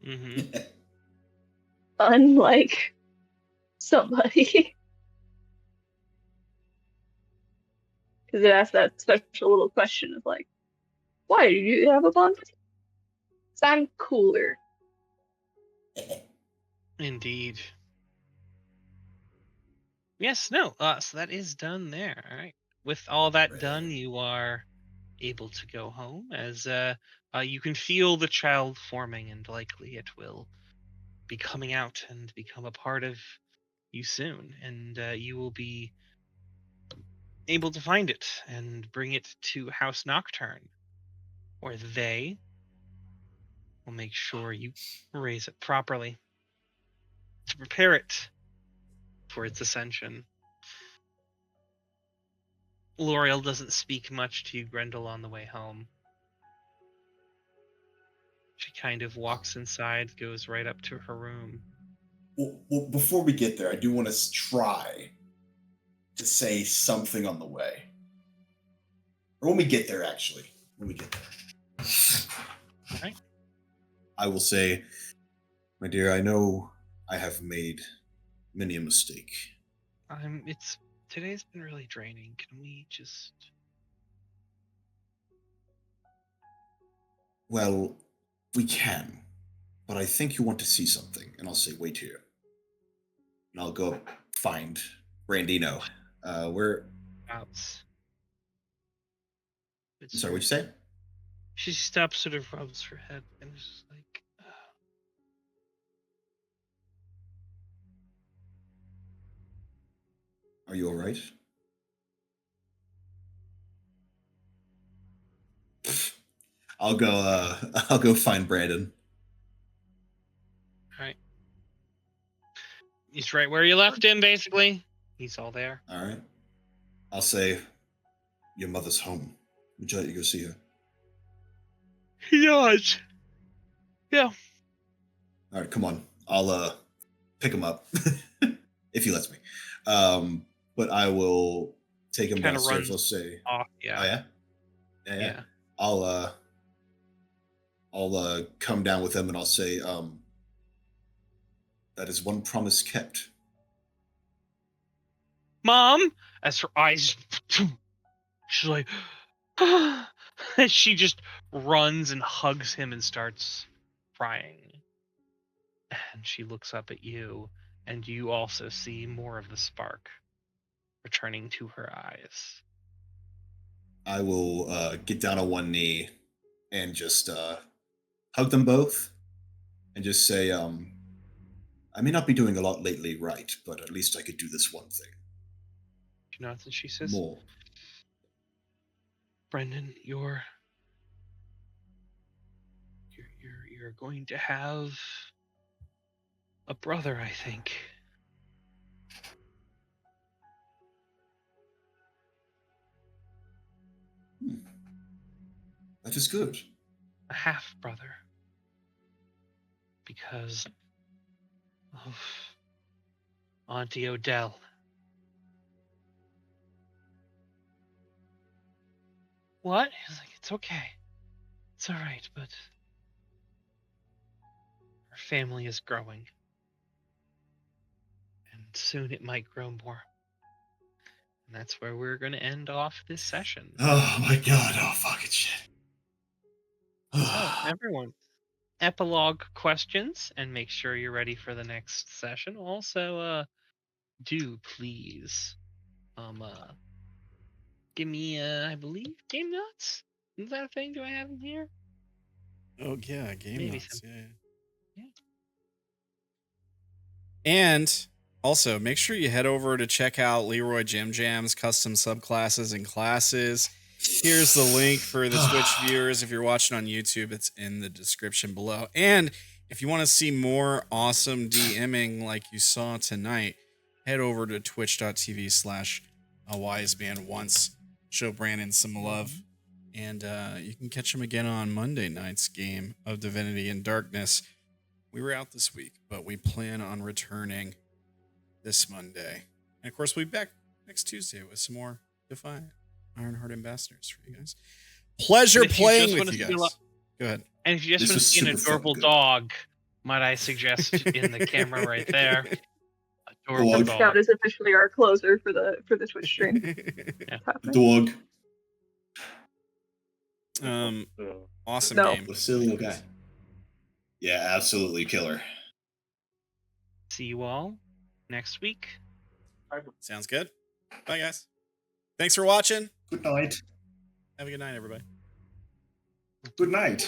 Mm-hmm. Unlike somebody. Because it asks that special little question of like, why do you have a bond? Because I'm cooler. Indeed. Yes, no. So that is done there. All right. With all that done, you are able to go home as you can feel the child forming, and likely it will be coming out and become a part of you soon. And you will be able to find it and bring it to House Nocturne, where they will make sure you raise it properly to prepare it for its ascension. L'Oreal doesn't speak much to you, Grendel, on the way home. She kind of walks inside, goes right up to her room. Well, before we get there, I do want to try to say something on the way. Or when we get there, actually. When we get there. Right. I will say, my dear, I know I have made many a mistake. Today's been really draining. Can we just... Well, we can. But I think you want to see something. And I'll say, wait here. And I'll go find Brandino. Where... Outs. I'm sorry, what'd you say? She stops, sort of rubs her head, and is just like, Are you alright? I'll go find Brandon. Alright. He's right where you left him, basically. He's all there. Alright. I'll say, your mother's home. Would you like to go see her? He does. Yeah. Alright, come on. I'll pick him up. If he lets me. But I will take him Kinda downstairs. runs I'll say, off, yeah. oh yeah? Yeah. I'll come down with him and I'll say, that is one promise kept. Mom! As her eyes... She's like... She just runs and hugs him and starts crying. And she looks up at you, and you also see more of the spark returning to her eyes. I will get down on one knee and just hug them both and just say, I may not be doing a lot lately right, but at least I could do this one thing. She nods and she says, More. Brendan, you're going to have a brother, I think. That is good. A half brother. Because of Auntie Odile. What? He's like, it's okay. It's alright, but our family is growing. And soon it might grow more. And that's where we're going to end off this session. Oh my god, oh fucking shit. So, everyone, epilogue questions, and make sure you're ready for the next session. Also, do please, give me, I believe, game notes? Is that a thing? Do I have them here? Oh yeah, game Maybe notes. some. Yeah. And also, make sure you head over to check out Leroy Jim Jam's custom subclasses and classes. Here's the link for the Twitch viewers. If you're watching on YouTube, it's in the description below. And if you want to see more awesome DMing like you saw tonight, head over to twitch.tv/awiseman once. Show Brandon some love. And you can catch him again on Monday night's game of Divinity in Darkness. We were out this week, but we plan on returning this Monday. And of course, we'll be back next Tuesday with some more Defiant Ironheart ambassadors for you guys. Pleasure playing with you guys. Go ahead. And if you just want to see an adorable dog, might I suggest in the camera right there? Adorable dog. Scout is officially our closer for the Twitch stream. Yeah. Dog. Awesome No. game. What a silly little guy. Yeah, absolutely killer. See you all next week. Sounds good. Bye, guys. Thanks for watching. Good night. Have a good night, everybody. Good night.